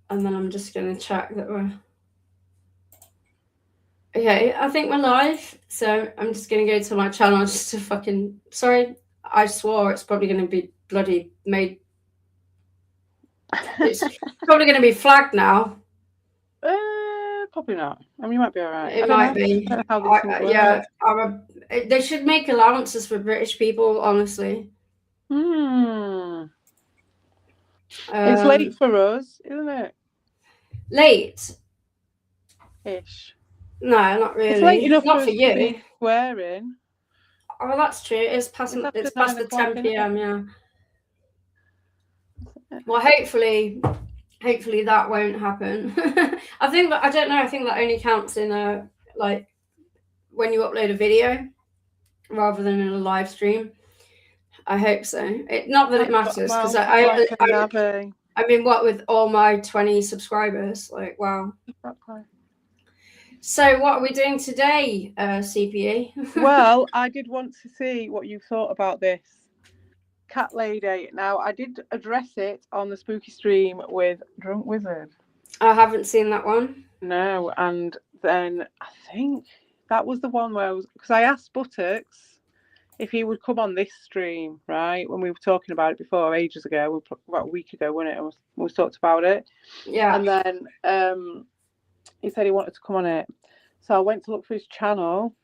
And then I'm just going to check that we're... Okay, I think we're live. So I'm just going to go to my channel just to fucking... Sorry, I swore it's probably going to be bloody made... It's probably going to be flagged now. Probably not. I mean, you might be all right. It might be. I don't know how these things work. Yeah, they should make allowances for British people, honestly. It's late for us, isn't it? Late? Ish. No, not really. It's late enough not for you. To be swearing. Oh, that's true. It's past the 10 p.m. Yeah. Well, hopefully that won't happen. I don't know. I think that only counts in like when you upload a video rather than in a live stream. I hope so. Not that it matters, because I mean, what with all my 20 subscribers, like, wow. Exactly. So what are we doing today, CPE? Well, I did want to see what you thought about this cat lady. Now, I did address it on the spooky stream with Drunk Wizard. I haven't seen that one. No, and then I think that was the one where because I asked Buttocks if he would come on this stream, right? When we were talking about it before, ages ago, about a week ago, wasn't it? We talked about it. Yeah. And then he said he wanted to come on it. So I went to look for his channel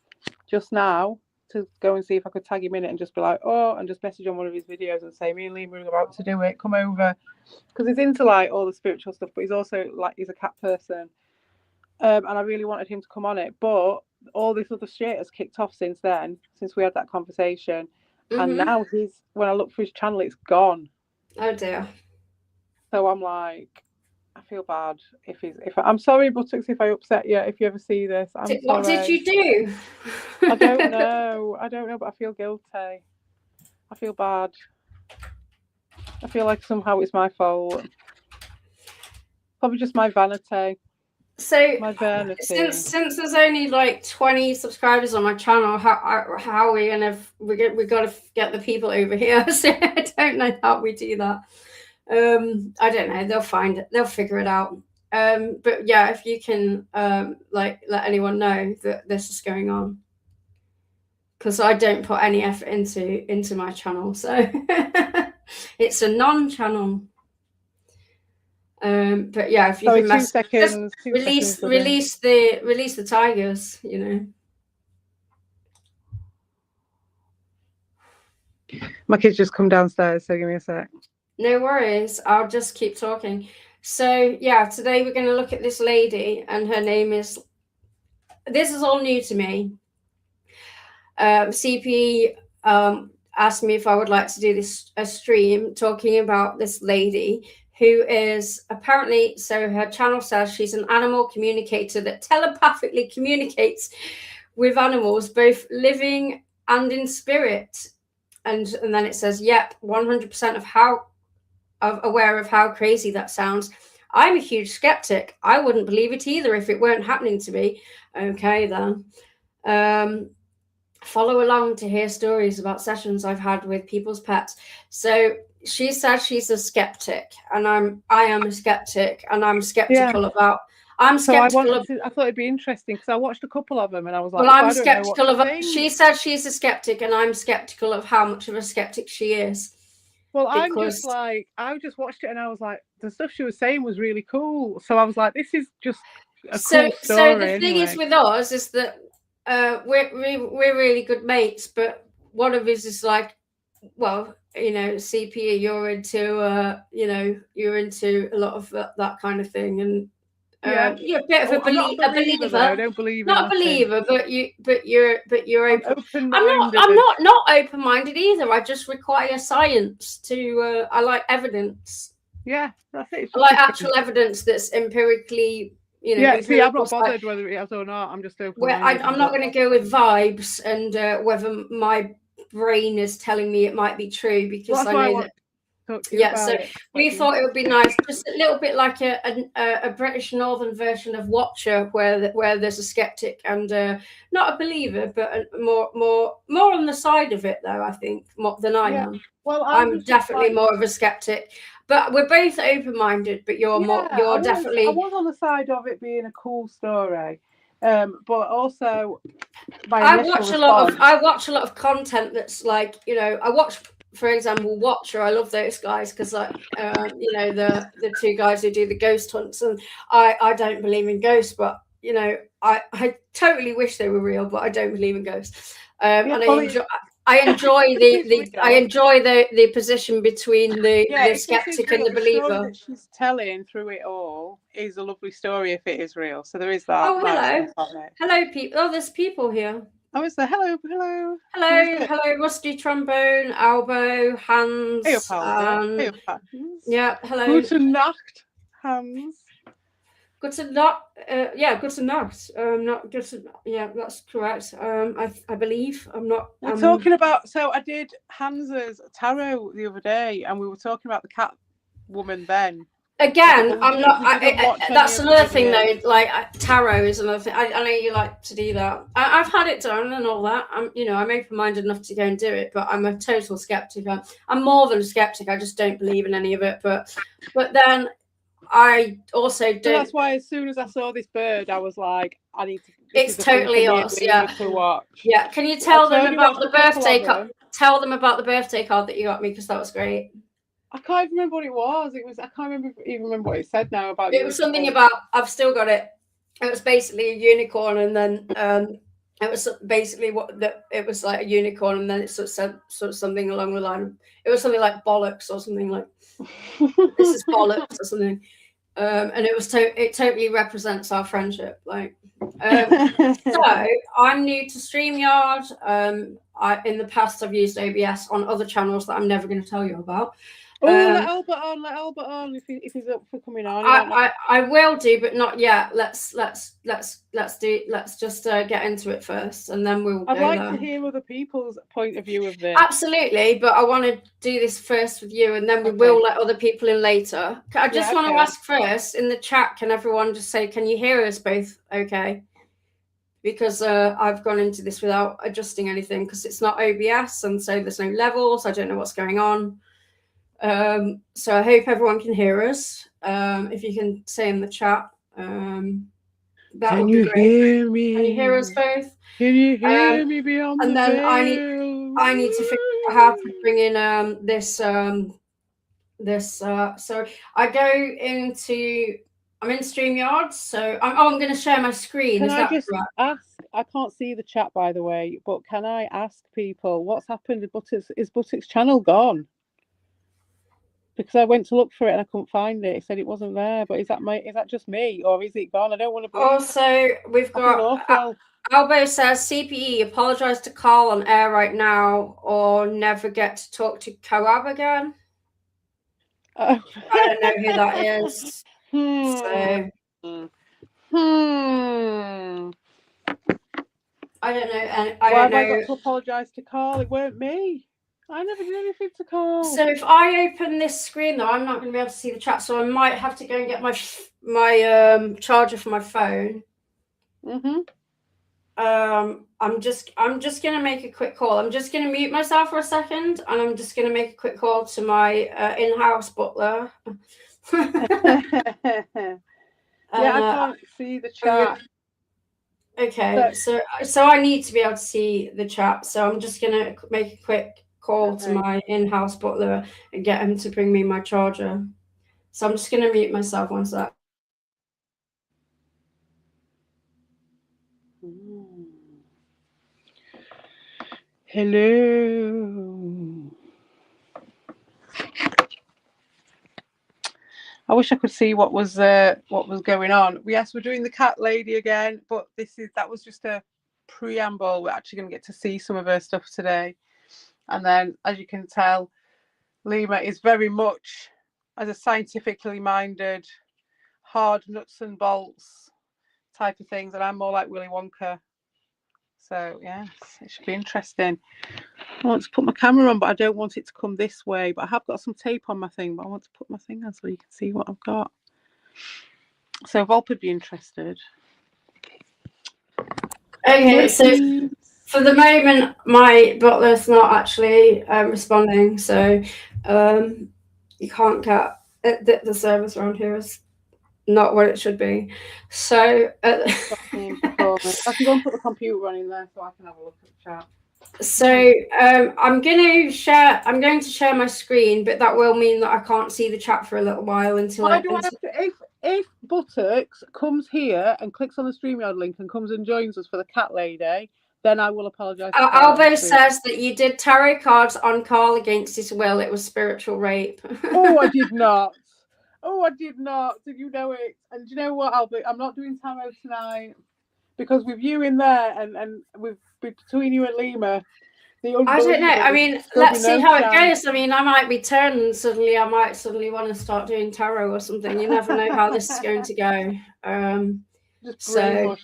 just now to go and see if I could tag him in it and just be like, oh, and just message on one of his videos and say, me and Lemur are about to do it, come over. Because he's into like all the spiritual stuff, but he's also like, he's a cat person. And I really wanted him to come on it. But all this other shit has kicked off since then, since we had that conversation. Mm-hmm. And now when I look for his channel, it's gone. Oh dear. So I'm like, I feel bad I'm sorry, Buttocks, if I upset you, if you ever see this. What did you do? I don't know, but I feel guilty. I feel bad. I feel like somehow it's my fault. Probably just my vanity. So my vanity. Since there's only like 20 subscribers on my channel, how are we gonna we got to get the people over here? So I don't know how we do that. I don't know. They'll find it. They'll figure it out. But yeah, if you can like let anyone know that this is going on, because I don't put any effort into my channel, so it's a non-channel. But yeah, if you can 2 seconds, release the tigers, you know. My kids just come downstairs, so give me a sec. No worries, I'll just keep talking. So yeah, today we're going to look at this lady, and her name is... This is all new to me. CP asked me if I would like to do a stream talking about this lady who is apparently, so her channel says she's an animal communicator that telepathically communicates with animals, both living and in spirit. And then it says, yep, 100% aware of how crazy that sounds. I'm a huge skeptic. I wouldn't believe it either if it weren't happening to me. Okay, then. Follow along to hear stories about sessions I've had with people's pets. So she says she's a skeptic, and I am a skeptic, and I'm skeptical about... I thought it'd be interesting because I watched a couple of them and I was like, well, I'm skeptical of... She said she's a skeptic, and I'm skeptical of how much of a skeptic she is. Well, I just watched it and I was like, the stuff she was saying was really cool. So I was like, this is just a cool story. So the thing is with us is that we're really good mates, but one of us is like, well, you know, CPE, you're into you're into a lot of that kind of thing, and you're a bit of a believer. Though. I don't believe not a believer, but you're open. I'm not open-minded either. I just require science to. I like evidence. Yeah, that's it. I like actual evidence that's empirically. You know, yeah, see, I'm not bothered whether it has or not. I'm just open. I'm not going to go with vibes and whether my brain is telling me it might be true, because I know that. So we thought it would be nice, just a little bit like a British Northern version of Watcher, where there's a skeptic and not a believer, but more on the side of it, though. I think more than I am. Well, I'm definitely more of a skeptic. But we're both open-minded. But you're more. You're definitely. I was on the side of it being a cool story, but also I watch a lot of content that's like, you know, I watch, for example, Watcher. I love those guys because, like, you know, the two guys who do the ghost hunts, and I don't believe in ghosts, but you know, I totally wish they were real, but I don't believe in ghosts. And I enjoy the position between the skeptic and the believer. The story that she's telling through it all is a lovely story if it is real. So there is that. Oh, hello, people. Oh, there's people here. Oh, is there? Hello. Hello, Rusty Trombone, Albo, Hans, and yeah, hello. Guten Nacht, Hans. Guten Nacht, Guten Nacht. Not Guten. Yeah, that's correct. I believe I'm not. We're talking about. So I did Hans's tarot the other day, and we were talking about the cat woman then. Again, I'm not. That's another thing, though. Like tarot is another thing. I know you like to do that. I've had it done and all that. I'm open-minded enough to go and do it, but I'm a total skeptic. I'm more than a skeptic. I just don't believe in any of it. But then I also don't. So that's why as soon as I saw this bird, I was like, I need to. It's totally us. Yeah. To watch. Yeah. Can you tell them about the birthday card? Tell them about the birthday card that you got me, because that was great. I can't even remember what it was. I can't even remember what it said now about it. It was something about. I've still got it. It was basically a unicorn, and then it was basically it was like a unicorn, and then it sort of said something along the line. It was something like bollocks or something like this is bollocks or something. And it was it totally represents our friendship. Like, so I'm new to StreamYard. In the past I've used OBS on other channels that I'm never going to tell you about. Let Albert on if he's up for coming on. I will do, but not yet. Let's just get into it first, and then we'll. I'd like to hear other people's point of view of this. Absolutely, but I want to do this first with you, and then we will let other people in later. I just want to ask first in the chat. Can everyone just say, can you hear us both? Okay. Because I've gone into this without adjusting anything because it's not OBS, and so there's no levels. I don't know what's going on. So I hope everyone can hear us. If you can say in the chat, that would be great. Hear me? Can you hear us both? Can you hear me beyond and the then veil? I need to figure out how to bring in this. So I go into. I'm in StreamYard, so I'm going to share my screen. Can I just ask? I can't see the chat, by the way, but can I ask people what's happened? Is Buttock's channel gone? Because I went to look for it and I couldn't find it. It said it wasn't there, but is that just me, or is it gone? I don't want to. Also, we've got Albo says CPE apologise to Carl on air right now, or never get to talk to Coab again. I don't know who that is. So. I don't know, and I don't know. Why have I got to apologise to Carl? It weren't me. I never did anything to Carl. So if I open this screen, though, I'm not going to be able to see the chat. So I might have to go and get my charger for my phone. I'm just going to make a quick call. I'm just going to mute myself for a second, and I'm just going to make a quick call to my in-house butler. I can't see the chat. Okay, so I need to be able to see the chat. So I'm just going to make a quick call to my in-house butler and get him to bring me my charger. So I'm just going to mute myself one sec. Hello. I wish I could see what was going on. Yes, we're doing the cat lady again, but that was just a preamble. We're actually going to get to see some of her stuff today. And then, as you can tell, Lemur is very much as a scientifically minded, hard nuts and bolts type of things, and I'm more like Willy Wonka. So yes, it should be interesting. I want to put my camera on, but I don't want it to come this way. But I have got some tape on my thing, but I want to put my thing on so you can see what I've got. So Volp would be interested. Okay, so for the moment, my butler's not actually responding. So, you can't get it. The service around here is not what it should be. So I can go and put the computer on in there so I can have a look at the chat. So I'm going to share my screen, but that will mean that I can't see the chat for a little while until if Buttocks comes here and clicks on the StreamYard link and comes and joins us for the cat lady, then I will apologise. Albo says that you did tarot cards on Carl against his will. It was spiritual rape. Oh, I did not. Did you know it? And do you know what, Albert? I'm not doing tarot tonight because with you in there and with between you and Lima, I don't know. I mean, let's see how it goes. I mean, I might be turned and suddenly I might want to start doing tarot or something. You never know how this is going to go. So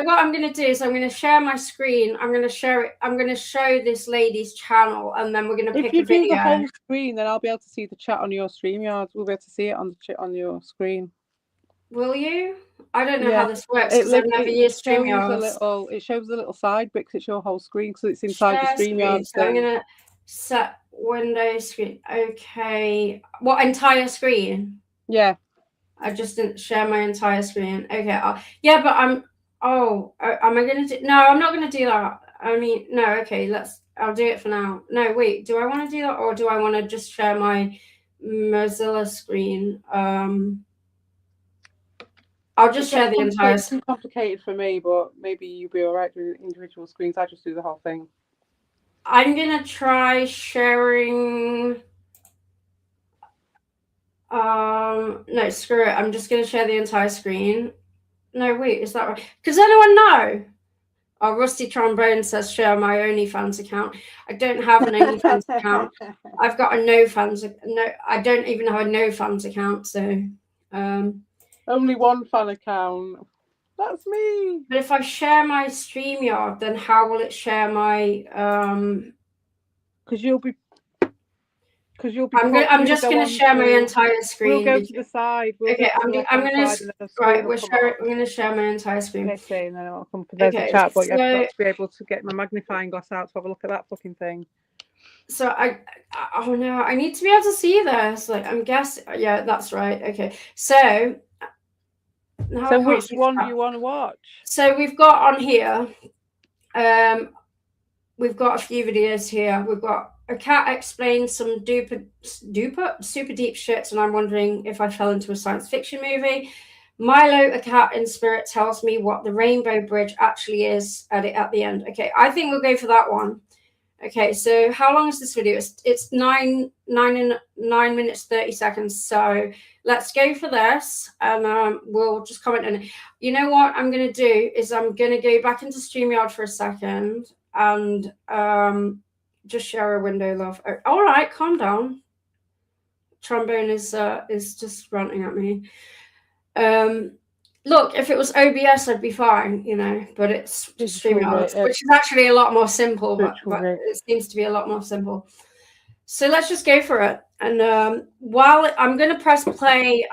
what I'm going to do is I'm going to share my screen. I'm going to share it. I'm going to show this lady's channel, and then we're going to pick a video. If you do the whole screen, then I'll be able to see the chat on your StreamYard. We'll be able to see it on your screen. Will you? I don't know how this works because I've never used StreamYard. It shows the little side bits. It's your whole screen because it's inside the StreamYard. So I'm going to set window screen. Okay. What, entire screen? Yeah. I just didn't share my entire screen. Okay. Yeah, but am I going to do? No, I'm not going to do that. I mean, no. Okay, I'll do it for now. No, wait. Do I want to do that, or do I want to just share my Mozilla screen? I'll just share the entire. It's too complicated for me, but maybe you'll be all right doing individual screens. I just do the whole thing. I'm gonna try sharing. No, screw it. I'm just going to share the entire screen. No, wait, is that right? Does anyone know? Oh, Rusty Trombone says share my OnlyFans account. I don't have an OnlyFans account. I've got a I don't even have a no-fans account, so... Only one fan account. That's me. But if I share my StreamYard, then how will it share my... Because you'll be... I'm just going to share my entire screen. We'll go to the side. I'm going to share my entire screen. Okay, and then I'll come. There's a chat, but I've got to be able to get my magnifying glass out to have a look at that fucking thing. So I need to be able to see this. Like, I'm guessing. Yeah, that's right. Okay, so. So which one do you want to watch? So we've got on here. We've got a few videos here. We've got a cat explains some super deep shit, and I'm wondering if I fell into a science fiction movie. Milo, a cat in spirit, tells me what the Rainbow Bridge actually is at the end. Okay, I think we'll go for that one. Okay, so how long is this video? It's 9 minutes 30 seconds. So let's go for this, and we'll just comment on it. You know what I'm going to do is I'm going to go back into StreamYard for a second and just share a window, love. All right, calm down. Trombone is just ranting at me. Look, if it was OBS, I'd be fine, but it's StreamYard, which is actually a lot more simple, but it seems to be a lot more simple. So let's just go for it. And while I'm going to press play,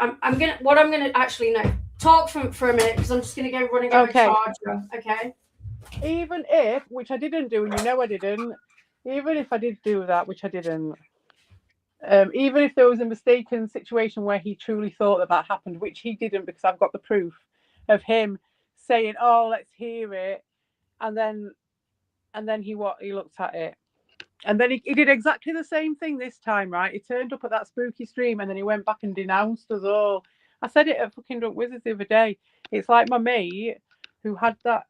talk for a minute, because I'm just going to go running over a charger, okay? Even if, which I didn't do, and I didn't, even if I did do that, which I didn't, even if there was a mistaken situation where he truly thought that happened, which he didn't, because I've got the proof of him saying, "Oh, let's hear it," and then he looked at it, and then he did exactly the same thing this time, right? He turned up at that spooky stream, and then he went back and denounced us all. I said it at fucking Drunk Wizards the other day. It's like my mate who had that.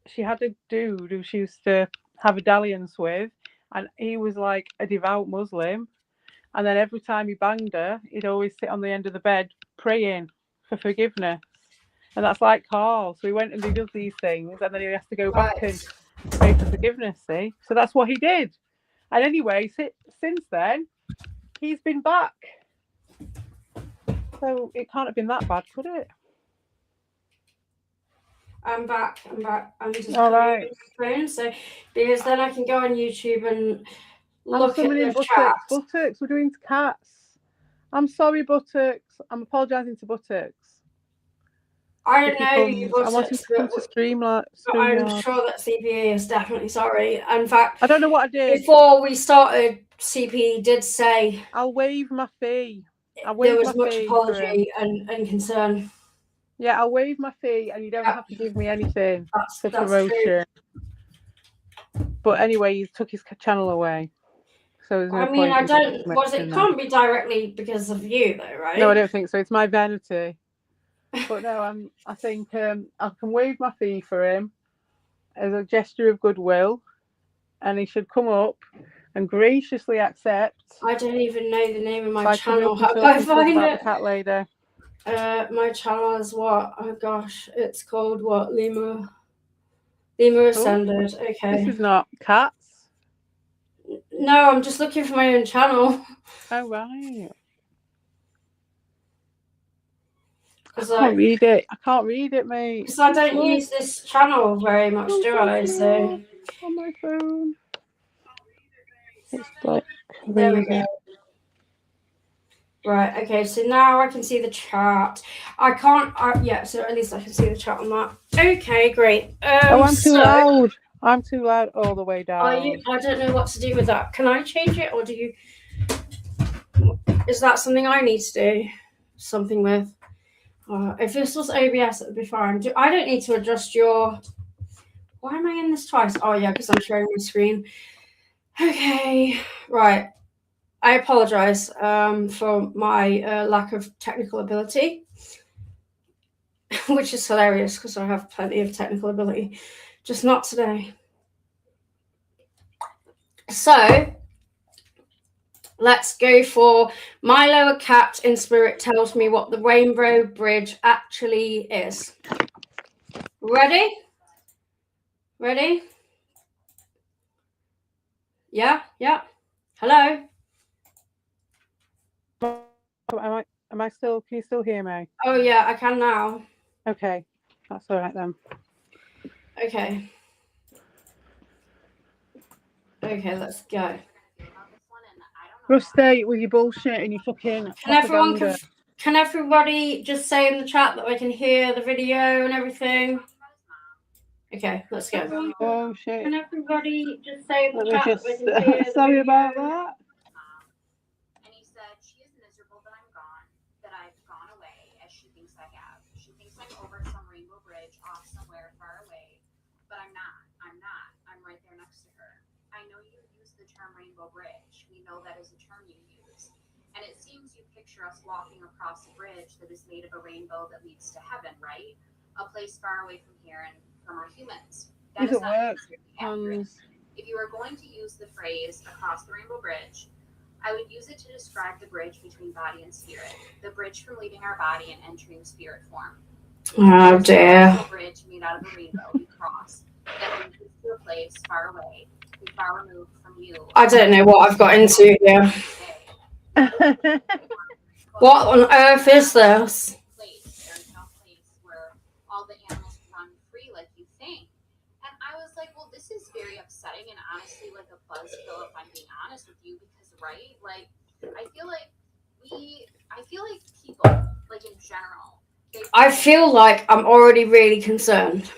She had a dude who she used to have a dalliance with, and he was like a devout Muslim. And then every time he banged her, he'd always sit on the end of the bed praying for forgiveness. And that's like Carl. So he went and he does these things, and then he has to go back and pray for forgiveness, see? So that's what he did. And anyway, since then, he's been back. So it can't have been that bad, could it? I'm back. I'm just all right. Phone, so because then I can go on YouTube and look at the chat. Buttocks, we're doing cats. I'm sorry, Buttocks. I'm apologising to Buttocks. I don't know you, Buttocks. I want him to come to stream. I'm sure that CPE is definitely sorry. In fact, I don't know what I did. Before we started, CPE did say, "I'll waive my fee." there was much apology and concern. Yeah, I'll waive my fee, and you don't have to give me anything for promotion. True. But anyway, he took his channel away, so there's no I mean, point. it can't be directly because of you, though, right? No, I don't think so. It's my vanity. But no, I think I can waive my fee for him as a gesture of goodwill, and he should come up and graciously accept. I don't even know the name of my channel. How do I find it? The cat lady. My channel is what? Oh gosh, it's called what? Lemur Ascended. Okay. This is not cats. No, I'm just looking for my own channel. Oh right. I can't read it, mate. Because I don't use this channel very much, do I? So on my phone. It's like there we go. Right, okay, so now I can see the chat. I can't, yeah, so at least I can see the chat on that. Okay, great. I'm too loud. I'm too loud all the way down. I don't know what to do with that. Can I change it, or do you? Is that something I need to do something with? If this was OBS, it would be fine. I don't need to adjust your... Why am I in this twice? Oh, yeah, because I'm sharing my screen. Okay, right. I apologize for my lack of technical ability, which is hilarious because I have plenty of technical ability, just not today. So let's go for Milo, a cat in spirit, tells me what the Rainbow Bridge actually is. Ready? Ready? Yeah, yeah. Hello? Am I still, can you still hear me? Oh yeah, I can now. Okay, that's all right then. Okay. Okay, let's go. Rusty, with your bullshit and your fucking propaganda. Can everybody just say in the chat that I can hear the video and everything? Okay, let's go. Oh shit. Can everybody just say in the chat that I can hear sorry about that. And he said, she is miserable that I'm gone, that I've gone away, as she thinks I have. She thinks I'm over some rainbow bridge off somewhere far away, but I'm not. I'm right there next to her. I know you use the term rainbow bridge. We know that is a term you use. And it seems you picture us walking across a bridge that is made of a rainbow that leads to heaven, right? A place far away from here and from our humans. That is not accurate. If you are going to use the phrase across the rainbow bridge, I would use it to describe the bridge between body and spirit, the bridge from leaving our body and entering spirit form. Oh dear. A bridge made out of a rainbow we cross that leads us to a place far away, far removed from you. I don't know what I've got into here. What on earth is this? There's no place where all the animals run free like you think. And I was like, well, this is very upsetting and honestly like a buzzkill if I'm being honest with you, because right, like I feel like people, like in general, I feel like I'm already really concerned.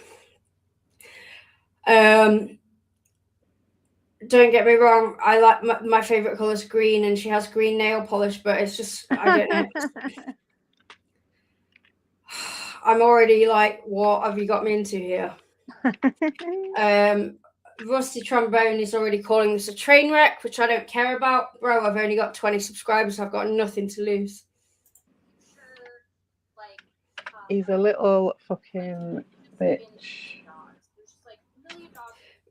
Don't get me wrong, I like my favorite color is green, and she has green nail polish, but it's just, I don't know. I'm already like, what have you got me into here? Rusty Trombone is already calling this a train wreck, which I don't care about. Bro, I've only got 20 subscribers. I've got nothing to lose. He's a little fucking bitch.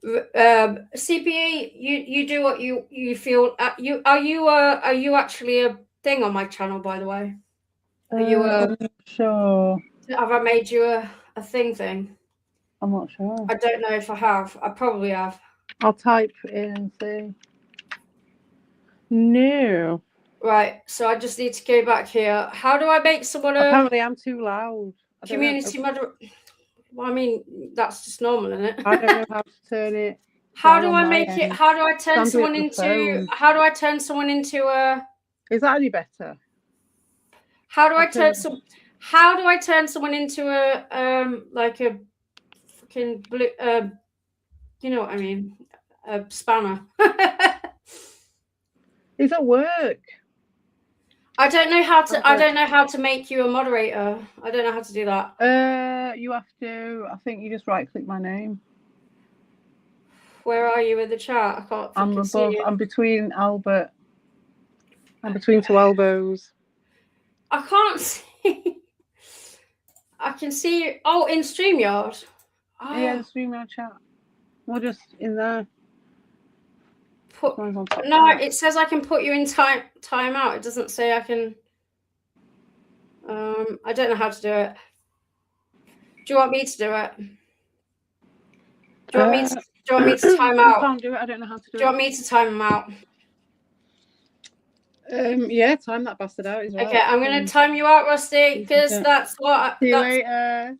CPE, you do what you feel. Are you actually a thing on my channel, by the way? Are you I'm not sure. Have I made you a thing? I'm not sure. I don't know if I have. I probably have. I'll type in and see. No. Right, so I just need to go back here. How do I make someone Apparently I'm too loud. Community moderator? Well, I mean, that's just normal, isn't it? I don't know how to turn it. How do I make it? How do I turn someone into? How do I turn someone into a? Is that any better? How do I turn someone into a like a fucking blue? You know what I mean? A spanner. Is it work? I don't know how to. I'm I good. don't know how to make you a moderator. I don't know how to do that. You have to. I think you just right click my name. Where are you in the chat? I can't I'm fucking see above. you. I'm between Albert. I'm between two elbows. I can't see. I can see you. Oh, in StreamYard. Oh, Yeah, the StreamYard chat. We're just in there. Mine's on top no, right. it says I can put you in time out. It doesn't say I can. I don't know how to do it. Do you want me to do it? Do you want me to? Do you want me to time I out? can't do it. I don't know how to do Do you want me to time them out? Yeah, time that bastard out. Is right. Okay, I'm gonna time you out, Rusty, because Yeah. that's what. See you That's later.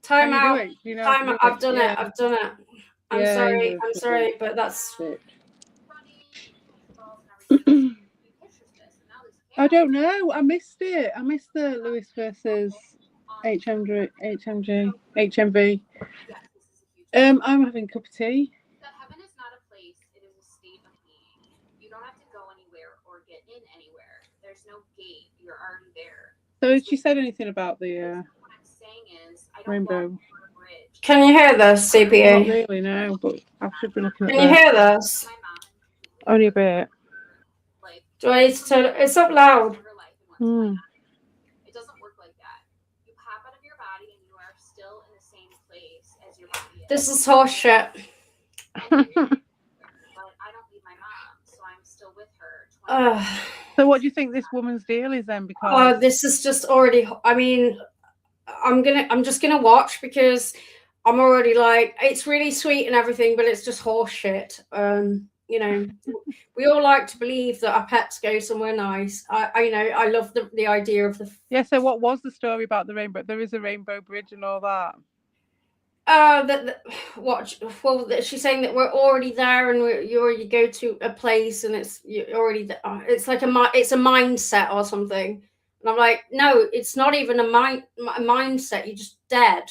time Can you out. do it? You know how to Time. do I've it? done Yeah. it. I've done it. I'm Yeah, sorry. you I'm sorry, but that's. I don't know. I missed it. I missed the Lewis versus HMV. I'm having a cup of tea. That heaven is not a place, it is a state of being. You don't have to go anywhere or get in anywhere. There's no gate, you're already there. So had she said anything about the What I'm saying is, I don't rainbow? walk over a bridge. Can you hear this, Not CPE? really, no, but I should be looking at Can you that. hear this? My mom Only a bit. like Do I need to turn it? It's up loud. her life and what's going Hmm. on. It doesn't work like that. You pop out of your body and you are still in the same place as your body is. This is horse shit. But I don't leave my mom, so I'm still with her. So what do you think this woman's deal is then? Because This is just already. I mean, I'm just gonna watch because I'm already like, it's really sweet and everything, but it's just horse shit. You know, we all like to believe that our pets go somewhere nice. I love the idea of the. yeah. So what was the story about the rainbow? There is a rainbow bridge and all that. She's saying that we're already there, and you already go to a place, and you're already there. It's like it's a mindset or something. And I'm like, no, it's not even a mindset. You're just dead.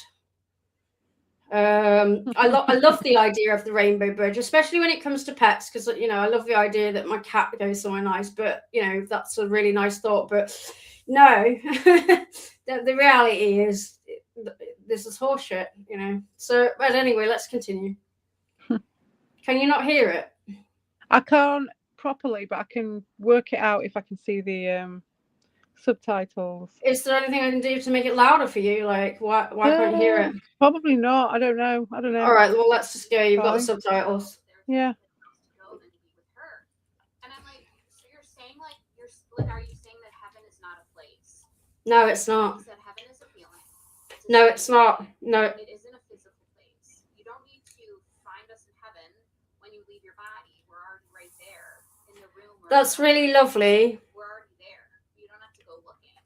I love the idea of the rainbow bridge, especially when it comes to pets, because I love the idea that my cat goes somewhere nice. But that's a really nice thought. But no, the reality is this is horseshit. So, but anyway, let's continue. Can you not hear it? I can't properly, but I can work it out if I can see the subtitles. Is there anything I can do to make it louder for you? Like, why can't you hear it? Probably not. I don't know. All right, well, let's just go. You've got the subtitles. Yeah. And I'm like, so you're saying are you saying that heaven is not a place? No, it's not. You said heaven is a feeling. No, it's not. No. It isn't a physical place. You don't need to find us in heaven when you leave your body. We're already right there in the room. That's really lovely. We're already there. You don't have to go looking.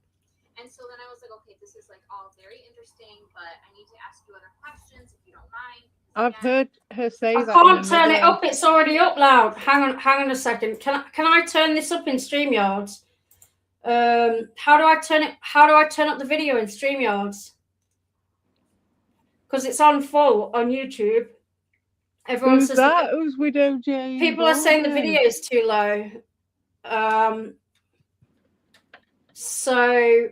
And so then I was like, okay, this is like all very interesting, but I need to ask you other questions if you don't mind. I've heard her say that. I can't turn it up. It's already up loud. Hang on a second. Can I turn this up in StreamYard? How do I turn it? How do I turn up the video in StreamYard? Because it's on full on YouTube. Everyone Who's says that? Who's Widow Jane? People are saying the video is too low. So.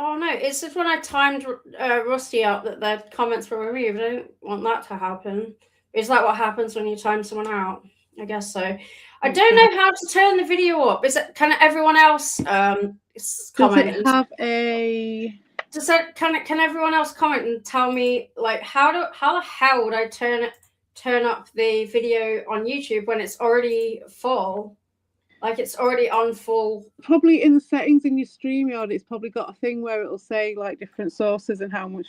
Oh no, it's just when I timed Rusty out that their comments were removed. I don't want that to happen. Is that what happens when you time someone out? I guess so. I don't know how to turn the video up. Is it? Can everyone else comment? Does it have a? Can everyone else comment and tell me like how the hell would I turn up the video on YouTube when it's already full? Like it's already on full. Probably in the settings in your StreamYard, it's probably got a thing where it'll say like different sources and how much,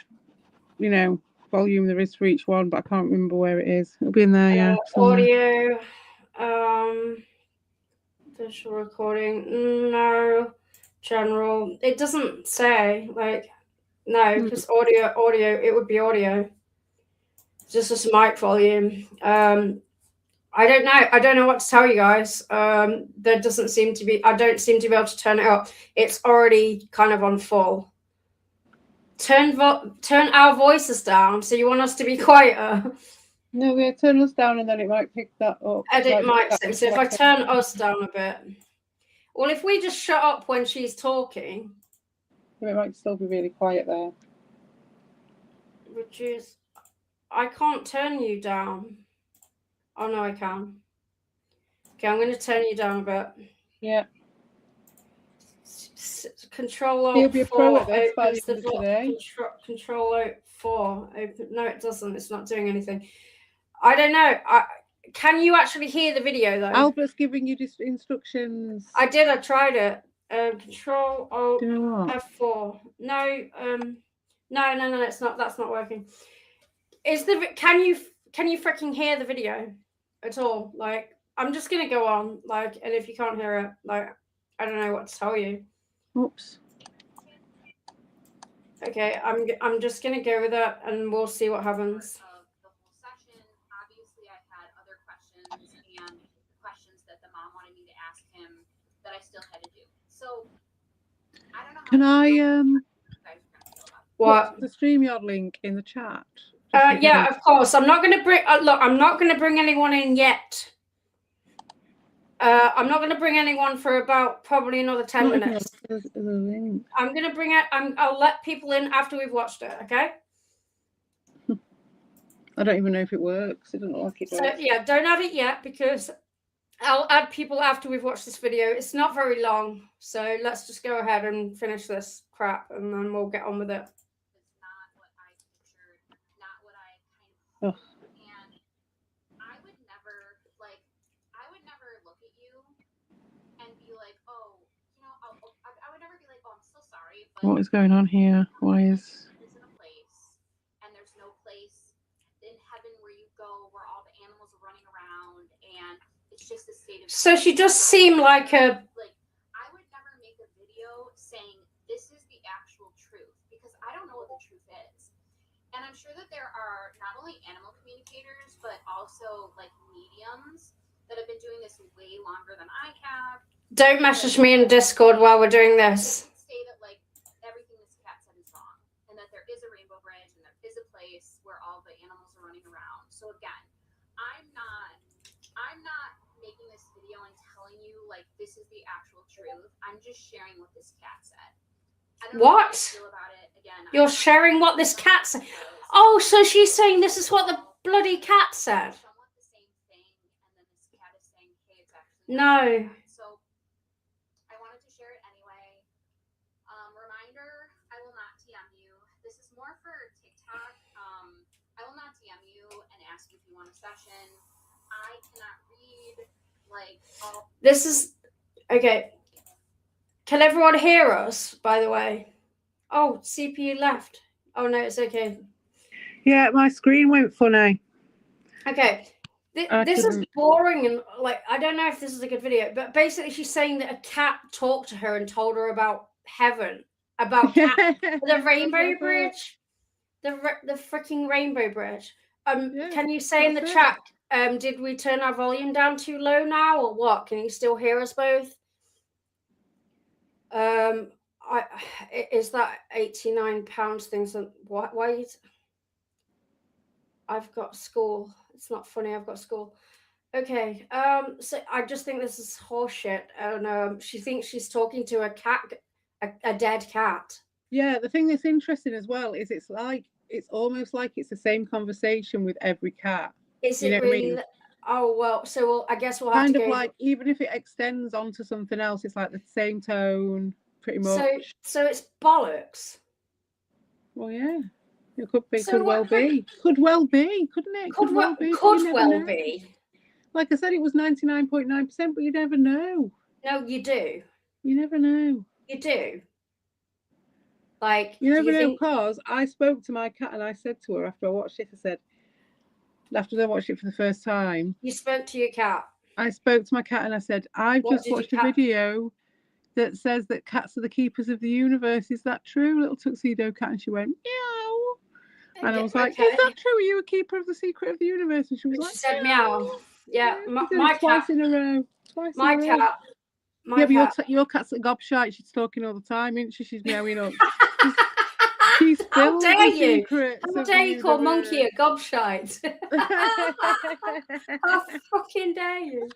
volume there is for each one, but I can't remember where it is. It'll be in there, yeah. Audio, visual recording, no, general. It doesn't say no, because audio. It would be audio. Just a mic volume. I don't know. I don't know what to tell you guys. There doesn't seem to be. I don't seem to be able to turn it up. It's already kind of on full. Turn our voices down. So you want us to be quieter? No, yeah, turn us down and then it might pick that up. Edit mic setting. So if I turn us down a bit. Well, if we just shut up when she's talking. It might still be really quiet there. Reduce. I can't turn you down. Oh, no, I can. Okay, I'm going to turn you down a bit. Yeah. Control He'll Alt be a pro 4 at this by opens the the end of today. Control Alt 4 open. No, it doesn't. It's not doing anything. I don't know. Can you actually hear the video though? Albert's giving you instructions. I did. I tried it. Control Alt Do you know what? F4. No. No. It's not. That's not working. Is the can you freaking hear the video at all? Like, I'm just gonna go on. Like, and if you can't hear it, like, I don't know what to tell you. Oops. Okay, I'm just gonna go with it, and we'll see what happens. The whole session, obviously, I had other questions and questions that the mom wanted me to ask him that I still had to do. So I don't know. Can I you guys are gonna feel about it. What? put the StreamYard link in the chat? Yeah, of course. I'm not gonna bring. Look, I'm not gonna bring anyone in yet. I'm not going to bring anyone for about probably another 10 minutes. I'm going to bring it. I'll let people in after we've watched it. Okay. I don't even know if it works. It doesn't look like it does. So yeah, don't add it yet because I'll add people after we've watched this video. It's not very long, so let's just go ahead and finish this crap, and then we'll get on with it. It's not what I pictured, not what I kind of hoped. And I would never look at you and be like, oh, you know, I would never be like, oh, I'm so sorry. But what is going on here? Why is... There's a place, and there's no place in heaven where you go where all the animals are running around, and it's just a state of... So she does seem like a... Like, I would never make a video saying this is the actual truth, because I don't know what the truth is. And I'm sure that there are not only animal communicators, but also, like, mediums that have been doing this way longer than I have. Don't message me in Discord while we're doing this. Say that, like, everything this cat said is wrong, and that there is a rainbow bridge, and there is a place where all the animals are running around. So again, I'm not making this video and telling you, like, this is the actual truth. I'm just sharing what this cat said. I don't know how you feel about it. Again, you're sharing what this cat said. Oh, so she's saying this is what the bloody cat said. No. So I wanted to share it anyway. Reminder, I will not TM you. This is more for TikTok. I will not TM you and ask you if you want a session. I cannot read, like, all... This is... Okay. Can everyone hear us, by the way? Oh, CPU left. Oh, no, it's okay. Yeah, my screen went funny. Okay. This is boring, and like, I don't know if this is a good video, but basically she's saying that a cat talked to her and told her about heaven, about the rainbow bridge, the freaking rainbow bridge. Can you say in the chat, did we turn our volume down too low now, or what? Can you still hear us both? Is that £89 things? Why is... I've got school. It's not funny. I've got school. Okay. So I just think this is horseshit. And she thinks she's talking to a cat, a dead cat. Yeah. The thing that's interesting as well is it's almost like it's the same conversation with every cat. Is it really? I mean? Oh well. So I guess we'll have kind to of go... like, even if it extends onto something else, it's like the same tone, pretty much. So it's bollocks. Well, yeah. It could be, could well be, couldn't it? Could well be. Like I said, it was 99.9%, but you never know. No, you do. You never know. You do. Like, you never know, because I spoke to my cat and I said to her after I watched it, after I watched it for the first time. You spoke to your cat? I spoke to my cat and I said, I've just watched a video that says that cats are the keepers of the universe. Is that true, little tuxedo cat? And she went, meow. And I was like, is that true? Are you a keeper of the secret of the universe? And she was like, she said meow. Yeah, my cat. Twice in a row. My cat. But your cat's a gobshite. She's talking all the time, isn't she? She's meowing up. She's How filled dare with you? secrets How of dare the you call Monkey a universe. gobshite? How fucking dare you?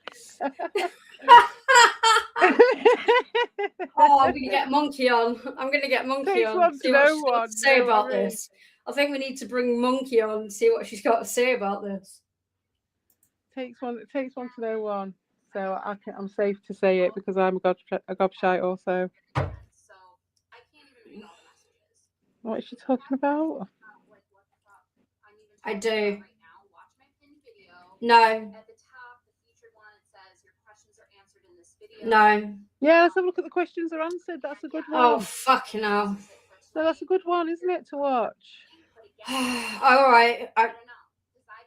Oh, I'm gonna get Monkey on. I'm gonna get Monkey Takes on. one to See what know she's got one. to say You know what about I mean? this. I think we need to bring Monkey on and see what she's got to say about this. Takes one to know one. So I'm safe to say it because I'm a gobshite also. So I can't even read all the messages. What is she talking about? I do. Right now, watch my pinned video. No. At the top, the featured one, it says your questions are answered in this video. No. Yeah, let's have a look at the questions are answered. That's a good one. Oh, fucking hell. No, that's a good one, isn't it, to watch? All right. I don't know. Because I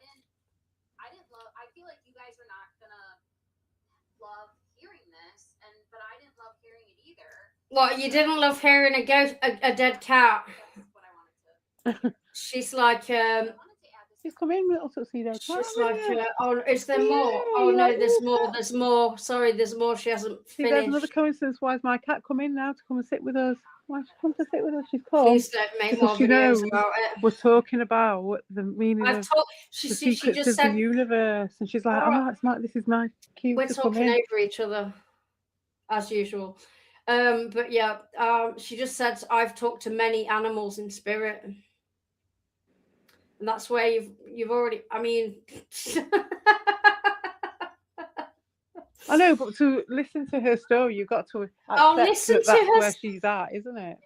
didn't love, I feel like you guys are not going to love hearing this, but I didn't love hearing it either. What, you didn't love hearing a dead cat? That's what I wanted to. She's like, She's come in, little tuxedo. she's like, oh, is there more? Oh, no, there's more. There's more. Sorry, there's more. She hasn't See, there's another finished. coincidence. Why has my cat come in now to come and sit with us? Why she come to sit with us? She's come. Please don't make because more she videos knows about it. we're talking about the meaning I've of talked. She the just secrets of said the universe, and she's like, all right. "Oh, it's my. This is my cue We're to come talking in." over each other, as usual. But yeah, she just said I've talked to many animals in spirit, and that's where you've already. I mean, I know, but to listen to her story, you've got to I'll accept listen that to that's her. where she's at, isn't it?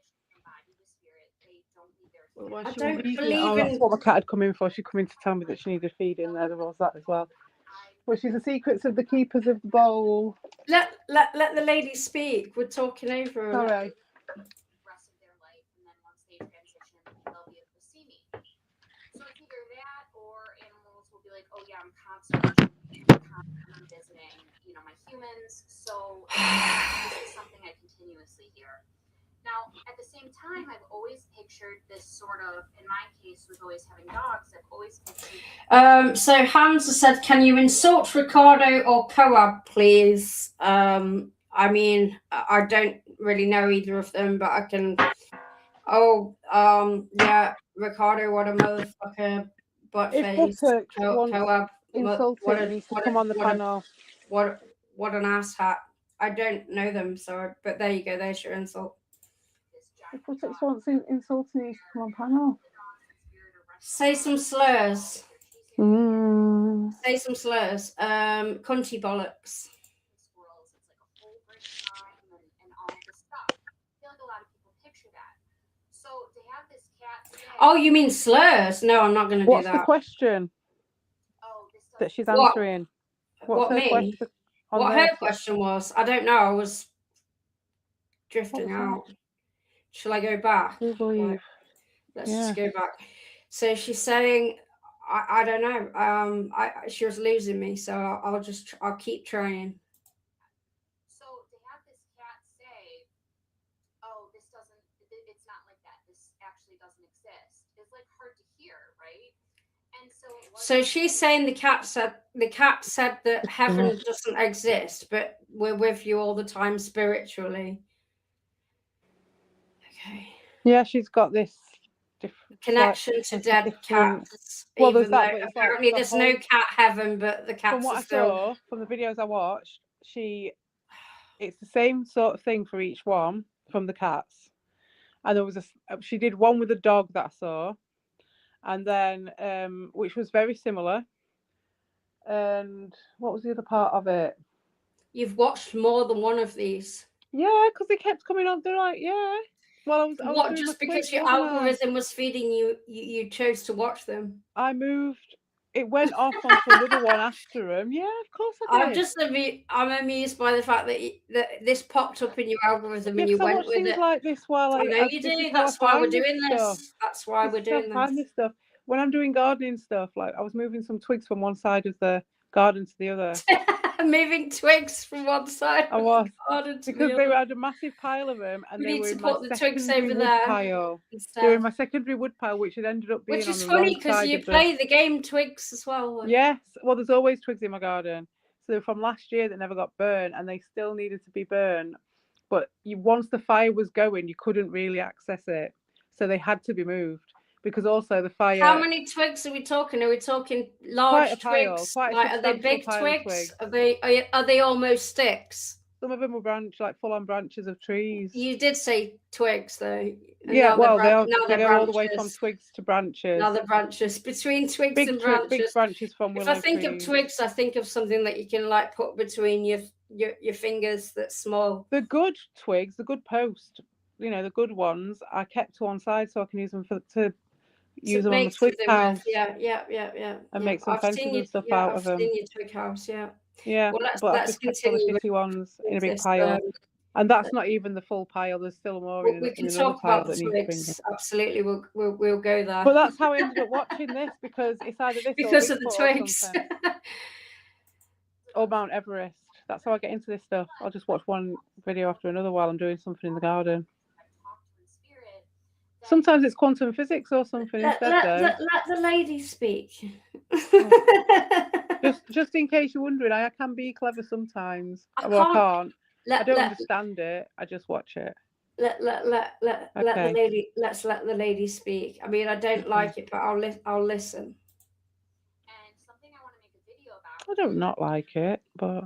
Well, I she don't won't eat it. believe Oh, that's in. what my cat had come in for. She come in to tell me that she needed feeding. There was that as well. Well, she's the secrets of the keepers of the bowl. Let the lady speak. We're talking over her. Sorry. Rest of their life, and then once they transition, they'll be able to see me. So it's either that, or animals will be like, "Oh yeah, I'm constantly visiting, my humans." So this is something I continuously hear. Now, at the same time, I've always pictured this sort of, in my case, with always having dogs, I've always pictured. So Hamza said, "Can you insult Ricardo or Coab, please?" I mean, I don't really know either of them, but I can. Oh, yeah, Ricardo, what a motherfucker, butt If face. Buttock wants Coab, insulting, he needs to come on the panel. What an asshat. I don't know them, but there you go. There's your insult. If Buttock wants insulting, he needs to come on panel. Say some slurs. Say some slurs. Cunty bollocks. Squirrels, it's like a whole great time and all this stuff. I feel like a lot of people picture that. So to have this cat today, Oh, you mean slurs? No, I'm not going to do that. What's the question that she's answering? What's her question? What her question was? I don't know. I was drifting out. Shall I go back? Let's just go back. So she's saying, I don't know. She was losing me, so I'll keep trying. So to have this cat say, "Oh, it's not like that. This actually doesn't exist," is like hard to hear, right? And so she's saying the cat said that heaven doesn't exist, but we're with you all the time spiritually. Okay. Yeah, she's got this connection to dead cats. Well, there's that, but apparently there's no cat heaven, but the cats from what are still. I saw from the videos I watched, it's the same sort of thing for each one from the cats. And there was she did one with a dog that I saw, and then which was very similar. And what was the other part of it? You've watched more than one of these. Yeah, because they kept coming on. They're like, yeah. Well, I was doing just because your algorithm was feeding you, you chose to watch them. I moved. It went off onto another one after them. Yeah, of course I did. I'm amused by the fact that this popped up in your algorithm and you I went watch with things it. like this while I know you do. That's why we're doing this. That's why we're doing this. Find this stuff when I'm doing gardening stuff. Like I was moving some twigs from one side of the garden to the other. Moving twigs from one side. I was because they had a massive pile of them, and they were in my secondary wood pile. They were in my secondary wood pile, which had ended up being which is funny because you play the game Twigs as well. Yes, well, there's always twigs in my garden. So they're from last year that never got burned, and they still needed to be burned. But once the fire was going, you couldn't really access it. so they had to be moved because also the fire. How many twigs are we talking? Are we talking large Quite a pile, twigs? quite a Like, are they substantial big pile of twigs? twigs. Are they almost sticks? Some of them were like full-on branches of trees. You did say twigs, though. And Yeah, well, they go all the way from branches. twigs to branches. Now the branches. Between twigs Big and branches. big branches from willow If I think trees. of twigs, I think of something that you can like put between your fingers that's small. The good twigs, the good post, the good ones, I kept to one side so I can use them to use them on the twig house. Yeah. And make some fences and stuff out of them. I've seen your twig house, yeah. Yeah, well, but I've let's just kept all the continue shitty ones in a big this, pile. And that's not even the full pile. There's still more in we can another talk pile about that the needs twigs. Absolutely, we'll go there. But that's how I ended up watching this, because it's either this because or of the Bigfoot twigs. Or Mount Everest. That's how I get into this stuff. I'll just watch one video after another while I'm doing something in the garden. Sometimes it's quantum physics or something instead, though. Let the lady speak. Just in case you're wondering, I can be clever sometimes. I can't. I don't understand it. I just watch it. Let the lady. Let's let the lady speak. I mean, I don't like it, but I'll listen. And something I want to make a video about. I don't not like it, but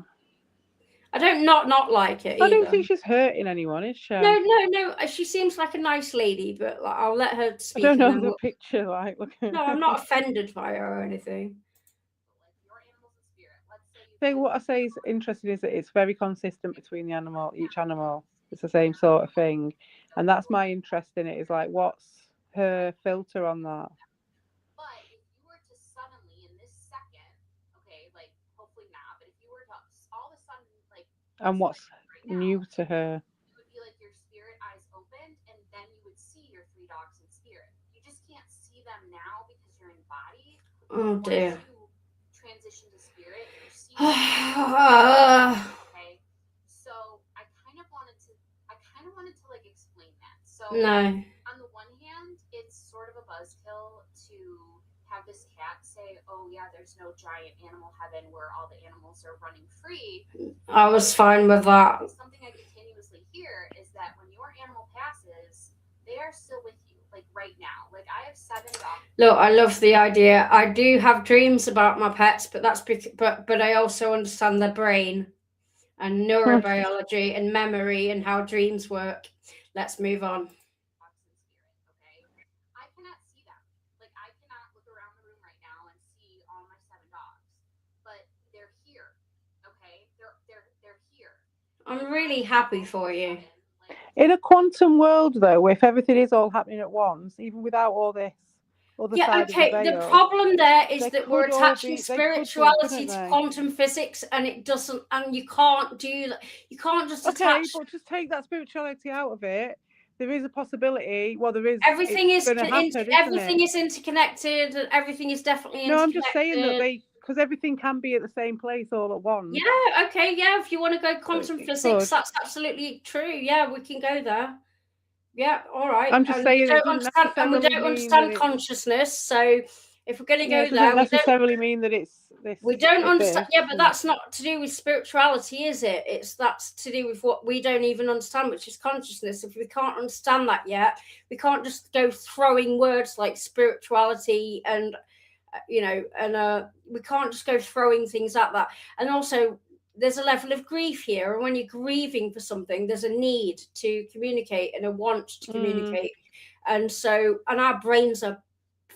I don't not like it either. I don't think she's hurting anyone, is she? No. She seems like a nice lady, but I'll let her speak. I don't know the picture. No, I'm not offended by her or anything. What I say is interesting is that it's very consistent between each animal. It's the same sort of thing, and that's my interest in it. Is like, what's her filter on that? But if you were to suddenly, in this second, okay, like hopefully not, but if you were to all of a sudden, like, and what's new to her? It would be like your spirit eyes opened, and then you would see your 3 dogs in spirit. You just can't see them now because you're in body. Oh dear. Once you transition to spirit, you see them. Okay. So I kind of wanted to like explain that. So no. On the one hand, it's sort of a buzzkill to have this cat say, "Oh yeah, there's no giant animal heaven where all the animals are running free." I was fine with that. Something I continuously hear is that when your animal passes, they are still with you, like right now. Like I have 7 dogs. Look, I love the idea. I do have dreams about my pets, but that's but I also understand their brain and neurobiology and memory and how dreams work. Let's move on. Okay, I cannot see them. Like I cannot look around the room right now and see all my 7 dogs, but they're here. Okay, they're here. I'm really happy for you. In a quantum world, though, if everything is all happening at once, even without all this other side of the veil, the problem there is that we're could all attaching be- spirituality couldn't to they? quantum physics, and it doesn't, and you can't do that. You can't just Okay, attach. but just take that spirituality out of it. There is a possibility. Well, there is. Everything is gonna happen, everything is interconnected, and everything is definitely No, interconnected. I'm just saying that because everything can be at the same place all at once. Yeah, okay, yeah. If you want to go quantum It physics, could. that's absolutely true. Yeah, we can go there. Yeah, all right. I'm just saying we it don't doesn't understand, and we necessarily don't mean understand that consciousness. So if we're going to go it there, doesn't necessarily mean that it's this. we don't understand. This, Yeah, but that's not to do with spirituality, is it? That's to do with what we don't even understand, which is consciousness. If we can't understand that yet, we can't just go throwing words like spirituality and we can't just go throwing things at that. And also, there's a level of grief here, and when you're grieving for something, there's a need to communicate and a want to communicate. And our brains are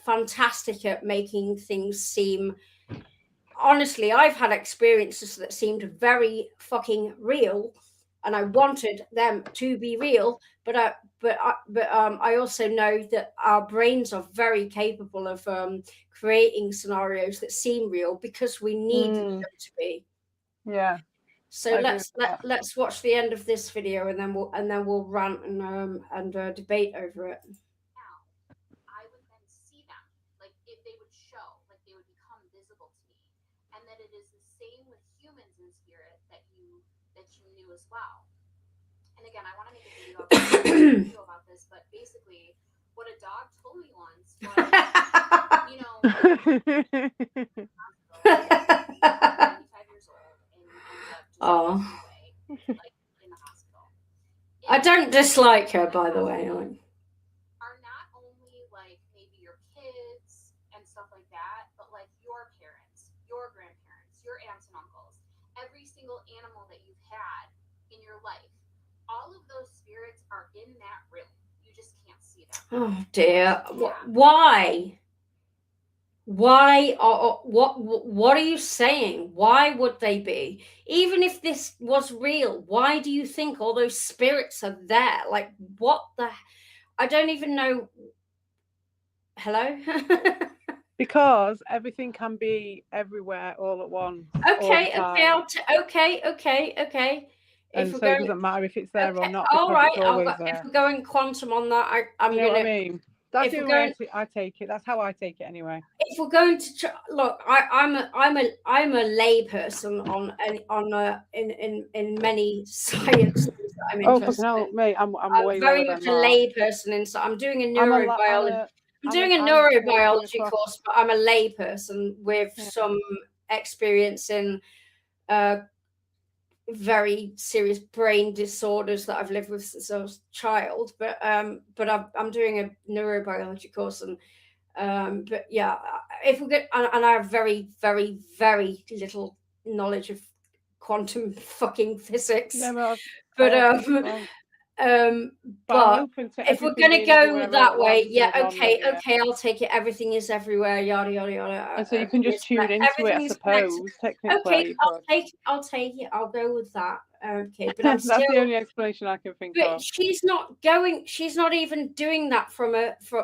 fantastic at making things seem, honestly, I've had experiences that seemed very fucking real, and I wanted them to be real, but I also know that our brains are very capable of creating scenarios that seem real because we need them to be. Yeah. So let's watch the end of this video, and then we'll rant and debate over it. Now, I would then see them, like if they would show, like they would become visible to me, and that it is the same with humans in spirit that you knew as well. And again, I want to make a video about this, but basically, what a dog told me once was, you know, 95 years old and Oh. like in the hospital. I don't dislike her, by the way. Are not all of those spirits are in that room. You just can't see them. Oh dear. Yeah. Why? Why or what are you saying? Why would they be? Even if this was real, why do you think all those spirits are there? Like what the I don't even know. Hello? Because everything can be everywhere all at once, all the Okay, time. okay. If And we're so it going, doesn't matter if it's there or okay, not, all because right. it's always If there. we're going quantum on that, I'm You know what I gonna. mean? That's If the we're only going, way I take it. That's how I take it anyway. if we're going to look, I'm a lay person in many sciences that I'm Oh, fucking interested hell, in. mate, I'm I'm way very lower much than a that. lay person, and so I'm doing a I'm neurobiology. I'm doing a working neurobiology across. course, but I'm a lay person with Yeah. some experience in very serious brain disorders that I've lived with since I was a child. But I'm doing a neurobiology course, and but yeah, if we get and I have very little knowledge of quantum fucking physics, Yeah, but but I'm but open to if we're everything going to being go everywhere all that at way, once yeah, and okay, non-linear. I'll take it. Everything is everywhere, yada yada yada. And so you can just tune into it, I suppose. Technically, Okay, you I'll could. take it. I'll go with that. Okay, but That's the only explanation I can think but of. she's not even doing that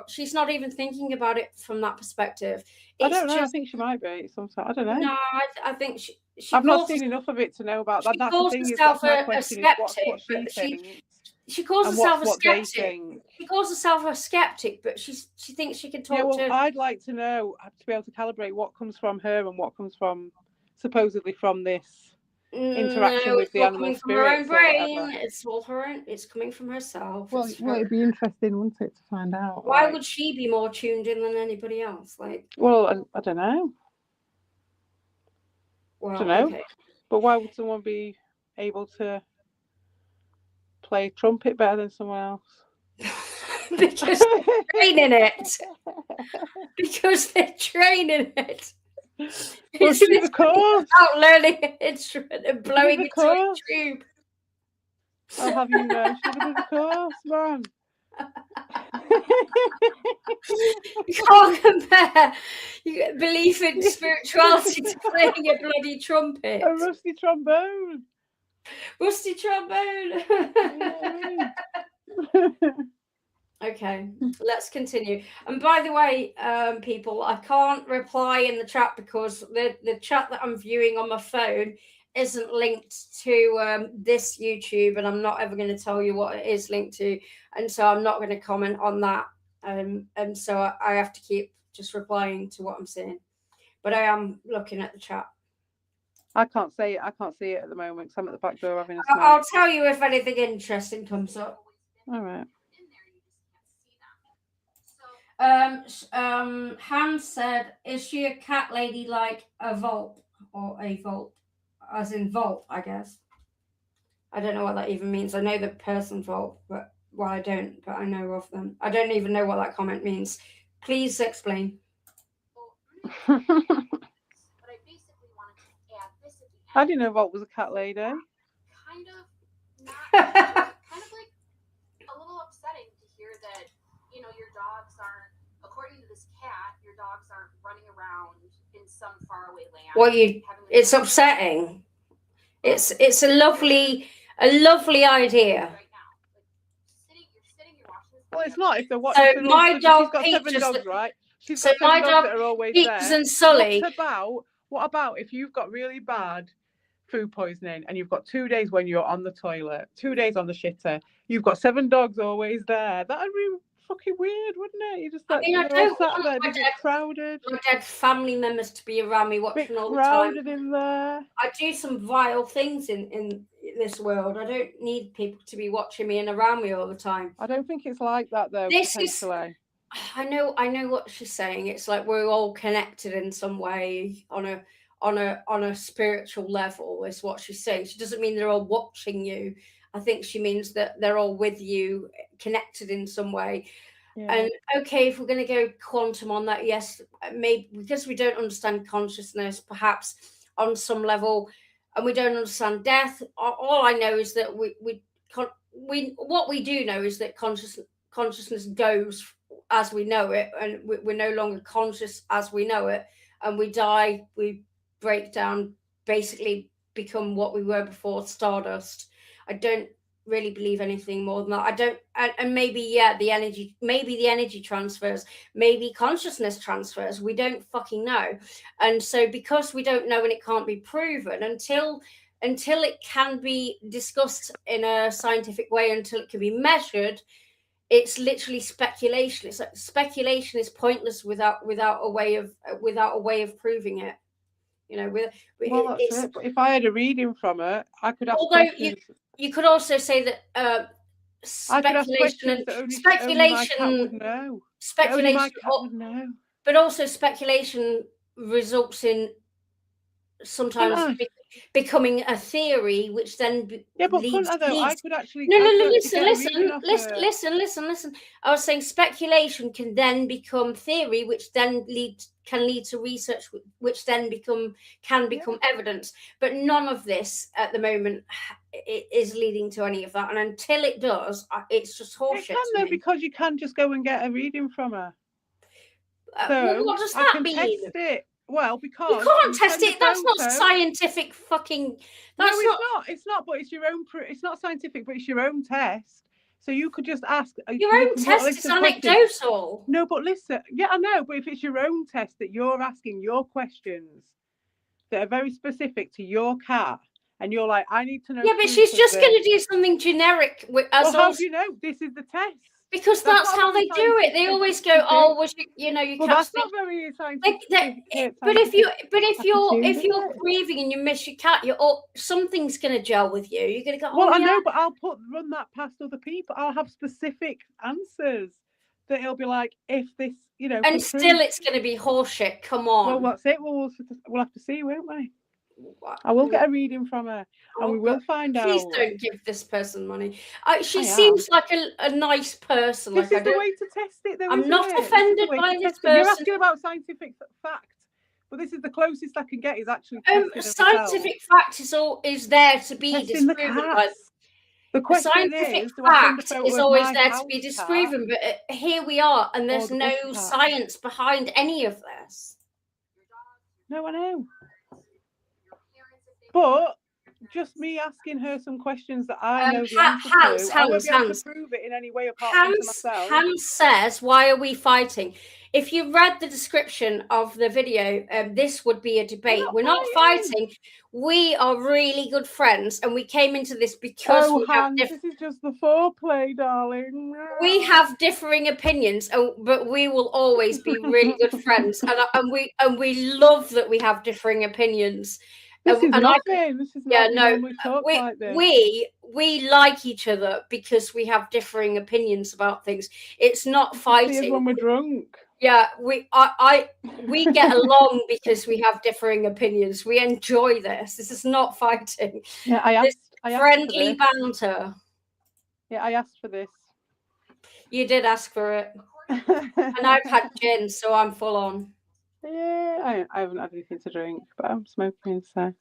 she's not even thinking about it from that perspective. I don't know. I think she might be sometimes. I don't know. No, I think she I've not seen enough of it to know about that. she That's the calls thing. herself That's my a question. Is skeptic, what she but thinks she calls and herself what's a what they skeptic. think. She calls herself a skeptic, but she thinks she can talk Yeah, well, to. I'd like to know, to be able to calibrate what comes from her and what comes from supposedly from this interaction No, with it's the all animal coming from her own spirits or brain. whatever. It's all her own. It's coming from herself. Well, It's it'd be interesting, wouldn't it, to find out? Why would she be more tuned in than anybody else? Like, well, I don't know. well, I don't know. okay. But why would someone be able to play trumpet better than someone else? Because they're training it. Because they're training it. Well, she did the course. About learning an instrument and blowing into a tube. I'll have you know. She did the course, man. You can't compare belief in spirituality to playing a bloody trumpet. A rusty trombone. Rusty trombone. Yeah. Okay, let's continue. And by the way, people, I can't reply in the chat because the chat that I'm viewing on my phone isn't linked to this YouTube, and I'm not ever going to tell you what it is linked to, and so I'm not going to comment on that. And so I have to keep just replying to what I'm seeing, but I am looking at the chat. I can't see it at the moment because I'm at the back door having a snack. I'll tell you if anything interesting comes up. All right. Hans said, "Is she a cat lady like a Volp or a Volp, as in Volp? I guess. I don't know what that even means. I know the person Volp, but well, I don't. But I know of them. I don't even know what that comment means. Please explain." I didn't know Volt was a cat lady. Kind of like a little upsetting to hear that, you know, your dogs aren't, according to this cat, your dogs aren't running around in some faraway land. Well, it's upsetting. It's a lovely idea. Well, it's not if they're watching. So my dog she's got Pete 7 dogs, right? She's so got 7 my dogs dog that are always Pete there. and Sully. What about if you've got really bad food poisoning and you've got 2 days when you're on the toilet, 2 days on the shitter, you've got 7 dogs always there? That'd be fucking weird, wouldn't it? You just like, I don't sat want there, they get crowded. my dead family members to be around me watching all the time. Crowded in there. I do some vile things in this world. I don't need people to be watching me and around me all the time. I don't think it's like that though. Potentially. I know what she's saying. It's like we're all connected in some way on a spiritual level, is what she's saying. She doesn't mean they're all watching you. I think she means that they're all with you, connected in some way. Yeah. And okay, if we're going to go quantum on that, yes, maybe because we don't understand consciousness, perhaps on some level, and we don't understand death. All I know is that what we do know is that consciousness goes as we know it, and we're no longer conscious as we know it, and we die, we break down, basically become what we were before, stardust. I don't really believe anything more than that. I don't, and maybe the energy transfers, maybe consciousness transfers, we don't fucking know. And so because we don't know and it can't be proven until it can be discussed in a scientific way, until it can be measured, it's literally speculation. It's like speculation is pointless without a way of proving it. You know, well, that's it. But if I had a reading from her, I could ask questions. You could also say that speculation only my cat would know. Only my cat would know. But also speculation results in sometimes becoming a theory, which then leads. I could actually. No. Listen. I was saying speculation can then become theory, which then can lead to research, which then can become evidence. But none of this at the moment is leading to any of that, and until it does, it's just horseshit. It can though, because you can just go and get a reading from her. So what does that mean? Test it. Well, because you can't test it. That's not scientific. Fucking. That's It's not. But it's your own. It's not scientific, but it's your own test. So you could just ask. Your own test is anecdotal. No, but listen. Yeah, I know. But if it's your own test that you're asking your questions that are very specific to your cat, and you're like, I need to know. Yeah, but she's just going to do something generic. How do you know this is the test? Because that's how they do it. They always go, "Oh, was you know you can't." Well, that's not very scientific. But if you're grieving and you miss your cat, something's going to gel with you. You're going to go. Oh, well, I know, but I'll run that past other people. I'll have specific answers that it'll be like, if this, you know. And still, it's going to be horseshit. Come on. Well, that's it. We'll have to see, won't we? I will get a reading from her, and we will find out. Please don't give this person money. She seems like a nice person. This is the way to test it, though. I'm not offended by this person. You're asking about scientific fact, but this is the closest I can get. Is actually scientific fact is there to be disproven. The scientific fact is always there to be disproven, but here we are, and there's no science behind any of this. No, I know. But just me asking her some questions that I know the answer to, I won't be able to prove it in any way apart from myself. Hans says, "Why are we fighting?" If you read the description of the video, this would be a debate. We're not fighting. We are really good friends, and we came into this because this is just the foreplay, darling. We have differing opinions, but we will always be really good friends, and we love that we have differing opinions. This is nothing. This is nothing. We talk like this. We like each other because we have differing opinions about things. It's not fighting. When we're drunk. Yeah, we get along because we have differing opinions. We enjoy this. This is not fighting. Yeah, I asked friendly banter. Yeah, I asked for this. You did ask for it, and I've had gin, so I'm full on. Yeah, I haven't had anything to drink, but I'm smoking, so. Okay,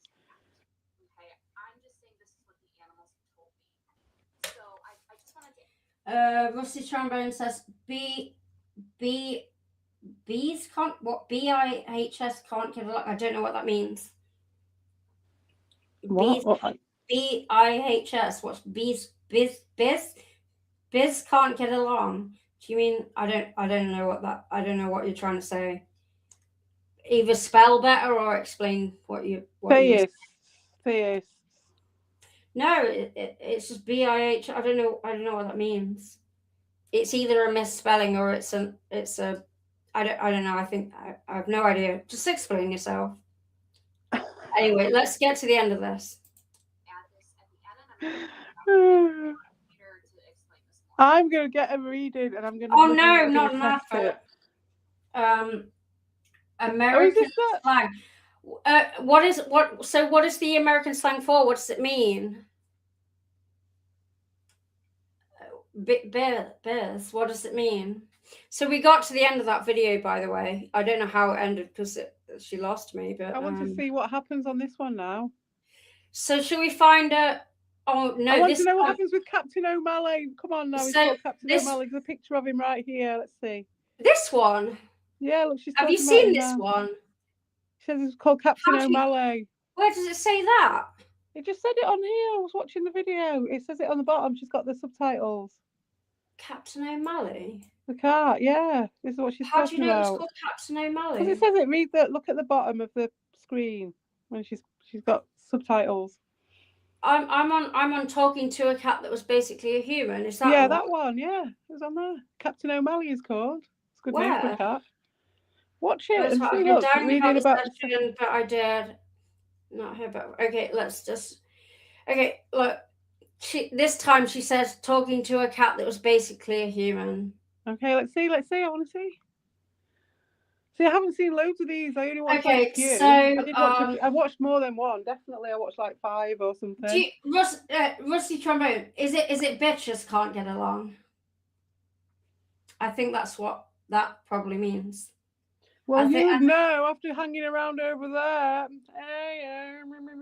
I'm just saying this is what the animals told me. So I just wanted to. Rusty Trombone says bees can't. What BIHS can't get along? I don't know what that means. What? BIHS. What's bees? Biz can't get along. Do you mean I don't know what that. I don't know what you're trying to say. Either spell better or explain what you. Theist. No, it's just BIH. I don't know what that means. It's either a misspelling or it's a. I don't know. I think I have no idea. Just explain yourself. Anyway, let's get to the end of this. I'm gonna get a reading, and I'm gonna. Oh no, not enough. American slang. What is the American slang for? What does it mean? Bears. What does it mean? So we got to the end of that video, by the way. I don't know how it ended because she lost me, but I want to see what happens on this one now. So should we find a Oh no! I want This to know what one, happens with Captain O'Malley. Come on now, he's So, called Captain this- O'Malley. There's a picture of him right here. Let's see. this one. Yeah, look, she's Have you talking about seen him this now. one? She says it's called Captain How do you- O'Malley. Where does it say that? It just said it on here. I was watching the video. It says it on the bottom. She's got the subtitles. Captain O'Malley. The car, yeah. This is what she's How do talking you know it's about. called Captain Because O'Malley? it says it. Look at the bottom of the screen when she's got subtitles. I'm on talking to a cat that was basically a human. Is that Yeah, the that one? one. Yeah, it was on there. Captain O'Malley is called. It's a good name for Where? a cat. Watch it That's and what see. I've been Look, down reading about. the session, but I did not hear about. Okay, let's just. Okay, look. This time she says talking to a cat that was basically a human. Okay, let's see. I want to see. See, I haven't seen loads of these. I only watched like a few. So I did watch. I watched more than one. Definitely, I watched like 5 or something. Rusty Trombone, is it bitches can't get along? I think that's what that probably means. Well, you'd know after hanging around over there.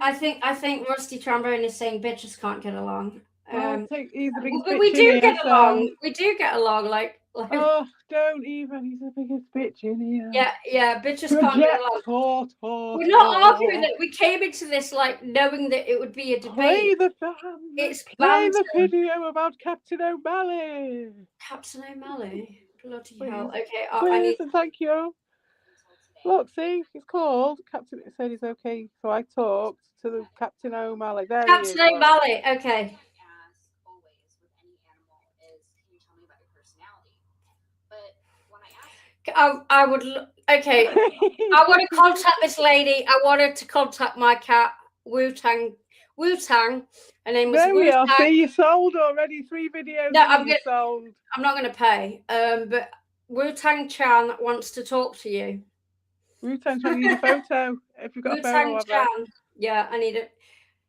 I think Rusty Trombone is saying bitches can't get along. Well, he's the biggest but bitch we do in get here, along. so... We do get along. Like Oh, don't even. He's the biggest bitch in here. Yeah. Bitches can't get along. We're not arguing that. We came into this like knowing that it would be a debate. Play the video about Captain O'Malley. Captain O'Malley. Bloody hell. Okay, Please, and thank you. Look, see, it's called Captain. It said he's okay. So I talked to the Captain O'Malley. There Captain he is. O'Malley. Okay. As always with any animal is, can you tell me about your personality? But when I ask, I would. Okay. I want to contact this lady. I wanted to contact my cat, Wu-Tang. Her name was There we are. Wu-Tang. See, you sold already 3 videos. No, sold. I'm not going to pay. But Wu-Tang Chan wants to talk to you. Wu-Tang Chan, you need a photo. If you've got a photo of it. Yeah, I need it.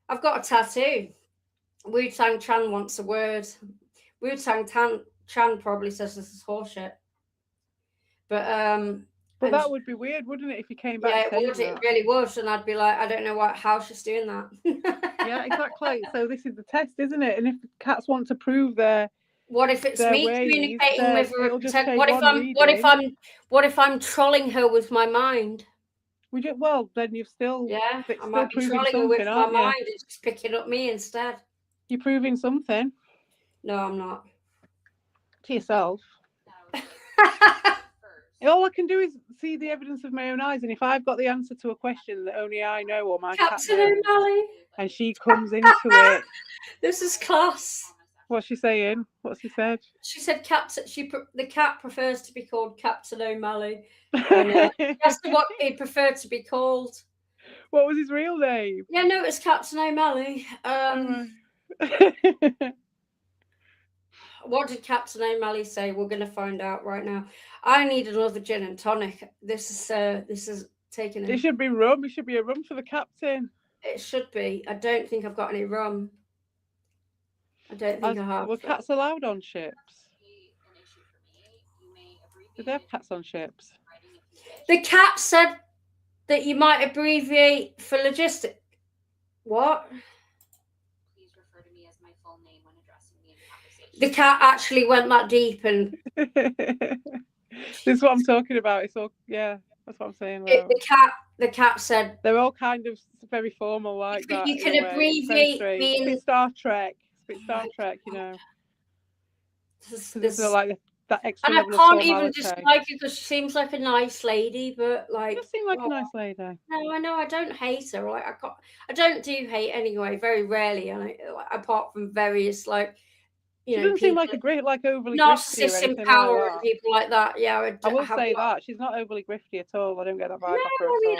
I've got a tattoo. Wu-Tang Chan wants a word. Wu-Tang Chan probably says this is horseshit. But that would be weird, wouldn't it, if you came back? Yeah, it really would, and I'd be like, I don't know how she's doing that. Yeah, exactly. So this is the test, isn't it? And if cats want to prove their what if it's me communicating with her? What if I'm trolling her with my mind? Well, then you've still I might be trolling her with my mind and just picking up me instead. You're proving something. No, I'm not. To yourself. All I can do is see the evidence of my own eyes, and if I've got the answer to a question that only I know or my cat knows, and she comes into it. This is class. What's she saying? What's she said? She said the cat prefers to be called Captain O'Malley. That's what he preferred to be called. What was his real name? Yeah, no, it's Captain O'Malley. What did Captain O'Malley say? We're going to find out right now. I need another gin and tonic. This is taking. It should be rum. It should be a rum for the captain. It should be. I don't think I've got any rum. I don't think I have. Were cats allowed on ships? Did they have cats on ships? The cat said that you might abbreviate for logistic. What? please refer to me as my full name when addressing me in conversation. The cat actually went that deep, and this is what I'm talking about. It's all that's what I'm saying. The cat said they're all kind of very formal like that. You can abbreviate being... It's Star Trek. You know. This is like that extra. And I can't even dislike her because she seems like a nice lady, but like she seems like a nice lady. No, I know I don't hate her. Like I don't do hate anyway. Very rarely, apart from various she doesn't seem like overly narcissists in power and people like that. Yeah, I will say that she's not overly grifty at all. I don't get that vibe.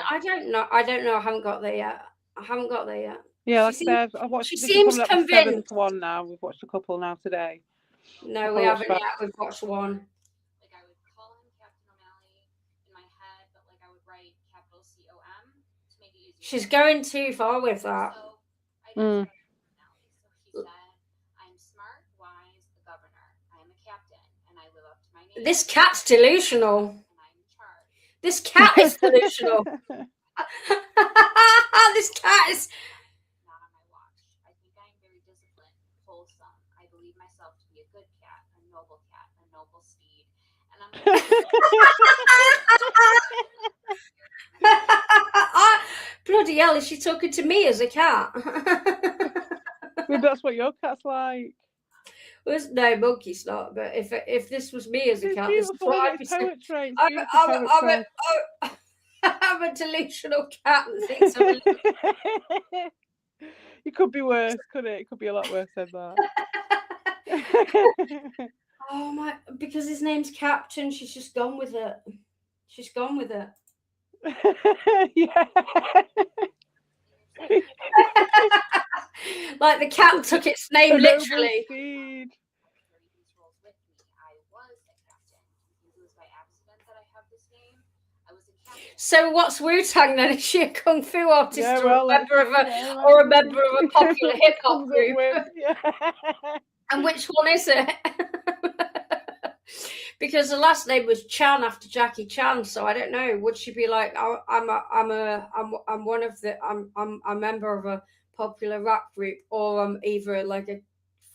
I don't know. I haven't got there yet. Yeah, like I said, I've watched. She seems convinced. One now. We've watched a couple now today. No, we haven't yet. We've watched one. I would call him Captain O'Malley in my head, but I would write capital C-O-M to make it easier. She's going too far with that. So I just he said, I'm smart, wise, the governor. I am a captain, and I live up to my name. This cat's delusional. And I'm in charge. This cat is delusional. This cat is... Not on my watch. I think I'm very disciplined Bloody hell, is she talking to me as a cat? Well, that's what your cat's like. Well, no, monkey's not. But if this was me as a It's cat, this is beautiful, what isn't I'd it? be It's saying. poetry. It's I'm, beautiful I'm, I'm, poetry. I'm a delusional cat that thinks I'm a It could be worse, couldn't it? It could be a lot worse than that. Oh my! Because his name's Captain, she's just gone with it. She's gone with it. Yeah. Like the cat took its name A noble literally. steed. these roles with me. I was a captain. It was by accident that I have this name. I was a captain. So what's Wu-Tang then? Is she a kung fu artist Yeah, or well, a member of a member of a popular hip hop group? Yeah. And which one is it? Because the last name was Chan after Jackie Chan, so I don't know. Would she be like, I'm one of the I'm a member of a popular rap group, or I'm either like a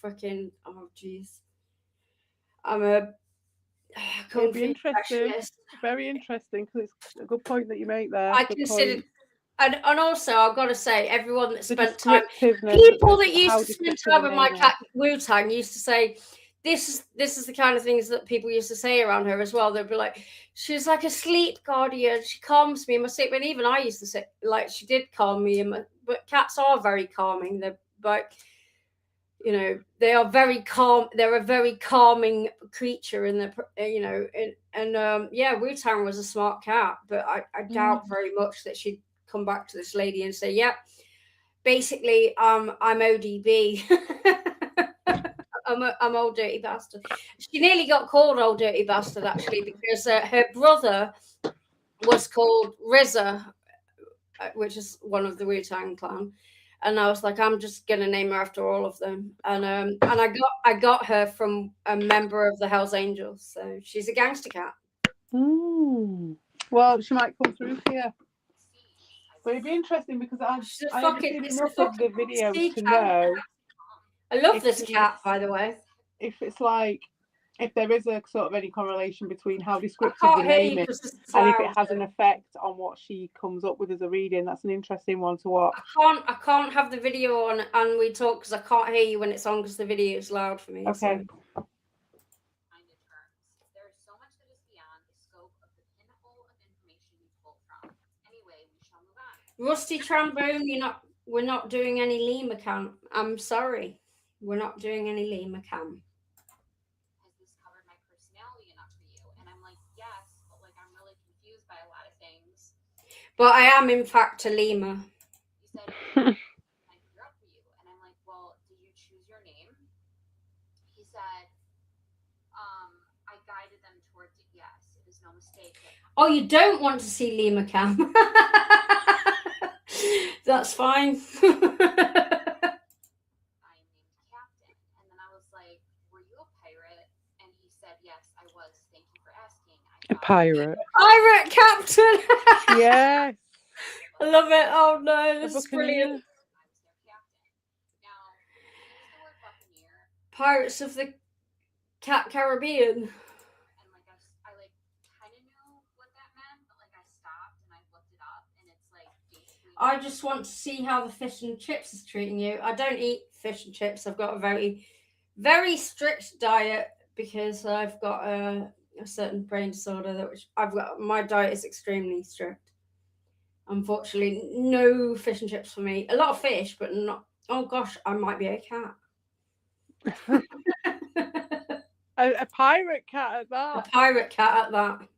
freaking I'm a kung fu specialist. Very interesting, because it's a good point that you make there. I considered. And also, I've got to say, everyone that spent time, people that used to spend time with my cat Wu-Tang used to say, this is the kind of things that people used to say around her as well. They'd be like, she's like a sleep guardian. She calms me in my sleep. And even I used to say, like, she did calm me. But cats are very calming. They're like, you know, they are very calm. They're a very calming creature in the, you know, yeah, Wu-Tang was a smart cat, but I doubt very much that she'd come back to this lady and say, yeah, basically, I'm ODB. I'm old dirty bastard. She nearly got called old dirty bastard, actually, because her brother was called RZA, which is one of the Wu-Tang Clan. And I was like, I'm just gonna name her after all of them. And I got her from a member of the Hells Angels, so she's a gangster cat. Well, she might come through here. But it'd be interesting, because I haven't seen enough of the videos to know. I love this cat, by the way. If it's like, if there is a sort of any correlation between how descriptive the name is and if it has an effect on what she comes up with as a reading, that's an interesting one to watch. I can't have the video on and we talk because I can't hear you when it's on because the video is loud for me. Okay. So. There is so much that is beyond the scope of the pinhole of information we pull from. Anyway, we shall move on. Rusty Trombone, we're not doing any Lima Cam. I'm sorry. We're not doing any Lima Cam. Has this covered my personality enough for you? And I'm like, yes, but like I'm really confused by a lot of things. But I am in fact a Lima. You said I grew up for you. And I'm like, well, did you choose your name? He said, I guided them towards it, yes. It is no mistake. Oh, you don't want to see Lima Cam. That's fine. A pirate. Pirate captain. Yes. I love it. Oh no, this is brilliant. Pirates of the Caribbean. And like I like kind of knew what that meant, but like I stopped and I looked it up, and it's like basically. I just want to see how the fish and chips is treating you. I don't eat fish and chips. I've got a very, very strict diet because I've got a certain brain disorder my diet is extremely strict. Unfortunately, no fish and chips for me. A lot of fish, but not. Oh gosh, I might be a cat. A pirate cat at that. A pirate cat at that.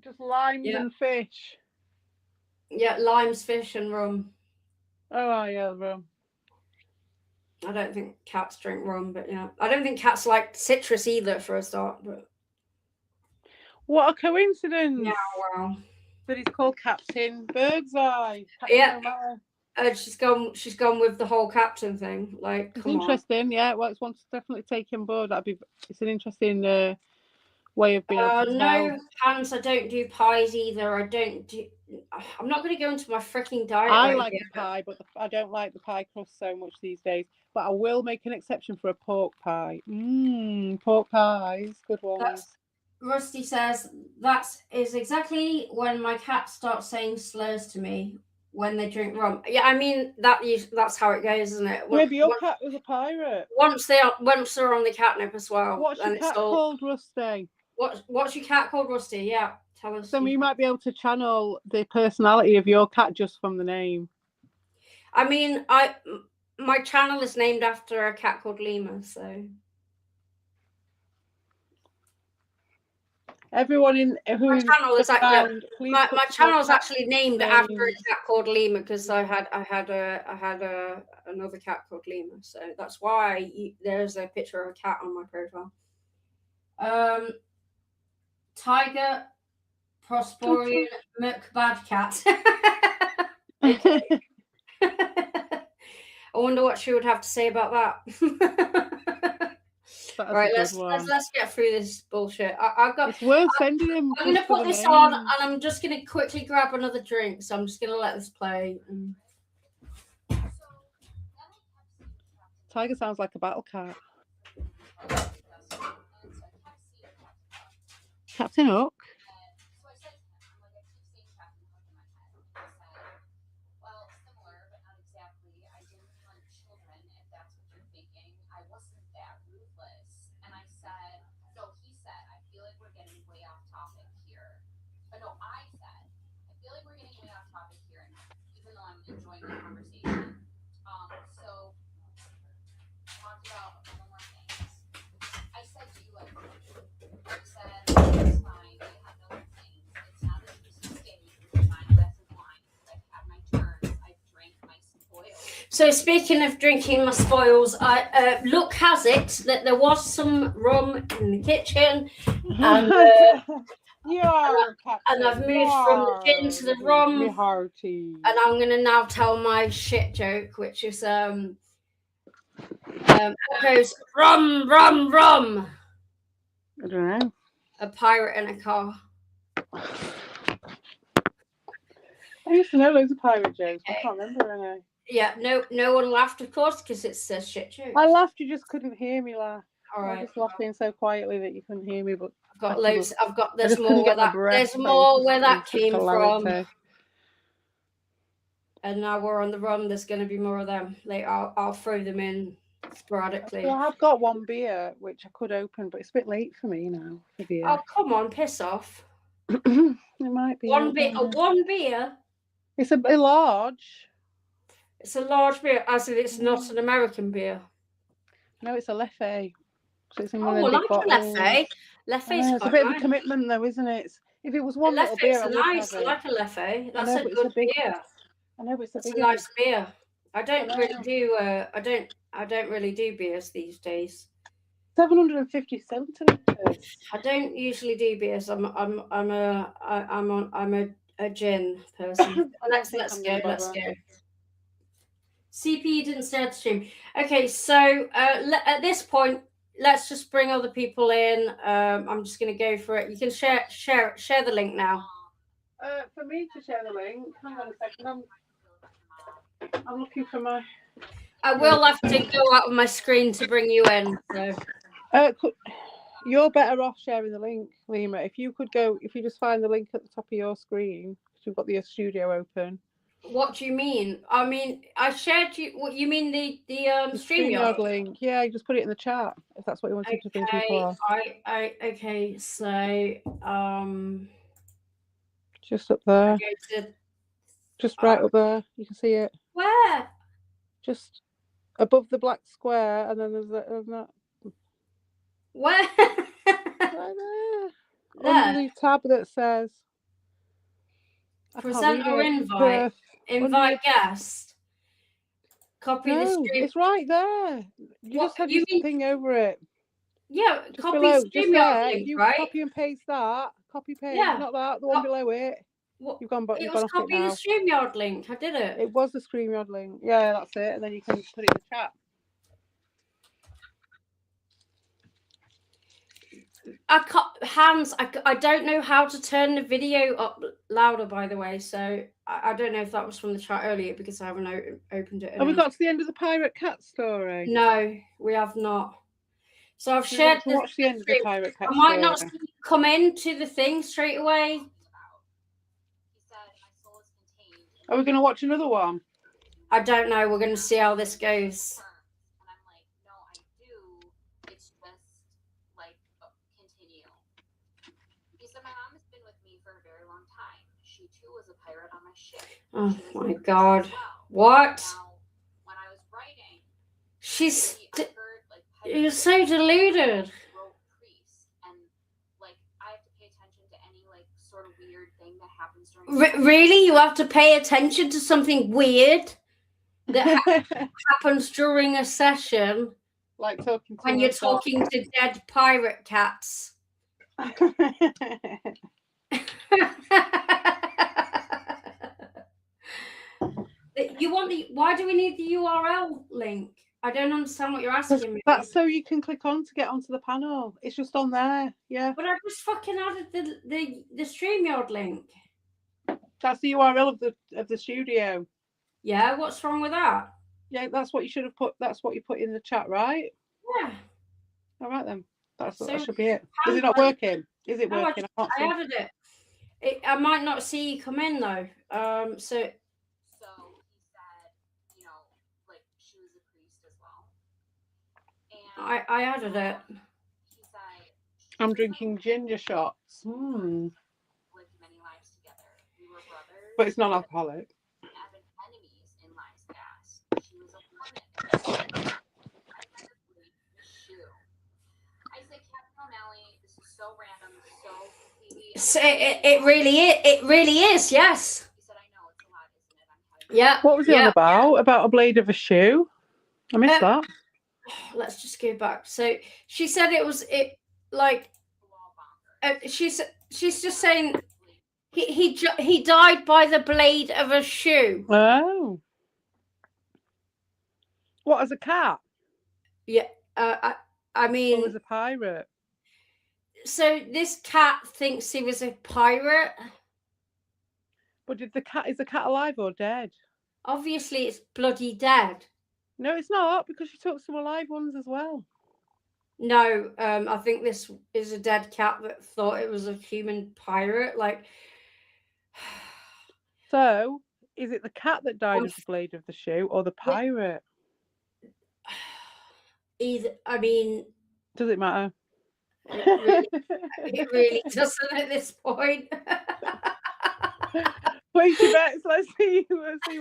Just limes and fish. Yeah, limes, fish, and rum. Oh yeah, rum. I don't think cats drink rum, but yeah, I don't think cats like citrus either for a start. But what a coincidence! Yeah, wow. That he's called Captain Birdseye. Yeah, she's gone with the whole captain thing. Like, it's interesting. Yeah, well, it's one to definitely take on board. It's an interesting way of being able to tell. No, Hans, I don't do pies either. I'm not going to go into my freaking diet. I like the pie, but I don't like the pie crust so much these days. But I will make an exception for a pork pie. Pork pies, good ones. Rusty says That is exactly when my cat starts saying slurs to me when they drink rum. Yeah, I mean that's how it goes, isn't it? Maybe your cat was a pirate. Once they're on the catnip as well. What's your cat called, Rusty? What's your cat called, Rusty? Yeah, tell us. So you might be able to channel the personality of your cat just from the name. I mean, my channel is named after a cat called Lemur, so. Everyone in My channel is my channel is actually named names. after a cat called Lemur because I had another cat called Lemur, so that's why there's a picture of a cat on my profile. Tiger Prosperian Bad Cat. I wonder what she would have to say about that. Right, let's get through this bullshit. It's worth sending him. I'm gonna put this on, and I'm just gonna quickly grab another drink. So I'm just gonna let this play. Tiger sounds like a battle cat. Captain Hook. Enjoying the conversation. So talked about a couple more things. I said to you, like, you said it's fine, I have no complaints. It's not a cheesecake with my glass of wine. I've had my turn. I've drank my spoils. So speaking of drinking my spoils, Look has it that there was some rum in the kitchen, and I've moved from the gin to the rum, and I'm gonna now tell my shit joke, which is goes rum. I don't know. A pirate in a car. I used to know loads of pirate jokes, but I can't remember any. Yeah, no one laughed, of course, because it's a shit joke. I laughed, you just couldn't hear me laugh. All right. I was just laughing so quietly that you couldn't hear me, but I've got loads. There's more where that came from. And now we're on the rum. There's going to be more of them later. I'll throw them in sporadically. Well, I've got one beer which I could open, but it's a bit late for me now for beer. Oh, come on, piss off. It might be one beer. It's a large. It's a large beer, as if it's not an American beer. No, it's a Leffe. So it's in one of the big bottles. Leffe. Leffe's it's a bit of a commitment, though, isn't it? If it was one little beer, I would nice. have it. I like a Leffe. That's a good beer. I know, but it's a nice beer. I don't really do beers these days. 750 centiliters. I don't usually do beers. I'm a gin person. Let's go. CPE didn't stay at the stream. Okay, so at this point, let's just bring other people in. I'm just going to go for it. You can share the link now. For me to share the link, hang on a second. I'm looking for my. I will have to go out of my screen to bring you in. So. You're better off sharing the link, Lima. If you just find the link at the top of your screen, because you've got the studio open. What do you mean? I mean, I shared you. What you mean the StreamYard link? Yeah, you just put it in the chat if that's what you wanted to bring people off. Okay. So just up there. Just right up there. You can see it. Where? Just above the black square, and then there's that. Where? Right there. Under the tab that says present or invite. Invite guest. Copy the stream. It's right there. You just have your thing over it. Yeah, just copy StreamYard link, if you right? Copy and paste that. Copy paste. Yeah. Not that. The one below it. You've gone back. It was copy the StreamYard link. I did it. It was the StreamYard link. Yeah, that's it. And then you can put it in the chat. I don't know how to turn the video up louder, by the way, so I don't know if that was from the chat earlier because I haven't opened it. Have we got to the end of the pirate cat story? No, we have not. So I've Do you shared want to this. watch the end of the Pirate Cat I might not story? see you come into the thing straight away. He said, my soul is contained. Are we going to watch another one? I don't know. We're going to see how this goes. And I'm like, no, I do. It's just like continue. He said, my mom has been with me for a very long time. She too was a pirate on my ship. Oh She was my a priest God. as well. What? Now, when I was writing, She's. I heard like You're so deluded. wrote priest, and like I have to pay attention to any like sort of weird thing that happens during. Really? You have to pay attention to something weird that happens during a session Like talking to when a you're dog. talking to dead pirate cats. You want the? Why do we need the URL link? I don't understand what you're asking me. That's so you can click on to get onto the panel. It's just on there. Yeah. But I just fucking added the StreamYard link. That's the URL of the studio. Yeah, what's wrong with that? Yeah, that's what you should have put. That's what you put in the chat, right? Yeah. All right then. That So, should be it. Is it not working? Is it No, working? I added it. I might not see you come in though. So he said, you know, like she was a priest as well. And I added it. he said, I'm drinking ginger shots. lived many lives together. We were brothers. But it's non-alcoholic. Have been enemies in lives past. She was a woman. I said, Captain O'Malley, this is so random, so completely. So it really is. Yes. He said, I know it's a lot, isn't it? I'm having. Yeah. What was it on about? About a blade of a shoe? I missed that. Let's just go back. So she said she's just saying he died by the blade of a shoe. Oh. What, as a cat? Yeah. I mean, or as a pirate? So this cat thinks he was a pirate. But is the cat alive or dead? Obviously, it's bloody dead. No, it's not, because she took some alive ones as well. No, I think this is a dead cat that thought it was a human pirate. Like, so is it the cat that died of the blade of the shoe, or the pirate? Either. I mean, does it matter? It really doesn't at this point. Place your bets. Let's see who it is.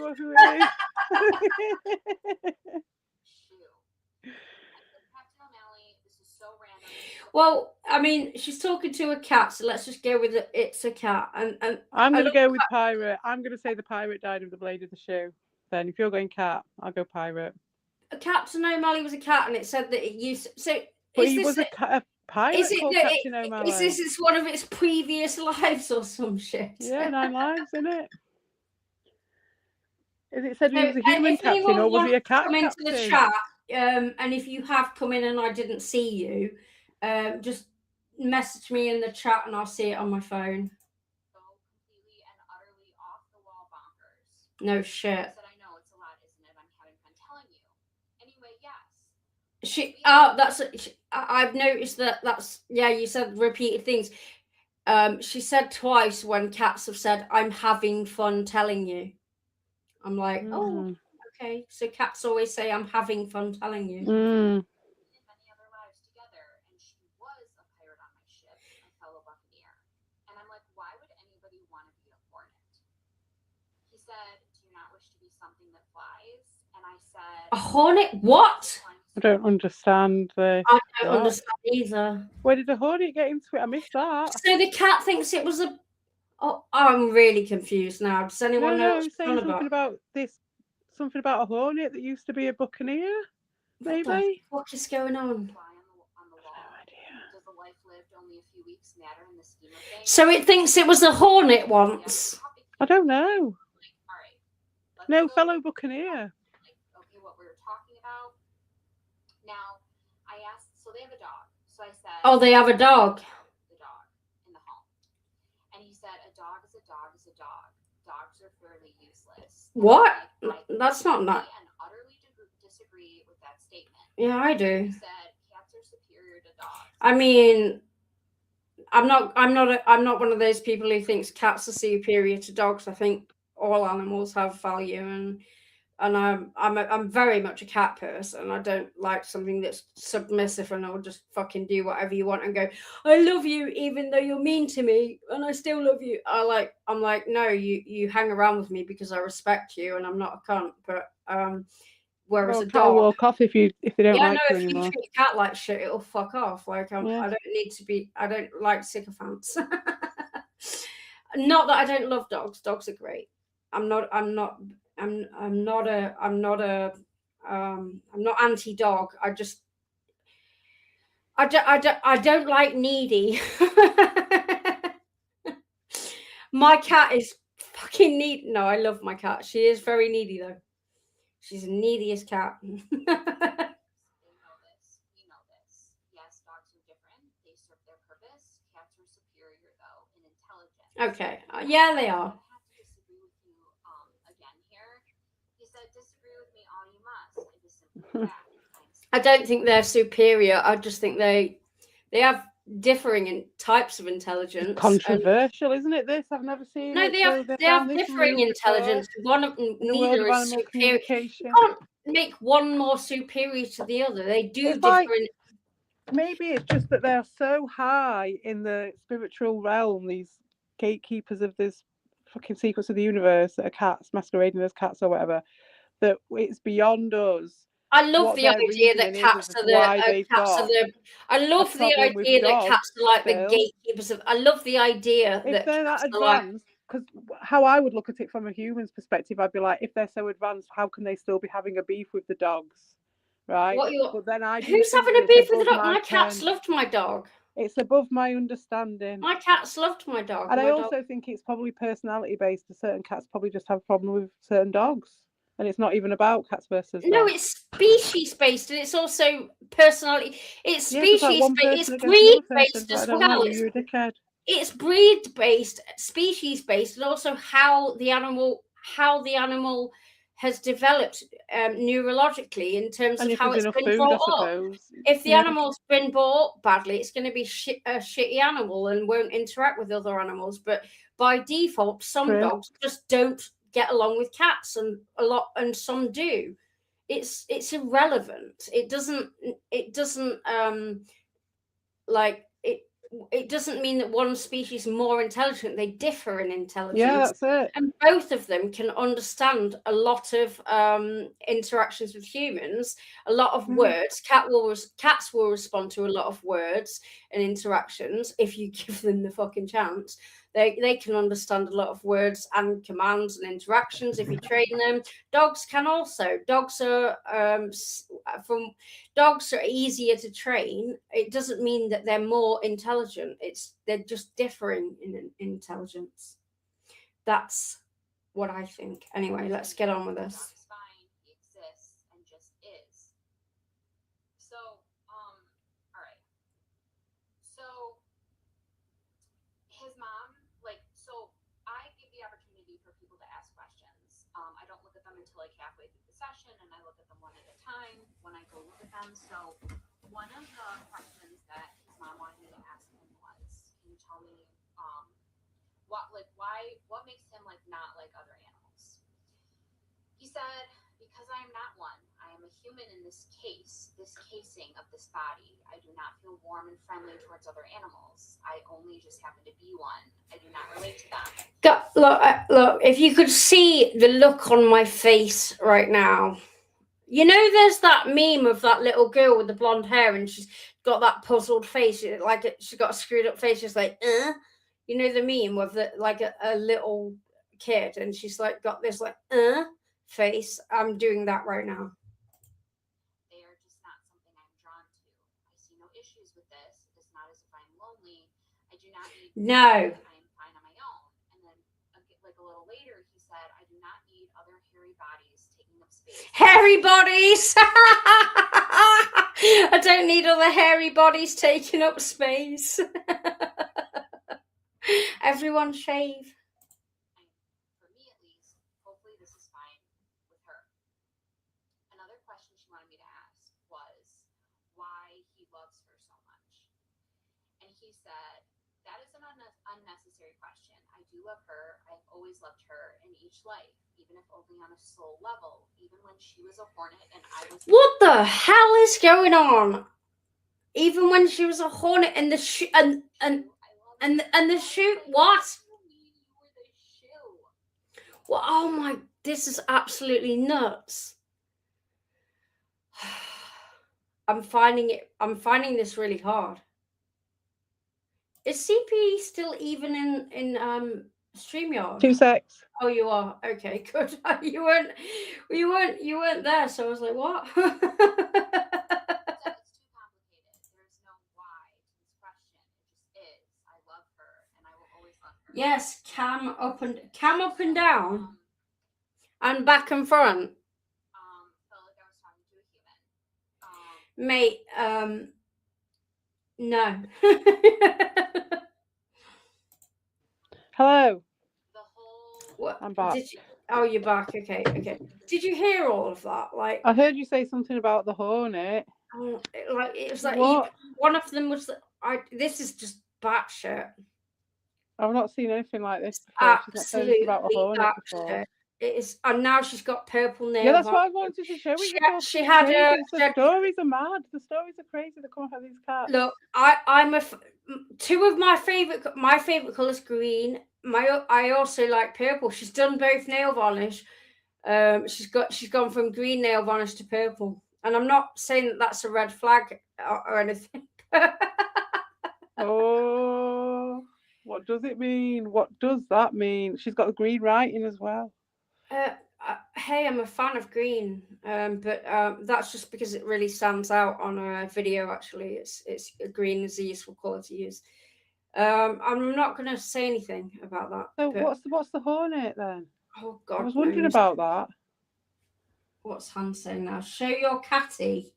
Well, I mean, she's talking to a cat, so let's just go with it. It's a cat, and I'm going to go with pirate. I'm going to say the pirate died of the blade of the shoe. Then, if you're going cat, I'll go pirate. Captain O'Malley was a cat, and it said that it used. So, but he was a pirate called Captain O'Malley. Is this one of its previous lives or some shit? Yeah, 9 lives, isn't it? Is it said he was a human captain, or was he a cat come captain? Into the chat, and if you have come in and I didn't see you, just message me in the chat and I'll see it on my phone. Completely and utterly off the wall bonkers. No shit. I said, I know it's a lot, isn't it? I'm having fun telling you. Anyway, yes. I've noticed that's you said repeated things. She said twice when cats have said, I'm having fun telling you. I'm like, oh, okay. So cats always say, I'm having fun telling you. Mm. Many other lives together, and she was a pirate on my ship, a fellow buccaneer. And I'm like, why would anybody want to be a hornet? He said, do you not wish to be something that flies? And I said, a hornet? What? I don't understand this. I don't understand either. Where did the hornet get into it? I missed that. So the cat thinks it was a. Oh, I'm really confused now. Does anyone know? No, saying something about this. Something about a hornet that used to be a buccaneer. Maybe. What the fuck is going on? on the wall. No idea. Does the life lived only a few weeks matter in the scheme of things? So it thinks it was a hornet once. I don't know. All right. No, fellow buccaneer. Okay, what we were talking about. Now, I asked. So they have a dog. So I said. Oh, they have a dog. The dog in the home. And he said, a dog is a dog is a dog. Dogs are fairly useless. What? That's not nice. And utterly disagree with that statement. Yeah, I do. He said, cats are superior to dogs? I mean, I'm not one of those people who thinks cats are superior to dogs. I think all animals have value, and I'm very much a cat person. I don't like something that's submissive and will just fucking do whatever you want and go, I love you even though you're mean to me and I still love you. I'm like, no, you hang around with me because I respect you and I'm not a cunt. But whereas Well, a cat will dog, walk off if they don't yeah, like no, you if you anymore. treat a cat like shit, it'll fuck off. Like Yeah. I don't need to be. I don't like sycophants. Not that I don't love dogs. Dogs are great. I'm not anti-dog. I don't like needy. My cat is fucking needy. No, I love my cat. She is very needy though. She's the neediest cat. They know this. We know this. Yes, dogs are different. They serve their purpose. Cats are superior, though, in intelligence. Okay. Yeah, they are. I have to disagree with you again here. He said, disagree with me all you must. It is simply fact. I don't think they're superior. I just think they have differing types of intelligence. Controversial, isn't it? This I've never seen. No, it they go have down this differing route intelligence. One of them, in the world neither of is animal superior. communication. You can't make one more superior to the other. They do It's different. like, maybe it's just that they're so high in the spiritual realm, these gatekeepers of this fucking secrets of the universe that are cats masquerading as cats or whatever, that it's beyond us. I love what the their idea that reasoning cats is are why the they've cats are got the. I love the problem with idea that dogs cats are like the still. gatekeepers of. I love the idea If that they're that cats are like. advanced, because how I would look at it from a human's perspective, I'd be like, if they're so advanced, how can they still be having a beef with the dogs, right? But then I do Who's think having that a beef it's with the above dog? my My cats ken. loved my dog. It's above my understanding. My cats loved my dog. And my I also think it's probably personality based. Certain cats probably just have a problem with certain dogs. And it's not even about cats versus dogs. No, it's species based, and it's also personality. It's Yeah, just like species one based. person It's against breed another person. based But I as don't well. like you, you're a dickhead. It's breed based, species based, and also how the animal has developed neurologically in terms And of if how there's it's enough been food, brought I up. suppose. If the Yeah. animal's been brought up badly, it's going to be a shitty animal and won't interact with other animals. But by default, some True. dogs just don't get along with cats, and some do. It's irrelevant. It doesn't like it doesn't mean that one species is more intelligent. They differ in intelligence. Yeah, that's it. And both of them can understand a lot of interactions with humans, a lot of words. Cats will respond to a lot of words and interactions if you give them the fucking chance. They can understand a lot of words and commands and interactions if you train them. Dogs can also. Dogs are easier to train. It doesn't mean that they're more intelligent. They're just differing in intelligence. That's what I think. Anyway, let's get on with this. Dog's fine. He exists and just is. So, all right. So, his mom, so I give the opportunity for people to ask questions. I don't look at them until halfway through the session, and I look at them one at a time when I go look at them. So, one of the questions that his mom wanted me to ask him was, can you tell me what makes him not like other animals? He said, because I am not one. I am a human in this casing of this body. I do not feel warm and friendly towards other animals. I only just happen to be one. I do not relate to them. Look, if you could see the look on my face right now. You know, there's that meme of that little girl with the blonde hair and she's got that puzzled face, she's got a screwed up face, just like, You know the meme with a little kid and she's got this face. I'm doing that right now. They are just not something I'm drawn to. I see no issues with this. It is not as if I'm lonely. I do not need. No. I am fine on my own. And then, a little later, he said, I do not need other hairy bodies taking up space. Hairy bodies. I don't need other hairy bodies taking up space. Everyone shave. For me, at least, hopefully this is fine with her. Another question she wanted me to ask was why he loves your question. I do love her. I've always loved her in each life, even if only on a soul level. Even when she was a hornet and I was. What the hell is going on? Even when she was a hornet and the shoe and the shoe, what? Well, oh my, this is absolutely nuts. I'm finding this really hard. Is CPE still even in StreamYard? 2 secs. Oh, you are? Okay, good. You weren't there, so I was like, what? It's too complicated. There's no why to this question. It just is. I love her, and I will always love her. Yes, cam up and down, and back and front. Felt like I was talking to a human. Mate, no. Hello. The whole. What? I'm back. Oh, you're back. Okay. Did you hear all of that? Like, I heard you say something about the hornet. It was like What? one of them was. This is just batshit. I've not seen anything like this before. She's not told us about a hornet before. Batshit. It is, and now she's got purple nails. Yeah, that's what I wanted to show you. She had the stories are mad. The stories are crazy. They come out of these cats. Look, two of my favorite colors, green. I also like purple. She's done both nail varnish. She's gone from green nail varnish to purple, and I'm not saying that that's a red flag or anything. Oh, what does it mean? What does that mean? She's got the green writing as well. Hey, I'm a fan of green, but that's just because it really stands out on a video. Actually, it's green is a useful color to use. I'm not going to say anything about that. So what's the hornet then? Oh God, I was wondering about that. What's Han saying now? Show your catty.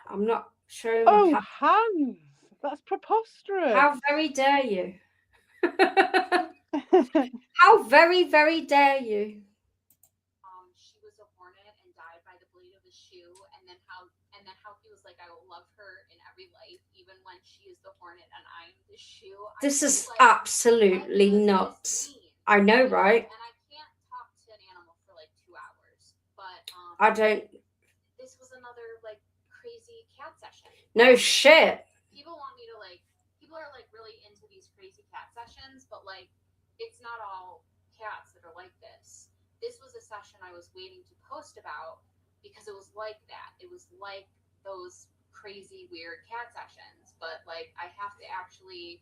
I'm not showing. Oh, hands! That's preposterous. How very dare you? How very, very dare you? She was a hornet and died by the blade of a shoe, and then how he was like, I will love her in every life, even when she is the hornet and I'm the shoe. This is absolutely nuts. I know, right? And I can't talk to an animal for like 2 hours, but I don't. This was another like crazy cat session. No shit. People want me to people are like really into these crazy cat sessions, but like it's not all cats that are like this. This was a session I was waiting to post about because it was like that. It was like those crazy weird cat sessions, but like I have to actually,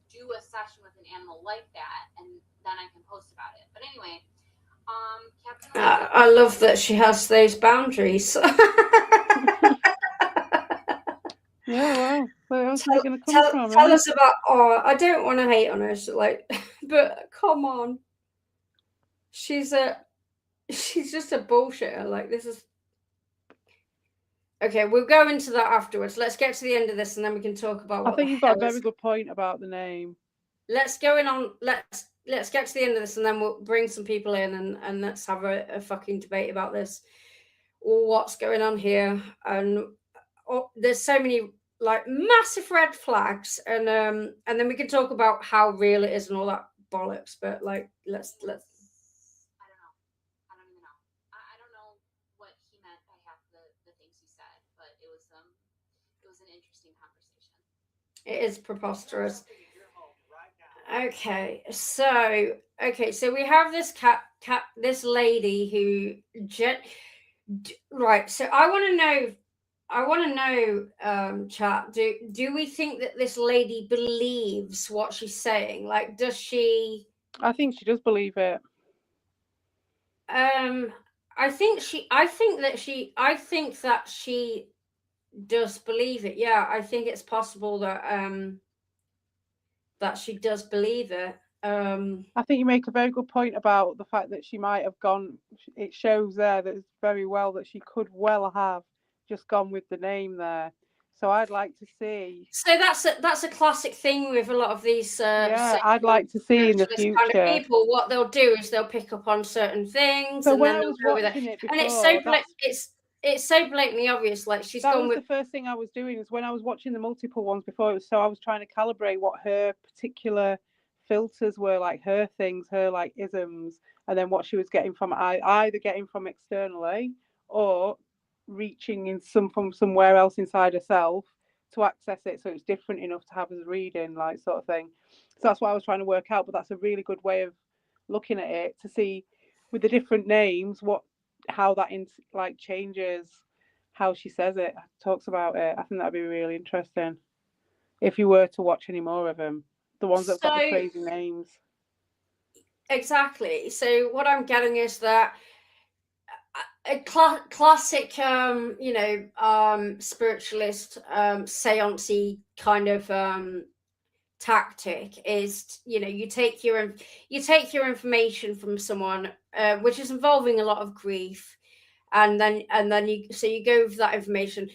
do a session with an animal like that, and then I can post about it. But anyway, I love that she has those boundaries. Yeah, wow. Where else are you going to come from? Tell us about. Oh, I don't want to hate on her, but come on. She's just a bullshitter. Like, this is. Okay, we'll go into that afterwards. Let's get to the end of this, and then we can talk about. I think you've got a very good point about the name. Let's go in on. Let's get to the end of this, and then we'll bring some people in, and let's have a fucking debate about this. What's going on here? And there's so many like massive red flags, and then we can talk about how real it is and all that bollocks. But like, let's. I don't even know. I don't know what he meant by half the things he said, but it was an interesting conversation. It is preposterous. Okay, so we have this this lady who right. So I want to know, chat. Do we think that this lady believes what she's saying? Like, does she? I think she does believe it. I think that she does believe it. Yeah, I think it's possible that that she does believe it. I think you make a very good point about the fact that she might have gone. It shows there that it's very well that she could well have just gone with the name there. So I'd like to see. So that's a classic thing with a lot of these. I'd like to see in the future. Kind of people, what they'll do is they'll pick up on certain things. So and when then I was they'll go with watching it before, and it's so it's so blatantly obvious. Like she's That gone was with the first thing I was doing, is when I was watching the multiple ones before. So I was trying to calibrate what her particular filters were, like her things, her like isms, and then what she was getting from either getting from externally or reaching in from somewhere else inside herself to access it, so it's different enough to have as reading, like sort of thing. So that's what I was trying to work out. But that's a really good way of looking at it, to see with the different names how that like changes how she says it, talks about it. I think that'd be really interesting if you were to watch any more of them, the ones that've got the crazy names. Exactly. So what I'm getting is that a classic, spiritualist, seance-y kind of tactic is, you take your information from someone, which is involving a lot of grief, and then you go with that information,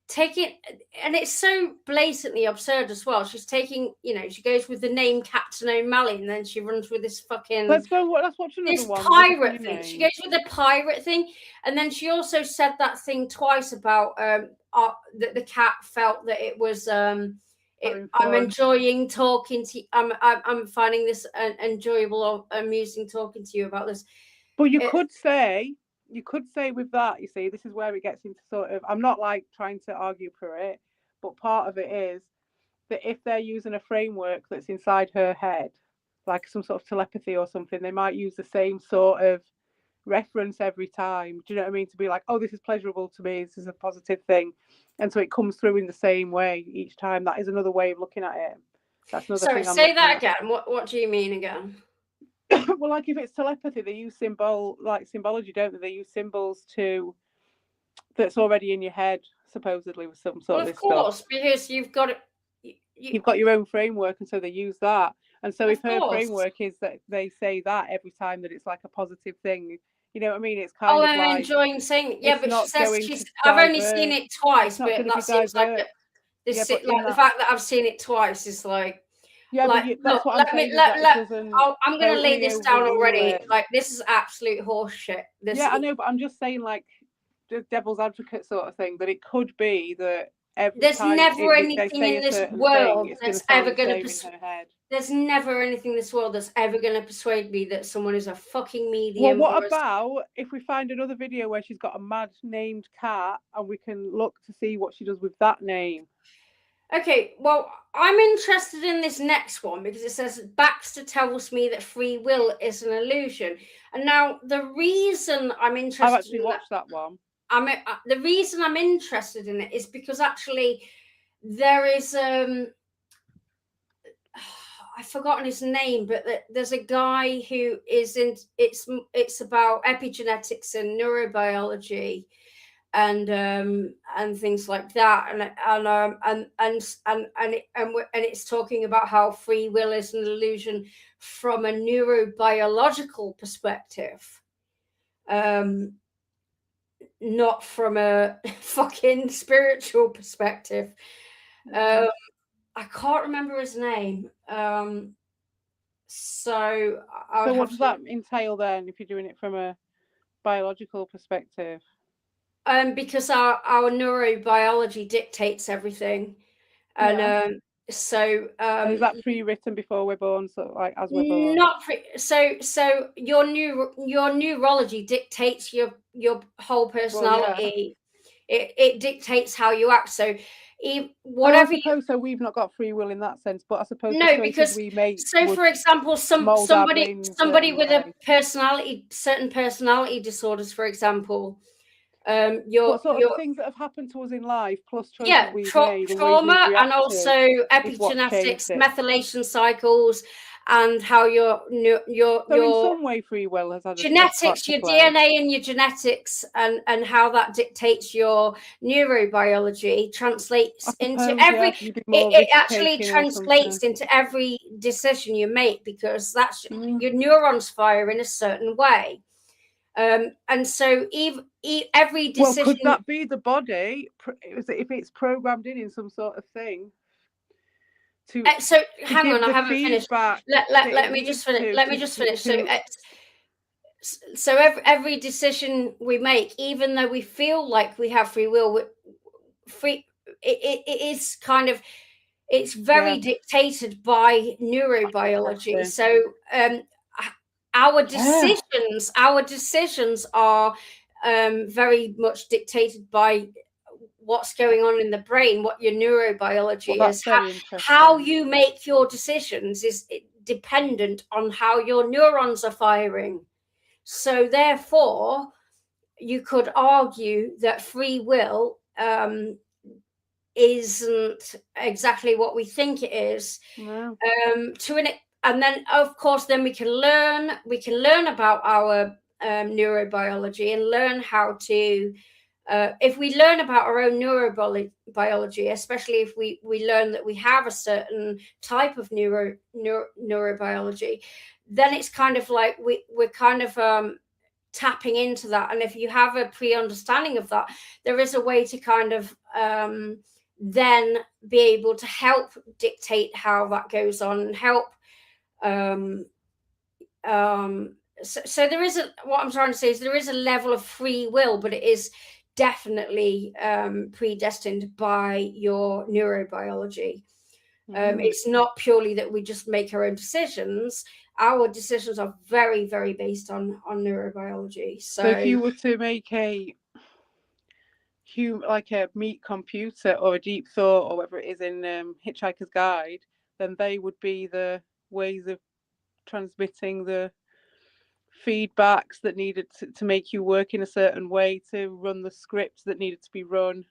take it, and it's so blatantly absurd as well. She's taking, she goes with the name Captain O'Malley, and then she runs with this fucking let's watch another this one. pirate thing. She goes with the pirate thing, and then she also said that thing twice about that the cat felt that it was I'm enjoying talking to you. I'm finding this enjoyable or amusing talking to you about this. But you could say with that, you see, this is where it gets into sort of, I'm not like trying to argue for it, but part of it is that if they're using a framework that's inside her head, like some sort of telepathy or something, they might use the same sort of reference every time. Do you know what I mean? To be like, oh, this is pleasurable to me, this is a positive thing. And so it comes through in the same way each time. That is another way of looking at it. That's another thing. Say that again. What do you mean again? Well, like if it's telepathy, they use symbology, don't they? They use symbols that's already in your head, supposedly, with some sort of this course, stuff. Because you've got it. You've got your own framework, and so they use that. And so if her framework is that they say that every time, that it's like a positive thing, you know what I mean? It's kind of like enjoying saying, yeah, but she says I've only seen it twice, but that seems like the fact that I've seen it twice is like. Yeah, like, but that's what I'm saying. I'm going to lay this down already. Like, this is absolute horseshit. I know, but I'm just saying, like, the devil's advocate sort of thing, that it could be that there's never anything in this world that's ever going to there's never anything in this world that's ever going to persuade me that someone is a fucking medium. Well, what about if we find another video where she's got a mad named cat, and we can look to see what she does with that name? Okay, well, I'm interested in this next one because it says Baxter tells me that free will is an illusion. And now the reason I'm interested, I've actually watched that one. The reason I'm interested in it is because actually there is I've forgotten his name, but there's a guy who is in it's about epigenetics and neurobiology and things like that, and it's talking about how free will is an illusion from a neurobiological perspective, not from a fucking spiritual perspective. I can't remember his name. So what does that entail then, if you're doing it from a biological perspective? Because our neurobiology dictates everything, and so and is that pre-written before we're born? So like as we're born? Not so your neurology dictates your whole personality. Well, it dictates how you act. So whatever. I suppose so. We've not got free will in that sense, but I suppose no, because we make. So, for example, somebody with a certain personality disorders, for example. What sort of things that have happened to us in life, plus choices we've made, trauma, and also epigenetics, methylation cycles, and how your in some way free will has had genetics, your DNA and your genetics, and how that dictates your neurobiology translates into every. It actually translates into every decision you make, because that's your neurons fire in a certain way. And so every decision. Well, could that be the body if it's programmed in some sort of thing? So hang on, I haven't finished. Let me just finish. So so every decision we make, even though we feel like we have free will, it is kind of, it's very dictated by neurobiology. Exactly. So our decisions are very much dictated by what's going on in the brain, what your neurobiology Well, is. that's very interesting. How you make your decisions is dependent on how your neurons are firing. So therefore, you could argue that free will isn't exactly what we think it is. No. And then of course then we can learn about our neurobiology and learn how to if we learn about our own neurobiology, especially if we learn that we have a certain type of neurobiology, then it's kind of like we're kind of tapping into that. And if you have a pre-understanding of that, there is a way to kind of then be able to help dictate how that goes on and help so there is what I'm trying to say is there is a level of free will, but it is definitely predestined by your neurobiology. It's not purely that we just make our own decisions. Our decisions are very, very based on neurobiology. So if you were to make a meat computer or a deep thought or whatever it is in Hitchhiker's Guide, then they would be the ways of transmitting the feedbacks that needed to make you work in a certain way, to run the scripts that needed to be run.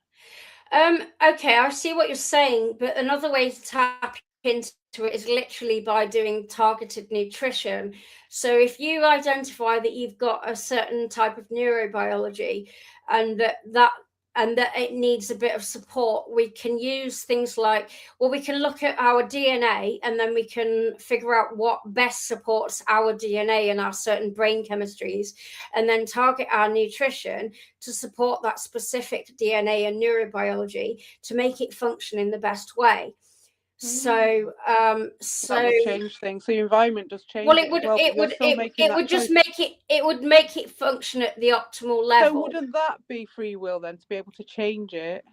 Okay, I see what you're saying, but another way to tap into it is literally by doing targeted nutrition. So if you identify that you've got a certain type of neurobiology and that it needs a bit of support, we can use things like, well, we can look at our DNA and then we can figure out what best supports our DNA and our certain brain chemistries, and then target our nutrition to support that specific DNA and neurobiology to make it function in the best way. So that will change things. So your environment does change. Well, it would make it function at the optimal level. So wouldn't that be free will then, to be able to change it?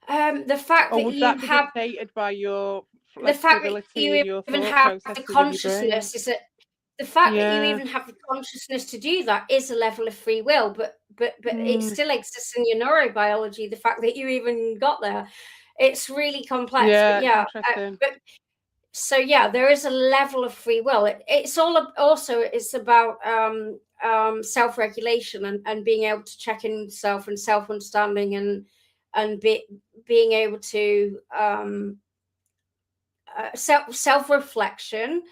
The fact that you be dictated by your the fact that you even have the consciousness is that the fact that you even have the consciousness to do that is a level of free will, but it still exists in your neurobiology. The fact that you even got there, it's really complex. So there is a level of free will. It's about self-regulation and being able to check in self and self-understanding and being able to self-reflection,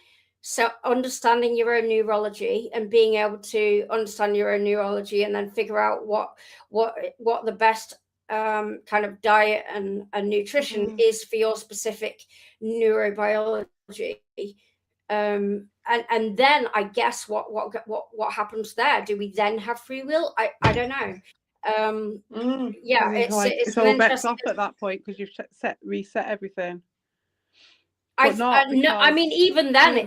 so understanding your own neurology and being able to understand your own neurology and then figure out what the best kind of diet and nutrition is for your specific neurobiology. And then I guess what happens there? Do we then have free will? I don't know. It's all bets off at that point because you've reset everything. I mean, even then,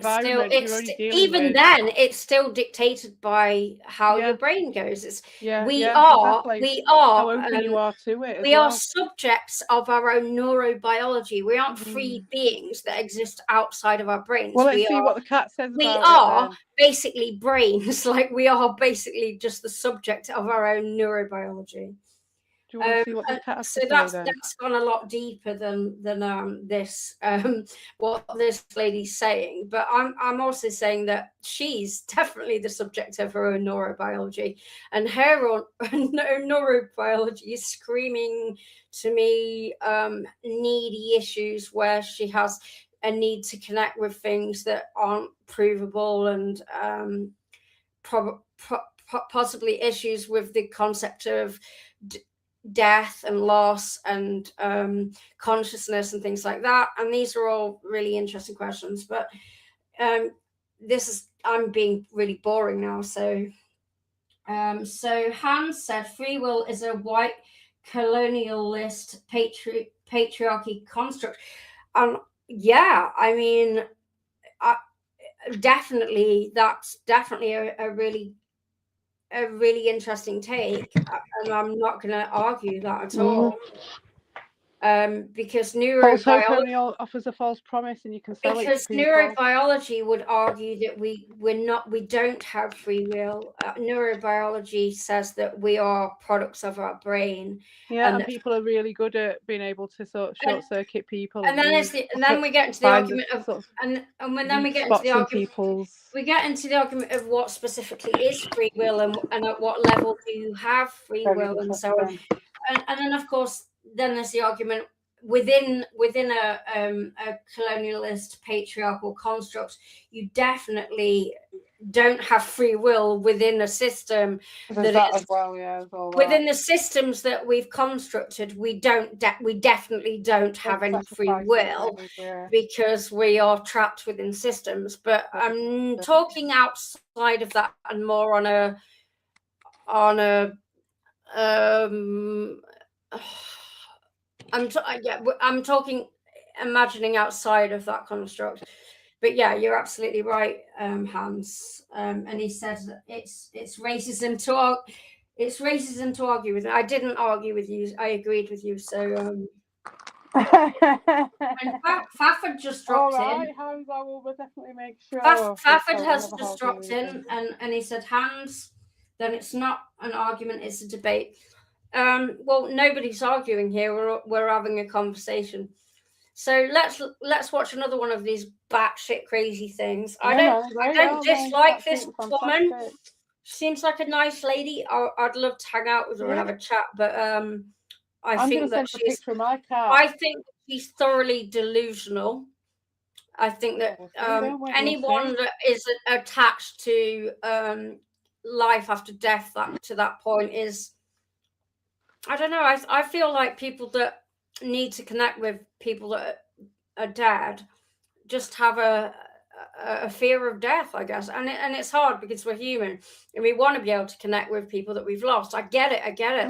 it's still dictated by how your brain goes. We are how open you are to it. We are subjects of our own neurobiology. We aren't free beings that exist outside of our brains. Well, let's see what the cat says. We are basically brains. Like we are basically just the subject of our own neurobiology. Do you want to see what the cat has to say, that's gone a lot deeper than this what this lady's saying. But I'm also saying that she's definitely the subject of her own neurobiology, and her neurobiology is screaming to me needy issues where she has a need to connect with things that aren't provable and possibly issues with the concept of death and loss and consciousness and things like that. And these are all really interesting questions, but I'm being really boring now. So Hans said free will is a white colonialist patriarchy construct. I mean, definitely that's definitely a really a really interesting take, and I'm not going to argue that at all. Because False hope neurobiology, only offers a false promise, and you can sell it because to people. neurobiology would argue that we don't have free will. Neurobiology says that we are products of our brain. Yeah, and people are really good at being able to sort of short circuit people. And then we get into the argument of, then we get into the argument. We get into the argument of what specifically is free will, and at what level do you have free will, and so on. And then, of course, then there's the argument within a colonialist patriarchal construct, you definitely don't have free will within a system that is, as well, yeah, within the systems that we've constructed. We definitely don't have any free will, because we are trapped within systems. But I'm talking outside of that, and more on a I'm talking imagining outside of that construct. But yeah, you're absolutely right, Hans. And he says that it's racism to argue with. I didn't argue with you. I agreed with you. So Fafford just dropped in. Hans, I will definitely make sure. Fafford has just dropped in, and he said, Hans, then it's not an argument, it's a debate. Well, nobody's arguing here. We're having a conversation. So let's watch another one of these batshit crazy things. I don't dislike this woman. She seems like a nice lady. I'd love to hang out with her and have a chat. But I think that she's thoroughly delusional. I think that anyone that is attached to life after death to that point is, I don't know. I feel like people that need to connect with people that are dead just have a fear of death, I guess. And it's hard because we're human and we want to be able to connect with people that we've lost. I get it.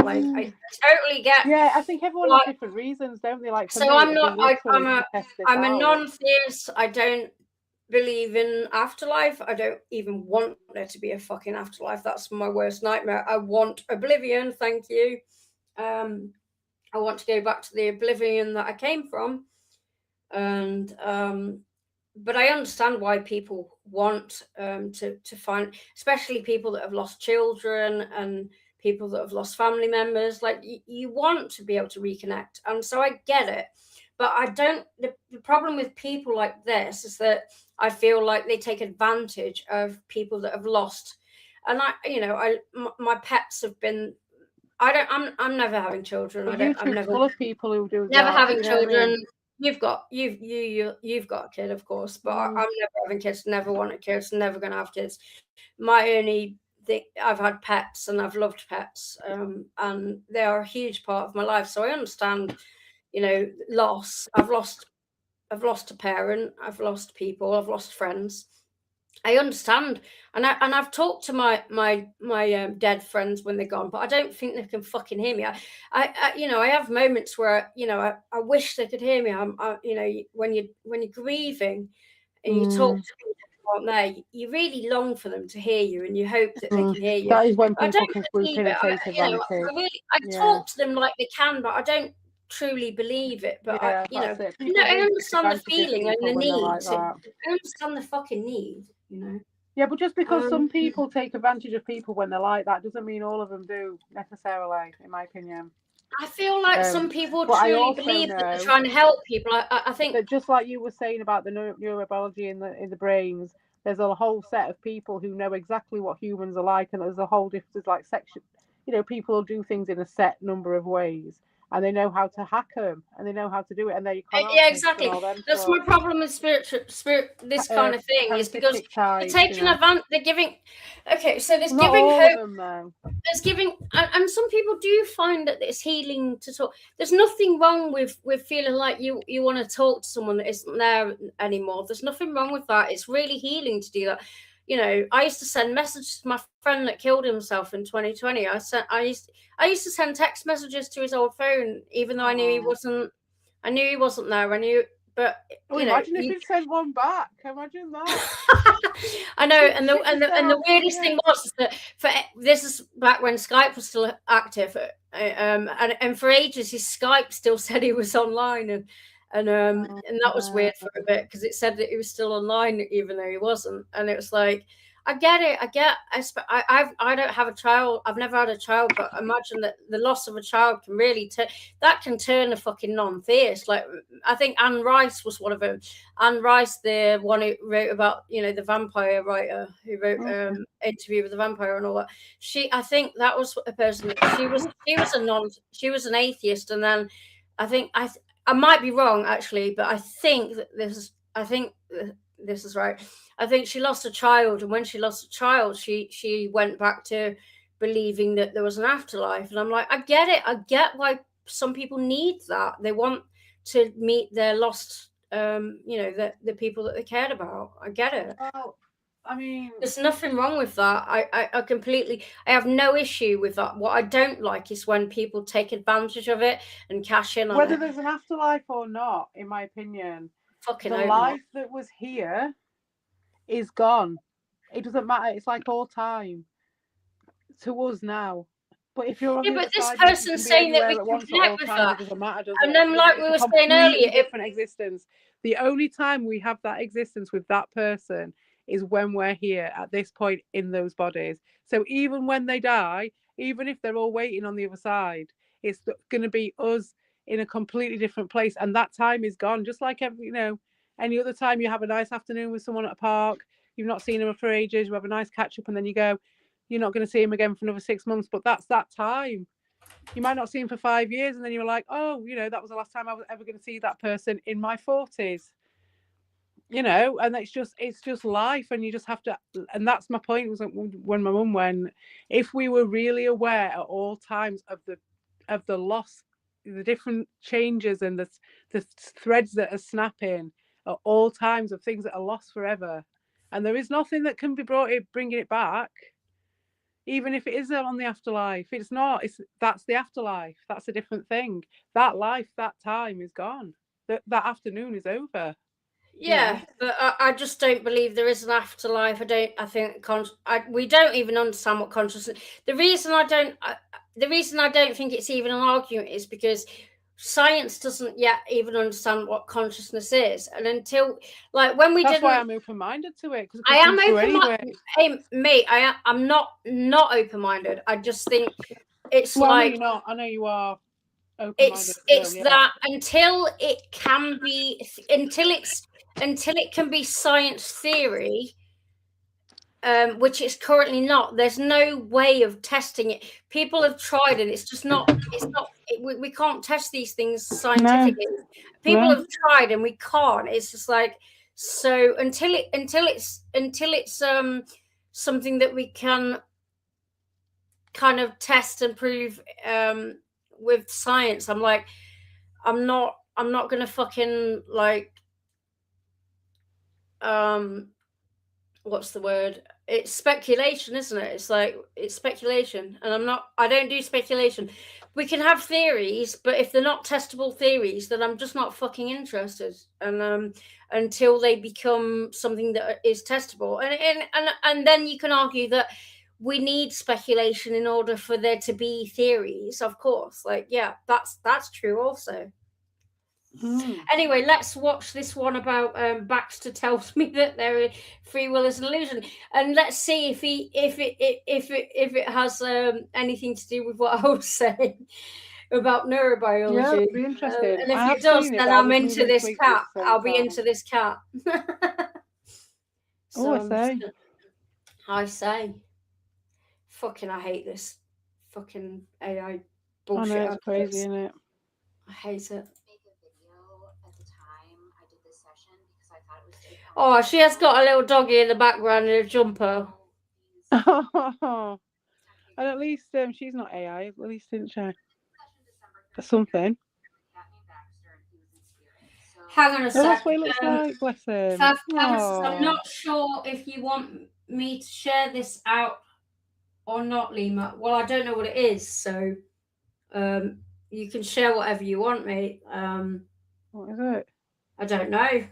Like, I totally get. Yeah, I think everyone has different reasons, don't they? Like, so I'm a non-theist. I don't believe in afterlife. I don't even want there to be a fucking afterlife. That's my worst nightmare. I want oblivion. Thank you. I want to go back to the oblivion that I came from. And but I understand why people want to find, especially people that have lost children and people that have lost family members. Like, you want to be able to reconnect, and so I get it. But I don't. The problem with people like this is that I feel like they take advantage of people that have lost. And my pets have been. I'm never having children. I'm never full of people who do never having children. You've got a kid, of course, but I'm never having kids. Never wanted kids. Never going to have kids. My only thing, I've had pets and I've loved pets, and they are a huge part of my life. So I understand, loss. I've lost a parent. I've lost people. I've lost friends. I understand, and I've talked to my dead friends when they're gone, but I don't think they can fucking hear me. I have moments where I wish they could hear me. When you're grieving and you talk to people who aren't there, you really long for them to hear you, and you hope that they can hear you. That is when people can swoop in and take advantage. I talk to them like they can, but I don't truly believe it. But I understand the feeling and the need. I understand the fucking need. Yeah, but just because some people take advantage of people when they're like that doesn't mean all of them do necessarily, in my opinion. I feel like some people truly believe that they're trying to help people. I think that, just like you were saying about the neurobiology in the brains, there's a whole set of people who know exactly what humans are like, and there's a whole different section. People will do things in a set number of ways. And they know how to hack them, and they know how to do it, and they can't. Yeah, exactly. That's my problem with spirit. This kind of thing is because they're taking advantage. They're giving. Okay, so there's not giving all hope. Of them, though. There's giving, and some people do find that it's healing to talk. There's nothing wrong with feeling like you want to talk to someone that isn't there anymore. There's nothing wrong with that. It's really healing to do that. I used to send messages to my friend that killed himself in 2020. I used to send text messages to his old phone, even though I knew he wasn't. I knew he wasn't there. I knew But imagine if it sent one back. Imagine that. I know, and the weirdest thing was that this is back when Skype was still active, and for ages his Skype still said he was online, and that was weird for a bit because it said that he was still online even though he wasn't, and it was like, I get it. I don't have a child. I've never had a child, but imagine that the loss of a child can really can turn a fucking non-theist. Like, I think Anne Rice was one of them. Anne Rice, the one who wrote about, the vampire writer who wrote Interview with the Vampire and all that. I think that was a person that she was an atheist, and then I think I might be wrong actually, but I think this is right. I think she lost a child, and when she lost a child, she went back to believing that there was an afterlife. And I'm like, I get it. I get why some people need that. They want to meet their lost, the people that they cared about. I get it. Well, I mean, there's nothing wrong with that. I have no issue with that. What I don't like is when people take advantage of it and cash in on it. Whether there's an afterlife or not, in my opinion, the life that was here is gone. It doesn't matter. It's like all time to us now. But if you're on but this person's saying that we can connect with that, it doesn't matter, does and then, like we were saying earlier, different existence. The only time we have that existence with that person is when we're here at this point in those bodies. So even when they die, even if they're all waiting on the other side, it's going to be us in a completely different place, and that time is gone. Just like any other time you have a nice afternoon with someone at a park, you've not seen them for ages, you have a nice catch up, and then you go, you're not going to see him again for another 6 months, but that's that time. You might not see him for 5 years, and then you're like, oh, that was the last time I was ever going to see that person in my 40s. And it's just life, and you just have to. And that's my point. Was when my mum went, if we were really aware at all times of the loss, the different changes, and the threads that are snapping at all times of things that are lost forever, and there is nothing that can be bringing it back. Even if it is on the afterlife, it's not. That's the afterlife. That's a different thing. That life, that time is gone. That afternoon is over. Yeah, but I just don't believe there is an afterlife. I think we don't even understand what consciousness. The reason I don't think it's even an argument is because science doesn't yet even understand what consciousness is, and until when we that's why I'm open-minded to it. I am open-minded. Hey, mate, I'm not open-minded. I just think it's you're not. I know you are. It's that until it can be, until it can be science theory, which it's currently not. There's no way of testing it. People have tried, and it's just not. It's not. We can't test these things scientifically. No. People have tried, and we can't. It's just like, so until it's something that we can kind of test and prove with science. I'm like, I'm not gonna fucking what's the word? It's speculation, isn't it? It's like, it's speculation, and I don't do speculation. We can have theories, but if they're not testable theories, then I'm just not fucking interested. And until they become something that is testable, and then you can argue that we need speculation in order for there to be theories, of course. That's true also. Anyway, let's watch this one about Baxter tells me that free will is an illusion, and let's see if it has anything to do with what I was saying about neurobiology. Yeah, it'd be interesting. And if it does, then I'm into this cat. I'll be into this cat. I say. Fucking, I hate this fucking AI bullshit. I know, it's crazy, isn't it? I hate it. Oh, she has got a little doggy in the background and a jumper. And at least she's not AI. At least, didn't she? Something. Hang on a second. That's what it looks like. Bless him. I'm not sure if you want me to share this out or not, Lima. Well, I don't know what it is, so you can share whatever you want, mate. What is it? I don't know.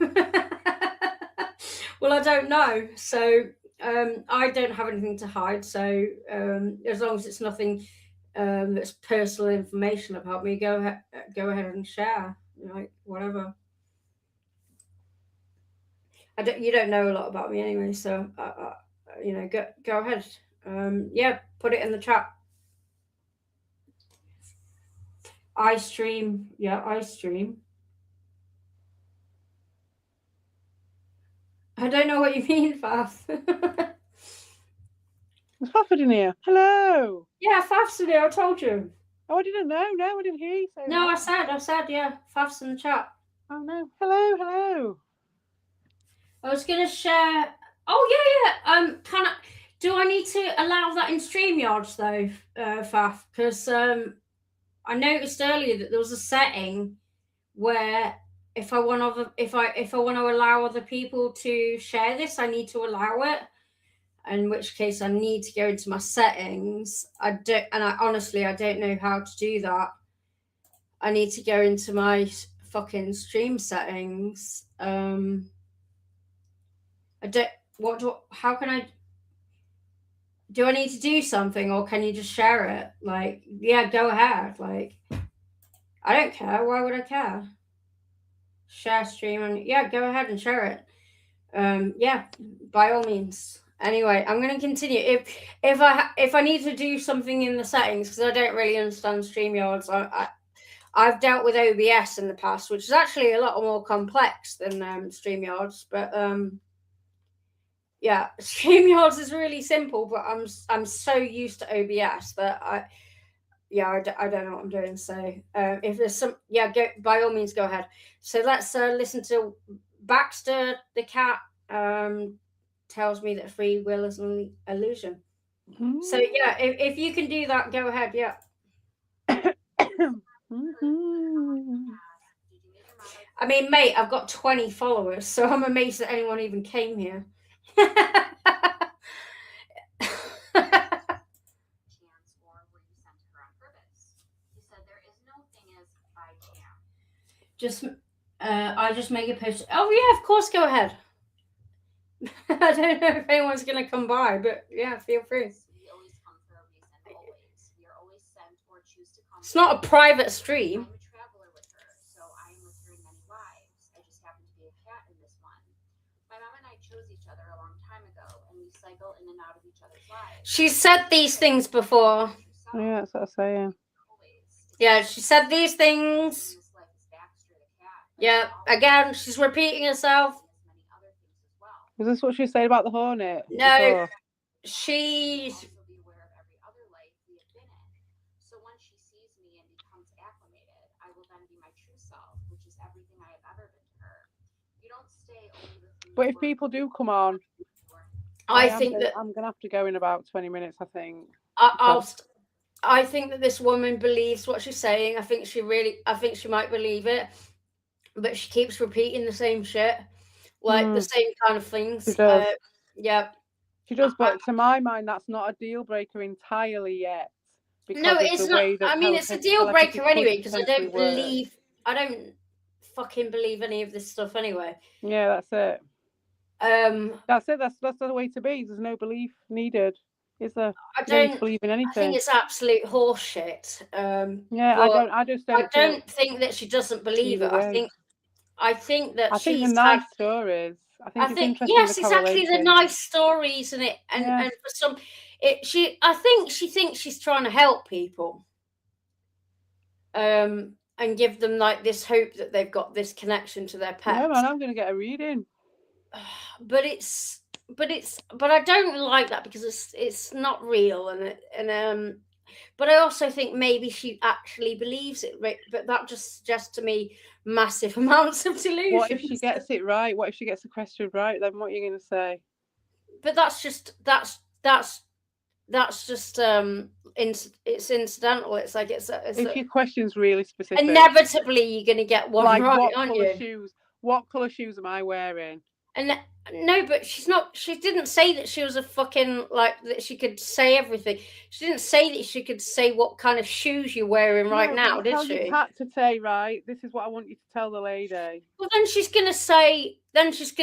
Well, I don't know. So I don't have anything to hide. So as long as it's nothing that's personal information about me, go ahead and share. Like whatever. You don't know a lot about me anyway, so go ahead. Yeah, put it in the chat. I stream. Yeah, I stream. I don't know what you mean, Faf. Is Fafford in here? Hello. Yeah, Faf's in here. I told you. Oh, I didn't know. No, I didn't hear you say No, that. I said, yeah, Faf's in the chat. Oh no. Hello. I was gonna share. Oh yeah. Do I need to allow that in StreamYards though, Faf? Because I noticed earlier that there was a setting where if I want to allow other people to share this, I need to allow it. In which case, I need to go into my settings. I honestly don't know how to do that. I need to go into my fucking stream settings. How can I? Do I need to do something, or can you just share it? Like, yeah, go ahead. Like, I don't care. Why would I care? Share stream and yeah, go ahead and share it. Yeah, by all means. Anyway, I'm going to continue. If I need to do something in the settings, because I don't really understand StreamYards, I've dealt with OBS in the past, which is actually a lot more complex than StreamYards. But yeah, StreamYards is really simple, but I'm so used to OBS that I don't know what I'm doing. So if there's some, yeah, go by all means, go ahead. So let's listen to Baxter the cat. Tells me that free will is an illusion. Mm-hmm. So yeah, if you can do that, go ahead. Yeah. Mm-hmm. I mean, mate, I've got 20 followers, so I'm amazed that anyone even came here. I just make a post. Oh yeah, of course, go ahead. I don't know if anyone's going to come by, but yeah, feel free. We always come for a reason, always. We are always sent or choose to come. It's not a private stream. I'm a traveler with her, so I am with her in many lives. I just happen to be a cat in this one. My mom and I chose each other a long time ago, and we cycle in and out of each other's lives. She's said these things before. Yeah, that's what I'm saying. Yeah, she said these things. Yeah, again, she's repeating herself. Is this what she said about the hornet? No, before? She's. So once she sees me and becomes acclimated, I will then be my true self, which is everything I have ever been to her. You don't stay only with me. But if people do come on, I think that I'm gonna have to go in about 20 minutes. I think. I think that this woman believes what she's saying. I think she might believe it, but she keeps repeating the same shit. Like the same kind of things. She does. Yeah. She does, but to my mind, that's not a deal breaker entirely yet. No, it's not. I mean, it's a deal breaker anyway because I don't fucking believe any of this stuff anyway. Yeah, that's it. That's it. That's the way to be. There's no belief needed. Is there? I don't believe in anything. I think it's absolute horseshit. Yeah, I don't think that she doesn't believe it. I think that she's the nice stories. I think yes, exactly, the nice stories and for some, I think she thinks she's trying to help people, and give them like this hope that they've got this connection to their pets. Yeah, man, I'm going to get a reading. But I don't like that because it's not real and but I also think maybe she actually believes it, but that just suggests to me massive amounts of delusion. What if she gets it right? What if she gets the question right? Then what are you going to say? But that's just it's incidental. It's like if your question's really specific, inevitably you're going to get one like right, what aren't colour you? shoes? What colour shoes am I wearing? And no, but she's not. She didn't say that she was a fucking like that. She could say everything. She didn't say that she could say what kind of shoes you're wearing right now, you did tell your she? cat to say, right, this is what I want you to tell the lady. Well, then she's gonna say. Then she's just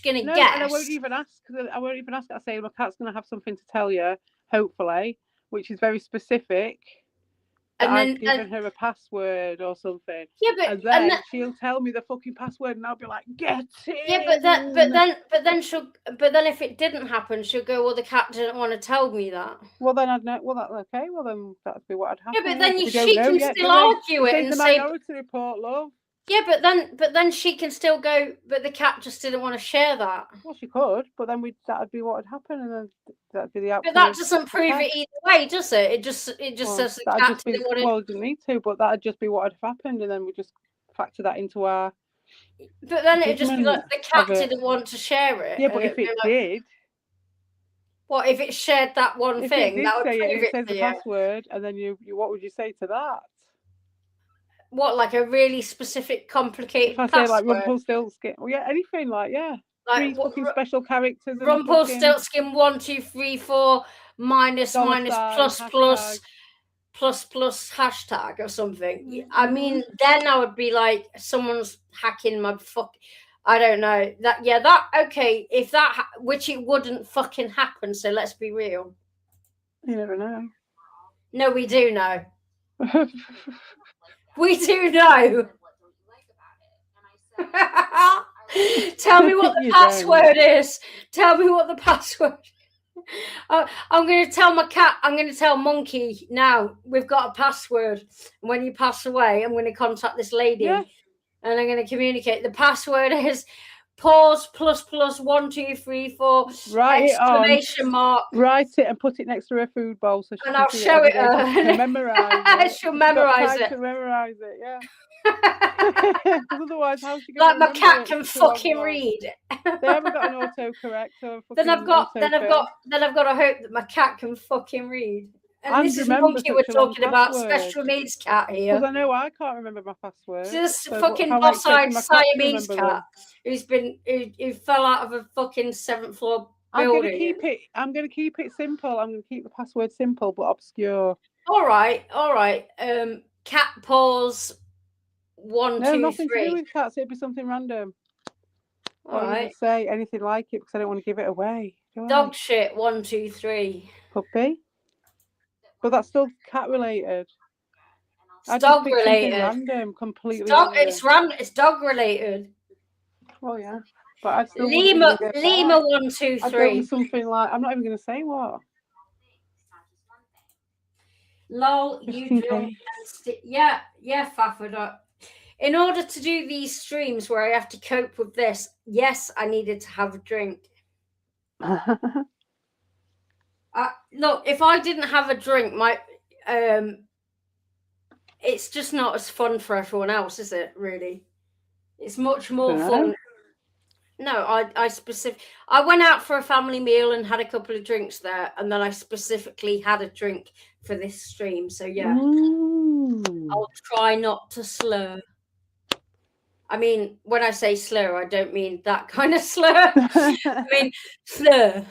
gonna No, guess. and I won't even ask. I won't even ask. I say my cat's gonna have something to tell you, hopefully, which is very specific. That I've given her a password or something. Yeah, but and then she'll tell me the fucking password, and I'll be like, "Get it." Yeah, but then if it didn't happen, she'll go, "Well, the cat didn't want to tell me that." Well, then I'd know. Well, that's okay. Well, then that'd be what I'd have. Yeah, but then she can still argue it and the say, Minority Report, love. Yeah, but then she can still go. But the cat just didn't want to share that. Well, she could, but then that'd be what would happen, and then that'd be the outcome. But that doesn't prove it either way, does it? It just says the cat didn't want to. Well, it didn't need to, but that'd just be what had happened, and then we just factor that into our. But then it'd just be like the cat didn't want to share it. Yeah, but if it did. What if it shared that one thing? That would prove it says the password, and then you what would you say to that? What, like a really specific, complicated password? If I say like Rumpelstiltskin, well, yeah, anything like like 3 fucking special characters. Rumpelstiltskin 1 2 3 4 minus plus hashtag or something. I mean, then I would be like, someone's hacking my fuck. I don't know that. Yeah, that okay. If that, which it wouldn't fucking happen. So let's be real. You never know. No, we do know. We do know. Tell me what the password is. Tell me what the password. I'm going to tell my cat. I'm going to tell Monkey now. We've got a password. And when you pass away, I'm going to contact this lady, and I'm going to communicate. The password is pause + 1 2 3 4 exclamation mark. Write it and put it next to her food bowl so she and I'll show it her. Memorize. She'll memorize it. To memorize it, yeah. Because otherwise, how's she going? Like my cat can fucking read. They haven't got an autocorrect. So then I've got to hope that my cat can fucking read. And this is Monkey we're talking about, special needs cat here. Because I know I can't remember my password. This fucking boss-eyed Siamese cat who fell out of a fucking 7th floor building. I'm going to keep it simple. I'm going to keep the password simple but obscure. All right. Cat paws 1 2 nothing 3. To do with cats. It'd be something random. All right. Say anything like it because I don't want to give it away. Dog shit 1 2 3. Puppy. But that's still cat related. It's dog related. Random, completely. It's dog related. Oh yeah, but I still. Lemur 1 2 3. Something like I'm not even going to say what. Lol, you drunk. Yeah, Fafford. In order to do these streams where I have to cope with this, yes, I needed to have a drink. Look, if I didn't have a drink, it's just not as fun for everyone else, is it? Really, it's much more fun. No, I went out for a family meal and had a couple of drinks there, and then I specifically had a drink for this stream. So yeah, I'll try not to slur. I mean, when I say slur, I don't mean that kind of slur. I mean slur.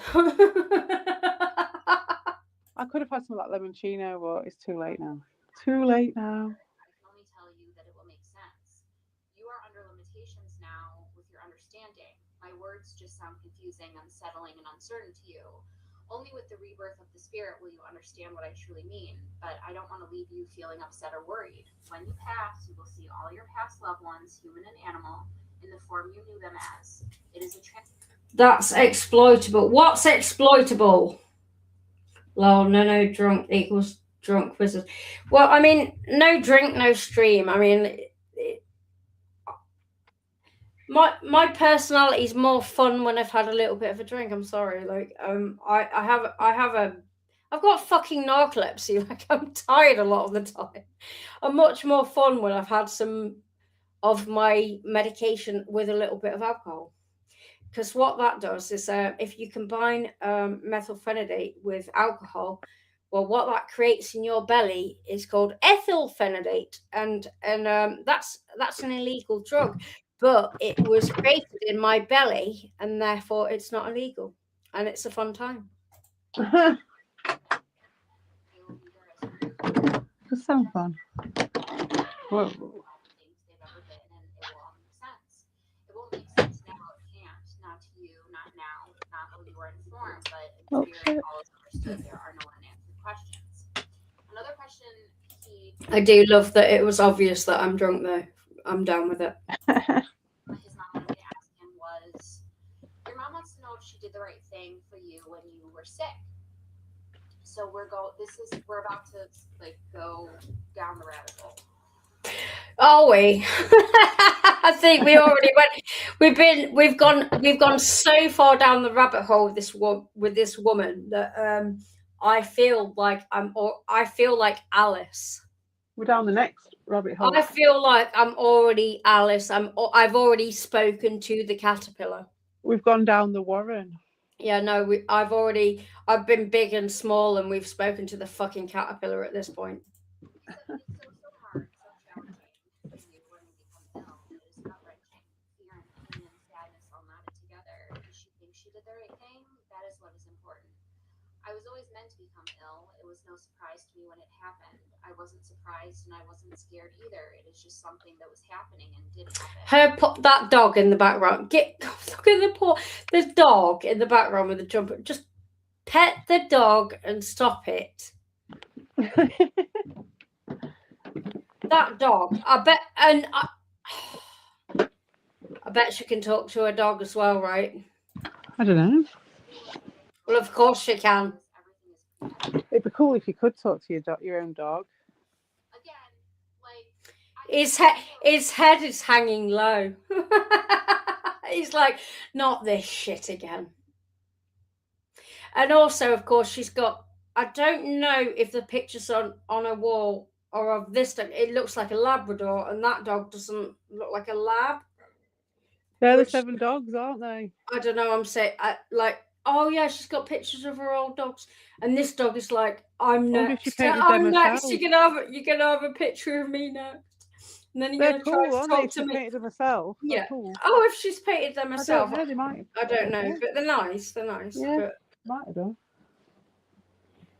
I could have had some of that lemoncello, but it's too late now. Too late now. I can only tell you that it will make sense. You are under limitations now with your understanding. My words just sound confusing, unsettling, and uncertain to you. Only with the rebirth of the spirit will you understand what I truly mean, but I don't want to leave you feeling upset or worried. When you pass, you will see all your past loved ones, human and animal, in the form you knew them as. It is a That's exploitable. What's exploitable? Lol, no drunk equals drunk wizard. Well, I mean, no drink, no stream. I mean, my personality is more fun when I've had a little bit of a drink. I'm sorry, like I've got fucking narcolepsy. Like I'm tired a lot of the time. I'm much more fun when I've had some of my medication with a little bit of alcohol. Because what that does is if you combine methylphenidate with alcohol, well, what that creates in your belly is called ethylphenidate, and that's an illegal drug. but it was created in my belly, and therefore it's not illegal, and it's a fun time. They will be there as Does sound fun. Whoa. things they've ever been, and it will all make sense. It won't make sense now. It can't. Not to you. Not now. Not when you are informed. But Oh, until shit. you're all is understood, there are no unanswered questions. Another question he. I do love that it was obvious that I'm drunk, though. I'm down with it. His mom wanted to ask him was, your mom wants to know if she did the right thing for you when you were sick. So we're about to like go down the rabbit hole. Are we? I think we already went. We've gone so far down the rabbit hole with this woman that I feel like Alice. We're down the next rabbit hole. I feel like I'm already Alice. I've already spoken to the caterpillar. We've gone down the Warren. Yeah, no, I've been big and small, and we've spoken to the fucking caterpillar at this point. It's so hard, so challenging for you when you become ill. It is gut-wrenching. Fear and pain and sadness all knotted together. Does she think she did the right thing? That is what is important. I was always meant to become ill. It was no surprise to me when it happened. I wasn't surprised and I wasn't scared either. It is just something that was happening and did happen. That dog in the background. Look at the dog in the background with the jumper. Just pet the dog and stop it. That dog. I bet she can talk to her dog as well, right? I don't know. Well, of course she can. It'd be cool if you could talk to your own dog. Again, like His head is hanging low. He's like, not this shit again. And also, of course, she's got. I don't know if the pictures on a wall or of this dog. It looks like a Labrador, and that dog doesn't look like a lab. They're the 7 dogs, aren't they? I don't know. I'm saying oh yeah, she's got pictures of her old dogs, and this dog is like, I'm next. I'm next. You can have a picture of me next, and then you're gonna try to talk to me. Painted them herself. Yeah. Cool. Oh, if she's painted them herself, I don't know. They might. I don't know, but they're nice. They're nice. Yeah. But, might have done.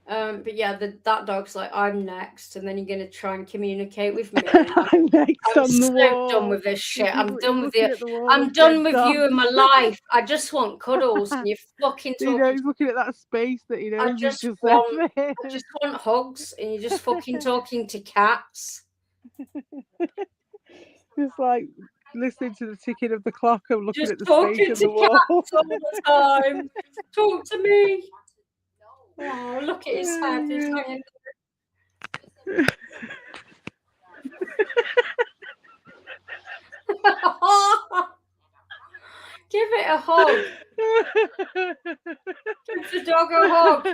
but yeah, that dog's like, I'm next, and then you're gonna try and communicate with me. I'm next I'm on the wall. done with this shit. I'm done with you. Wall, I'm done with you in my life. I just want cuddles, and you're fucking talking. He's looking at that space that he knows. I just want hugs, and you're just fucking talking to cats. Just like listening to the ticking of the clock and looking just at the space in the wall. Cats all the time. Talk to me. Oh, look at his head. He's hanging. Give it a hug. Give the dog a hug.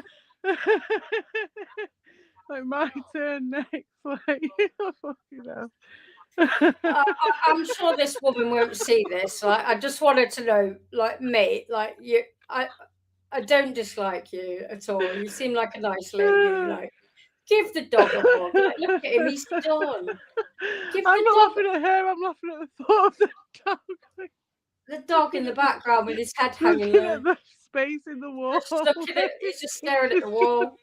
Like my turn next. Like, fucking hell. I'm sure this woman won't see this. Like, I just wanted to know, like, mate, like you, I don't dislike you at all. You seem like a nice lady. Like, give the dog a hug. Like, look at him, he's done. I'm not laughing at her. I'm laughing at the thought of the dog. The dog in the background with his head hanging Looking low. at the space in the wall. Just looking at, he's just staring at the wall.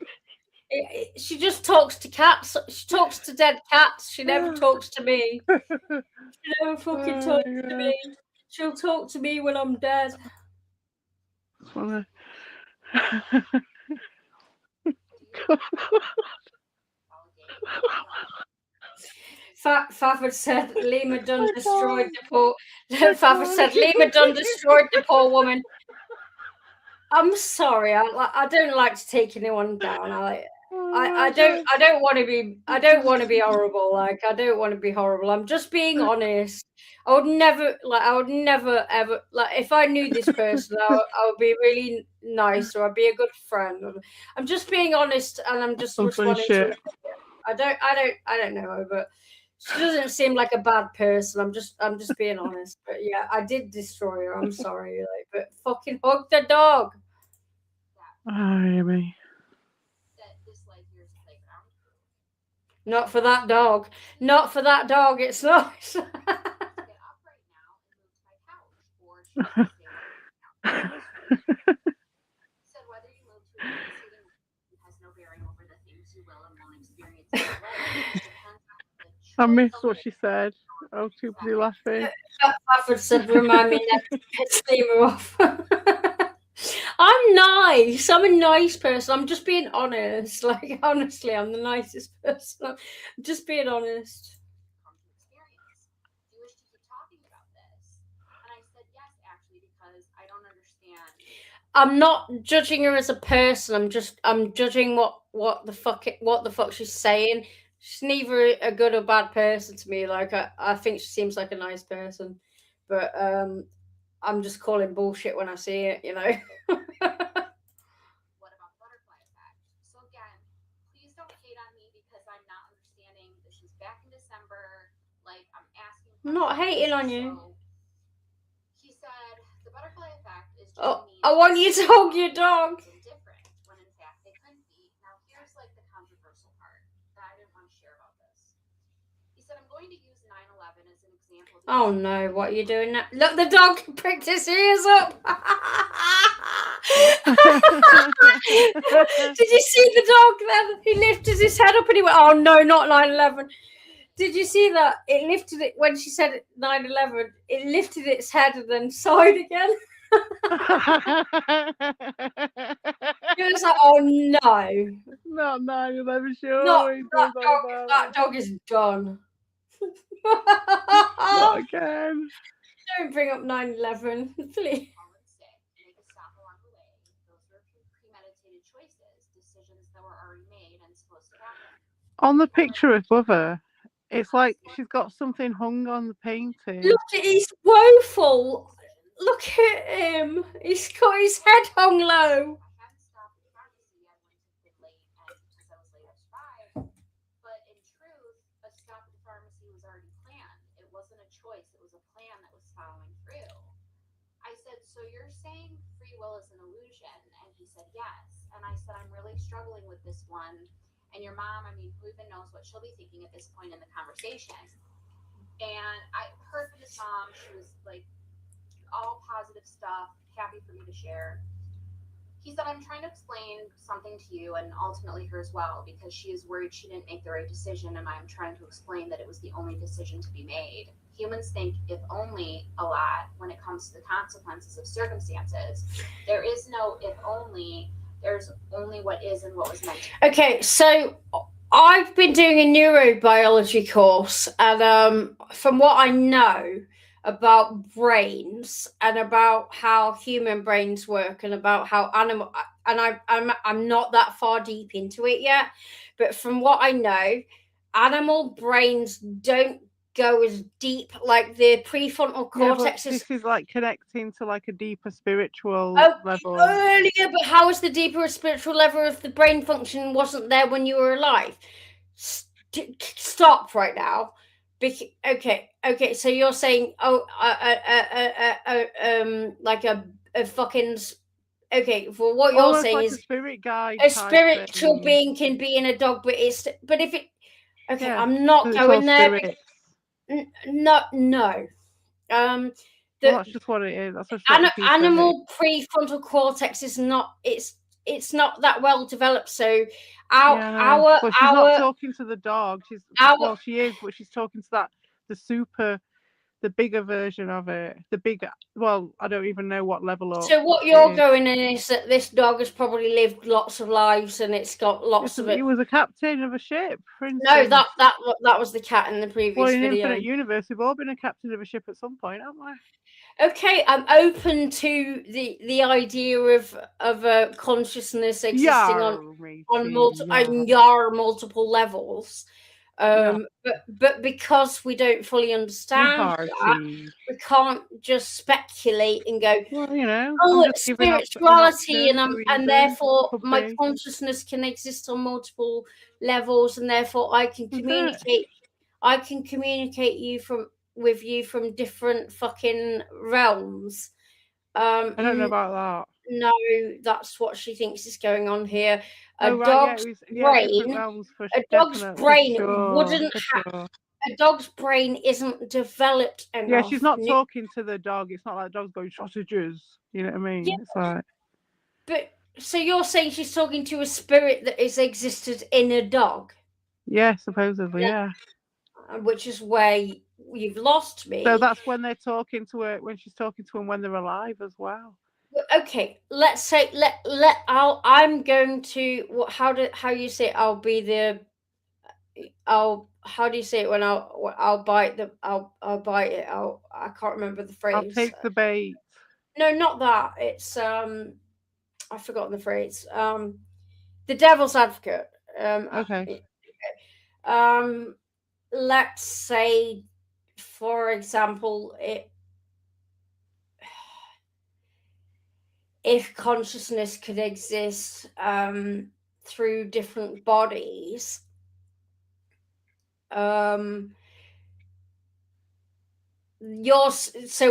She just talks to cats. She talks to dead cats. She never talks to me. She never fucking talks to me. She'll talk to me when I'm dead. Fafford said Lima done destroyed the poor. Fafford said Lima done destroyed the poor woman. I'm sorry. I don't like to take anyone down. I don't want to be horrible. Like, I don't want to be horrible. I'm just being honest. I would never ever, like, if I knew this person, I would be really nice, or I'd be a good friend. I'm just being honest, and I'm just responding to. I don't know her, but she doesn't seem like a bad person. I'm just being honest. But yeah, I did destroy her. I'm sorry, like, but fucking hug the dog. Amy. Not for that dog. Not for that dog. It's not. Said whether you move to a devastating has no bearing over the things you will and won't experience in your life. It depends on the choice. I missed what she said. Oh, too busy laughing. Alfred said, remind me next to piss Lemur off. I'm nice. I'm a nice person. I'm just being honest. Like, honestly, I'm the nicest person. I'm just being honest. Come to experience. Do you wish to keep talking about this? And I said yes, actually, because I don't understand. I'm not judging her as a person. I'm judging what the fuck she's saying. She's neither a good or bad person to me. Like, I think she seems like a nice person, but I'm just calling bullshit when I see it, you know. What about butterfly effect? So again, please don't hate on me because I'm not understanding. This was back in December. Like, I'm asking. I'm not hating on you. So he said the butterfly effect is just Oh, I want you to hug your dog. Different when in fact they couldn't be. Now here's like the controversial part that I didn't want to share about this. He said I'm going to use 9/11 as an example. Oh no, what are you doing now? Look, the dog pricked his ears up. Did you see the dog there? He lifted his head up and he went, oh no, not 9/11. Did you see that? It lifted it when she said 9/11. It lifted its head and then sighed again. It was like, oh no. Not 9/11, sure. That dog is done. Not again. Don't bring up 9/11, please. Make a stop along the way. Those were premeditated choices, decisions that were already made and supposed to happen. On the picture above her, it's like she's got something hung on the painting. Look, he's woeful. Look at him. He's got his head hung low. But in truth, a stop at the pharmacy was already planned. It wasn't a choice. It was a plan that was following through. I said, so you're saying free will is an illusion? And he said, yes. And I said, I'm really struggling with this one. And your mom, I mean, who even knows what she'll be thinking at this point in the conversation? And I heard from his mom. She was like, all positive stuff, happy for me to share. He said, I'm trying to explain something to you and ultimately her as well, because she is worried she didn't make the right decision, and I'm trying to explain that it was the only decision to be made. Humans think if only a lot when it comes to the consequences of circumstances. There is no if only, there's only what is and what was meant to be. Okay, so I've been doing a neurobiology course, and from what I know about brains and about how human brains work and about how animal, and I'm not that far deep into it yet, but from what I know, animal brains don't go as deep, like the prefrontal cortex is. This is like connecting to like a deeper spiritual level. Earlier, but how is the deeper spiritual level if the brain function wasn't there when you were alive? Stop right now. Okay. So you're saying, like a fucking. Okay, well, what you're saying like is a spirit guide. A spiritual being can be in a dog, but if it. Okay, yeah, I'm not going there. No. Well, that's just what it is. That's what animal prefrontal cortex is not. It's not that well developed. So but she's not talking to the dog. She is, but she's talking to the bigger version of it. I don't even know what level of. So what you're going in is that this dog has probably lived lots of lives and it's got lots of it. He was a captain of a ship, for instance. No, that was the cat in the previous in video. Infinite Universe, we've all been a captain of a ship at some point, haven't we? Okay, I'm open to the idea of a consciousness existing on multiple levels. But because we don't fully understand that, we can't just speculate and go, it's spirituality, and therefore my consciousness can exist on multiple levels, and therefore I can communicate. I can communicate with you from different fucking realms. I don't know about that. No, that's what she thinks is going on here. A dog's brain wouldn't have. a dog's brain isn't developed enough. Yeah, she's not talking to the dog. It's not like the dog's going sausages. You know what I mean? Yeah. It's like, But so you're saying she's talking to a spirit that has existed in a dog? yeah, supposedly, yeah. Which is where you've lost me. So that's when they're talking to her, when she's talking to them when they're alive as well. Okay, let's say I'm going to how you say I'll be the how do you say it when I'll bite the I'll bite it I can't remember the phrase. I'll take the bait. No, not that. It's I've forgotten the phrase. The devil's advocate. Okay. Let's say, for example, if consciousness could exist through different bodies, so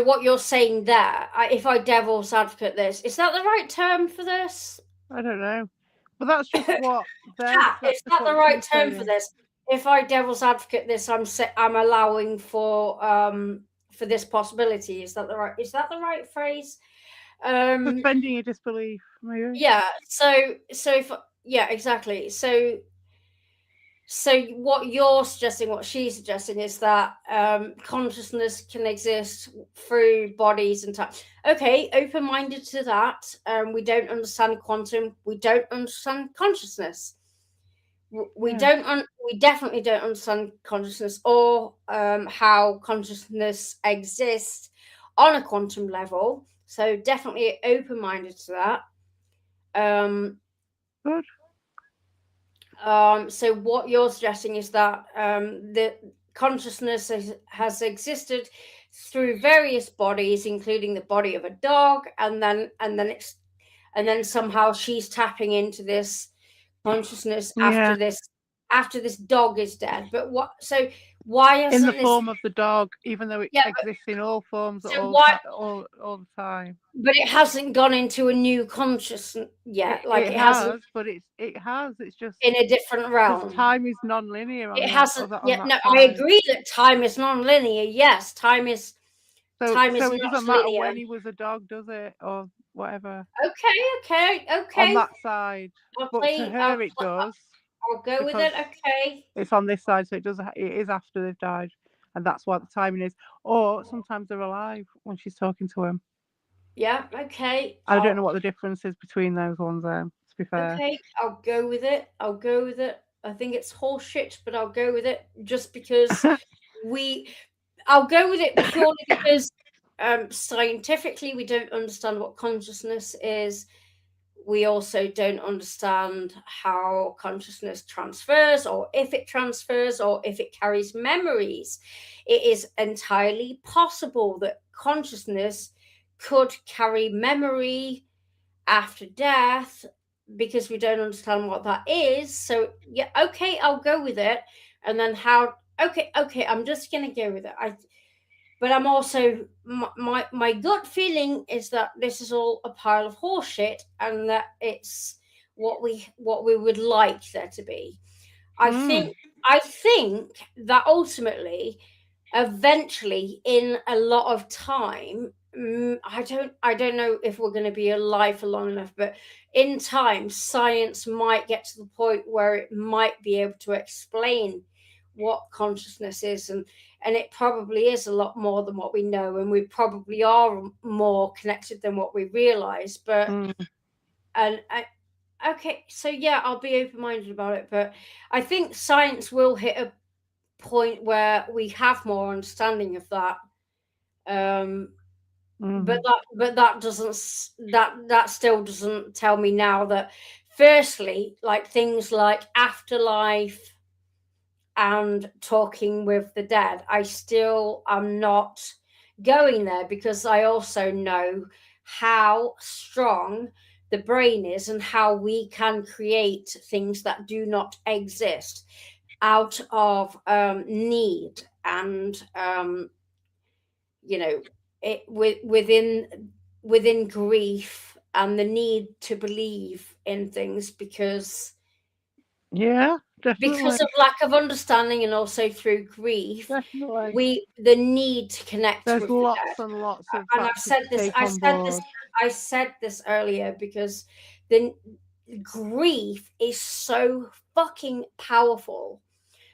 what you're saying there, if I devil's advocate this, is that the right term for this? I don't know, but that's just what they're. Is that the right term for this? If I devil's advocate this, I'm allowing for this possibility. Is that the right phrase? Suspending your disbelief, maybe. Yeah. So if exactly. So what you're suggesting, what she's suggesting, is that consciousness can exist through bodies and time. Okay, open-minded to that. We don't understand quantum. We don't understand consciousness. We definitely don't understand consciousness or how consciousness exists on a quantum level. So definitely open-minded to that. Good. So what you're suggesting is that the consciousness has existed through various bodies, including the body of a dog, and then somehow she's tapping into this consciousness after this dog is dead. But why isn't in the form of the dog, even though it exists in all forms all the time? But it hasn't gone into a new consciousness yet. It has, but it's just in a different realm. Time is non-linear. It hasn't yet. No, I agree that time is non-linear. Yes, time is. So time is it doesn't matter when he was a dog, does it, or whatever? Okay. On that side, but to her it does. I'll go with it. Okay. It's on this side, so it does. It is after they've died, and that's what the timing is. Or sometimes they're alive when she's talking to him. Yeah. Okay. I don't know what the difference is between those ones. To be fair. Okay, I'll go with it. I think it's horseshit, but I'll go with it just because I'll go with it purely because scientifically we don't understand what consciousness is. We also don't understand how consciousness transfers, or if it transfers, or if it carries memories. It is entirely possible that consciousness could carry memory after death, because we don't understand what that is. So yeah, okay, I'll go with it. And then okay, I'm just gonna go with it. But I'm also my gut feeling is that this is all a pile of horseshit, and that it's what we would like there to be. I think that ultimately, eventually, in a lot of time, I don't know if we're going to be alive for long enough, but in time, science might get to the point where it might be able to explain what consciousness is, and it probably is a lot more than what we know, and we probably are more connected than what we realize. But okay, so yeah, I'll be open-minded about it, but I think science will hit a point where we have more understanding of that. But that still doesn't tell me now that, firstly, like things like afterlife and talking with the dead, I still am not going there, because I also know how strong the brain is and how we can create things that do not exist out of need, and it within grief and the need to believe in things, because Yeah, definitely. Because of lack of understanding and also through grief, Definitely. the need to connect There's with the lots dead. and lots of And I've factors said to this, take on board. I said this earlier because the grief is so fucking powerful.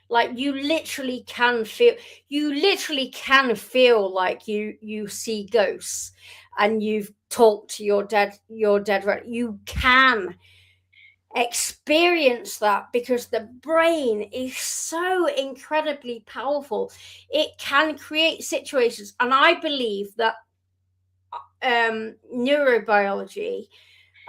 Like you literally can feel like you see ghosts and you've talked to your dead you can experience that because the brain is so incredibly powerful. It can create situations, and I believe that neurobiology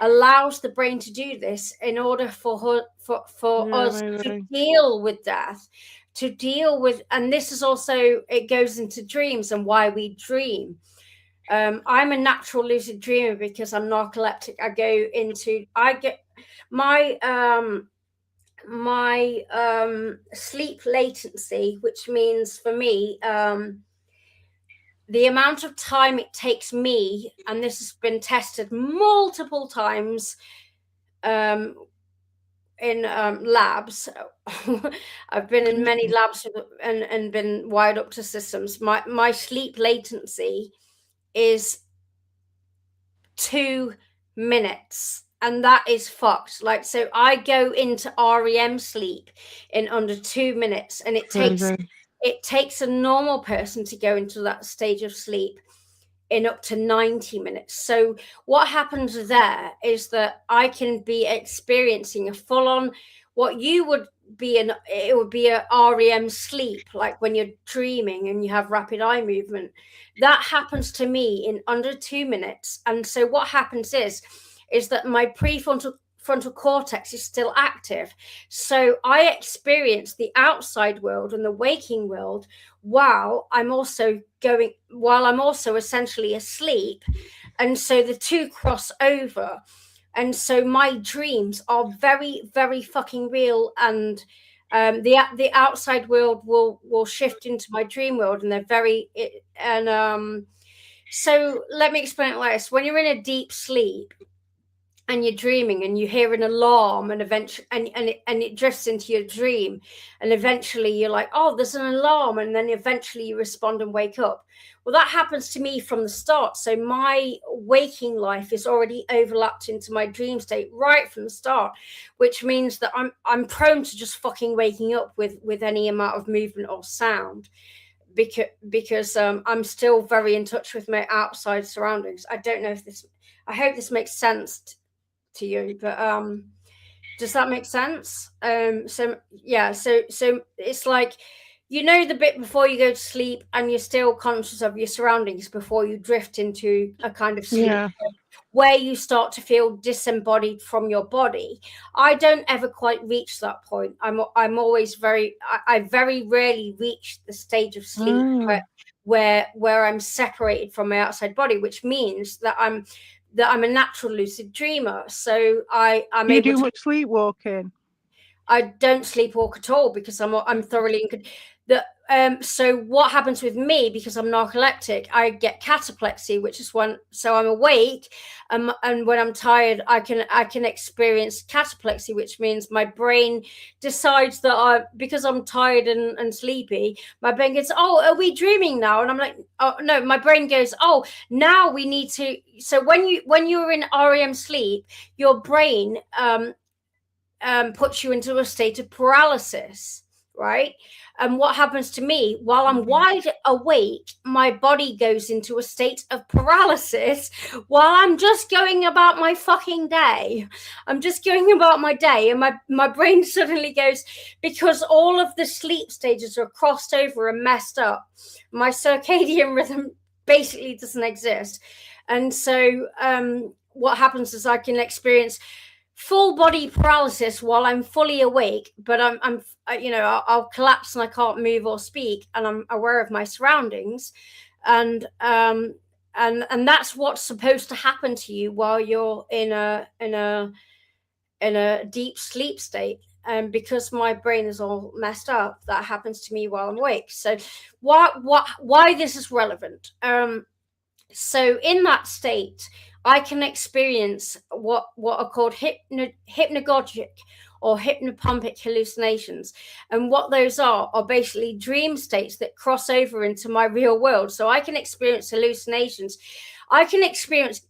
allows the brain to do this in order for us to deal with death, to deal with, and this is also, it goes into dreams and why we dream. I'm a natural lucid dreamer because I'm narcoleptic. I get my sleep latency, which means for me the amount of time it takes me, and this has been tested multiple times in labs. I've been in many labs and been wired up to systems. My sleep latency is 2 minutes, and that is fucked. Like, so I go into REM sleep in under 2 minutes, and it takes a normal person to go into that stage of sleep in up to 90 minutes. So what happens there is that I can be experiencing a full-on, what you would be it would be a REM sleep, like when you're dreaming and you have rapid eye movement. That happens to me in under 2 minutes. And so what happens is that my prefrontal cortex is still active. So I experience the outside world and the waking world while I'm also essentially asleep. And so the two cross over. And so my dreams are very, very fucking real. And the outside world will shift into my dream world, and they're very so let me explain it like this. When you're in a deep sleep and you're dreaming and you hear an alarm, and eventually and it drifts into your dream, and eventually you're like, oh, there's an alarm, and then eventually you respond and wake up. Well, that happens to me from the start. So my waking life is already overlapped into my dream state right from the start, which means that I'm prone to just fucking waking up with any amount of movement or sound, because I'm still very in touch with my outside surroundings. I don't know if I hope this makes sense to you, but does that make sense? So it's like, you know, the bit before you go to sleep and you're still conscious of your surroundings before you drift into a kind of sleep where you start to feel disembodied from your body. I don't ever quite reach that point. I'm always I very rarely reach the stage of sleep where I'm separated from my outside body, which means that I'm a natural lucid dreamer. So I'm able to do much sleepwalking? I don't sleepwalk at all because I'm thoroughly so what happens with me, because I'm narcoleptic, I get cataplexy, which is so I'm awake, and when I'm tired, I can experience cataplexy, which means my brain decides that because I'm tired and sleepy, my brain goes, oh, are we dreaming now? And I'm like, oh no, my brain goes, oh, now we need to. So when you're in REM sleep, your brain puts you into a state of paralysis, right? And what happens to me while I'm wide awake, my body goes into a state of paralysis while I'm just going about my fucking day. I'm just going about my day, and my brain suddenly goes, because all of the sleep stages are crossed over and messed up, my circadian rhythm basically doesn't exist. And so what happens is I can experience full body paralysis while I'm fully awake, but I'll collapse and I can't move or speak, and I'm aware of my surroundings, and that's what's supposed to happen to you while you're in a deep sleep state. And because my brain is all messed up, that happens to me while I'm awake. So why this is relevant? So in that state, I can experience what are called hypnagogic or hypnopompic hallucinations. And what those are basically dream states that cross over into my real world. So I can experience hallucinations. I can experience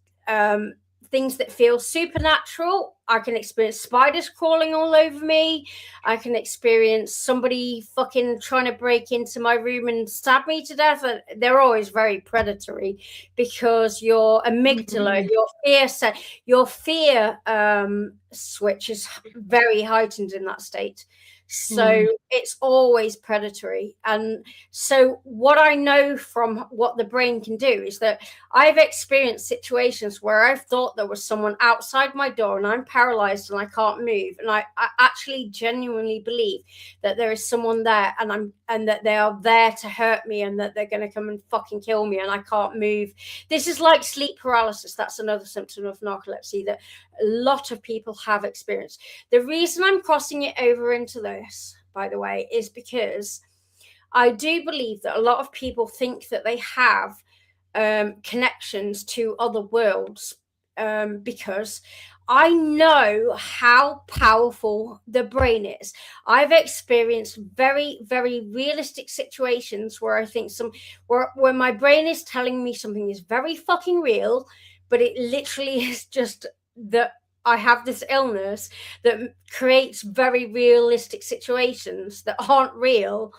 things that feel supernatural. I can experience spiders crawling all over me. I can experience somebody fucking trying to break into my room and stab me to death. They're always very predatory because your amygdala, your fear switch is very heightened in that state. So it's always predatory. And so what I know from what the brain can do is that I've experienced situations where I've thought there was someone outside my door and I'm paralyzed and I can't move. And I actually genuinely believe that there is someone there and that they are there to hurt me and that they're going to come and fucking kill me and I can't move. This is like sleep paralysis. That's another symptom of narcolepsy that a lot of people have experienced. The reason I'm crossing it over into this, by the way, is because I do believe that a lot of people think that they have connections to other worlds because I know how powerful the brain is. I've experienced very, very realistic situations where I think where my brain is telling me something is very fucking real, but it literally is just that I have this illness that creates very realistic situations that aren't real,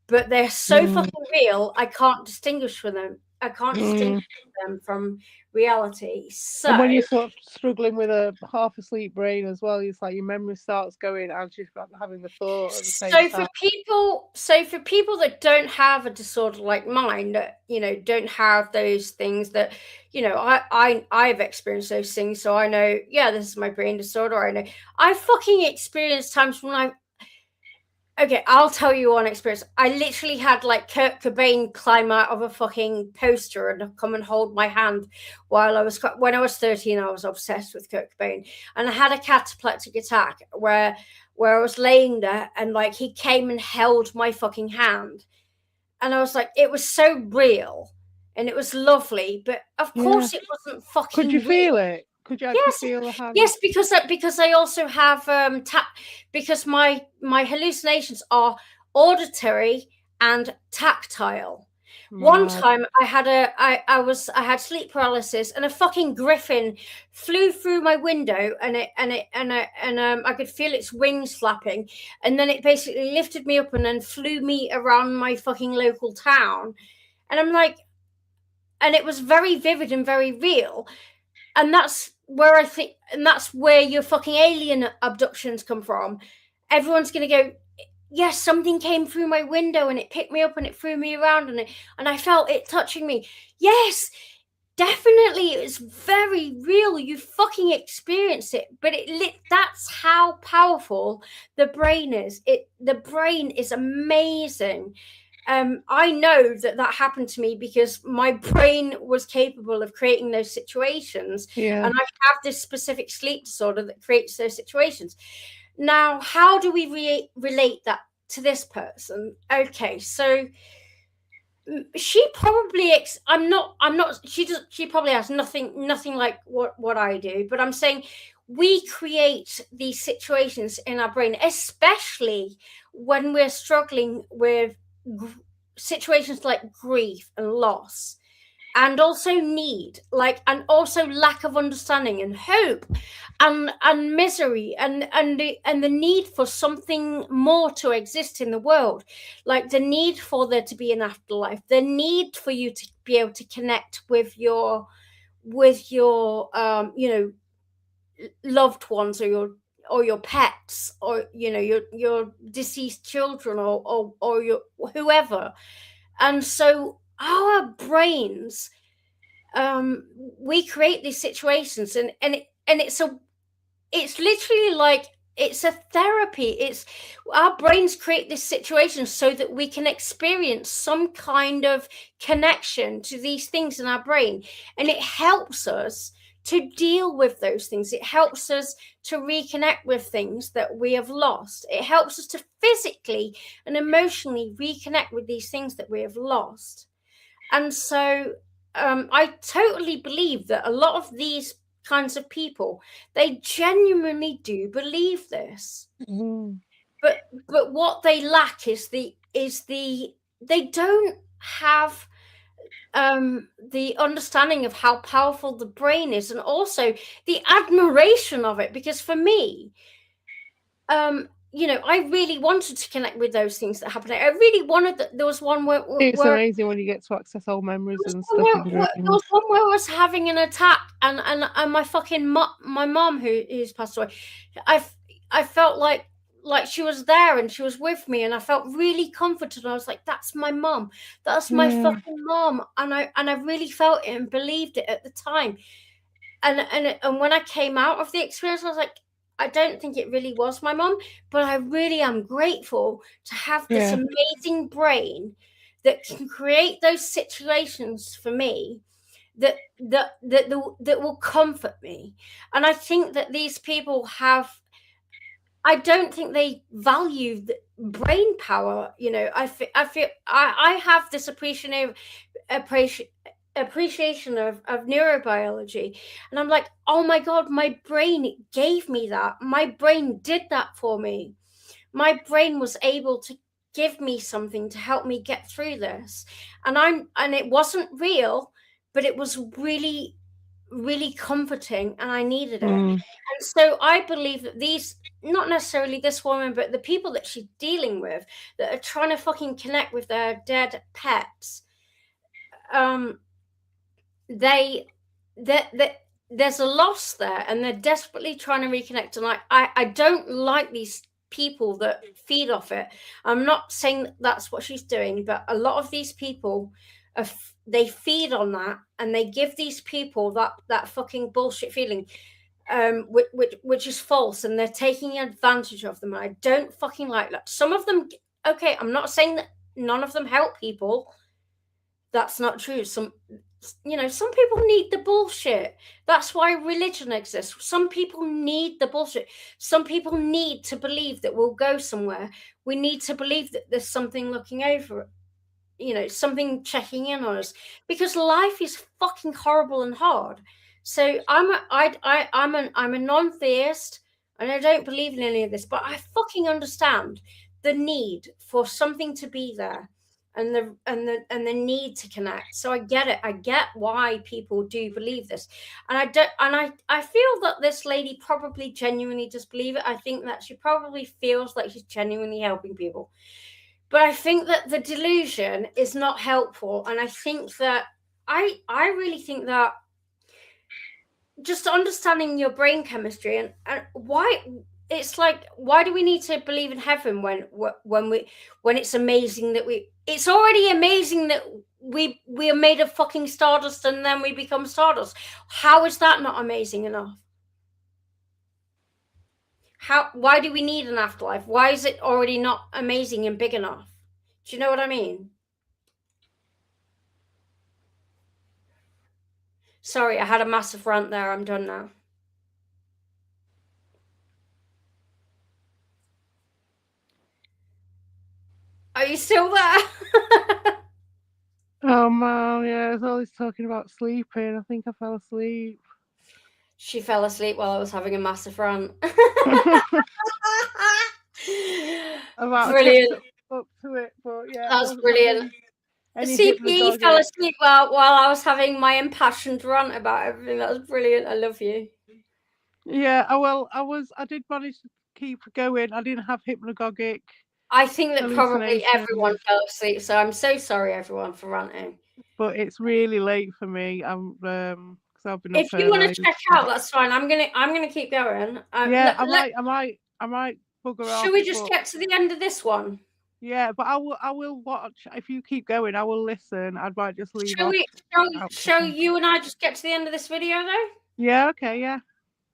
but they're so fucking real, I can't distinguish from them. I can't distinguish them from reality. So, and when you're sort of struggling with a half asleep brain as well, it's like your memory starts going as you're having the thought at the same time. For people that don't have a disorder like mine, that don't have those things that I've experienced those things, so I know. Yeah, this is my brain disorder. I know. I fucking experienced times when Okay, I'll tell you one experience. I literally had like Kurt Cobain climb out of a fucking poster and come and hold my hand when I was 13. I was obsessed with Kurt Cobain, and I had a cataplectic attack where I was laying there and like he came and held my fucking hand, and I was like, it was so real and it was lovely, but of course it wasn't fucking. Could you real. feel it? Could you actually feel the hand? Yes, because I also have because my hallucinations are auditory and tactile. Right. One time I had sleep paralysis and a fucking griffin flew through my window and I could feel its wings flapping, and then it basically lifted me up and then flew me around my fucking local town, and I'm like, and it was very vivid and very real. And that's where I think, and that's where your fucking alien abductions come from. Everyone's going to go, yes, something came through my window and it picked me up and it threw me around and I felt it touching me. Yes, definitely. It's very real. You fucking experience it. But that's how powerful the brain is. The brain is amazing. I know that happened to me because my brain was capable of creating those situations. Yeah. And I have this specific sleep disorder that creates those situations. Now, how do we relate that to this person? Okay, so she probably she probably has nothing like what I do, but I'm saying we create these situations in our brain, especially when we're struggling with situations like grief and loss, and also need, and also lack of understanding and hope and misery and the need for something more to exist in the world, like the need for there to be an afterlife, the need for you to be able to connect with your loved ones or your pets, or your deceased children, or your whoever. And so our brains, we create these situations, and it's literally like it's a therapy. It's our brains create this situation so that we can experience some kind of connection to these things in our brain, and it helps us to deal with those things. It helps us to reconnect with things that we have lost. It helps us to physically and emotionally reconnect with these things that we have lost. And so I totally believe that a lot of these kinds of people. They genuinely do believe this. Mm. But what they lack is they don't have the understanding of how powerful the brain is, and also the admiration of it. Because for me, you know, I really wanted to connect with those things that happened. I really wanted that. There was one where It's amazing when you get to access old memories and stuff in there dreams. was one where I was having an attack, and my fucking my mom, who's passed away, I felt like she was there and she was with me, and I felt really comforted. I was like, that's my mom, that's my fucking mom, and I really felt it and believed it at the time. And when I came out of the experience, I was like, I don't think it really was my mom, but I really am grateful to have this amazing brain that can create those situations for me that will comfort me. And I think that these people I don't think they value the brain power. You know, I feel I have this appreciation of neurobiology, and I'm like, oh my god, my brain gave me that. My brain did that for me. My brain was able to give me something to help me get through this, and it wasn't real, but it was really, really comforting, and I needed it. And so I believe that these, not necessarily this woman, but the people that she's dealing with that are trying to fucking connect with their dead pets, there's a loss there, and they're desperately trying to reconnect. And I don't like these people that feed off it. I'm not saying that's what she's doing, but a lot of these people they feed on that, and they give these people that fucking bullshit feeling, which is false, and they're taking advantage of them. And I don't fucking like that. Some of them, okay, I'm not saying that none of them help people. That's not true. Some people need the bullshit. That's why religion exists. Some people need the bullshit. Some people need to believe that we'll go somewhere. We need to believe that there's something looking over, something checking in on us, because life is fucking horrible and hard. So I'm a non-theist, and I don't believe in any of this, but I fucking understand the need for something to be there, and the need to connect. So I get it. I get why people do believe this, and I feel that this lady probably genuinely does believe it. I think that she probably feels like she's genuinely helping people, but I think that the delusion is not helpful. And I think that I really think that just understanding your brain chemistry and why it's like, why do we need to believe in heaven when it's amazing that it's already amazing that we are made of fucking stardust, and then we become stardust. How is that not amazing enough? Why do we need an afterlife? Why is it already not amazing and big enough? Do you know what I mean? Sorry, I had a massive rant there. I'm done now. Are you still there? Oh man, yeah, it's always talking about sleeping. I think I fell asleep. She fell asleep while I was having a massive rant. Brilliant. Up to it, but yeah, that's brilliant. Any CPE fell asleep while I was having my impassioned rant about everything. That was brilliant. I love you. Yeah, I did manage to keep going. I didn't have hypnagogic. I think that probably everyone fell asleep, so I'm so sorry everyone for ranting. But it's really late for me. I'm because I've been. If you want to check out, that's fine. I'm gonna keep going. Yeah, I might bugger off. Should we just get to the end of this one? Yeah, but I will watch. If you keep going, I will listen. I might just leave. Shall you and I just get to the end of this video though? Yeah. Okay. Yeah.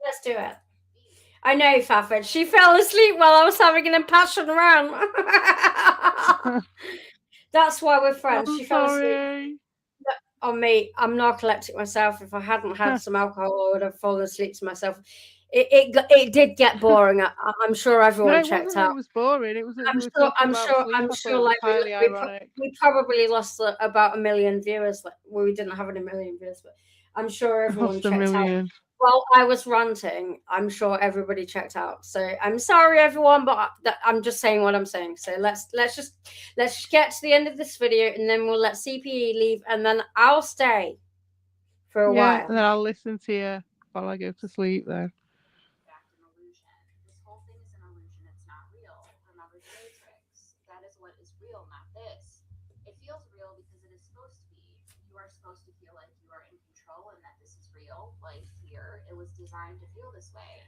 Let's do it. I know, Fafford. She fell asleep while I was having an impassioned rant. That's why we're friends. She fell asleep. On me, I'm narcoleptic myself. If I hadn't had some alcohol, I would have fallen asleep to myself. It did get boring. I'm sure everyone checked out. It was boring. It was. I'm sure. Like we probably lost about 1 million viewers. Like we didn't have any million viewers, but I'm sure everyone checked out. while I was ranting, I'm sure everybody checked out. So I'm sorry, everyone, but I'm just saying what I'm saying. So let's just get to the end of this video, and then we'll let CPE leave, and then I'll stay for a while. And then I'll listen to you while I go to sleep. Then. Fact, an illusion. This whole thing is an illusion. It's not real. Remember the Matrix. That is what is real, not this. It feels real because it is supposed to be. You are supposed to feel like you are in control and that this is real. Like here, it was designed to feel this way.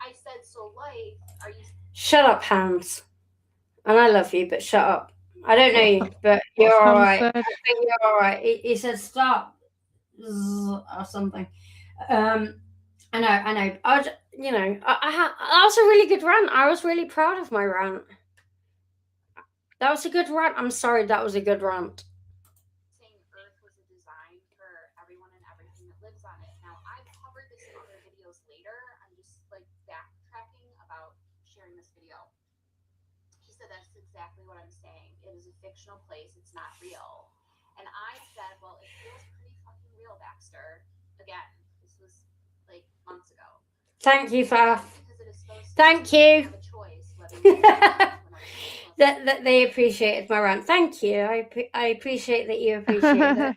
I said, so life, are you... Shut up, Hans. And I love you, but shut up. I don't know you, but you're all right. I think you're all right. He said stop or something. I know. That was a really good rant. I was really proud of my rant. That was a good rant. I'm sorry, that was a good rant. Saying Earth was a design for everyone and everything that lives on it. Now, I've covered this in other videos later. I'm just like backtracking about sharing this video. He said that's exactly what I'm saying. It is a fictional place. It's not real. And I said, well, it feels pretty fucking real, Baxter. Again, this was like months ago. Thank you, Faf. Because it is supposed to Thank you. have a choice, whether you that they appreciated my rant. Thank you. I appreciate that you appreciate it.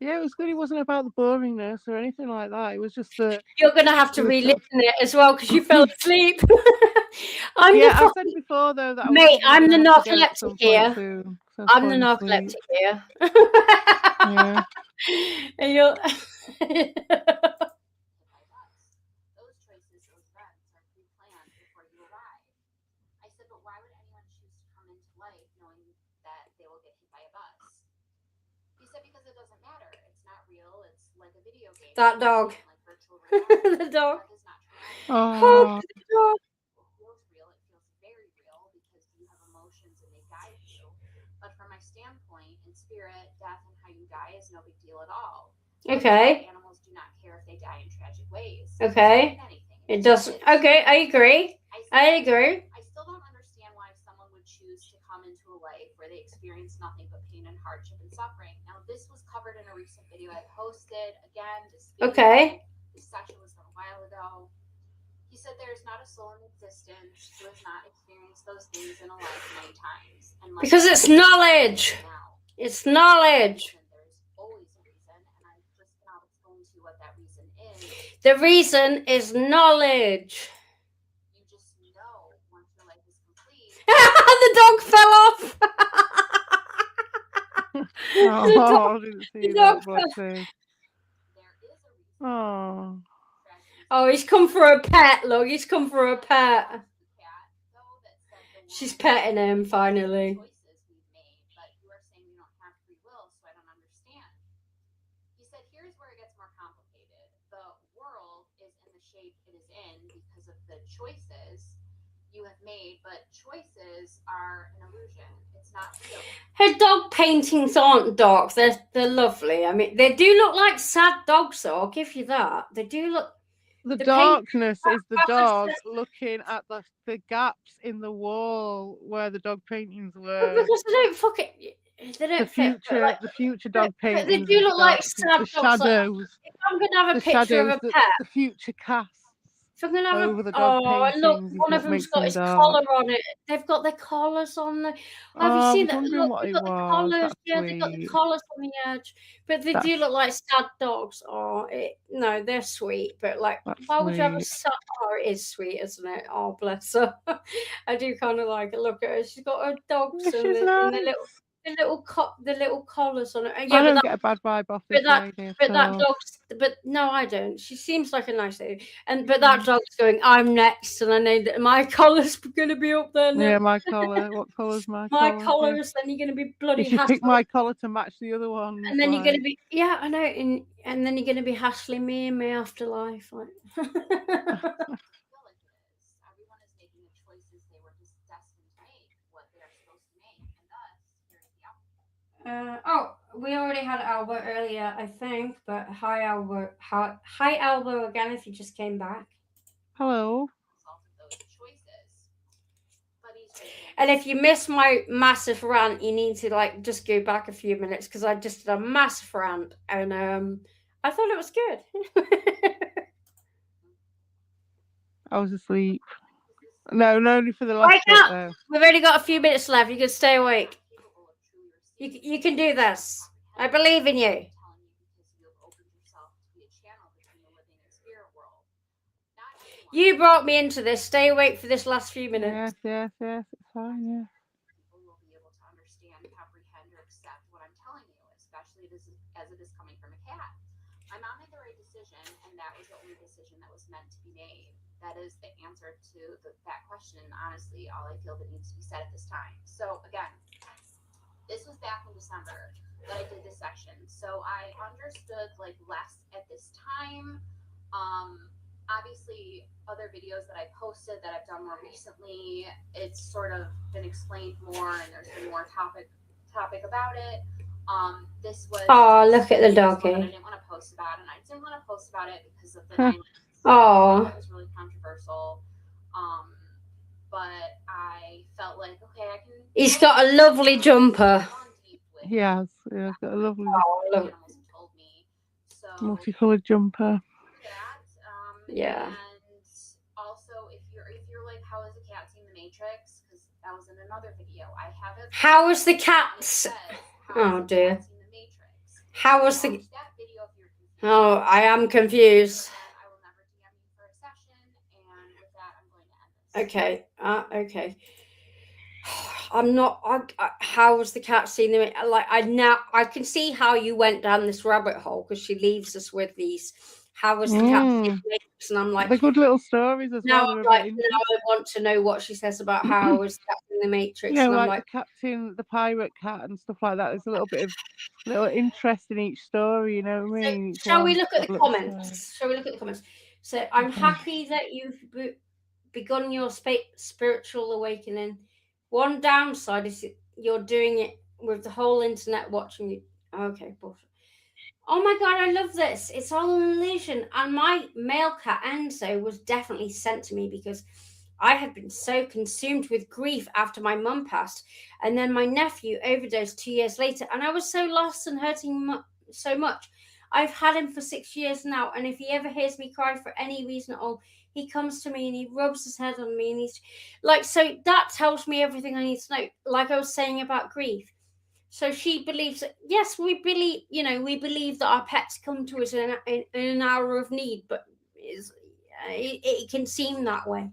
Yeah, it was good. It wasn't about the boringness or anything like that. It was just that you're gonna have to re-listen it as well because you fell asleep. I said before though that I'm the narcoleptic here. I'm the narcoleptic here. Yeah. And you're those choices, those events are pre-planned before you arrive. I said, but why would anyone choose to come into life knowing that they will get hit by a bus? He said, because it doesn't matter. It's not real. It's like a video game. That dog. Like virtual reality. The dog. That is not true. Oh. It feels real. It feels very real because you have emotions and they guide you. But from my standpoint, in spirit, death and how you die is no big deal at all. Okay. Animals do not care if they die in tragic ways. Okay. It doesn't. Okay, I agree. I agree. I still don't understand why someone would choose to come into a life where they experience nothing but pain and hardship and suffering. Now, this was covered in a recent video I posted. Again, okay. This session was done a while ago. He said there is not a soul in existence who has not experienced those things in a life many times. And like because it's knowledge. It's knowledge. There's always a reason, and I just cannot explain to you what that reason is. The reason is knowledge. You just know once your life is complete. The dog fell off. I didn't see that. There is a reason. Oh. Oh, he's come for a pet, look. He's come for a pet. She's petting him, finally. Choices we've made, but you are saying you don't have free will, so I don't understand. He said, here's where it gets more complicated. The world is in the shape it is in because of the choices you have made, but choices are an illusion. It's not real. Her dog paintings aren't dark. They're lovely. I mean, they do look like sad dogs, though. I'll give you that. They do look. The darkness is the dog looking at the gaps in the wall where the dog paintings were. Because they don't fuck it. They don't the future dog paintings. They do look like sad dogs. Shadows. Like, if I'm gonna have a picture of a pet, the future cast. If I'm gonna have over the dog paintings, look, one of them's got his collar on it. They've got their collars on the. Have you seen that? Look, they've got the collars. Yeah, they've got the collars on the edge. But they do look like sad dogs. No, they're sweet. But like, why would you have a sad? Oh, it is sweet, isn't it? Oh, bless her. I do kind of like it. Look at her. She's got her dogs and the little collars on it. Yeah, I don't get a bad vibe off this lady. But no, I don't. She seems like a nice lady. But that dog's going, I'm next, and I know that my collar's gonna be up there next. Yeah, my collar. What collar's my collar? My collar's then you're gonna be bloody. You should pick my collar to match the other one. And then you're gonna be I know, and then you're gonna be hassling me in my afterlife. Like everyone is making the choices they were just destined to make, what they are supposed to make, and thus here's the outcome. We already had Albert earlier, I think, but hi Albert. Hi Albert again if you just came back. Hello. And if you missed my massive rant, you need to just go back a few minutes because I just did a massive rant, and I thought it was good. I was asleep. No, only for the Wake last bit up! though. We've only got a few minutes left. You can stay awake. You can do this. I believe in you. You brought me into this. Stay awake for this last few minutes. Yes. It's fine. Yeah. People will be able to understand, comprehend, or accept what I'm telling you, especially as it is coming from a cat. My mom made the right decision, and that was the only decision that was meant to be made. That is the answer to that question. Honestly, all I feel that needs to be said at this time. So again, this was back in December that I did this section. So I understood like less at this time. Obviously other videos that I posted that I've done more recently, it's sort of been explained more and there's been more topic about it. This was look at the doggy. I didn't want to post about, and I didn't want to post about it because of the violence. Oh, It was really controversial. But I felt like, okay, I can. He's got a lovely jumper. He has. Yeah, got a lovely look. Told me. So multicolored jumper. that, Yeah. And also, if you're like, how is a cat seeing the Matrix? Because that was in another video. I have it. How is the cat? Oh dear. How was the? Oh, I am confused. I will never DM you for a session, and with that, I'm going to end this. Okay. Okay. I'm not. How was the cat seeing them? Like I can see how you went down this rabbit hole because she leaves us with these. How was the cat seeing the Matrix? And I'm like, they're good little stories as now well. I'm like, now I want to know what she says about how was the cat seeing the Matrix. Yeah, and I'm like the captain, the pirate cat, and stuff like that. There's a little bit of little interest in each story. You know what I mean? So, shall we look at the comments? Shall we look at the comments? So I'm happy that you've begun your spiritual awakening. One downside is you're doing it with the whole internet watching you. Okay, bullshit. Oh my god, I love this. It's all an illusion. And my male cat Enzo was definitely sent to me because I had been so consumed with grief after my mum passed. And then my nephew overdosed 2 years later. And I was so lost and hurting so much. I've had him for 6 years now. And if he ever hears me cry for any reason at all, he comes to me and he rubs his head on me. And he's like, so that tells me everything I need to know. Like I was saying about grief. So she believes that, yes, we believe that our pets come to us in an hour of need, but it can seem that way.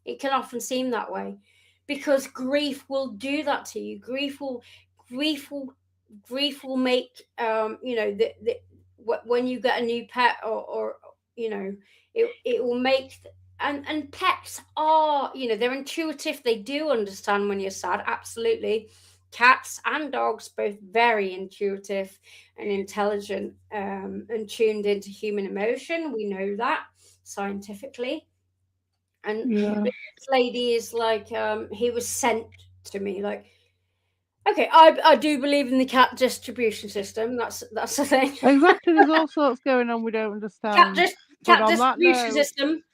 It can often seem that way because grief will do that to you. Grief will make, when you get a new pet or it will make, and pets are, they're intuitive. They do understand when you're sad. Absolutely. Cats and dogs, both very intuitive and intelligent, and tuned into human emotion. We know that scientifically. And this lady is like, he was sent to me. Like, okay, I do believe in the cat distribution system. That's the thing. Exactly. There's all sorts going on we don't understand. Cat distribution system.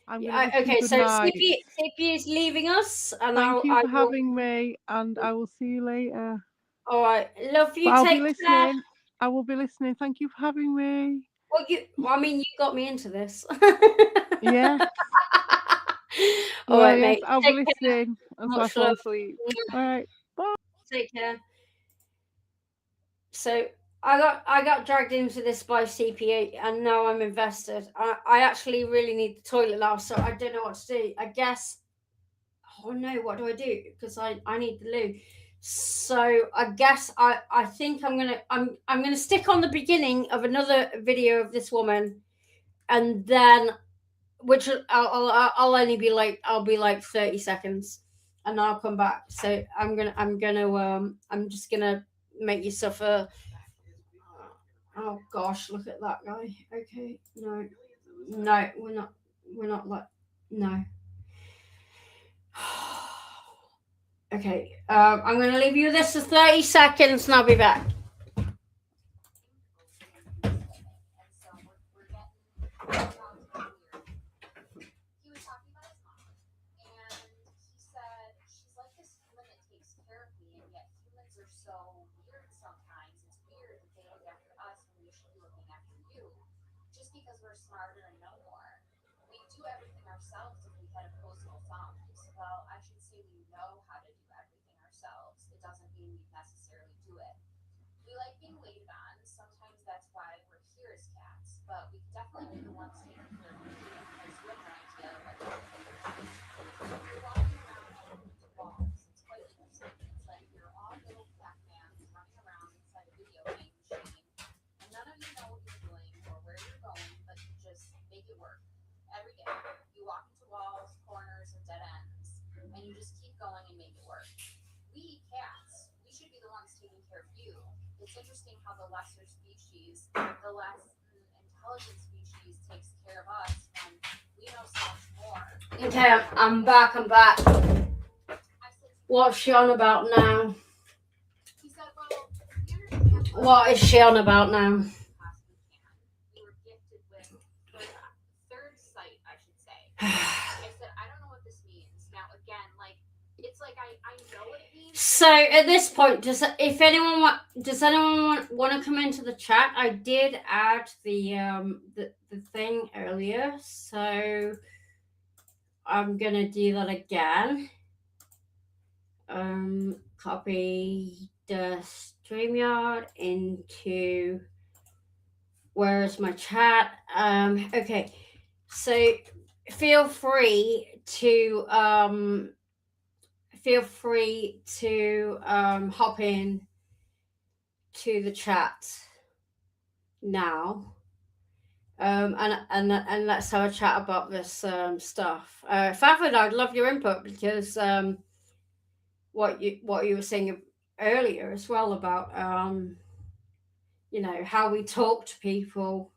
Okay, so CPE is leaving us, and thank you for having me, and I will see you later. All right, love you. I'll Take be listening. care. I will be listening. Thank you for having me. Well, you got me into this. Yeah. All right, mate. I'll be listening until I fall asleep. All right. Bye. Take care. So I got dragged into this by CPE, and now I'm invested. I actually really need the toilet now, so I don't know what to do. I guess. Oh no, what do I do? Because I need the loo. So I guess I think I'm gonna stick on the beginning of another video of this woman, and then which I'll only be like, I'll be like 30 seconds, and I'll come back. So I'm just gonna make you suffer. Oh gosh, look at that guy. Okay, no, we're not like, no. Okay, I'm going to leave you this for 30 seconds and I'll be back. He was talking about his mom, and he said, she's like this human that takes care of me, and yet humans are so weird sometimes. It's weird that they look after us when we should be looking after you. because we're smarter and know more. We do everything ourselves if we had opposable thumbs. Well, I should say we know how to do everything ourselves. It doesn't mean we necessarily do it. We like being waited on. Sometimes that's why we're here as cats, but we can definitely be the ones taking care of you as you have no idea what you're doing. You're walking around bumping into walls. It's quite interesting. It's like you're all little Pac-Mans running around inside a video game machine, and none of you know what you're doing or where you're going, but you just make it work. Every day, you walk into walls, corners, and dead ends, and you just keep going and make it work. We cats, we should be the ones taking care of you. It's interesting how the lesser species, the less intelligent species, takes care of us when we know so much more. Okay, I'm back. What's she on about now? He said, well, we understand What is she on about now? possibly can. We were gifted with third sight, I should say. I said, I don't know what this means. Now, again, like, it's like I know what it means. So at this point, does anyone want to come into the chat? I did add the thing earlier, so I'm gonna do that again. Copy the StreamYard into where's my chat? Okay, so feel free to hop in to the chat now, and let's have a chat about this stuff. Fafid, I'd love your input because what you were saying earlier as well about how we talk to people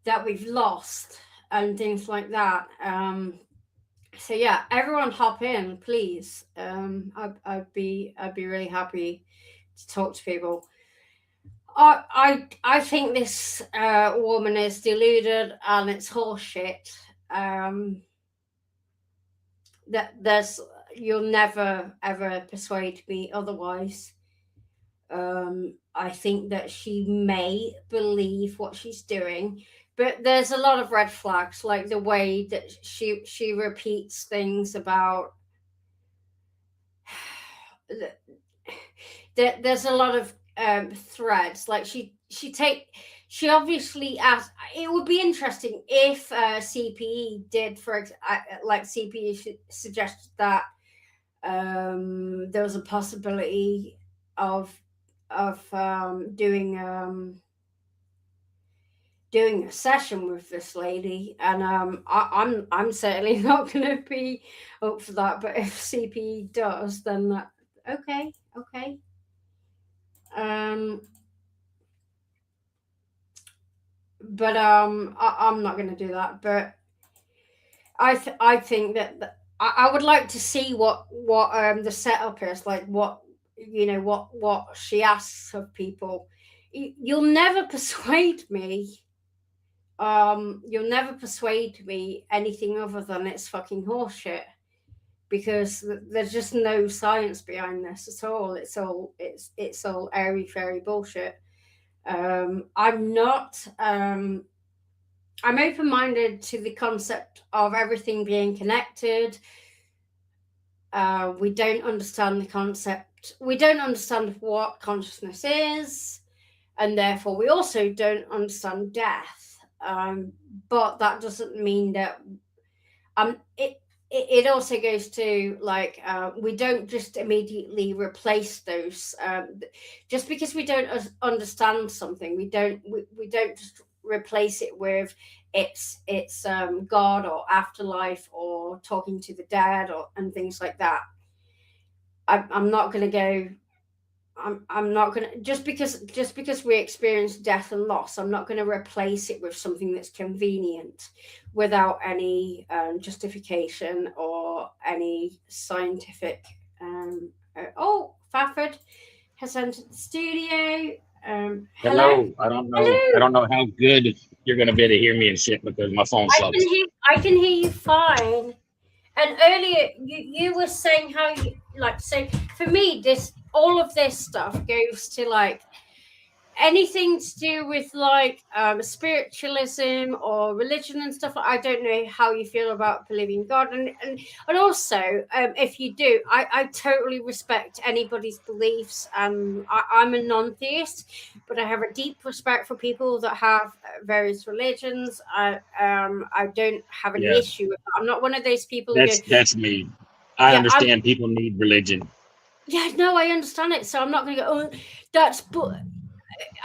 that we've lost and things like that. So yeah, everyone hop in, please. I'd be really happy to talk to people. I think this woman is deluded and it's horseshit. You'll never ever persuade me otherwise. I think that she may believe what she's doing, but there's a lot of red flags, like the way that she repeats things about. There's a lot of threads, like she obviously asked. It would be interesting if CPE did, like CPE suggested that there was a possibility of doing a session with this lady, and I'm certainly not going to be up for that. But if CPE does, then okay. But I'm not going to do that. But I think that I would like to see what the setup is, like what she asks of people. You'll never persuade me. You'll never persuade me anything other than it's fucking horseshit, because there's just no science behind this at all. It's all airy fairy bullshit. I'm not. I'm open-minded to the concept of everything being connected. We don't understand the concept. We don't understand what consciousness is, and therefore we also don't understand death. But that doesn't mean that it also goes to like we don't just immediately replace those. Just because we don't understand something, we don't just replace it with it's God or afterlife or talking to the dead and things like that. I'm not going to go. I'm not going to just because we experience death and loss. I'm not going to replace it with something that's convenient without any justification or any scientific. Fafford has entered the studio. Hello. I don't know. Hello. I don't know how good you're going to be able to hear me and shit because my phone sucks. I can hear you fine. And earlier you were saying how you like. So for me, all of this stuff goes to like anything to do with like spiritualism or religion and stuff, I don't know how you feel about believing in God, and also if you do, I totally respect anybody's beliefs. I'm a non-theist, but I have a deep respect for people that have various religions. I don't have any Yeah. issue with that. I'm not one of those people who go, That's me. I yeah, understand people need religion. yeah, no, I understand it, so I'm not going to go, oh, that's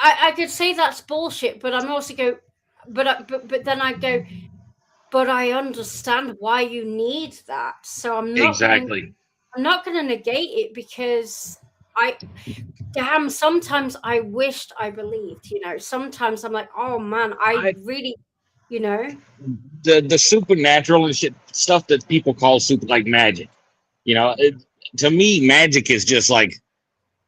I could say that's bullshit, but I'm also go, but then I go, but I understand why you need that. So I'm not going to negate it, because sometimes I wished I believed, sometimes I'm like, oh man, I really, The supernatural and shit stuff that people call super, like magic. To me, magic is just like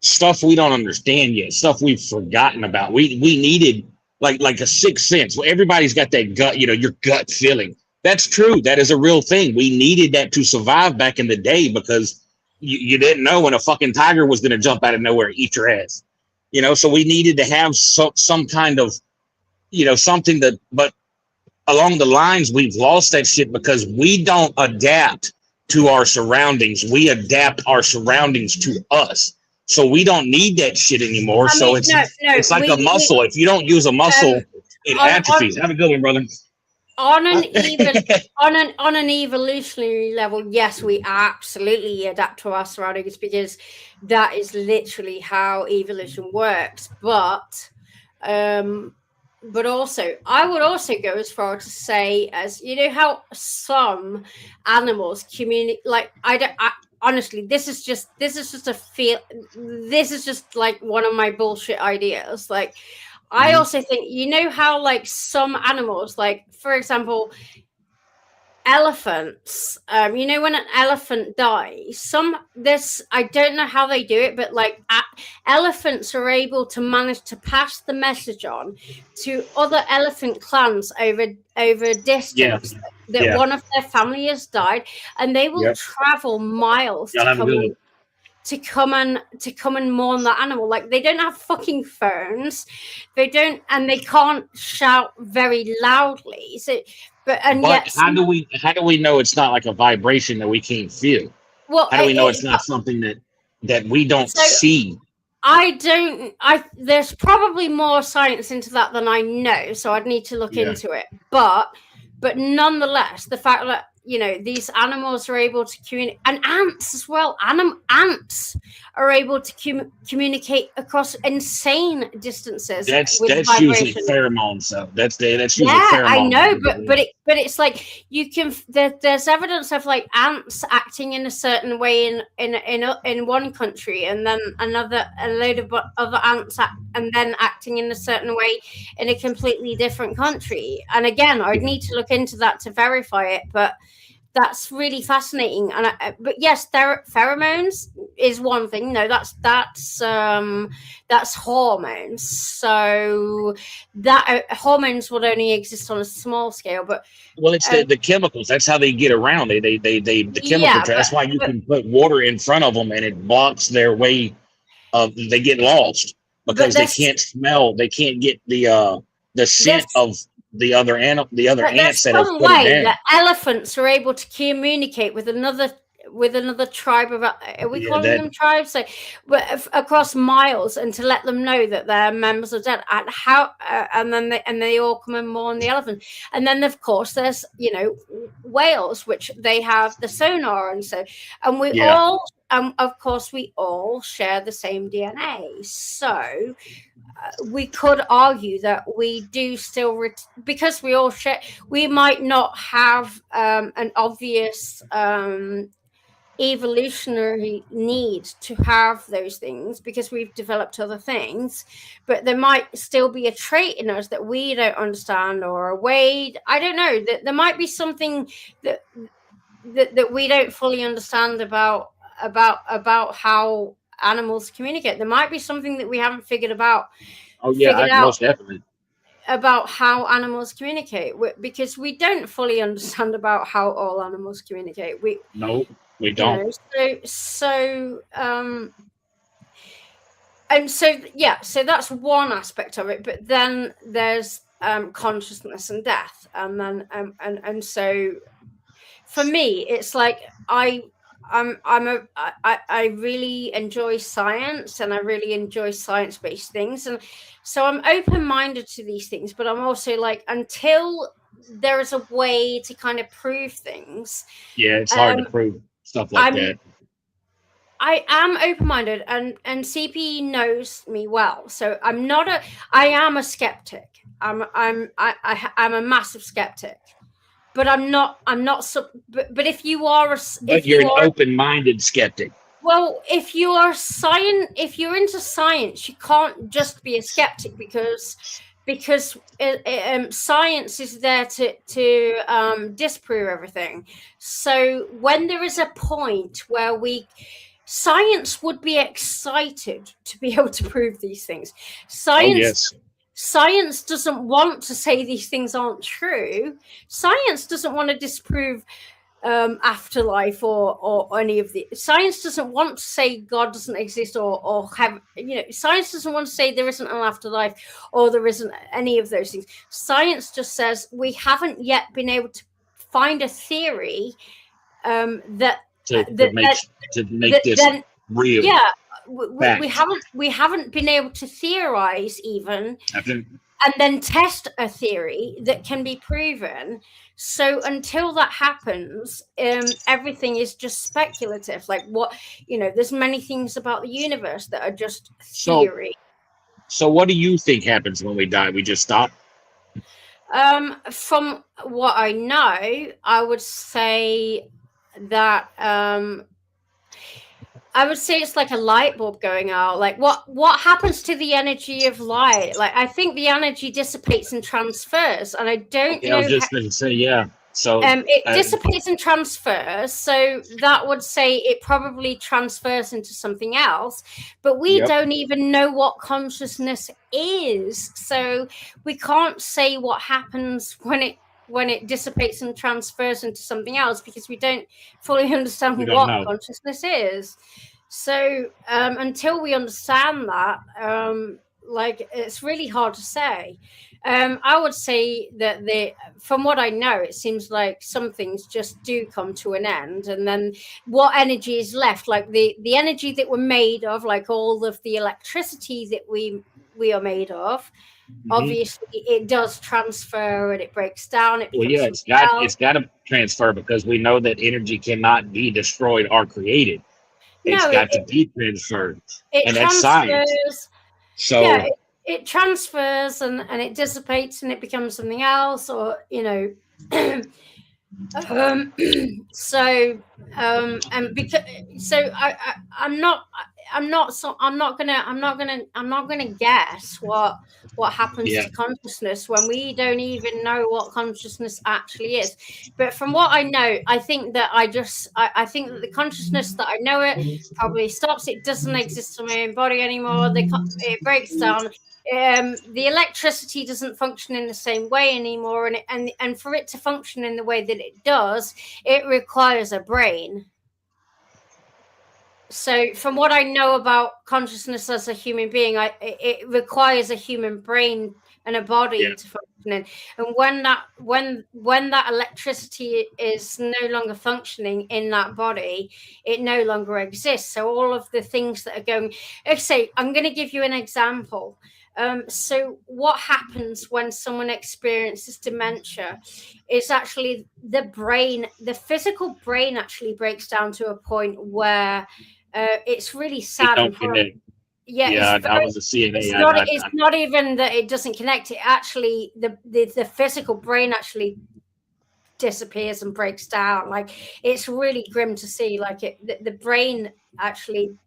stuff we don't understand yet, stuff we've forgotten about. We needed like a sixth sense. Well, everybody's got that gut, your gut feeling. That's true. That is a real thing. We needed that to survive back in the day, because you didn't know when a fucking tiger was going to jump out of nowhere and eat your ass. So we needed to have some kind of, something that, but along the lines, we've lost that shit because we don't adapt to our surroundings. We adapt our surroundings to us. So we don't need that shit anymore. It's like a muscle. If you don't use a muscle, it atrophies. Have a good one, brother. On an evolutionary level, yes, we absolutely adapt to our surroundings, because that is literally how evolution works. But also, I would also go as far to say, as how some animals communicate. Like honestly, this is just like one of my bullshit ideas. Like, I also think, how like some animals, like for example, elephants, when an elephant dies, I don't know how they do it, but like elephants are able to manage to pass the message on to other elephant clans over distance, that one of their family has died, and they will travel miles to come and mourn that animal. Like, they don't have fucking phones, they can't shout very loudly. But how do we know it's not like a vibration that we can't feel? Well, how do we know it's not something that we don't see? There's probably more science into that than I know, so I'd need to look into it. But nonetheless, the fact that these animals are able to communicate, and ants as well. Ants are able to communicate across insane distances. That's usually pheromones, though. That's usually pheromones. I know, but it's like you can. There's evidence of like ants acting in a certain way in one country, and then a load of other ants and then acting in a certain way in a completely different country. And again, I'd need to look into that to verify it, but that's really fascinating. But yes, pheromones is one thing. No, that's hormones. So that hormones would only exist on a small scale. But it's the chemicals. That's how they get around. The chemical. That's why you can put water in front of them and it blocks their way. They get lost because they can't smell. They can't get the scent of the other ants that have put it down. That elephants are able to communicate with another tribe of, are we calling them tribes? So, across miles, and to let them know that their members are dead. And and then they all come and mourn the elephant. And then of course there's whales, which they have the sonar, and we all of course we all share the same DNA. So we could argue that we do still because we all share. We might not have an obvious evolutionary need to have those things because we've developed other things, but there might still be a trait in us that we don't understand, or a way, I don't know, that there might be something that we don't fully understand about how animals communicate. There might be something that we haven't figured out. Most definitely. About how animals communicate, because we don't fully understand about how all animals communicate. We don't. and so so that's one aspect of it, but then there's consciousness and death, and then and so for me it's like I really enjoy science, and I really enjoy science-based things, and so I'm open-minded to these things, but I'm also like, until there is a way to kind of prove things, Yeah, it's hard to prove stuff like that. I am open-minded, and CPE knows me well, so I am a skeptic. I'm a massive skeptic, but I'm not but if you are But you're an open-minded skeptic. Well, if you're into science, you can't just be a skeptic, because science is there to disprove everything. So when there is a point where science would be excited to be able to prove these things. Science doesn't want to say these things aren't true. Science doesn't want to disprove afterlife or any of the. Science doesn't want to say God doesn't exist, or have, science doesn't want to say there isn't an afterlife, or there isn't any of those things. Science just says we haven't yet been able to find a theory that make this real. Yeah, we haven't been able to theorize even, and then test a theory that can be proven. So until that happens, everything is just speculative. Like there's many things about the universe that are just theory. So what do you think happens when we die? We just stop? From what I know, I would say that it's like a light bulb going out. Like what happens to the energy of light? Like, I think the energy dissipates and transfers, and I don't know. I was just going to say, yeah. So it dissipates and transfers. So that would say it probably transfers into something else, but we don't even know what consciousness is. So we can't say what happens when it dissipates and transfers into something else, because we don't fully understand what consciousness is. So until we understand that, it's really hard to say. I would say that from what I know, it seems like some things just do come to an end, and then what energy is left, like the energy that we're made of, like all of the electricity that we are made of. Obviously, it does transfer and it breaks down. It's got to transfer, because we know that energy cannot be destroyed or created. It's got to be transferred, and that's science. So it transfers and it dissipates and it becomes something else, or I'm not gonna guess what happens to consciousness when we don't even know what consciousness actually is. But from what I know, I think that I think that the consciousness that I know it probably stops. It doesn't exist in my own body anymore. It breaks down. The electricity doesn't function in the same way anymore, and for it to function in the way that it does, it requires a brain. So from what I know about consciousness as a human being, it requires a human brain and a body to function in. And when that electricity is no longer functioning in that body, it no longer exists. So all of the things that are going, say, I'm going to give you an example. So what happens when someone experiences dementia is actually the physical brain actually breaks down to a point where it's really sad. I was a CNA. It's not even that it doesn't connect. It actually, the physical brain actually disappears and breaks down. Like, it's really grim to see. Like, the brain actually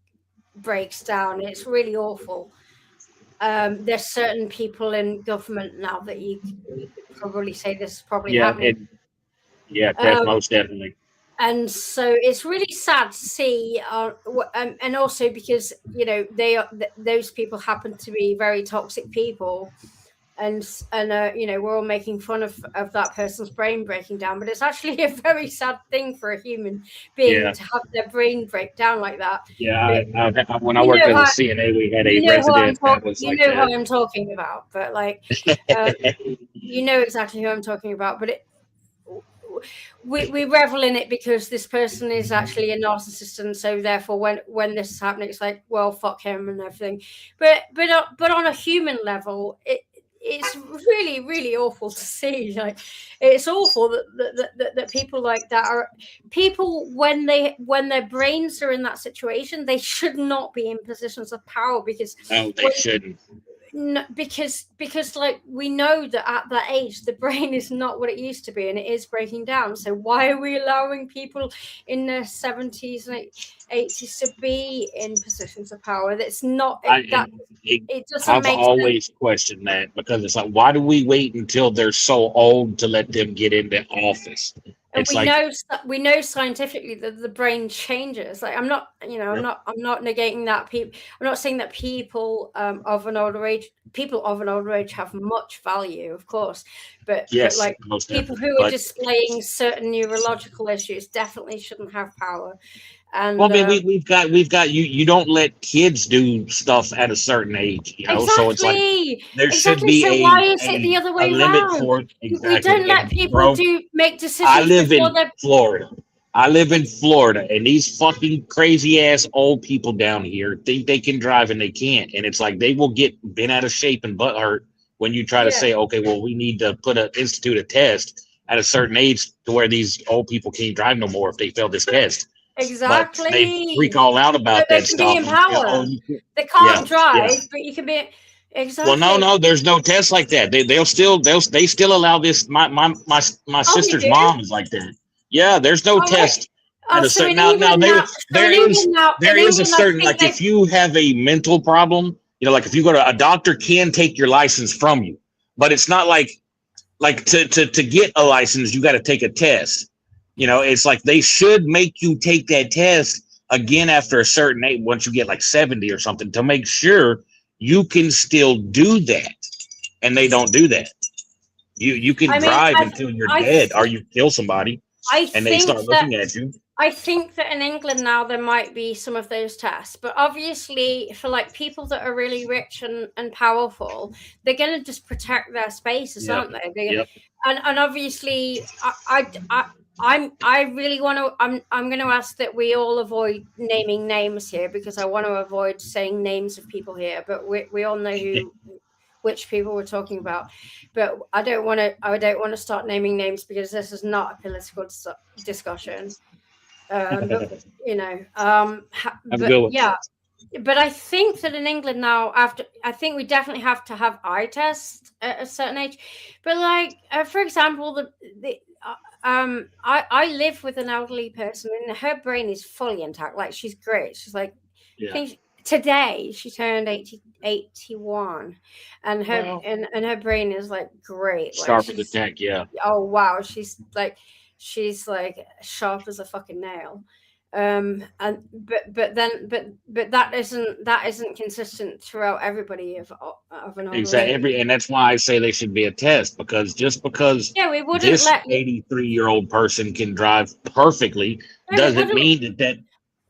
breaks down. It's really awful. There's certain people in government now that you could probably say this is probably happening. That's most definitely. And so it's really sad to see, and also because those people happen to be very toxic people, you know, we're all making fun of that person's brain breaking down, but it's actually a very sad thing for a human being to have their brain break down like that. Yeah, when I You worked know as a CNA, we had a you know who I'm resident that was you like know that. who I'm talking about, but like you know exactly who I'm talking about, but we revel in it because this person is actually a narcissist, and so therefore when this is happening, it's like, well, fuck him and everything. But on a human level, it's really, really awful to see. Like, it's awful that people like that are people when their brains are in that situation, they should not be in positions of power because No, they shouldn't. no, because like we know that at that age the brain is not what it used to be and it is breaking down. So why are we allowing people in their 70s and 80s to be in positions of power? That's not it doesn't I've make always sense. questioned that because it's like, why do we wait until they're so old to let them get into office? And It's like, we know scientifically that the brain changes. Like, I'm not negating that. I'm not saying that people of an older age have much value, of course, but yes, like most people definitely. who are But displaying certain neurological issues definitely shouldn't have power. And well, I mean, we've got you don't let kids do stuff at a certain age, you know. So it's like there should exactly. So be why is it the other a way limit around? for it. We don't Exactly. let And people bro, make I decisions live before in they're Florida. I live in Florida, and these fucking crazy ass old people down here think they can drive and they can't. And it's like they will get bent out of shape and butt hurt when you try to say, okay, well, we need to institute a test at a certain age to where these old people can't drive no more if they fail this test. But they freak all out about But they that can be stuff. in power. They Yeah, can't drive, yeah. but you can be Well, no, there's no test like that. They still allow this. My Oh, you sister's do? mom is like that. Yeah, there's no Oh, right. test Oh, at a so certain in England now, there is in a England, I certain, think like, if you have a mental problem, you know, like if you go to a doctor can take your license from you, but it's not like to get a license you got to take a test. You know, it's like they should make you take that test again after a certain age, once you get like 70 or something, to make sure you can still do that. And they don't do that. You can drive until you're dead or you kill somebody and they start looking at you. I think that in England now there might be some of those tests, but obviously for like people that are really rich and powerful, they're going to just protect their spaces, aren't they? And obviously I really want to. I'm going to ask that we all avoid naming names here because I want to avoid saying names of people here. But we all know which people we're talking about. But I don't want to start naming names because this is not a political discussion. But, you know, but yeah. But I think that in England now, I think we definitely have to have eye tests at a certain age. But like, for example, I live with an elderly person and her brain is fully intact. Like, she's great. She's like, I think today she turned 81 and her brain is like great. Sharp Like, as a tack, yeah. Oh wow, she's like sharp as a fucking nail. And but that isn't consistent throughout everybody of an older age. And that's why I say they should be a test, because just because We wouldn't this let 83-year-old person can drive perfectly doesn't mean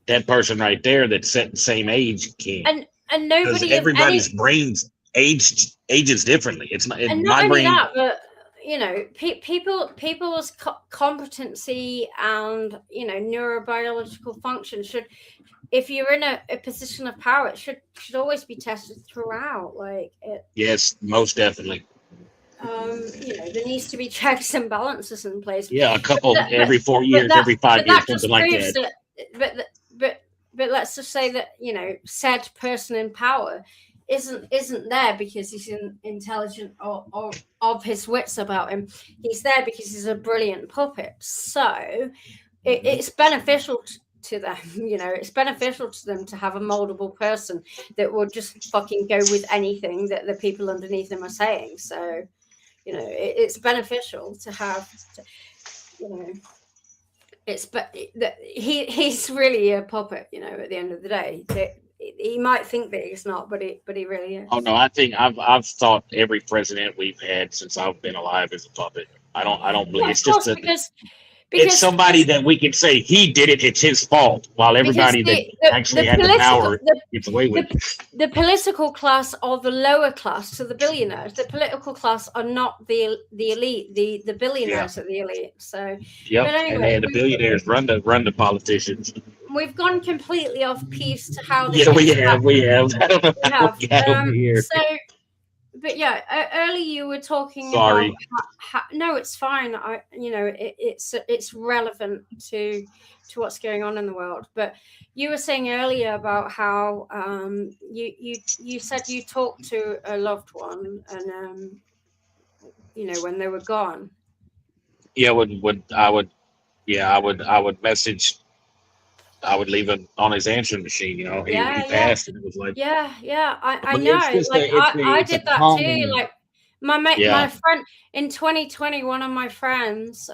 that person right there that's at the same age can. And nobody, because everybody's brains ages differently. It's not, and not only that, but you know, people's competency and, you know, neurobiological function should, if you're in a position of power, it should always be tested throughout. Like it. Yes, most definitely. You know, there needs to be checks and balances in place. Yeah, a couple every 4 years, every 5 years, something like that. But let's just say that, you know, said person in power isn't there because he's intelligent or of his wits about him. He's there because he's a brilliant puppet. So it's beneficial to them, you know, it's beneficial to them to have a moldable person that will just fucking go with anything that the people underneath them are saying. So, you know, it's beneficial to have, you know, he's really a puppet, you know, at the end of the day. he might think that he's not, but he really is. Oh no, I think I've thought every president we've had since I've been alive is a puppet. I don't believe Yeah, it's of course, just because it's somebody that we can say he did it, it's his fault, while everybody that actually had the power gets away with it. The political class are the lower class to the billionaires. The political class are not the elite. The billionaires are the elite. So, Yep, but and anyway, the billionaires run the politicians. we've gone completely off piece to how this. Yeah, we have. I don't know we how have. we got over here. So, but yeah, earlier you were talking Sorry. about no, it's fine. It's relevant to what's going on in the world. But you were saying earlier about how you said you talked to a loved one and when they were gone. Yeah, I would message. I would leave it on his answering machine. He passed, and it was like, I but know. it's Like I did that common, too. Like my friend in 2020, one of my friends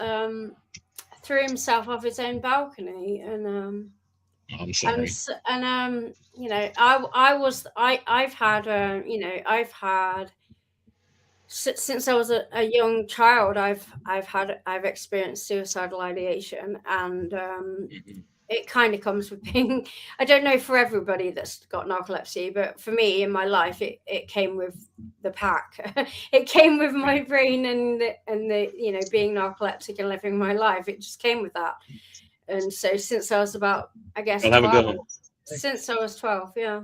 threw himself off his own balcony, and I'm sorry. I've had since I was a young child, I've experienced suicidal ideation, and it kind of comes with being, I don't know for everybody that's got narcolepsy, but for me in my life, it came with the pack. It came with my brain and the being narcoleptic and living my life. It just came with that. And so since I was about, I guess, 12, since I was 12, yeah.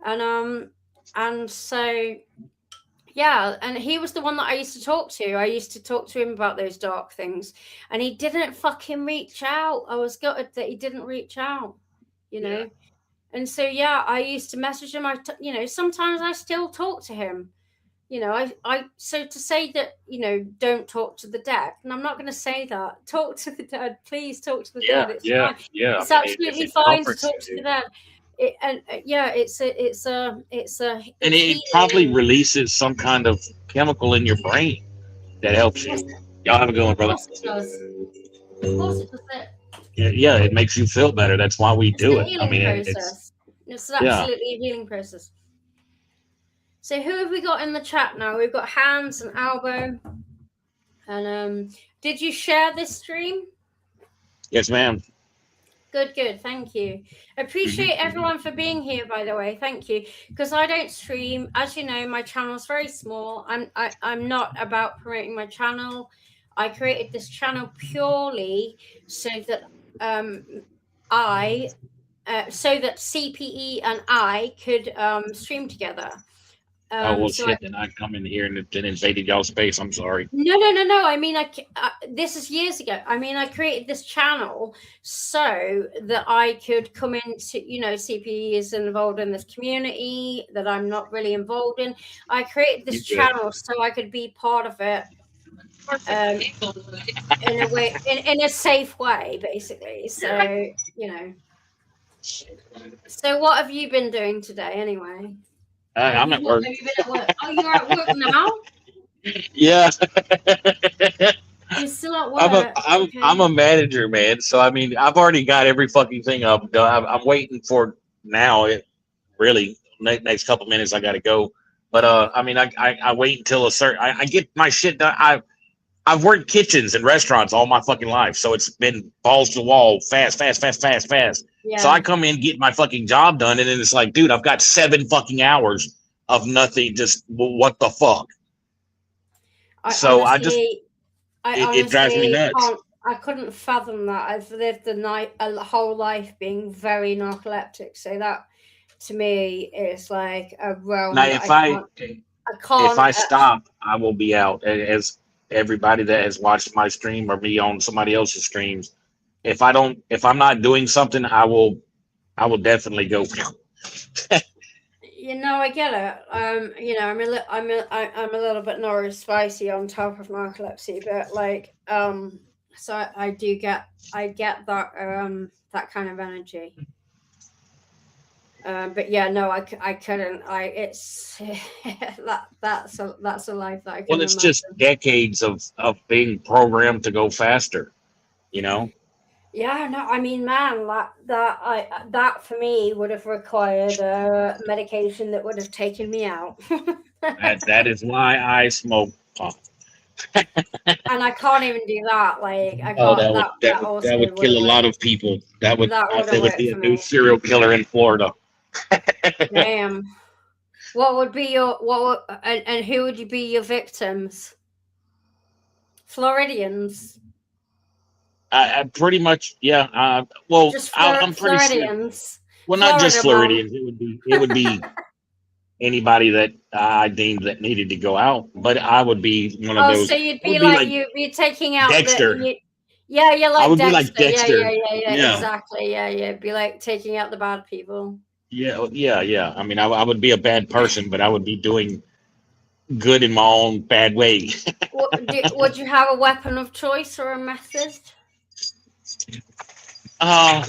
And so, yeah, and he was the one that I used to talk to. I used to talk to him about those dark things, and he didn't fucking reach out. I was gutted that he didn't reach out, Yeah. And so, yeah, I used to message him. Sometimes I still talk to him. So to say that, don't talk to the dead, and I'm not going to say that. Talk to the dead, please. Talk to the dead. It's fine. It's absolutely fine to talk to the dead. And it's a and it probably releases some kind of chemical in your brain that helps you. Y'all have a good one, brother. Of course it does. Of course it does. Yeah, it makes you feel better. That's why we do it. I mean, it's absolutely a healing process. So who have we got in the chat now? We've got Hans and Albo. And did you share this stream? Yes, ma'am. Good. Thank you. Appreciate everyone for being here, by the way. Thank you. Because I don't stream. As you know, my channel is very small. I'm not about promoting my channel. I created this channel purely so that CPE and I could stream together. Then I come in here and invaded y'all's space. I'm sorry. No. I mean, this is years ago. I mean, I created this channel so that I could come into, CPE is involved in this community that I'm not really involved in. I created this channel so I could be part of it in a way, in a safe way, basically. So, So what have you been doing today anyway? I'm at work. Have you been at work? Oh, you're at work now? Yeah. You're still at work. I'm a manager, man. So I mean, I've already got every fucking thing up. I'm waiting for now. Really, next couple minutes, I got to go. But I mean, I wait until a certain. I get my shit done. I've worked kitchens and restaurants all my fucking life, so it's been balls to the wall, fast. Yeah. So I come in, get my fucking job done, and then it's like, dude, I've got 7 fucking hours of nothing. Just what the fuck? It drives me nuts. I couldn't fathom that. I've lived a whole life being very narcoleptic, so that to me is like a realm. Now, if I stop, I will be out. As everybody that has watched my stream or me on somebody else's streams, if I'm not doing something, I will definitely go. I get it. I'm a little bit neurospicy on top of narcolepsy, but like, so I get that that kind of energy. But yeah, no, I couldn't. It's that's a life that I. Well, it's just decades of being programmed to go faster, Yeah, no, I mean, man, that for me would have required a medication that would have taken me out. That is why I smoke pot. And I can't even do that. Like I Oh, can't. That that also would kill a wouldn't lot work. of people. That That wouldn't would work be a for new me. serial killer in Florida. Damn. What would be your and who would you be your victims? Floridians. I pretty much, yeah. Well, Just I'm pretty sure. Floridians. Well, not just Florida man. Floridians. It would be anybody that I deemed that needed to go out. But I would be one of Oh, those. so you'd I would be be like like you'd be taking out the Dexter. you, yeah, you're I like would be like Dexter. Yeah, Dexter. yeah, yeah, yeah. Yeah, Exactly. Yeah, yeah. Be like taking out the bad people. yeah. I mean, I would be a bad person, but I would be doing good in my own bad way. Would you have a weapon of choice or a method? Uh,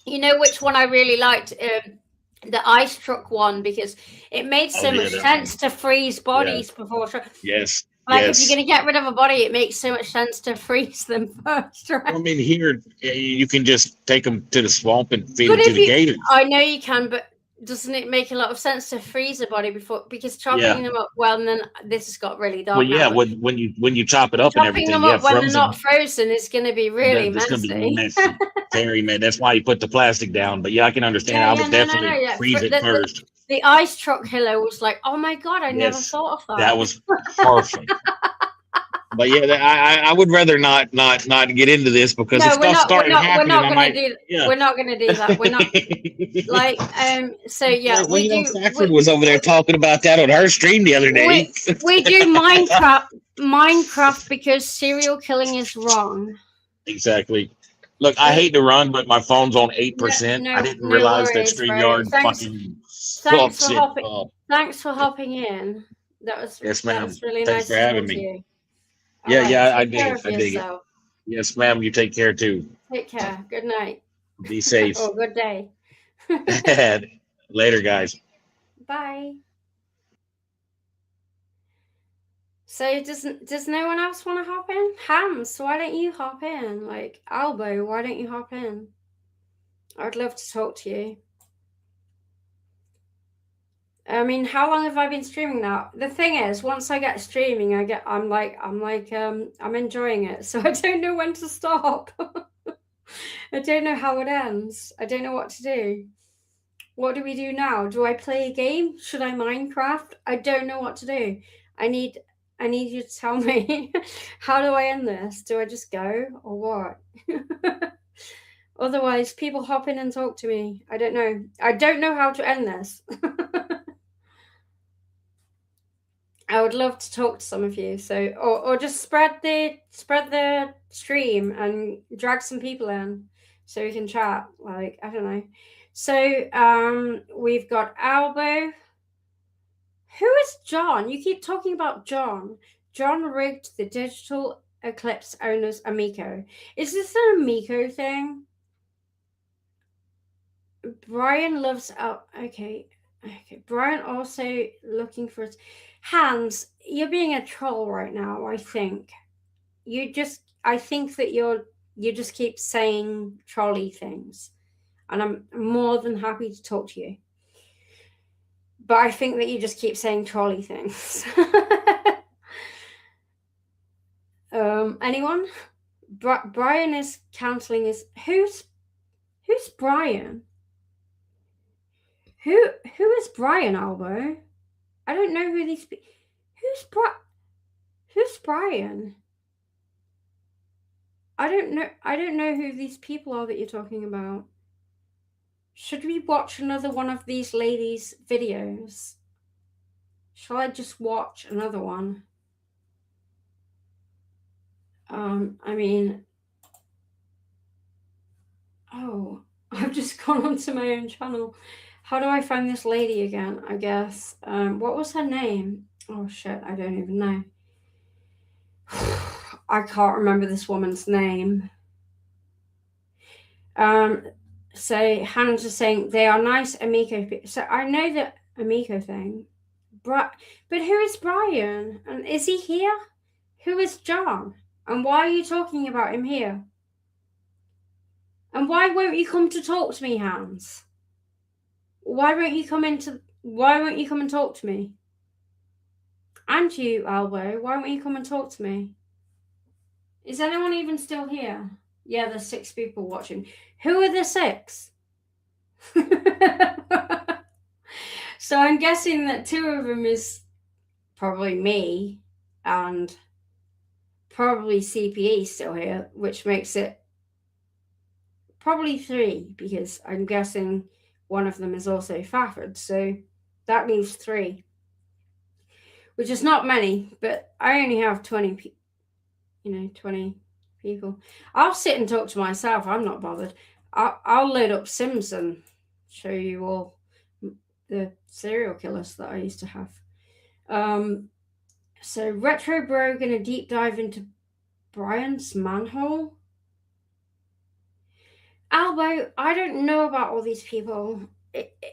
You know which one I really liked? The ice truck one, because it made oh so yeah, much that sense one. to freeze Yeah. bodies before. Yes. Like if you're Yes. gonna get rid of a body, it makes so much sense to freeze them first, Well, I right? mean, here you can just take them to the swamp and feed But them to if the you, gators. I know you can, but doesn't it make a lot of sense to freeze a body before? Because chopping Yeah. them up, well, and then this has got really Well, dark now, yeah. but When you chop it up and chopping everything, them yeah, up when they're not frozen. frozen is going to be really That's gonna be messy. messy, very messy. That's why you put the plastic down. But yeah, I can understand. Yeah, I yeah, would no, definitely yeah. freeze it first. The ice truck hiller was like, oh my god, I never Yes, thought of that that. was perfect. But yeah, I would rather not get into this because if No, stuff started we're happening, not I gonna might do. yeah. We're not gonna do that. We're not like So yeah, Well, you know, Safford was over there talking about that on her stream the other day. we do Minecraft because serial killing is wrong. Exactly. Look, I We hate to run, but my phone's on no 8%. I didn't no realize that worries, bro. StreamYard fucking Thanks sucks for it hopping. up. Thanks for hopping in. Yes, That ma'am. was really Thanks for nice to having talk to me. you. All Yeah, right, yeah, I take dig care it. of I dig it. yourself. Yes, ma'am. You take care too. Take care. Good night. Be safe. Or good day. Later, guys. Bye. So does no one else want to hop in? Hams, why don't you hop in? Like Albo, why don't you hop in? I'd love to talk to you. I mean, how long have I been streaming now? The thing is, once I get streaming, I'm enjoying it. So I don't know when to stop. I don't know how it ends. I don't know what to do. What do we do now? Do I play a game? Should I Minecraft? I don't know what to do. I need you to tell me. How do I end this? Do I just go or what? Otherwise, people hop in and talk to me. I don't know. I don't know how to end this. I would love to talk to some of you. So, or just spread the stream and drag some people in so we can chat. Like, I don't know. So, we've got Albo. Who is John? You keep talking about John. John rigged the digital eclipse owner's Amico. Is this an Amico thing? Brian loves okay. Brian also looking for Hans. You're being a troll right now. I think I think that you just keep saying trolly things, and I'm more than happy to talk to you. But I think that you just keep saying trolley things. Anyone? Brian is counseling. Who's Brian? Who is Brian, Albo? I don't know who these. Who's Brian? I don't know who these people are that you're talking about. Should we watch another one of these ladies' videos? Shall I just watch another one? I mean, oh, I've just gone onto my own channel. How do I find this lady again? I guess. What was her name? Oh shit, I don't even know. I can't remember this woman's name. So Hannah's just saying they are nice Amico people. So I know the Amico thing. But who is Brian? And is he here? Who is John? And why are you talking about him here? And why won't you come to talk to me, Hans? Why won't you come and talk to me? And you, Albo, why won't you come and talk to me? Is anyone even still here? Yeah, there's 6 people watching. Who are the 6? So I'm guessing that 2 of them is probably me and probably CPE still here, which makes it probably 3, because I'm guessing one of them is also Fafford. So that leaves 3, which is not many, but I only have 20 people. I'll sit and talk to myself. I'm not bothered. I'll load up Sims and show you all the serial killers that I used to have. So Retro Bro gonna deep dive into Brian's manhole. Albo, I don't know about all these people.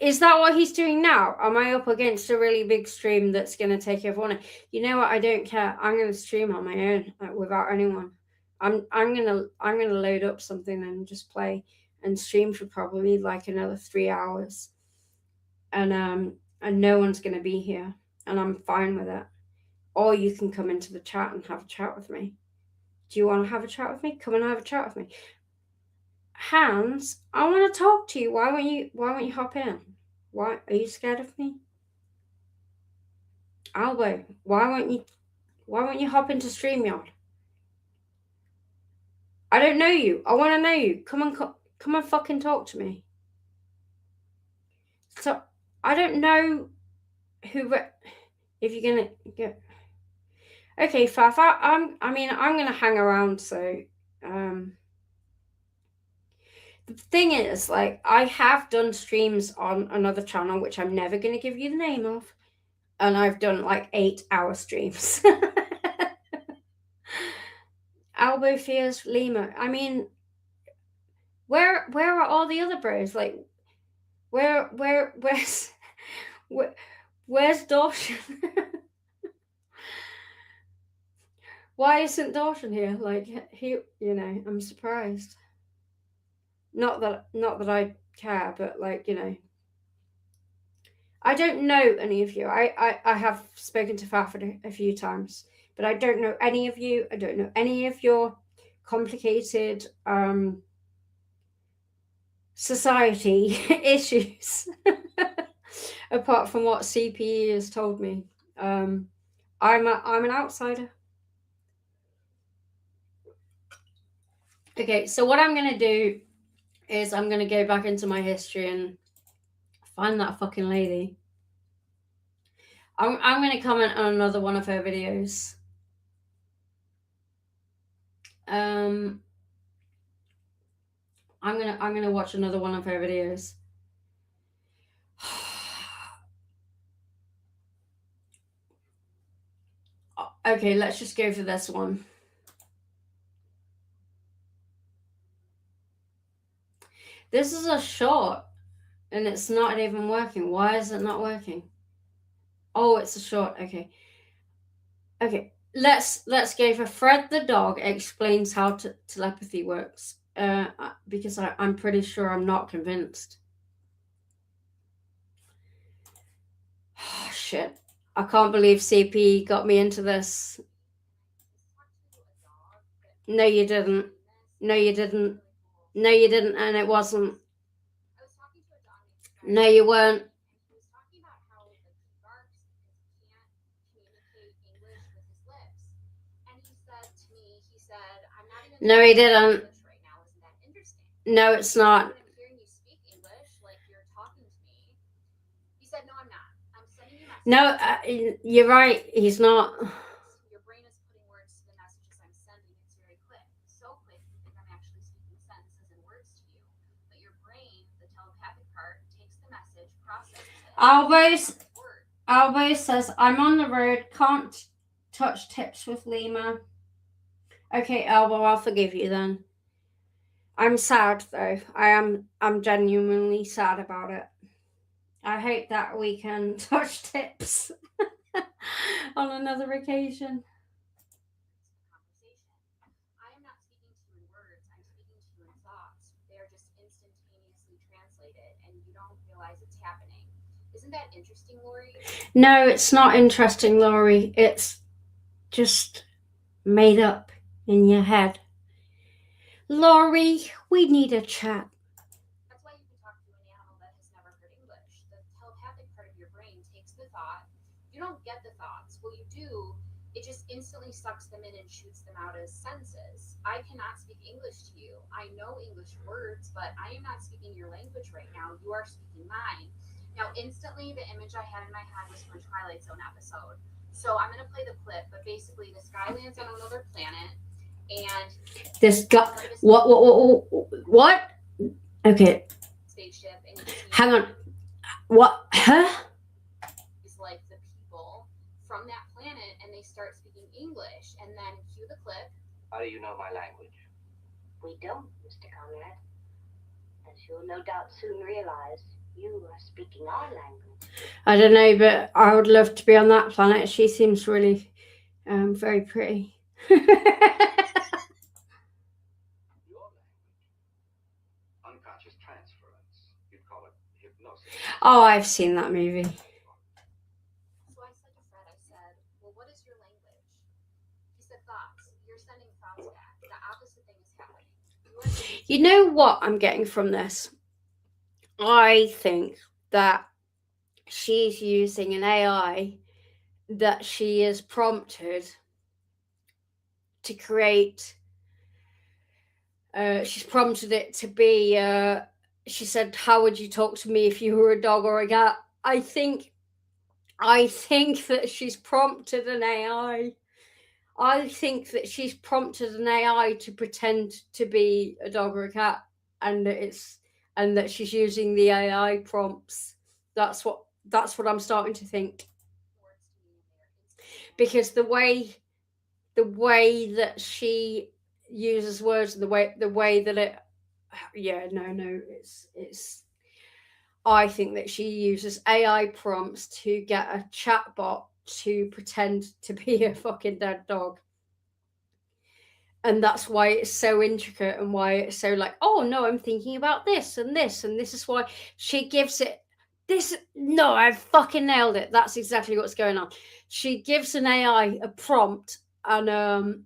Is that what he's doing now? Am I up against a really big stream that's going to take everyone? You know what? I don't care. I'm going to stream on my own, without anyone. I'm gonna load up something and just play and stream for probably like another 3 hours, and no one's going to be here, and I'm fine with it. Or you can come into the chat and have a chat with me. Do you want to have a chat with me? Come and have a chat with me. Hans, I want to talk to you. Why won't you hop in? Why are you scared of me? Albo, why won't you hop into StreamYard? I don't know you. I want to know you. Come and fucking talk to me. So I don't know who. If you're gonna get okay, Faf. I'm gonna hang around. So the thing is, like, I have done streams on another channel, which I'm never going to give you the name of, and I've done like 8-hour streams. Albo fears Lemur. I mean, where are all the other bros? Like, where's Dawson? Why isn't Dawson here? Like, he, I'm surprised. Not that I care, but like, I don't know any of you. I have spoken to Fafford a few times, but I don't know any of you. I don't know any of your complicated society issues, apart from what CPE has told me. I'm an outsider. Okay, so what I'm going to do is I'm going to go back into my history and find that fucking lady. I'm going to comment on another one of her videos. I'm gonna watch another one of her videos. Okay, let's just go for this one. This is a short, and it's not even working. Why is it not working? Oh, it's a short. Okay. Let's go for Fred the dog explains how telepathy works. Because I'm pretty sure I'm not convinced. Oh, shit. I can't believe CP got me into this. No, you didn't. No, you didn't. No, you didn't, and it wasn't. No, you weren't. No, he didn't. No, it's not. No, you're right. He's not. Your brain is putting words to the messages I'm sending. It's very quick. So quick you think I'm actually speaking sentences and words to you. But your brain, the telepathic part, takes the message, processes it. Albo says, I'm on the road, can't touch tips with Lima. Okay, Albo, I'll forgive you then. I'm sad though. I'm genuinely sad about it. I hope that we can touch tips on another occasion. I am not speaking to you in words, I'm speaking to you in thoughts. They are instantaneously translated and you don't realize it's happening. Isn't that interesting, Lori? No, it's not interesting, Laurie. It's just made up in your head. Laurie, we need a chat. That's why you can talk to an animal that has never heard English. The telepathic part of your brain takes the thought. You don't get the thoughts. Well, you do. It just instantly sucks them in and shoots them out as sentences. I cannot speak English to you. I know English words, but I am not speaking your language right now. You are speaking mine. Now, instantly, the image I had in my head was from a Twilight Zone episode. So I'm going to play the clip, but basically, this guy lands on another planet, and This guy. What? Okay, spaceship, and he hang on. What? Huh? is like the people from that planet, and they start speaking English, and then cue the clip. How do you know my language? We don't, Mr. Conrad. As you'll no doubt soon realize, you are speaking our language. I don't know, but I would love to be on that planet. She seems really, very pretty. Your language. Unconscious transference. You'd call it hypnosis. Oh, I've seen that movie. So I said to Fred, I said, well, what is your language? He said, thoughts. You're sending thoughts back. The opposite thing is happening. You know what I'm getting from this? I think that she's using an AI that she is prompted to create. She's prompted it to be. She said, "How would you talk to me if you were a dog or a cat?" I think that she's prompted an AI. I think that she's prompted an AI to pretend to be a dog or a cat, and that she's using the AI prompts. That's what I'm starting to think. Because the way that she uses words, the way that it, it's. I think that she uses AI prompts to get a chatbot to pretend to be a fucking dead dog. And that's why it's so intricate and why it's so like, oh no, I'm thinking about this and this, and this is why she gives it this. No, I fucking nailed it. That's exactly what's going on. She gives an AI a prompt and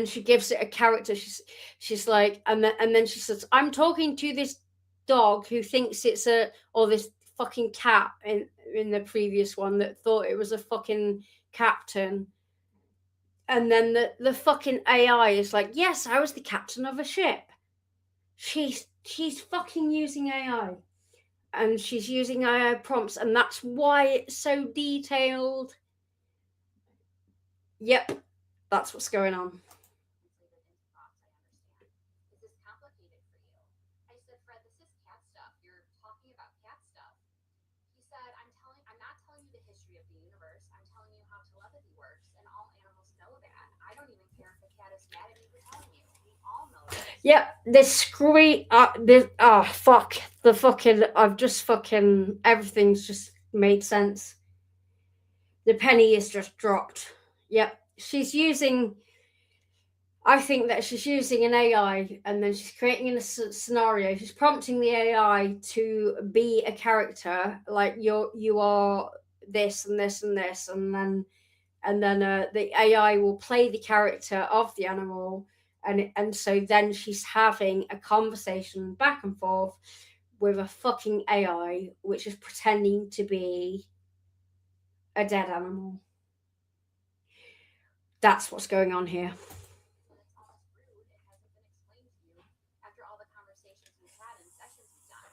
she gives it a character. She's like, and then she says, I'm talking to this dog who thinks it's this fucking cat in the previous one that thought it was a fucking captain. And then the fucking AI is like, yes, I was the captain of a ship. She's fucking using AI. And she's using AI prompts, and that's why it's so detailed. Yep, that's what's going on. Is this complicated for you? I said, Fred, this is cat stuff. You're talking about cat stuff. He said, I'm not telling you the history of the universe. I'm telling you how telepathy works, and all animals know that. I don't even care if the cat is mad at me for telling you. We all know this. Yep, I've just fucking, everything's just made sense. The penny is just dropped. Yep, I think that she's using an AI, and then she's creating a scenario. She's prompting the AI to be a character, like you are this and this and this, and then the AI will play the character of the animal, and so then she's having a conversation back and forth with a fucking AI, which is pretending to be a dead animal. That's what's going on here. It's almost rude. It hasn't been explained to you after all the conversations we've had and sessions we've done.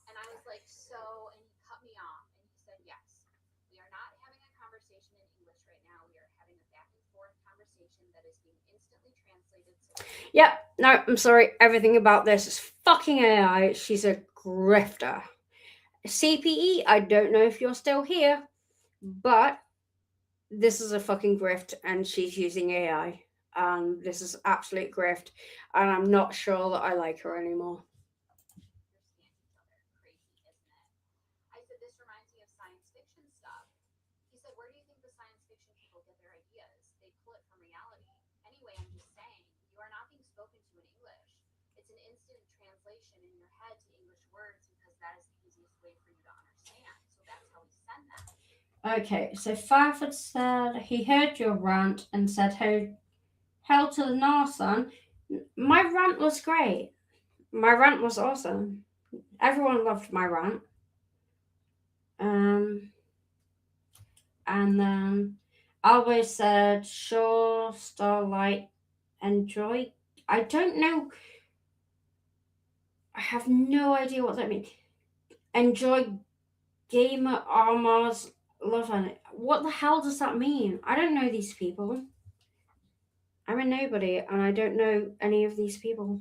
And I was like, so, and he cut me off and he said, yes, we are not having a conversation in English right now. We are having a back and forth conversation that is being instantly translated. Yep, no, I'm sorry. Everything about this is fucking AI. She's a grifter. CPE, I don't know if you're still here, but this is a fucking grift, and she's using AI. And this is absolute grift, and I'm not sure that I like her anymore. Crazy, isn't it? I said, this reminds me of science fiction stuff. He said, where do you think the science fiction people get their ideas? They pull it from reality. Anyway, I'm just saying, you are not being spoken to in English. It's an instant translation in your head to English words because that is the easiest way for you to understand. So that's how we send them. Okay, so Fireford said he heard your rant and said, hell to the no, son. My rant was great. My rant was awesome. Everyone loved my rant. And then Always said, sure, Starlight, enjoy. I don't know. I have no idea what that means. Enjoy Gamer Armor's love on it. What the hell does that mean? I don't know these people. I'm a nobody and I don't know any of these people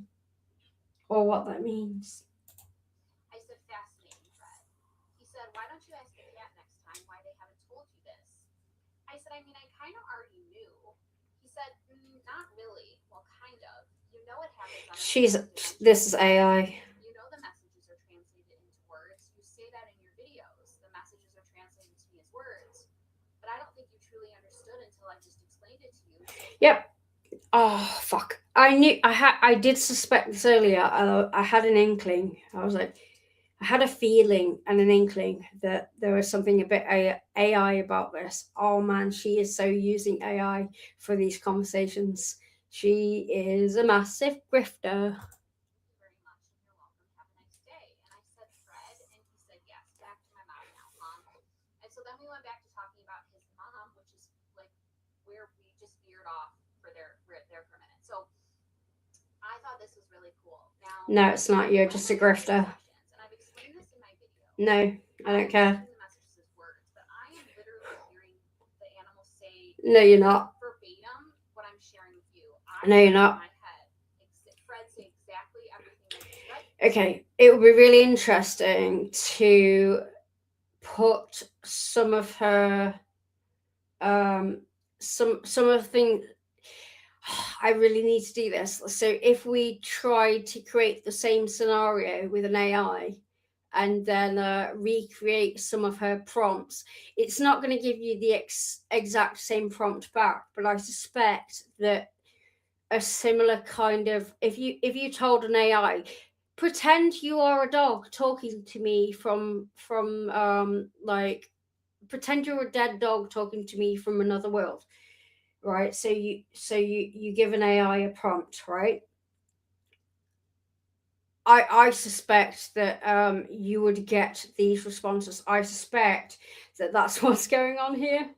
or what that means. I said, fascinating, Fred. He said, why don't you ask the cat next time why they haven't told you this? I said, I mean, I kind of already knew. He said, not really. Well, kind of. You know what happens on This is AI. You know the messages are translated into words. You say that in your videos. The messages are translated to me as words. But I don't think you truly understood until I just explained it to you. Yep. Oh fuck! I did suspect this earlier. I had an inkling. I was like, I had a feeling and an inkling that there was something a bit AI about this. Oh man, she is so using AI for these conversations. She is a massive grifter. Thank you very much, and you're welcome. Have a nice day. And I said, Fred, and he said, yes. Back to my mom now, Mom. And so then we went back to talking about his mom, which is like where we just veered off for there for a minute. So I thought this was really cool. Now, No, it's not. You're just a grifter. And I've explained this in my video. No, I don't care. The messages as words, but I am literally hearing the animals say No, you're not. verbatim what I'm sharing with you. No, you're not. In my head, Fred say exactly everything I just read. Okay, it would be really interesting to put some of her some of the things. I really need to do this. So if we try to create the same scenario with an AI and then recreate some of her prompts, it's not going to give you the exact same prompt back, but I suspect that a similar kind of, if you told an AI, pretend you are a dog talking to me from like, pretend you're a dead dog talking to me from another world, right? So you give an AI a prompt, right? I suspect that you would get these responses. I suspect that that's what's going on here.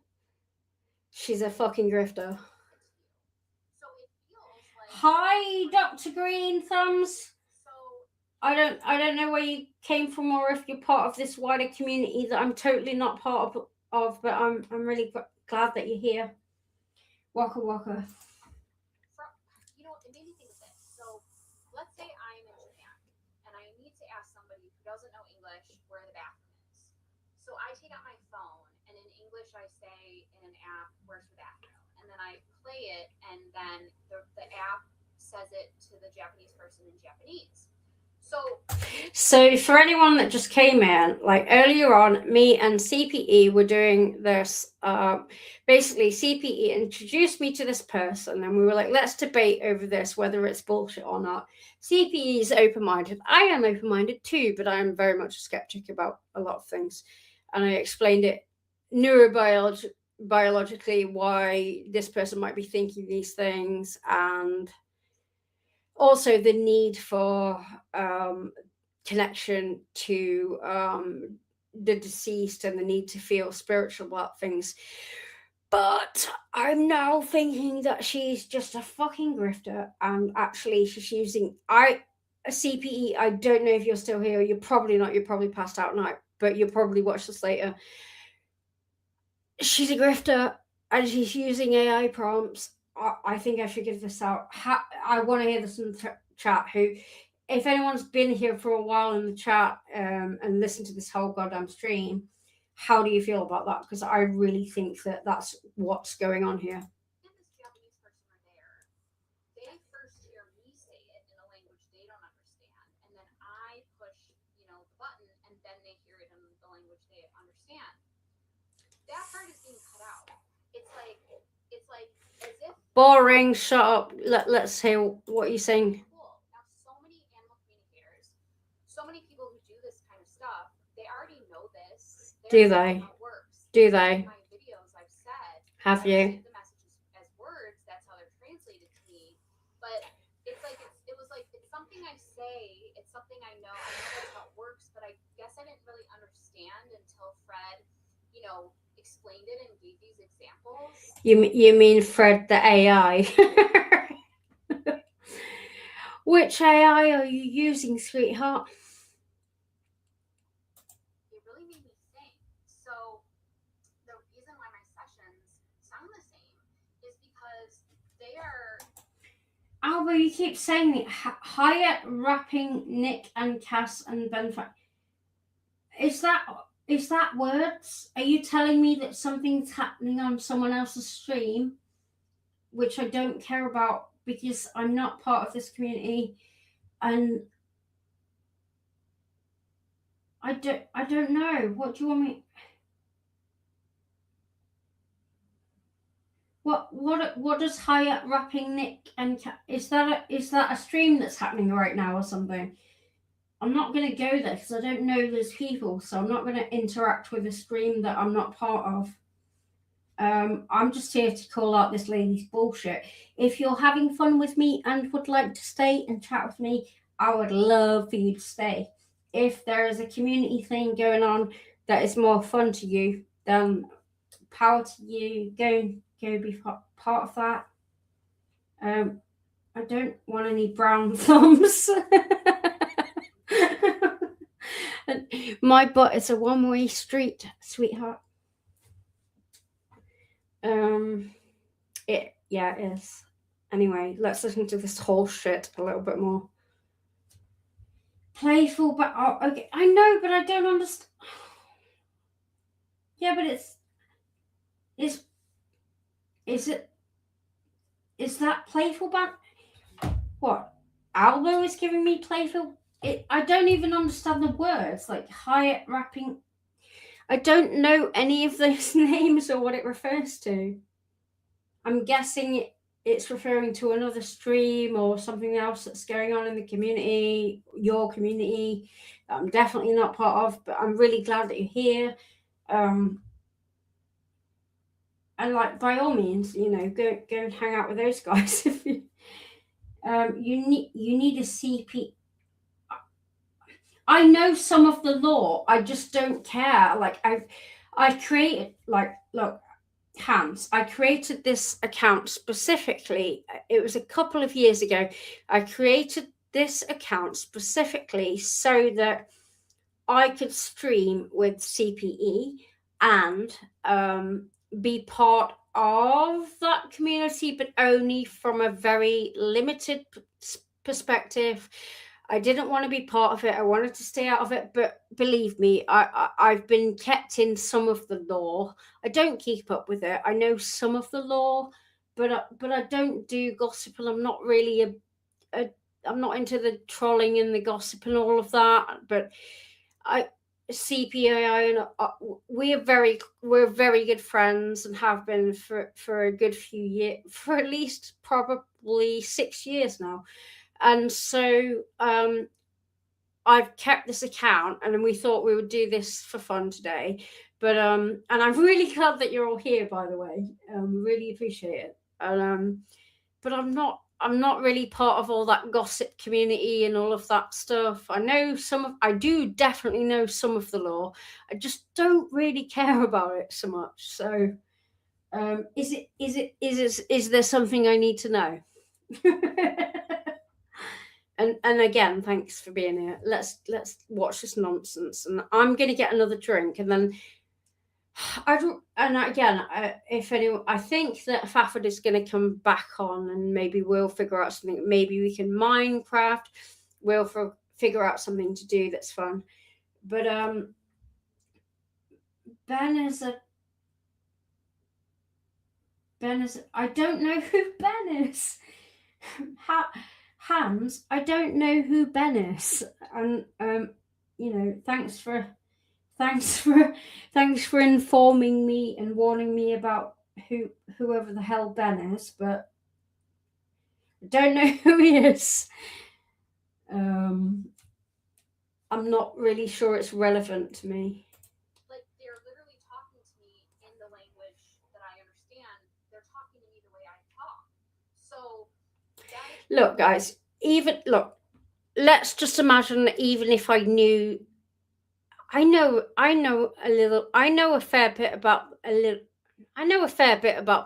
She's a fucking grifter. So it feels like, Hi, Dr. Green Thumbs. so I don't know where you came from or if you're part of this wider community that I'm totally not part of, but I'm really glad that you're here. Waka waka. you know, it made me think of this. So let's say I'm in Japan and I need to ask somebody who doesn't know English where the bathroom is. So I take out my phone and in English I say in an app, where's the bathroom? And then I play it and then the app says it to the Japanese person in Japanese. So for anyone that just came in, like earlier on, me and CPE were doing this. Basically, CPE introduced me to this person, and we were like, let's debate over this, whether it's bullshit or not. CPE is open-minded. I am open-minded too, but I am very much a skeptic about a lot of things. And I explained it biologically why this person might be thinking these things, and also the need for connection to the deceased and the need to feel spiritual about things. But I'm now thinking that she's just a fucking grifter, and actually she's using a CPE. I don't know if you're still here. You're probably not. You're probably passed out now, but you'll probably watch this later. She's a grifter and she's using AI prompts. I think I should give this out. I want to hear this in the chat. Who, if anyone's been here for a while in the chat and listened to this whole goddamn stream, how do you feel about that? Because I really think that that's what's going on here. If this Japanese person were there, they first hear me say it in a language they don't understand, and then I push, the button, and then they hear it in the language they understand. That part is being cut out. It's like as if Boring. Shut up. Let's hear what you're saying. cool. Now so many Do they? How it works. Do they? In my videos, I've said Have I you? receive the messages as words. That's how they're translated to me. But it was like it's something I say. It's something I know. I know that's how it works. But I guess I didn't really understand until Fred, explained it and gave these examples. You mean Fred the AI? Which AI are you using, sweetheart? It really made me think. So the reason why my sessions sound the same is because they are. Alba, you keep saying it. Hyatt, Rapping, Nick, and Cass, and Ben. Is that words? Are you telling me that something's happening on someone else's stream, which I don't care about because I'm not part of this community, and I don't know. What do you want me? What does Hyatt, Rapping, Nick, and is that a stream that's happening right now or something? I'm not going to go there because I don't know those people, so I'm not going to interact with a stream that I'm not part of. I'm just here to call out this lady's bullshit. If you're having fun with me and would like to stay and chat with me, I would love for you to stay. If there is a community thing going on that is more fun to you, then power to you. Go be part of that. I don't want any brown thumbs. My butt is a one-way street, sweetheart. It is. Anyway, let's listen to this whole shit a little bit more. Playful, but okay, I know, but I don't understand. Yeah, but is that playful? But what? Albo is giving me playful. I don't even understand the words like Hyatt, Rapping. I don't know any of those names or what it refers to. I'm guessing it's referring to another stream or something else that's going on in the community, your community. I'm definitely not part of, but I'm really glad that you're here. And like, by all means, go and hang out with those guys. If you need a CP. I know some of the lore. I just don't care. Like I created, like, look, Hans, I created this account specifically. It was a couple of years ago. I created this account specifically so that I could stream with CPE and be part of that community, but only from a very limited perspective. I didn't want to be part of it. I wanted to stay out of it. But believe me, I've been kept in some of the lore. I don't keep up with it. I know some of the lore, but I don't do gossip, and I'm not really I'm not into the trolling and the gossip and all of that. But CPAI and we're very good friends and have been for a good few years, for at least probably 6 years now. And so I've kept this account, and we thought we would do this for fun today. But and I'm really glad that you're all here, by the way. Really appreciate it. And but I'm not really part of all that gossip community and all of that stuff. I do definitely know some of the lore. I just don't really care about it so much. So is there something I need to know? And again, thanks for being here. Let's watch this nonsense, and I'm gonna get another drink, and then if anyone, I think that Fafford is gonna come back on, and maybe we'll figure out something. Maybe we can Minecraft. We'll figure out something to do that's fun. But Ben is. I don't know who Ben is. Hans, I don't know who Ben is, and thanks for informing me and warning me about whoever the hell Ben is, but I don't know who he is. I'm not really sure it's relevant to me. Like, they're Look, guys, let's just imagine that even if I knew, I know a fair bit about the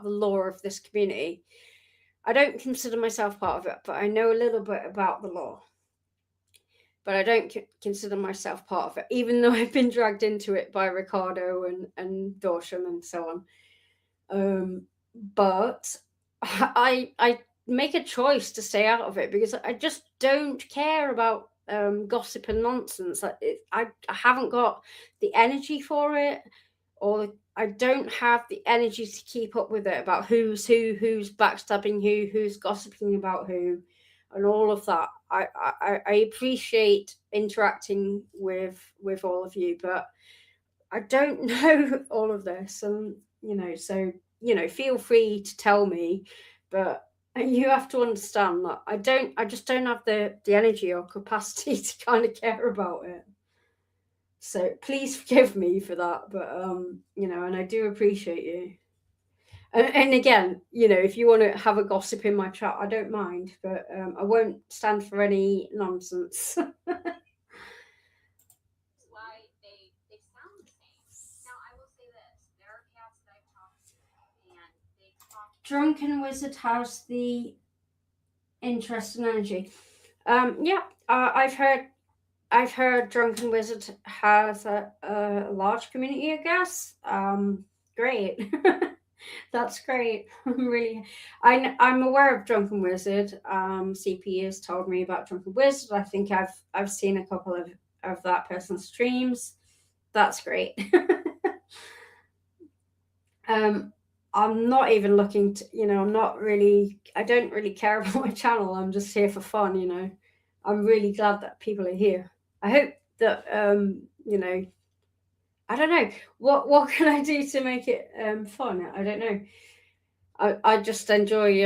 law of this community. I don't consider myself part of it, but I know a little bit about the law. But I don't consider myself part of it, even though I've been dragged into it by Ricardo and Dorsham and so on. But I make a choice to stay out of it because I just don't care about gossip and nonsense. I haven't got the energy for it, or I don't have the energy to keep up with it about who's backstabbing who's gossiping about who, and all of that. I appreciate interacting with all of you, but I don't know all of this, and so feel free to tell me, but you have to understand that I just don't have the energy or capacity to kind of care about it. So please forgive me for that, but and I do appreciate you. And again, if you want to have a gossip in my chat, I don't mind, but I won't stand for any nonsense. Why they sound the same. Now I will say this: there are cats that I've talked to, and they talk. Drunken Wizard has the interest and energy. I've heard Drunken Wizard has a large community, I guess. Great. That's great. I'm aware of Drunken Wizard. CPE has told me about Drunken Wizard. I think I've seen a couple of that person's streams. That's great. I'm not even looking to, I don't really care about my channel. I'm just here for fun, I'm really glad that people are here. I hope that, I don't know, what can I do to make it fun? I don't know. I just enjoy,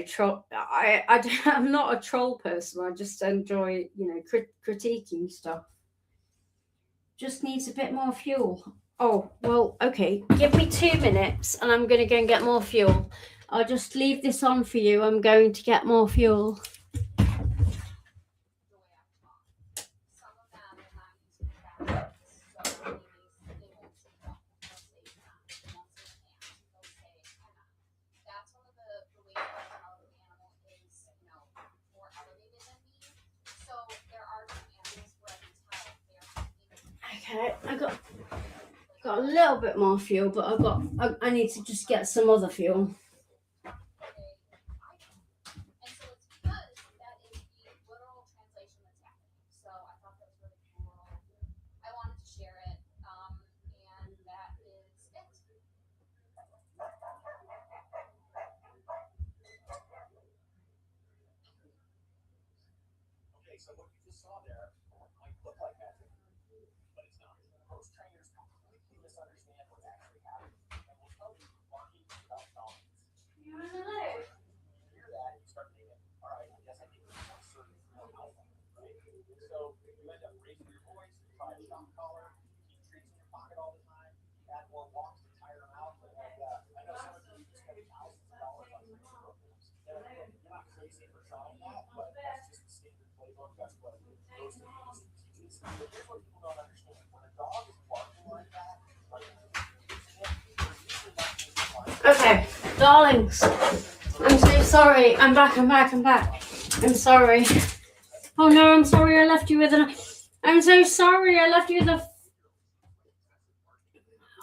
troll. I'm not a troll person. I just enjoy, critiquing stuff. Just needs a bit more fuel. Oh, well, okay. Give me 2 minutes and I'm going to go and get more fuel. I'll just leave this on for you. I'm going to get more fuel. Okay, I got a little bit more fuel, but I need to just get some other fuel. So what you just saw there might look like magic, but it's not. Most trainers completely misunderstand what's actually happening, and will tell you marking without knowledge. You hear that, you start thinking, all right, I guess I need to be more certain of alpha, right? So you end up raising your voice, you try a shock collar, you keep treats in your pocket all the time, you add more walks to tire them out. And I know some of you spend thousands of dollars on training programs. You're not crazy for trying that, but that's just the standard playbook. That's what most of the industry teaches. But here's what people don't understand. When a dog is barking like that, okay, darlings, I'm so sorry. I'm back. I'm sorry. Oh no, I'm sorry I left you with I'm so sorry I left you with a...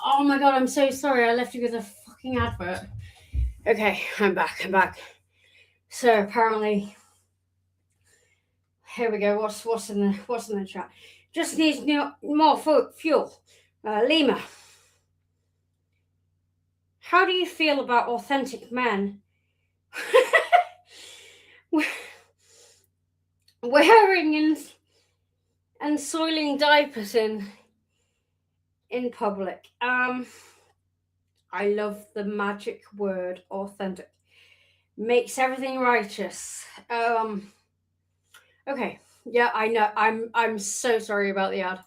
Oh my god, I'm so sorry I left you with a fucking advert. Okay, I'm back. So apparently... Here we go. What's in the chat? Just needs more fuel. Lima, how do you feel about authentic men wearing and soiling diapers in public? I love the magic word authentic. Makes everything righteous. Okay. Yeah, I know. I'm so sorry about the ad.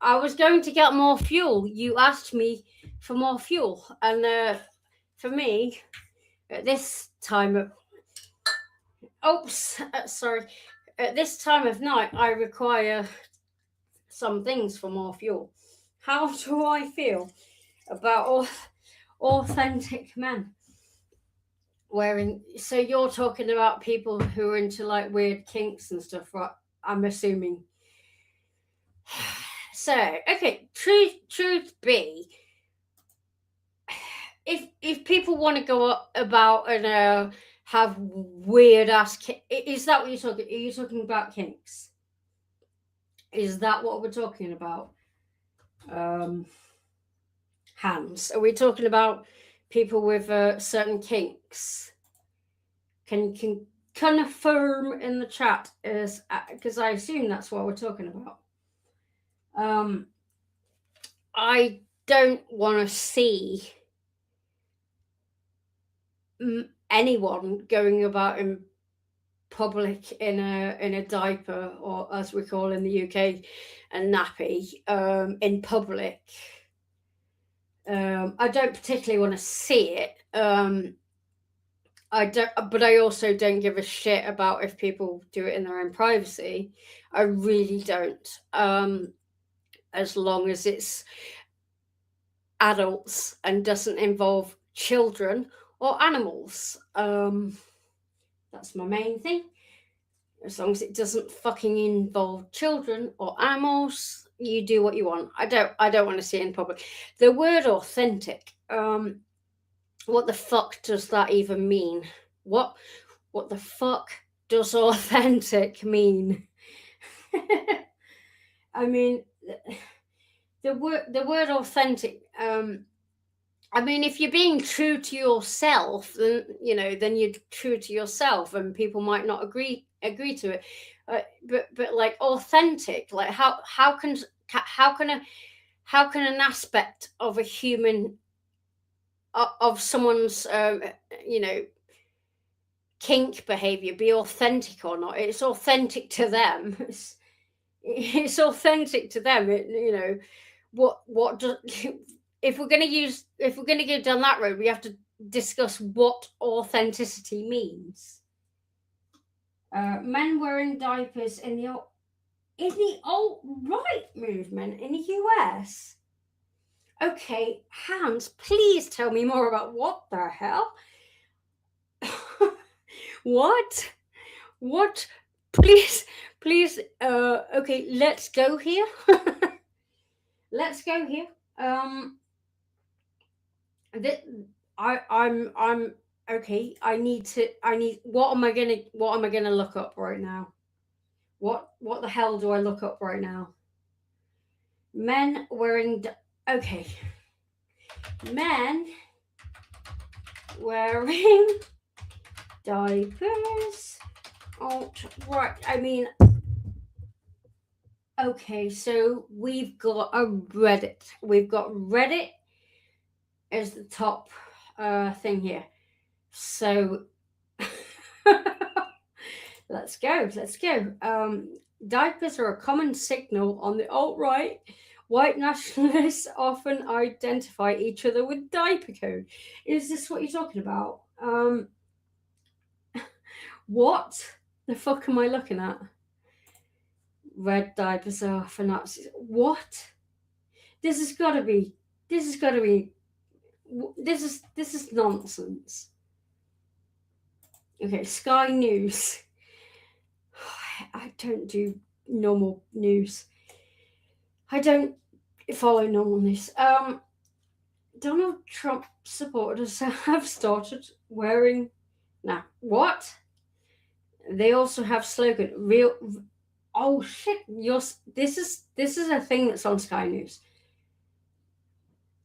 I was going to get more fuel. You asked me for more fuel, and for me, at this time sorry. At this time of night, I require some things for more fuel. How do I feel about authentic men wearing? So you're talking about people who are into like weird kinks and stuff, right? I'm assuming. So okay, truth be, if people want to go up about and have weird ass, is that what you're talking? Are you talking about kinks? Is that what we're talking about? Hands. Are we talking about people with certain kinks? Can confirm in the chat, is because I assume that's what we're talking about. I don't want to see anyone going about in public in a diaper, or as we call in the UK, a nappy, in public. I don't particularly want to see it. I don't, but I also don't give a shit about if people do it in their own privacy. I really don't. As long as it's adults and doesn't involve children or animals. That's my main thing. As long as it doesn't fucking involve children or animals, you do what you want. I don't want to see it in public. The word authentic, what the fuck does that even mean? What the fuck does authentic mean? I mean, the word authentic, I mean, if you're being true to yourself, then then you're true to yourself, and people might not agree to it. But like authentic, like how can an aspect of a human, of someone's kink behavior be authentic or not? It's authentic to them. It's authentic to them. What do, if we're going to go down that road, we have to discuss what authenticity means. Men wearing diapers in the alt-right movement in the US. Okay, Hans, please tell me more about what the hell. What? Please. Okay, let's go here. Let's go here. I'm okay. What am I gonna look up right now? What the hell do I look up right now? Men wearing okay. Men wearing diapers. Right. I mean, okay, so we've got a Reddit. We've got Reddit as the top thing here. So let's go. Diapers are a common signal on the alt-right. White nationalists often identify each other with diaper code. Is this what you're talking about? What the fuck am I looking at? Red diapers are for Nazis. What? This is nonsense. Okay, Sky News. I don't do normal news. I don't follow normal news. Donald Trump supporters have started wearing. Now, what? They also have slogan real. Oh shit! This is a thing that's on Sky News.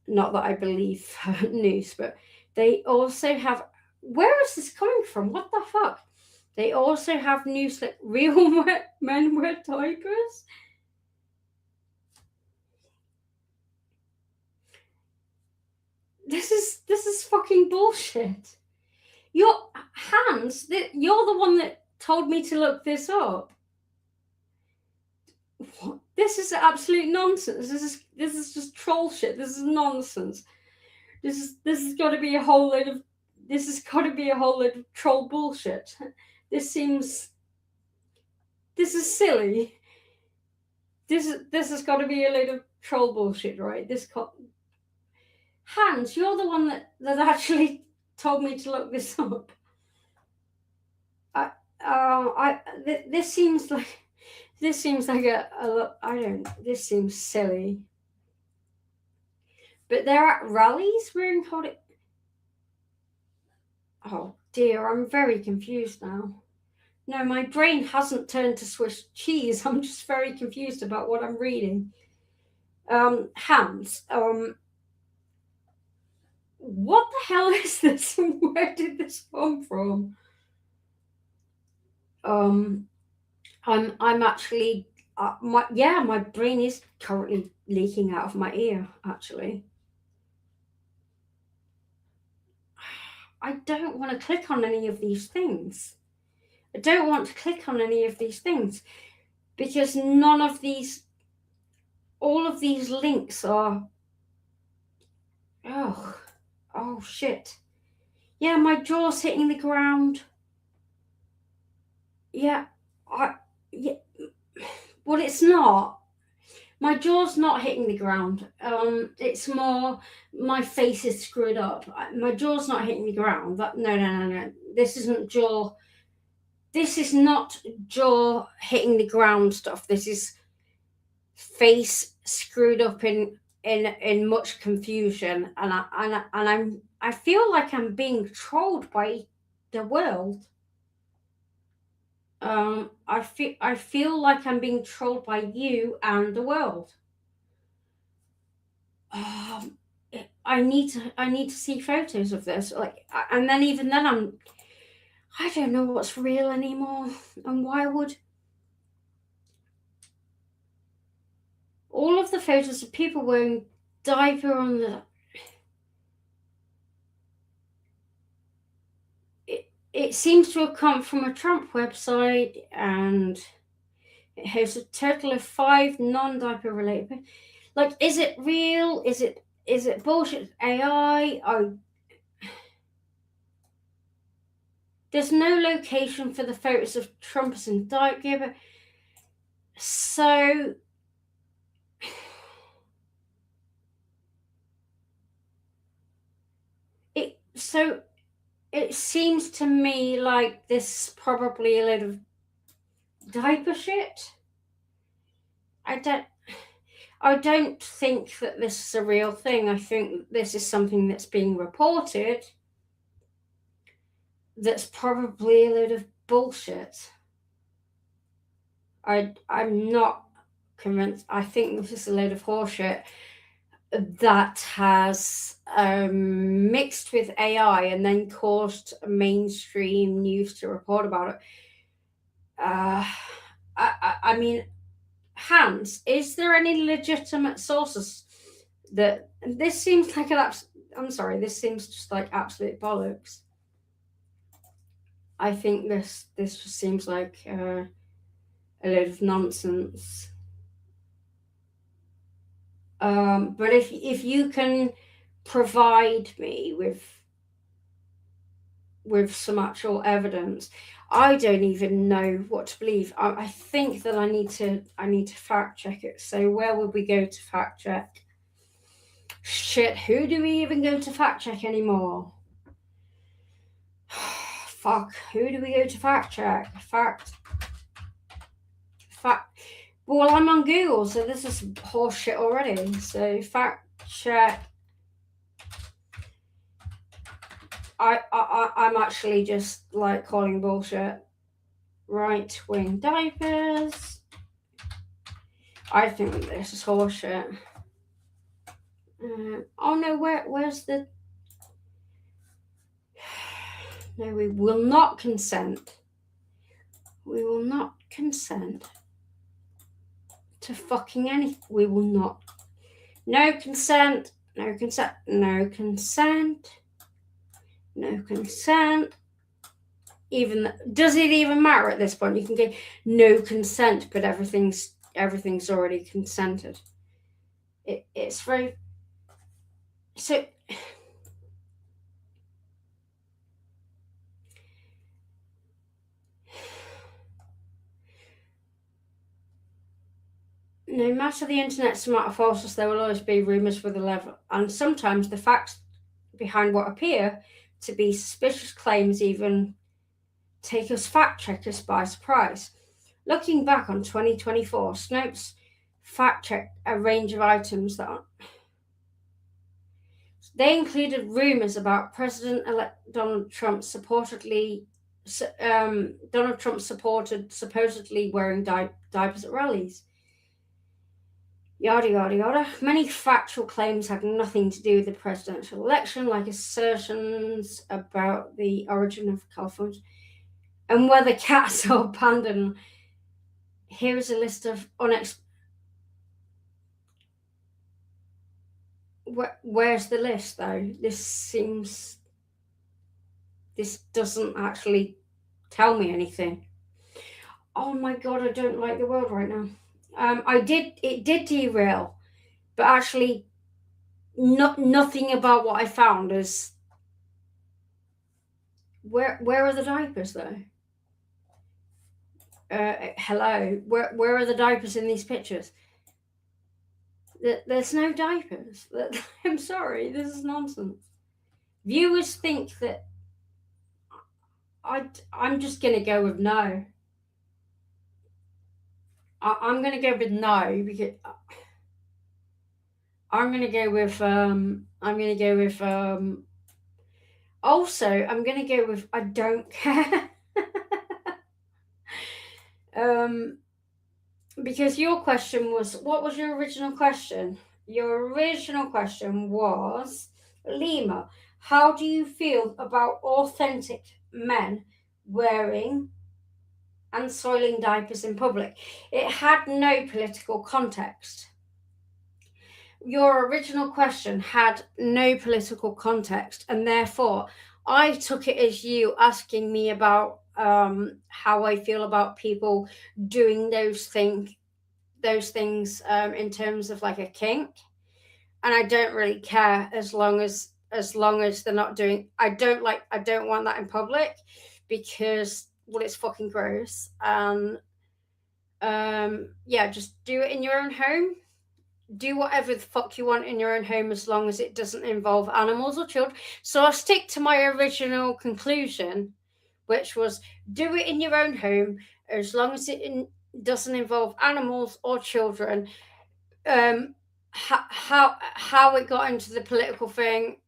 Not that I believe news, but they also have. Where is this coming from? What the fuck? They also have news that real men wear diapers. This is fucking bullshit. Your Hans, you're the one that told me to look this up. What? This is absolute nonsense. This is just troll shit. This is nonsense. This has got to be a whole load of troll bullshit. This is silly. This has got to be a load of troll bullshit, right? Hans, you're the one that actually told me to look this up. This seems like this seems silly. But they're at rallies wearing holding. Oh dear, I'm very confused now. No, my brain hasn't turned to Swiss cheese. I'm just very confused about what I'm reading. Hans, what the hell is this? Where did this come from? I'm actually, my brain is currently leaking out of my ear, actually. I don't want to click on any of these things. I don't want to click on any of these things because all of these links are, oh shit. Yeah, my jaw's hitting the ground. Yeah, well, it's not. My jaw's not hitting the ground. It's more my face is screwed up. My jaw's not hitting the ground. No. This isn't jaw. This is not jaw hitting the ground stuff. This is face screwed up in much confusion, and I feel like I'm being trolled by the world. I feel like I'm being trolled by you and the world. I need to see photos of this, and then even then I don't know what's real anymore, and why would all of the photos of people wearing diaper on the it seems to have come from a Trump website, and it has a total of 5 non-diaper related. Like, is it real? Is it bullshit? AI? There's no location for the photos of Trumpers in diaper. So it seems to me like this is probably a lot of diaper shit. I don't think that this is a real thing. I think this is something that's being reported that's probably a load of bullshit. I'm not convinced. I think this is a load of horseshit that has mixed with AI and then caused mainstream news to report about it. I mean, Hans, is there any legitimate sources that this seems like I'm sorry, this seems just like absolute bollocks. I think this just seems like a load of nonsense. But if you can provide me with some actual evidence, I don't even know what to believe. I think that I need to fact check it. So where would we go to fact check? Shit, who do we even go to fact check anymore? Fuck, who do we go to fact check? Fact. Well, I'm on Google, so this is horseshit already. So fact check. I'm actually just like calling bullshit. Right wing diapers. I think this is horseshit. Oh no, where's the? No, we will not consent. We will not consent to fucking anything. We will not. No consent. No consent. No consent. No consent. Does it even matter at this point? You can get no consent, but everything's already consented. It's very so. No matter the internet's amount of falseness, there will always be rumours with a level, and sometimes the facts behind what appear to be suspicious claims even take us fact checkers by surprise. Looking back on 2024, Snopes fact-checked a range of items that they included rumors about President-elect Donald Trump supported supposedly wearing diapers at rallies. Yada, yada, yada. Many factual claims had nothing to do with the presidential election, like assertions about the origin of California and whether cats are abandoned. Here is a list of Where's the list, though? This doesn't actually tell me anything. Oh my god, I don't like the world right now. It did derail, but actually nothing about what I found is where are the diapers, though? Hello, where are the diapers in these pictures? There's no diapers. I'm sorry, this is nonsense. Viewers think that I'm just gonna go with no. I'm gonna go with no because I'm gonna go with also I'm gonna go with I don't care. Because your question was, what was your original question? Your original question was, Lima, how do you feel about authentic men wearing and soiling diapers in public? It had no political context. Your original question had no political context, and therefore I took it as you asking me about how I feel about people doing those things in terms of like a kink, and I don't really care as long as they're not doing. I don't want that in public because it's fucking gross. And just do it in your own home. Do whatever the fuck you want in your own home as long as it doesn't involve animals or children. So I'll stick to my original conclusion, which was do it in your own home as long as it doesn't involve animals or children. How it got into the political thing,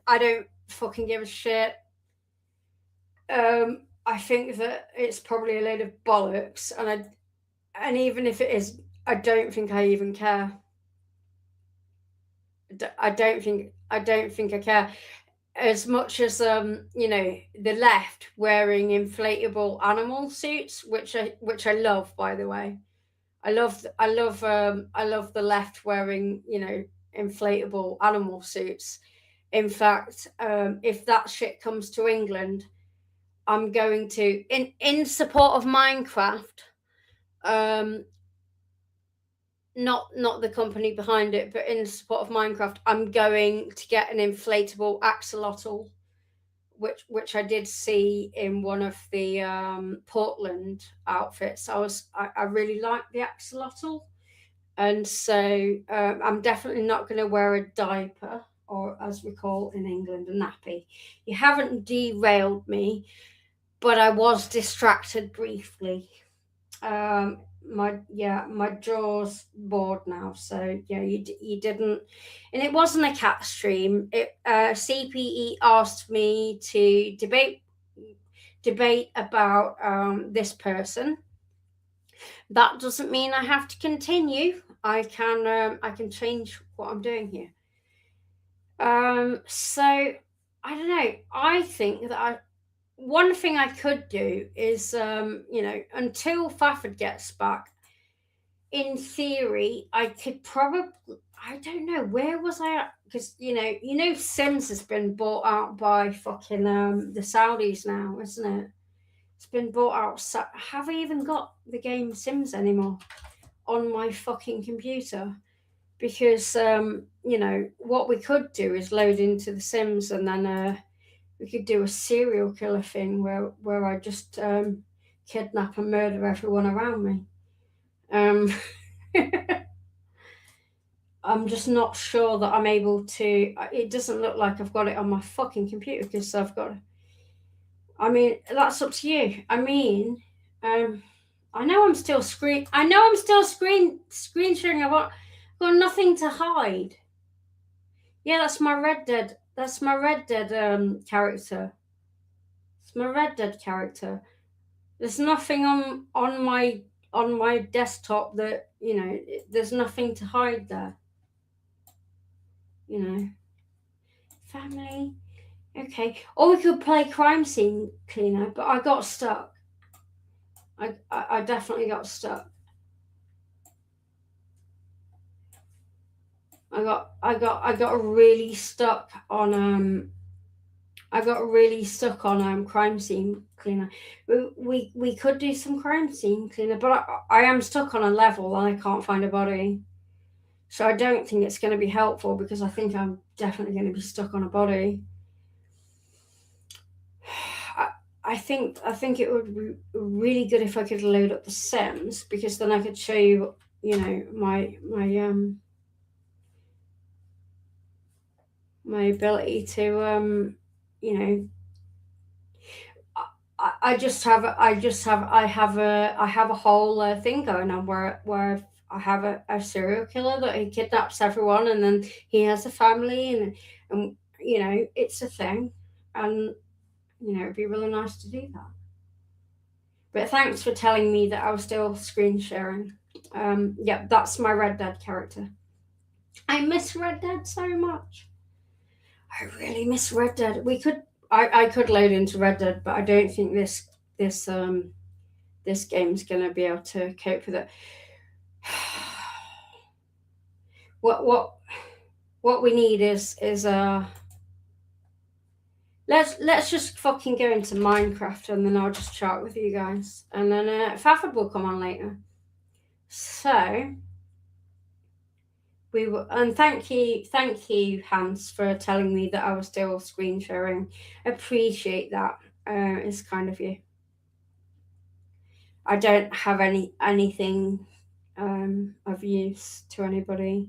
I don't fucking give a shit. I think that it's probably a load of bollocks, and even if it is, I don't think I even care. I don't think I care as much as the left wearing inflatable animal suits, which I love, by the way. I love the left wearing inflatable animal suits. In fact, if that shit comes to England, I'm going to in support of Minecraft. Not the company behind it, but in support of Minecraft, I'm going to get an inflatable axolotl, which I did see in one of the Portland outfits. I really like the axolotl, and so I'm definitely not going to wear a diaper, or as we call in England, a nappy. You haven't derailed me, but I was distracted briefly. My jaw's bored now, so yeah, you didn't, and it wasn't a cat stream. CPE asked me to debate about this person. That doesn't mean I have to continue. I can change what I'm doing here. So I don't know. I think that one thing I could do is, until Fafford gets back, in theory, I could probably, I don't know, where was I at? Because, Sims has been bought out by fucking the Saudis now, isn't it? It's been bought out. So have I even got the game Sims anymore on my fucking computer? Because, what we could do is load into the Sims, and then we could do a serial killer thing where I just kidnap and murder everyone around me. I'm just not sure that I'm able to. It doesn't look like I've got it on my fucking computer because I've got. I mean, that's up to you. I mean, I know I'm still screen sharing. I've got nothing to hide. Yeah, that's my Red Dead. That's my Red Dead character. It's my Red Dead character. There's nothing on my desktop that, you know, there's nothing to hide there. You know. Family. Okay. Or we could play crime scene cleaner, but I got stuck. I definitely got stuck. I got really stuck on crime scene cleaner. We could do some crime scene cleaner, but I am stuck on a level and I can't find a body. So I don't think it's going to be helpful because I think I'm definitely going to be stuck on a body. I think it would be really good if I could load up the Sims, because then I could show you, you know, my ability to you know, I have a whole thing going on where I have a serial killer that he kidnaps everyone and then he has a family and you know, it's a thing, and you know, it'd be really nice to do that. But thanks for telling me that I was still screen sharing. Yeah, that's my Red Dead character. I miss Red Dead so much. I really miss Red Dead. I could load into Red Dead, but I don't think this game's gonna be able to cope with it. What we need is let's just fucking go into Minecraft, and then I'll just chat with you guys, and then Fafford will come on later. So we will, and thank you, Hans, for telling me that I was still screen sharing. Appreciate that. It's kind of you. I don't have anything of use to anybody,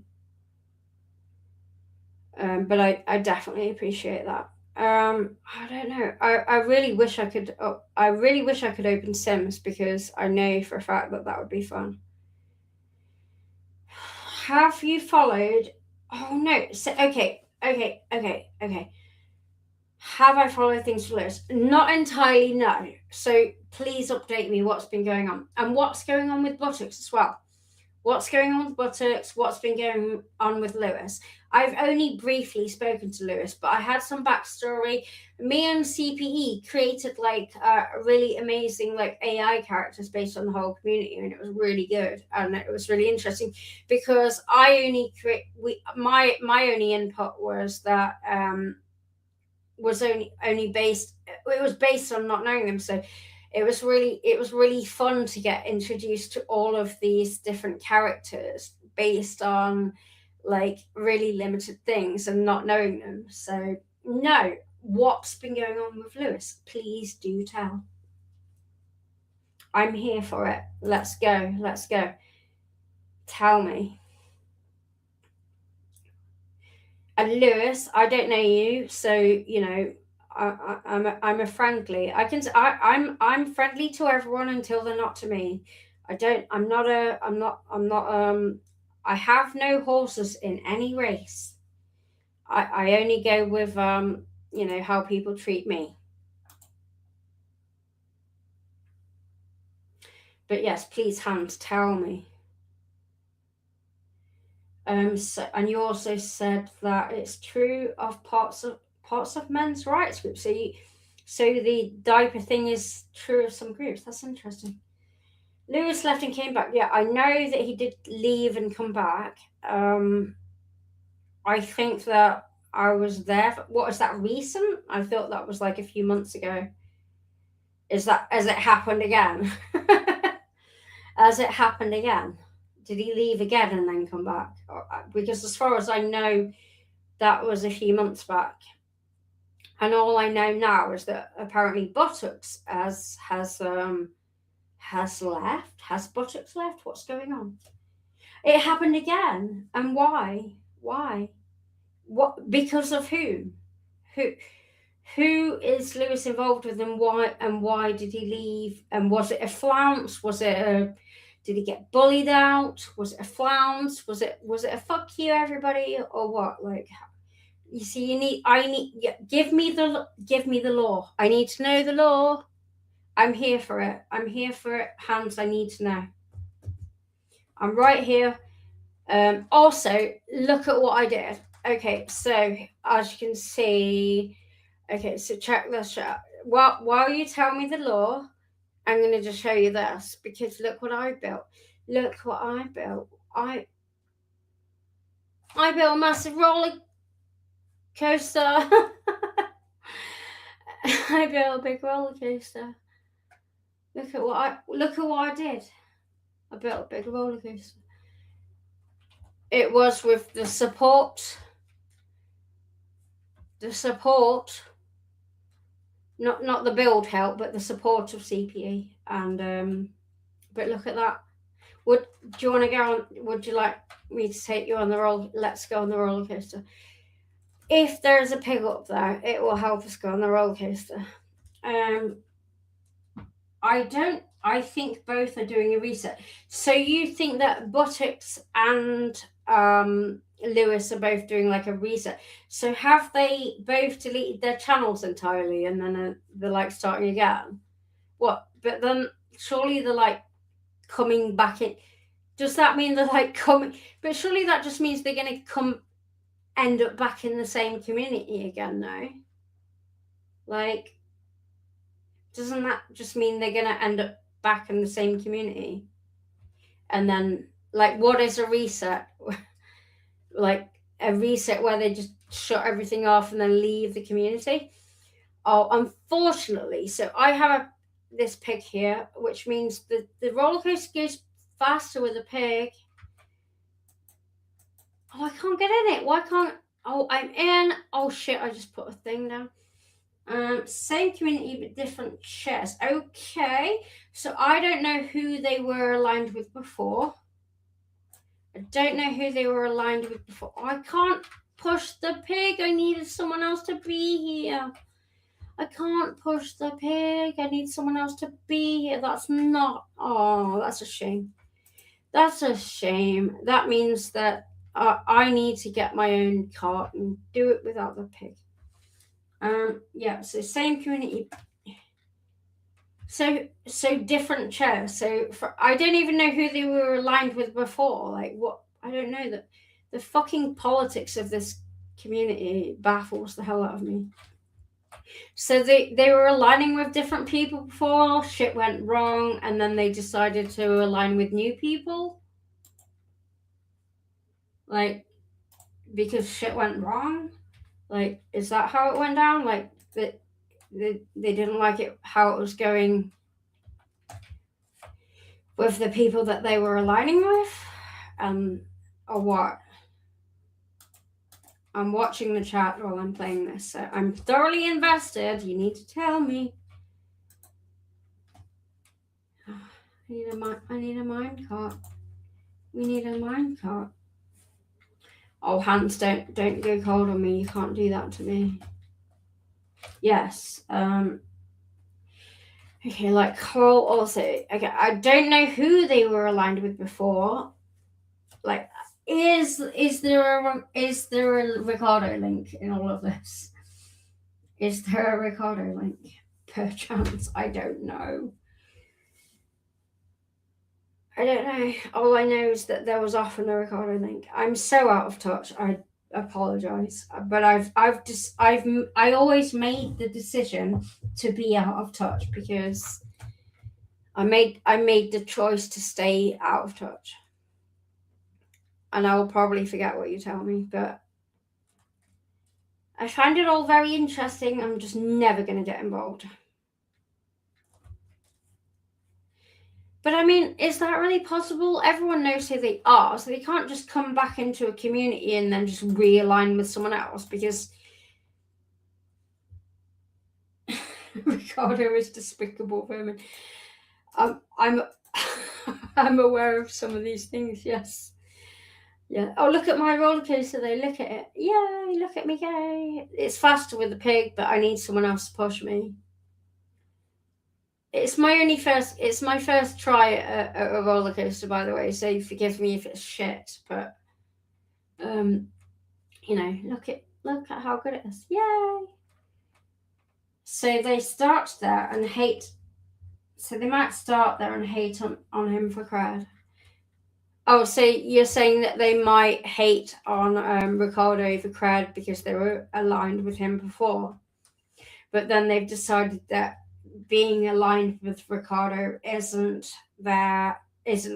but I definitely appreciate that. I don't know. I really wish I could. I really wish I could open Sims, because I know for a fact that would be fun. Have you followed? Oh no. So, okay. Have I followed things for Lewis? Not entirely, no. So please update me what's been going on, and what's going on with Buttocks as well. What's going on with Buttocks? What's been going on with Lewis? I've only briefly spoken to Lewis, but I had some backstory. Me and CPE created like really amazing like AI characters based on the whole community, and it was really good and it was really interesting, because I only my only input was that was only based. It was based on not knowing them, so it was really fun to get introduced to all of these different characters based on like really limited things and not knowing them. So no, what's been going on with Lewis? Please do tell. I'm here for it. Let's go. Tell me. And Lewis, I don't know you, so you know, I'm a friendly. I'm friendly to everyone until they're not to me. I'm not I have no horses in any race. I only go with you know, how people treat me. But yes, please, Hans, tell me. So, and you also said that it's true of parts of men's rights groups. So the diaper thing is true of some groups. That's interesting. Lewis left and came back. Yeah, I know that he did leave and come back. I think that I was there. What is that, recent? I thought that was like a few months ago. Has it happened again? Has it happened again? Did he leave again and then come back? Because as far as I know, that was a few months back. And all I know now is that apparently Buttocks has left. Has Buttocks left? What's going on? It happened again. And why? Why? What? Because of who? Who is Lewis involved with, and why? And why did he leave? And was it a flounce? Was it a? Did he get bullied out? Was it a flounce? Was it a fuck you everybody, or what? Like, you see, give me the law. I need to know the law. I'm here for it. I'm here for it. Hans, I need to know. I'm right here. Also, look at what I did. Okay, so as you can see, okay, so check this out. While you tell me the law, I'm going to just show you this, because look what I built. Look what I built. I built a massive roller coaster. I built a big roller coaster. Look at what I did. I built a big roller coaster. It was with the support, not the build help, but the support of CPE. And but look at that. Do you want to go on? Would you like me to take you on the roll? Let's go on the roller coaster. If there's a pig up there, it will help us go on the roller coaster. I think both are doing a reset. So you think that Buttocks and Lewis are both doing like a reset? So have they both deleted their channels entirely, and then they're like starting again? What? But then surely they're like coming back in. Does that mean they're like coming? But surely that just means they're going to end up back in the same community again, no? Like, doesn't that just mean they're going to end up back in the same community? And then, like, what is a reset? Like a reset where they just shut everything off and then leave the community? Oh, unfortunately, so I have this pig here, which means the roller coaster goes faster with a pig. Oh, I can't get in it. Why can't? Oh, I'm in. Oh shit! I just put a thing down. Same community but different shares. Okay, so I don't know who they were aligned with before. I don't know who they were aligned with before. I can't push the pig. I needed someone else to be here. I can't push the pig. I need someone else to be here. That's not. Oh, that's a shame. That's a shame. That means that I need to get my own cart and do it without the pig. Yeah, so same community. So different chairs. So I don't even know who they were aligned with before. Like, what? I don't know. That the fucking politics of this community baffles the hell out of me. So they were aligning with different people before, shit went wrong, and then they decided to align with new people. Like, because shit went wrong? Like, is that how it went down? Like, they didn't like it, how it was going with the people that they were aligning with? Or what? I'm watching the chat while I'm playing this, so I'm thoroughly invested. You need to tell me. I need a mine cart. We need a mine cart. Oh, Hans, don't go cold on me. You can't do that to me. Yes. Okay, like Cole also. Okay, I don't know who they were aligned with before. Like, is there a Ricardo link in all of this? Is there a Ricardo link? Perchance, I don't know. I don't know. All I know is that there was often a Ricardo link. I'm so out of touch. I apologize, but I always made the decision to be out of touch because I made the choice to stay out of touch. And I will probably forget what you tell me, but I find it all very interesting. I'm just never going to get involved. But I mean, is that really possible? Everyone knows who they are, so they can't just come back into a community and then just realign with someone else, because Ricardo is despicable vermin. I'm I'm aware of some of these things, yes. Yeah. Oh, look at my roller coaster though. Look at it. Yay, look at me go. It's faster with the pig, but I need someone else to push me. It's my first try at a roller coaster, by the way, so forgive me if it's shit, but you know, look at how good it is. Yay. So they start there and hate. So they might start there and hate on him for cred. Oh, so you're saying that they might hate on Ricardo for cred because they were aligned with him before, but then they've decided that being aligned with Ricardo isn't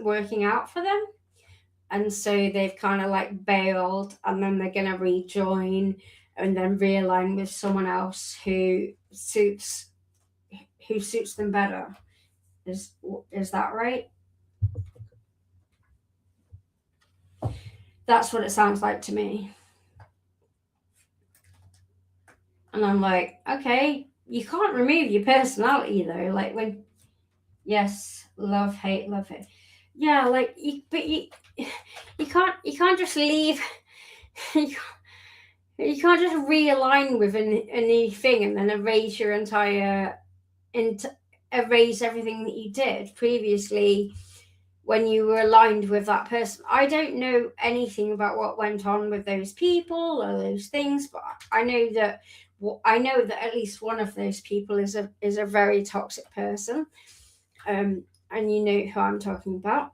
working out for them, and so they've kind of like bailed, and then they're gonna rejoin and then realign with someone else who suits them better. Is that right? That's what it sounds like to me. And I'm like, okay, you can't remove your personality though. Like when, yes, love, hate. Yeah, like you can't just leave. You can't just realign with a new thing and then erase everything that you did previously when you were aligned with that person. I don't know anything about what went on with those people or those things, but I know that at least one of those people is a very toxic person, and you know who I'm talking about.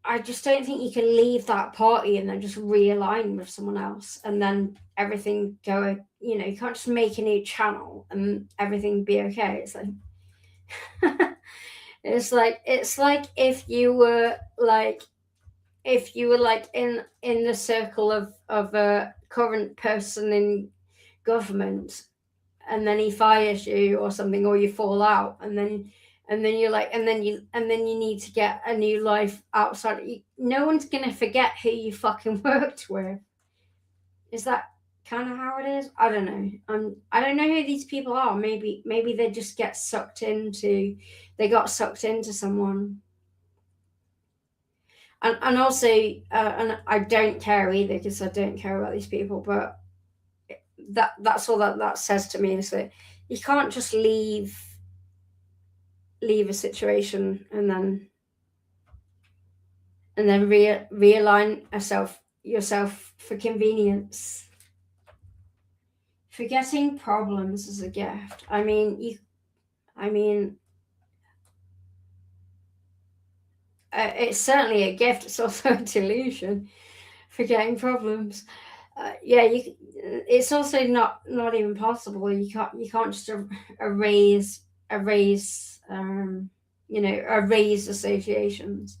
I just don't think you can leave that party and then just realign with someone else and then everything go. You know, you can't just make a new channel and everything be okay. It's like it's like if you were like in the circle of a current person in government, and then he fires you or something, or you fall out, and then you're like, and then you need to get a new life outside. No one's gonna forget who you fucking worked with. Is that kind of how it is? I don't know. I don't know who these people are. Maybe they just got sucked into someone. And also, and I don't care either because I don't care about these people. But that's all that says to me is that you can't just leave a situation and then realign yourself for convenience. Forgetting problems is a gift. I mean, it's certainly a gift. It's also a delusion. Forgetting problems. It's also not even possible. You can't just erase associations.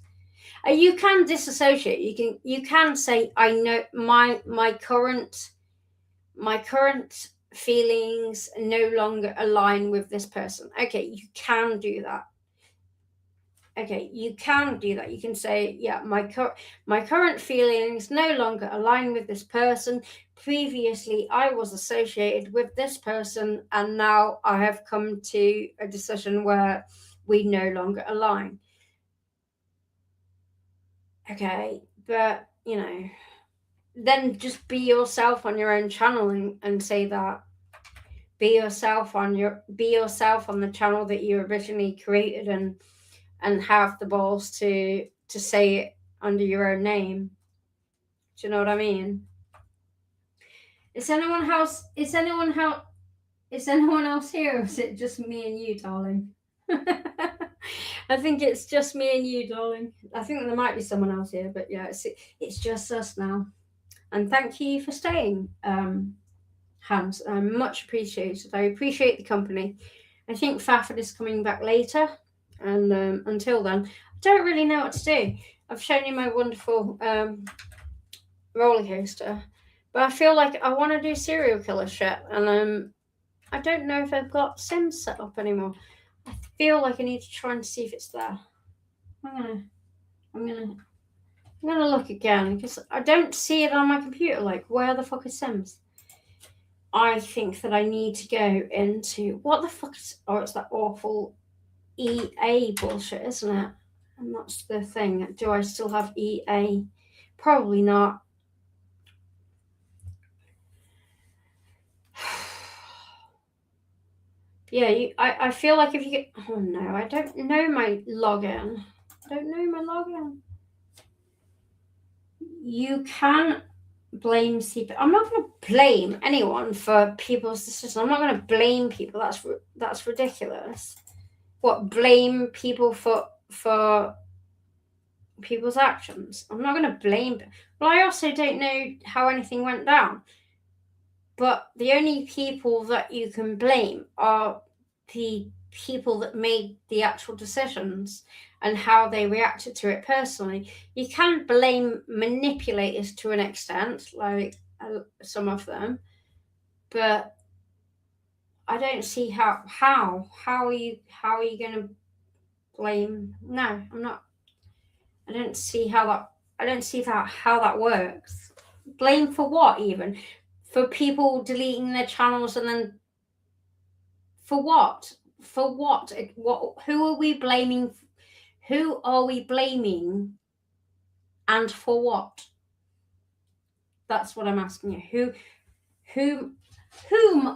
You can disassociate. You can say, I know my current feelings no longer align with this person. Okay, you can do that. You can say, yeah, my current feelings no longer align with this person. Previously, I was associated with this person, and now I have come to a decision where we no longer align. Okay, but then just be yourself on your own channel and say that. Be yourself on the channel that you originally created, and have the balls to say it under your own name. Do you know what I mean? Is anyone else here, or is it just me and you, darling? I think it's just me and you, darling. I think there might be someone else here, but yeah, it's just us now. And thank you for staying, Hans. Much appreciated. I appreciate the company. I think Fafford is coming back later, and until then, I don't really know what to do. I've shown you my wonderful roller coaster, but I feel like I want to do serial killer shit, and I don't know if I've got Sims set up anymore. I feel like I need to try and see if it's there. I'm gonna look again because I don't see it on my computer. Like, where the fuck is Sims? I think that I need to go into what the fuck is. Oh, it's that awful EA bullshit, isn't it? And that's the thing. Do I still have EA? Probably not. Yeah, I feel like if you get... Oh no, I don't know my login. You can blame CPE. I'm not going to blame anyone for people's decisions. I'm not going to blame people. That's ridiculous. What, blame people for people's actions? I'm not going to blame. Well, I also don't know how anything went down. But the only people that you can blame are the people that made the actual decisions and how they reacted to it personally. You can blame manipulators to an extent, like some of them, but I don't see how are you going to blame? No, I'm not. I don't see how that works. Blame for what? Even for people deleting their channels and then for what? For what? Who are we blaming? Who are we blaming? And for what? That's what I'm asking you. Whom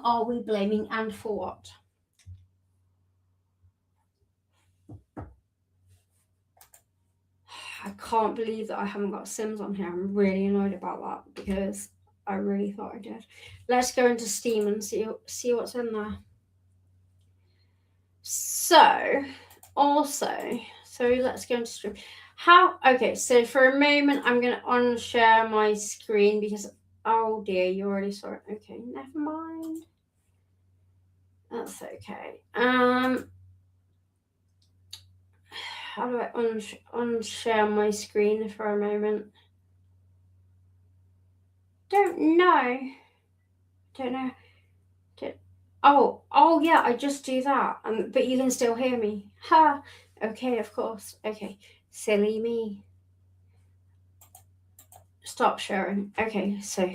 are we blaming and for what? I can't believe that I haven't got Sims on here. I'm really annoyed about that because I really thought I did. Let's go into Steam and see what's in there. So let's go into stream. Okay, so for a moment I'm going to unshare my screen because, oh dear, you already saw it. Okay, never mind. That's okay. How do I unshare my screen for a moment? Don't know. Oh yeah, I just do that. But you can still hear me. Ha. Okay, of course. Okay, silly me. Stop sharing. Okay, so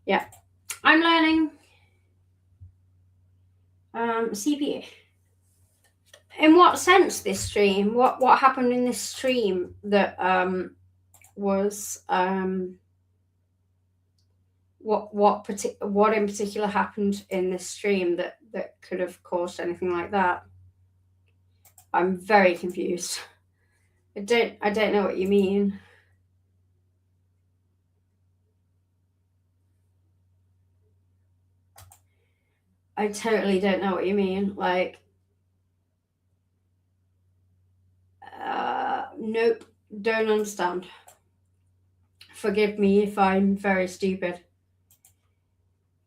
yeah, I'm learning. CPE. In what sense this stream? What happened in this stream that was what in particular happened in this stream that could have caused anything like that? I'm very confused. I don't know what you mean. I totally don't know what you mean. Like, nope, don't understand. Forgive me if I'm very stupid,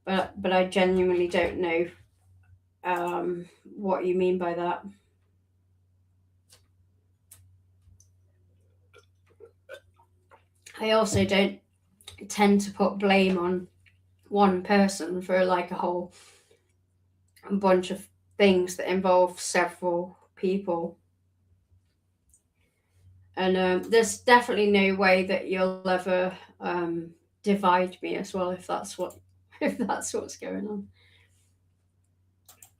but I genuinely don't know what you mean by that. I also don't tend to put blame on one person for like a whole bunch of things that involve several people. And there's definitely no way that you'll ever divide me as well if that's what's going on.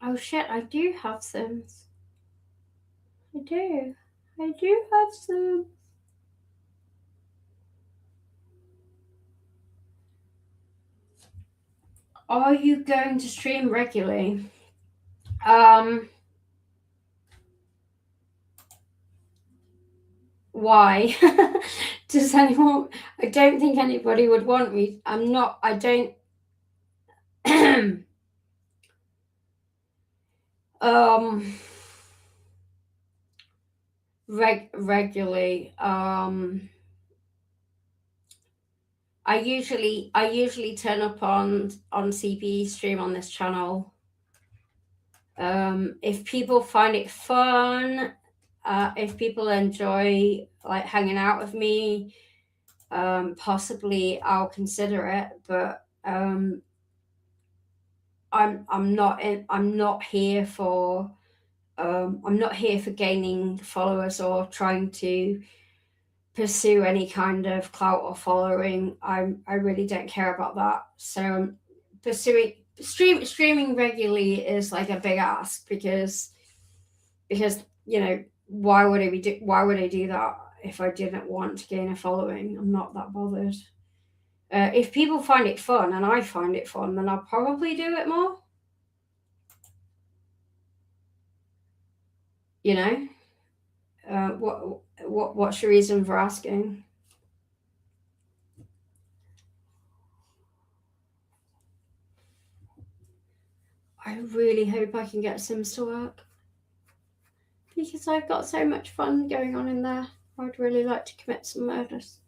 Oh shit, I do have Sims. I do have Sims. Are you going to stream regularly? Why? Does anyone? I don't think anybody would want me. I don't. Regularly. I usually turn up on CPE stream on this channel. If people find it fun, if people enjoy like hanging out with me, possibly I'll consider it. But I'm not here for gaining followers or trying to pursue any kind of clout or following. I really don't care about that. So streaming regularly is like a big ask because you know, why would I do that if I didn't want to gain a following? I'm not that bothered. If people find it fun and I find it fun, then I'll probably do it more. You know, what's your reason for asking? I really hope I can get Sims to work, because I've got so much fun going on in there. I'd really like to commit some murders.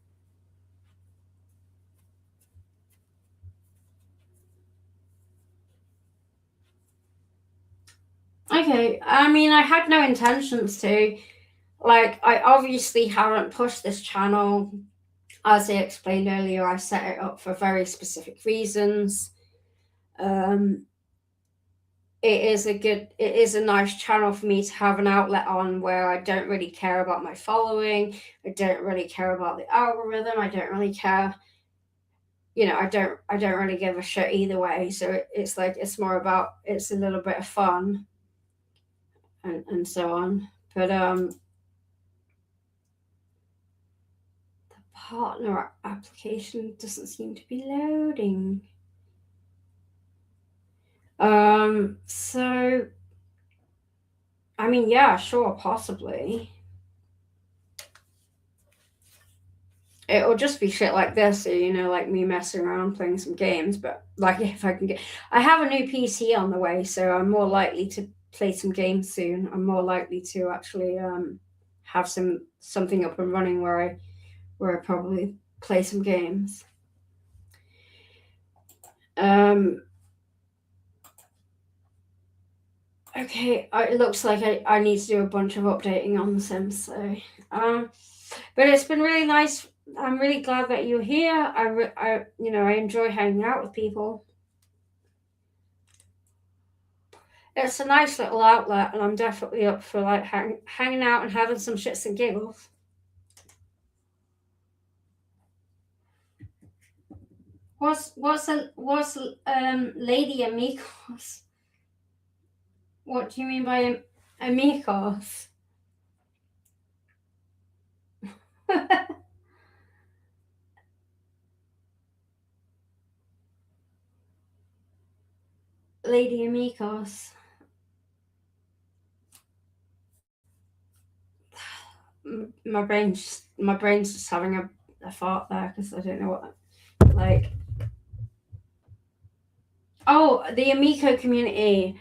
Okay, I mean, I had no intentions to. Like, I obviously haven't pushed this channel. As I explained earlier, I set it up for very specific reasons. It is a nice channel for me to have an outlet on, where I don't really care about my following. I don't really care about the algorithm. I don't really care. You know, I don't really give a shit either way. So it's like, it's more about, it's a little bit of fun and so on. But the partner application doesn't seem to be loading. So I mean, yeah, sure, possibly. It'll just be shit like this, you know, like me messing around playing some games. But like, if I can I have a new PC on the way, so I'm more likely to play some games soon. I'm more likely to actually have something up and running where I probably play some games. Okay, it looks like I need to do a bunch of updating on The Sims. So, but it's been really nice. I'm really glad that you're here. I enjoy hanging out with people. It's a nice little outlet, and I'm definitely up for like hanging out and having some shits and giggles. What's Lady Amigos? What do you mean by amigos? Lady Amigos. My brain's just having a fart there, because I don't know what, like. Oh, the Amico community.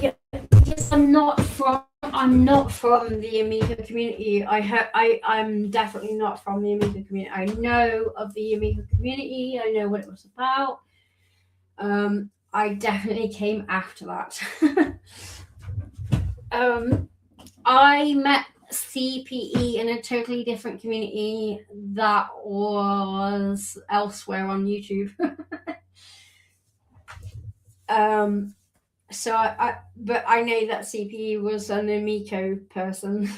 Yeah, because I'm not from the Amico community. I'm definitely not from the Amico community. I know of the Amico community. I know what it was about. I definitely came after that. I met CPE in a totally different community that was elsewhere on YouTube. So but I know that CPE was an Amico person.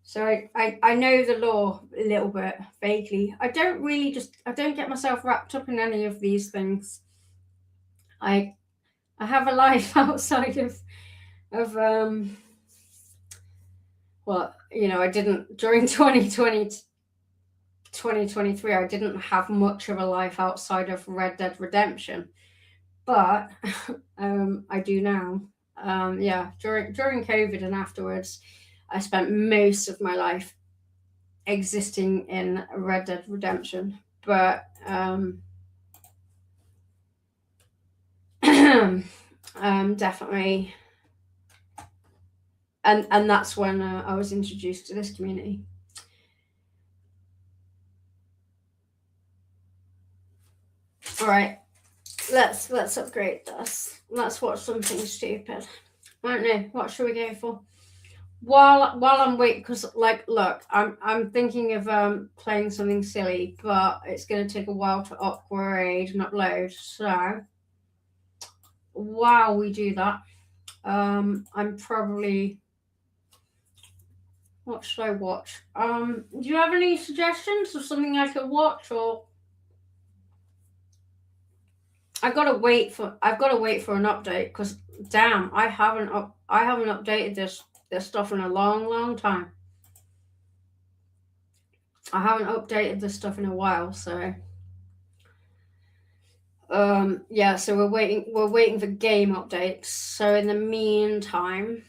So I know the lore a little bit, vaguely. I don't get myself wrapped up in any of these things. I have a life outside of well, you know, I didn't during 2023, I didn't have much of a life outside of Red Dead Redemption, but I do now. Yeah, during COVID and afterwards, I spent most of my life existing in Red Dead Redemption, but definitely, and that's when I was introduced to this community. All right, let's upgrade this. Let's watch something stupid. I don't know, what should we go for? While I'm waiting, because like, look, I'm thinking of playing something silly, but it's going to take a while to upgrade and upload. So while we do that, I'm probably, what should I watch? Do you have any suggestions of something I could watch? Or I've got to wait for an update, because damn, I haven't I haven't updated this stuff in a long time. I haven't updated this stuff in a while, so yeah, so we're waiting for game updates. So in the meantime,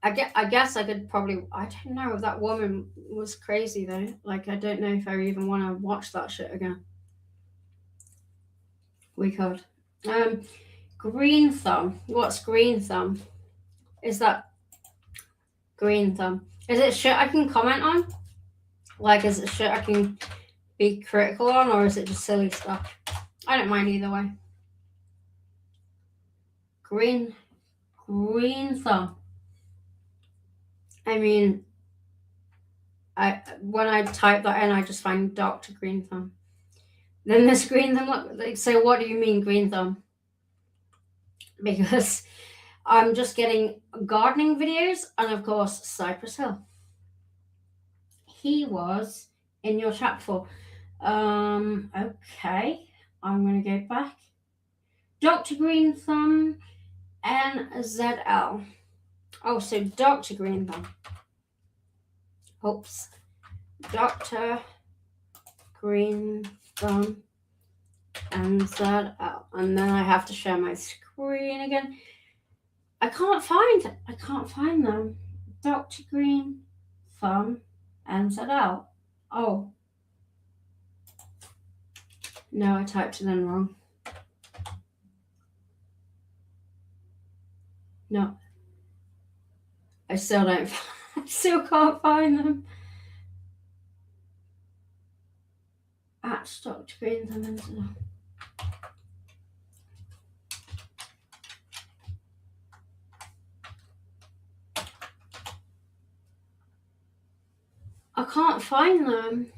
I guess I could probably, I don't know, that woman was crazy though. Like, I don't know if I even want to watch that shit again. We could. Green thumb. What's green thumb? Is that green thumb? Is it shit I can comment on? Like, is it shit I can be critical on, or is it just silly stuff? I don't mind either way. Green thumb. I mean, when I type that in, I just find Dr. Green Thumb. Then this green thumb, they say, what do you mean green thumb? Because I'm just getting gardening videos, and of course, Cypress Hill. He was in your chat before. Okay, I'm going to go back. Dr. Green Thumb NZL. Oh, so Dr. Green Thumb. Oops. Dr. Green Thumb NZL. And then I have to share my screen again. I can't find them. Dr. Green Thumb NZL. Oh. No, I typed it in wrong. No. I still can't find them. At Dr. Green Thumb NZL. I can't find them.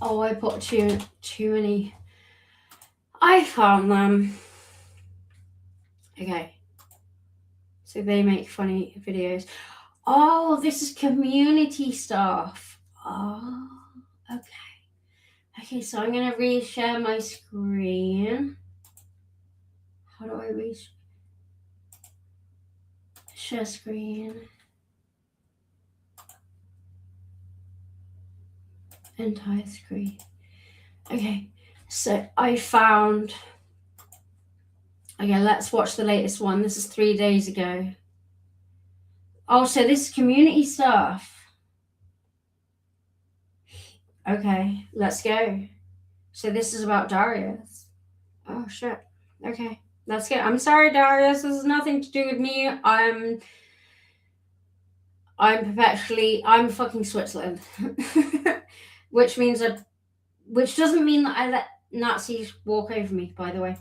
Oh, I put too many. I found them. Okay. So they make funny videos. Oh, this is community stuff. Oh, okay. Okay, so I'm going to reshare my screen. How do I share screen? Entire screen. Okay, so I found... Okay, let's watch the latest one. This is 3 days ago. Oh, so this is community stuff. Okay, let's go. So this is about Darius. Oh, shit. Okay, let's go. I'm sorry, Darius. This has nothing to do with me. I'm fucking Switzerland. Which doesn't mean that I let Nazis walk over me, by the way.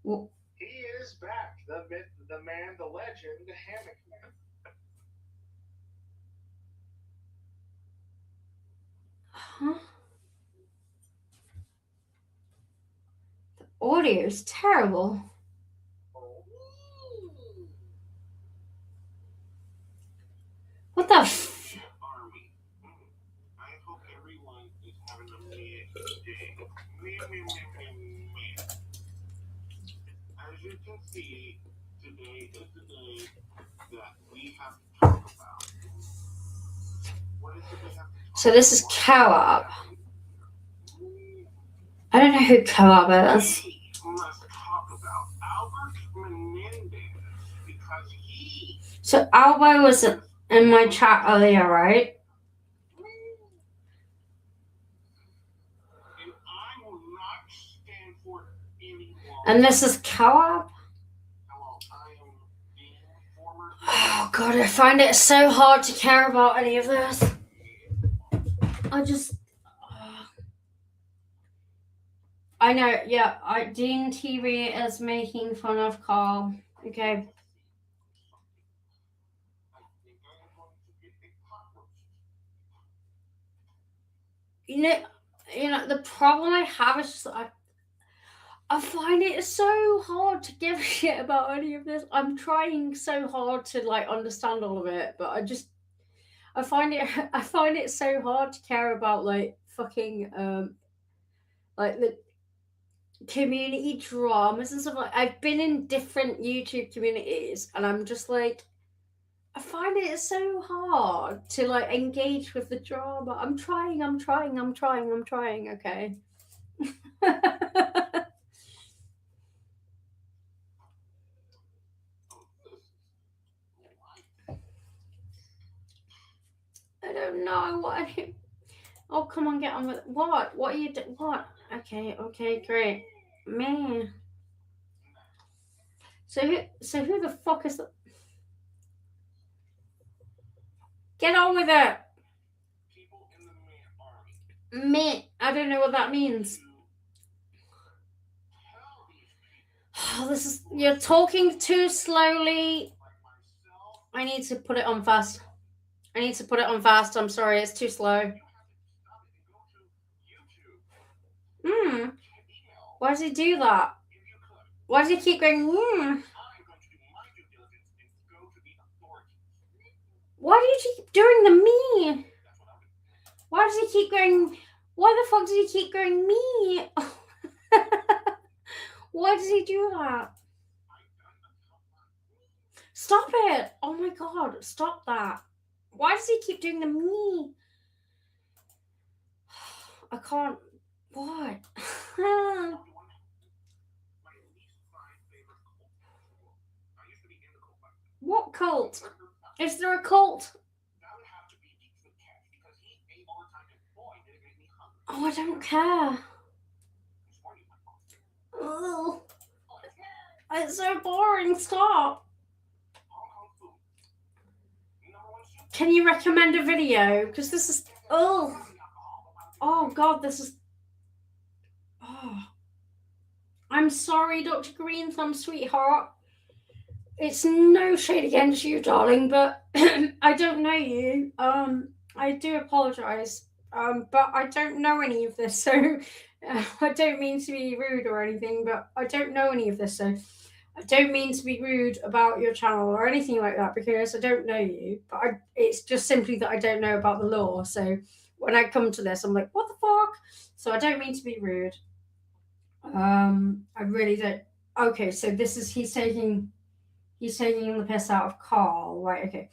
Well, He is back. The myth, the man, the legend, the hammock man. huh? The audio is terrible. What the f... Army. I hope everyone is having a meh day. Meh. As you can see, today is the day that we have to talk about. What is it we have to talk So this is about? Co-op. I don't know who Co-op is. We must talk about Albert Menendez because he... So Albo was in my chat earlier, right? And I will not stand for anyone. And this is Co-op? Hello, I am the former... Oh god, I find it so hard to care about any of this. I know, yeah, Dean TV is making fun of Carl. Okay. You know, the problem I have is just I find it so hard to give a shit about any of this. I'm trying so hard to like understand all of it, but I find it so hard to care about like fucking like the community dramas and stuff. Like I've been in different YouTube communities and I'm just like I find it so hard to like engage with the drama. I'm trying, okay. I don't know what I do. Oh, come on, get on with it. What? What are you doing? What? Okay, great. Man. So who the fuck is that? Get on with it. People in the man army Me. I don't know what that means. tell these people Oh, this is you're talking too slowly. like myself. I need to put it on fast. I'm sorry, it's too slow. You have to stop it and go to YouTube. Hmm. Can't email Why does he do that? if you could. Why does he keep going? I'm going to do my due diligence and go to the authorities. Why do you keep doing the me? That's what I'm doing. Why does he keep going? Why the fuck does he keep going me? Why does he do that? Stop it! Oh my god, stop that. Why does he keep doing the me? I can't. What? My least favorite cult. I used to be in the cult. What cult? Is there a cult? That would have to be the cat because he ate all the time and boy did it make me hungry. Oh, I don't care. It's funny, my mom. Ugh. It's so boring. Stop. Hong Kong food. Number one soup. Can you recommend a video? Because this is. Oh. The alcohol, but Oh god, this is. Oh. I'm sorry, Dr. Green Thumb, sweetheart. It's no shade against you, darling, but I don't know you. I do apologize. But I don't know any of this, so I don't mean to be rude or anything, but I don't know any of this, so I don't mean to be rude about your channel or anything like that because I don't know you. But it's just simply that I don't know about the law. So when I come to this, I'm like, what the fuck? So I don't mean to be rude. I really don't. Okay, so this is he's taking the piss out of Carl, right? Okay.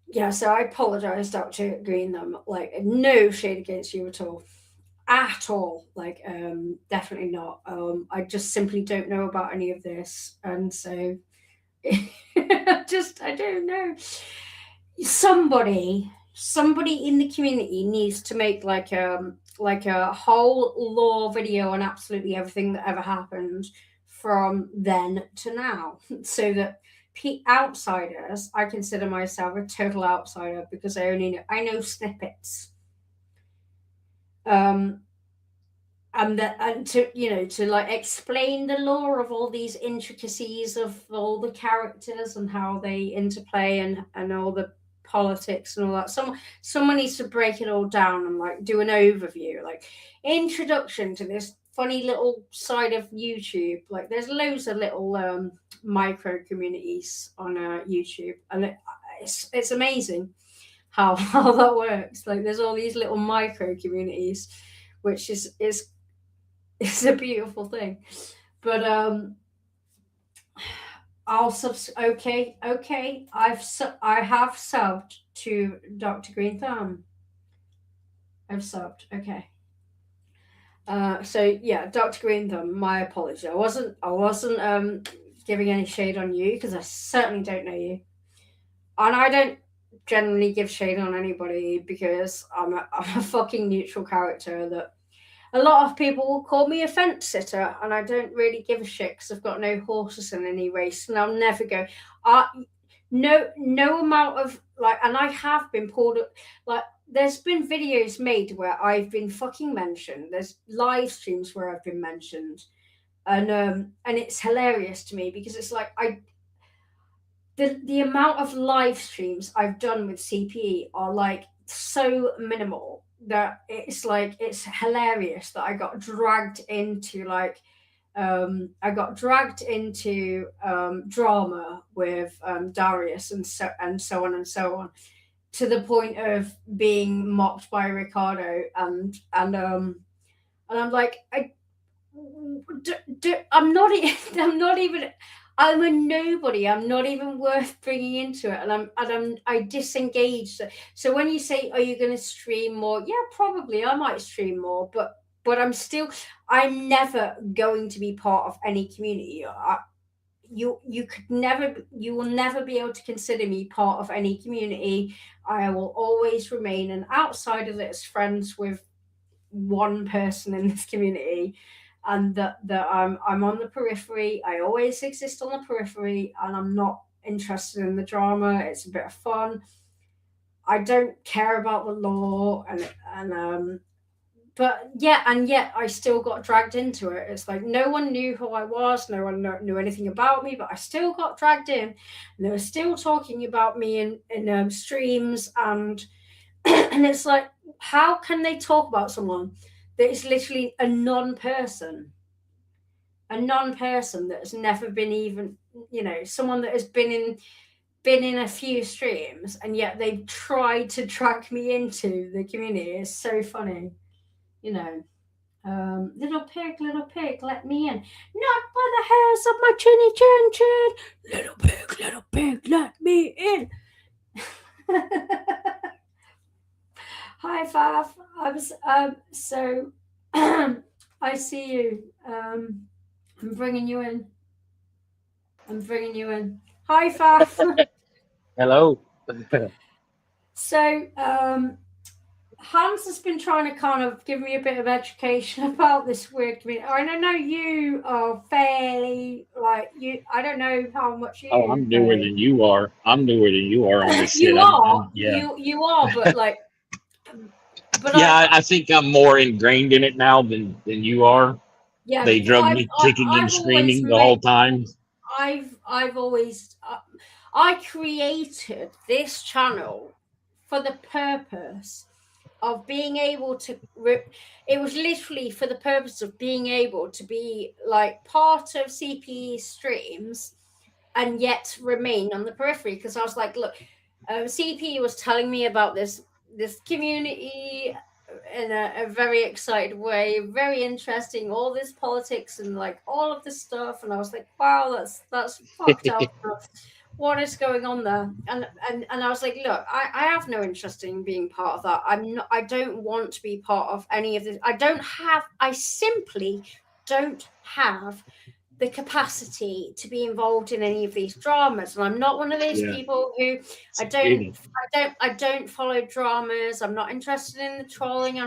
Yeah, so I apologize, Dr. Green. I'm like no shade against you at all. Like, definitely not. I just simply don't know about any of this. And so I don't know. Somebody in the community needs to make like a whole law video on absolutely everything that ever happened from then to now, so that outsiders, I consider myself a total outsider because I know snippets. And to like explain the lore of all these intricacies of all the characters and how they interplay and all the politics and all that. Someone needs to break it all down and like do an overview, like introduction to this funny little side of YouTube. Like there's loads of little micro communities on YouTube, and it's amazing how that works. Like there's all these little micro communities, which is it's a beautiful thing. But I'll okay. I have subbed to Dr. Green Thumb. I've subbed. Okay. So yeah, Dr. Green Thumb, my apologies. I wasn't giving any shade on you because I certainly don't know you. And I don't generally give shade on anybody because I'm a fucking neutral character that a lot of people will call me a fence sitter, and I don't really give a shit because I've got no horses in any race, and I'll never go. No amount of like, and I have been pulled like. There's been videos made where I've been fucking mentioned. There's live streams where I've been mentioned, and it's hilarious to me because it's like the amount of live streams I've done with CPE are like so minimal that it's like it's hilarious that I got dragged into like I got dragged into drama with Darius and so on and so on, to the point of being mocked by Ricardo, and I'm like, I'm not I'm not even, I'm a nobody, I'm not even worth bringing into it, and I disengaged. So when you say, are you going to stream more? Yeah, probably I might stream more, but I'm never going to be part of any community. You will never be able to consider me part of any community. I will always remain an outsider that's friends with one person in this community, and that I'm on the periphery. I always exist on the periphery, and I'm not interested in the drama. It's a bit of fun. I don't care about the law, but yeah, and yet I still got dragged into it. It's like no one knew who I was, no one knew anything about me, but I still got dragged in, and they were still talking about me in streams, and and it's like, how can they talk about someone that is literally a non-person that has never been even, someone that has been in a few streams, and yet they've tried to drag me into the community. It's so funny, little pig, let me in. Not by the hairs of my chinny chin chin. Little pig, let me in. Hi, Faf. So I see you. I'm bringing you in. Hi, Faf. Hello. So Hans has been trying to kind of give me a bit of education about this weird community. I don't know, you are fairly, like, I don't know how much you. Oh, I'm newer than you are. I'm newer than you are on this shit. You are, yeah. you are, but like. But yeah, I think I'm more ingrained in it now than you are. Yeah, they drug me kicking and screaming the whole time. I've always I created this channel for the purpose of being able to. It was literally for the purpose of being able to be like part of CPE streams, and yet remain on the periphery. Because I was like, look, CPE was telling me about this community in a very excited way, very interesting, all this politics and like all of this stuff, and I was like, wow, that's fucked up. What is going on there? And I was like, look, I have no interest in being part of that. I don't want to be part of any of this. I simply don't have the capacity to be involved in any of these dramas, and I'm not one of those people who I don't follow dramas. I'm not interested in the trolling,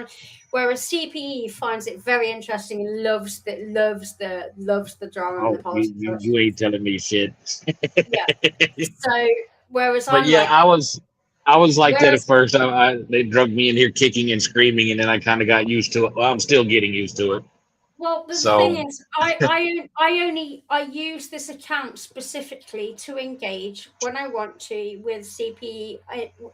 whereas CPE finds it very interesting and loves the drama and the politics. You ain't telling me shit. Yeah. So whereas but I was like that at first. They drugged me in here kicking and screaming, and then I kind of got used to it. Well, I'm still getting used to it. Well, the thing is, I use this account specifically to engage when I want to with CPE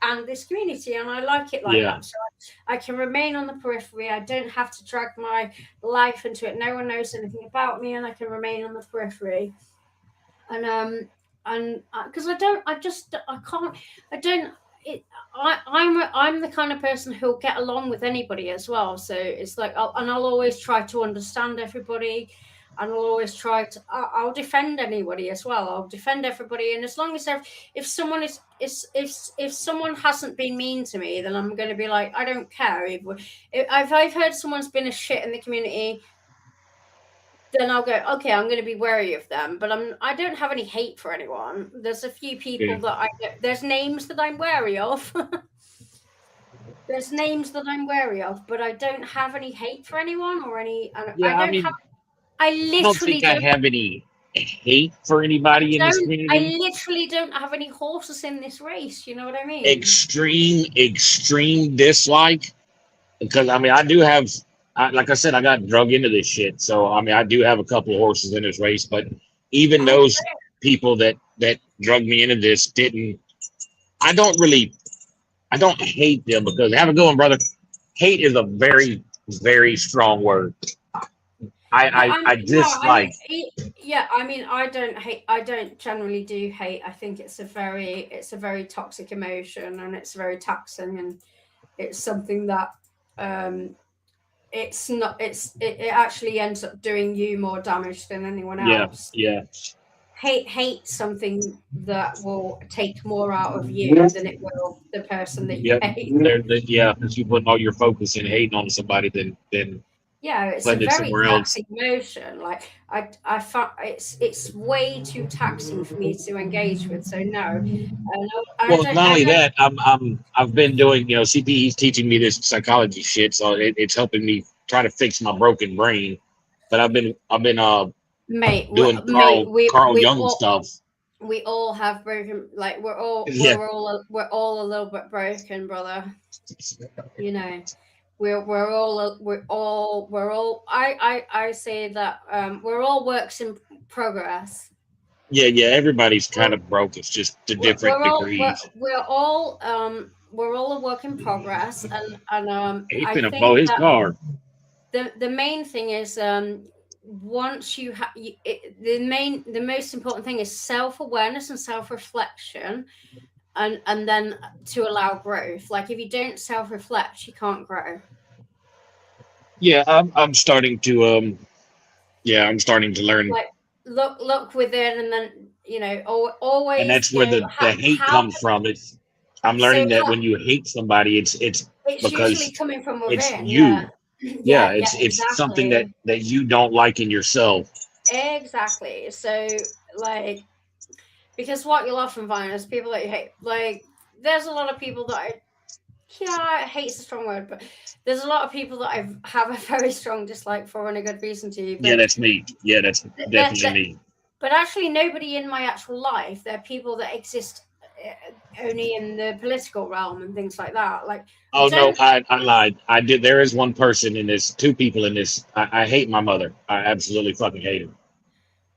and this community, and I like it like that. So I can remain on the periphery. I don't have to drag my life into it. No one knows anything about me, and I can remain on the periphery. And because I'm the kind of person who'll get along with anybody as well. So it's like, I'll always try to understand everybody, and I'll always try to. I'll defend anybody as well. I'll defend everybody, and as long as if someone hasn't been mean to me, then I'm going to be like, I don't care. If I've heard someone's been a shit in the community, then I'll go, okay, I'm going to be wary of them. But I don't have any hate for anyone. There's a few people that there's names that I'm wary of. There's names that I'm wary of, but I don't have any hate for anyone or any. I don't think I have any hate for anybody in this community. I literally don't have any horses in this race. You know what I mean? Extreme dislike, because I do have. Like I said, I got drug into this shit. So, I do have a couple of horses in this race, but even those people that drug me into this I don't hate them, because have a good one, brother. Hate is a very, very strong word. I dislike. Yeah, I mean, I don't hate. I don't generally do hate. I think it's a very toxic emotion, and it's very taxing, and it's something that it's not. It actually ends up doing you more damage than anyone else. Yeah. Hate something that will take more out of you than it will the person that you hate. Because you put all your focus in hating on somebody, then Yeah, it's a blend it very somewhere else. taxing emotion. Like I found it's way too taxing for me to engage with. So no, Well, not only that, I've been doing, CPE's teaching me this psychology shit, so it's helping me try to fix my broken brain. But I've been mate, doing Carl Jung stuff. We all have broken. Like we're all a little bit broken, brother. You know. We're all I say that we're all works in progress. Yeah, everybody's kind of broke. It's just to different degrees. We're all a work in progress, and He's I gonna think blow his that car. the main thing is once you have the most important thing is self-awareness and self-reflection, and then to allow growth. Like if you don't self-reflect, you can't grow. Yeah, I'm starting to I'm starting to learn. Like look within, and then always. And that's where the hate comes from. I'm learning that when you hate somebody, it's because usually coming from within. It's you. Yeah, it's exactly. something that you don't like in yourself. Exactly. So like, because what you'll often find is people that you hate. Like, there's a lot of people that hate's a strong word, but there's a lot of people that I have a very strong dislike for, and a good reason to. But yeah, that's me. Yeah, that's definitely me. But actually, nobody in my actual life. They're people that exist only in the political realm and things like that. Like, oh no, I lied. I did. There is one person in this, two people in this. I hate my mother. I absolutely fucking hate her.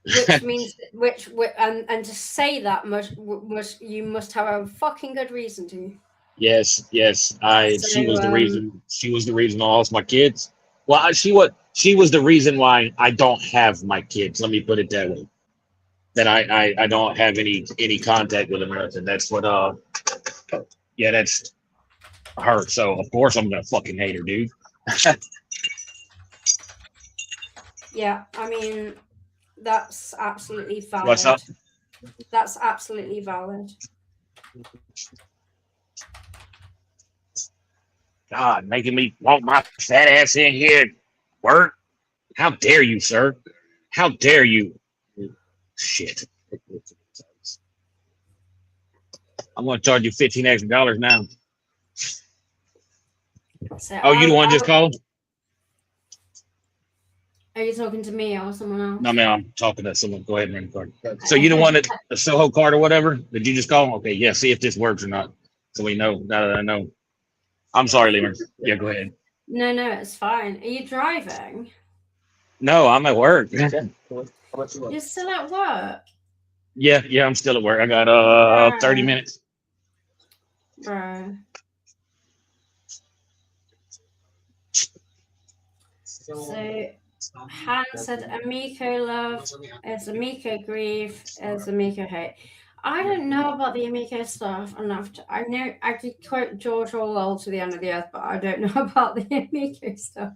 Which means and to say that you must have a fucking good reason to. Yes. She was the reason. She was the reason I lost my kids. Well, she was the reason why I don't have my kids. Let me put it that way. That I don't have any contact with America. That's what that's her. So of course I'm gonna fucking hate her, dude. Yeah, I mean, that's absolutely valid. What's up? That's absolutely valid. God, making me want my fat ass in here. Work? How dare you, sir? How dare you? Shit. I'm gonna charge you $15 extra now. So oh, you the one just called? Are you talking to me or someone else? No, man, I'm talking to someone. Go ahead and ring the card. So you the one that the Soho card or whatever? Did you just call? Okay, yeah. See if this works or not, so we know. Now that I know. I'm sorry, Lemur. Yeah, go ahead. No, it's fine. Are you driving? No, I'm at work. You're still at work? Yeah, I'm still at work. I got 30 minutes. Bro. So Han said Amico love is Amico grief is Amico hate. I don't know about the Amico stuff enough to. I know I could quote George Orwell to the end of the earth, but I don't know about the Amico stuff.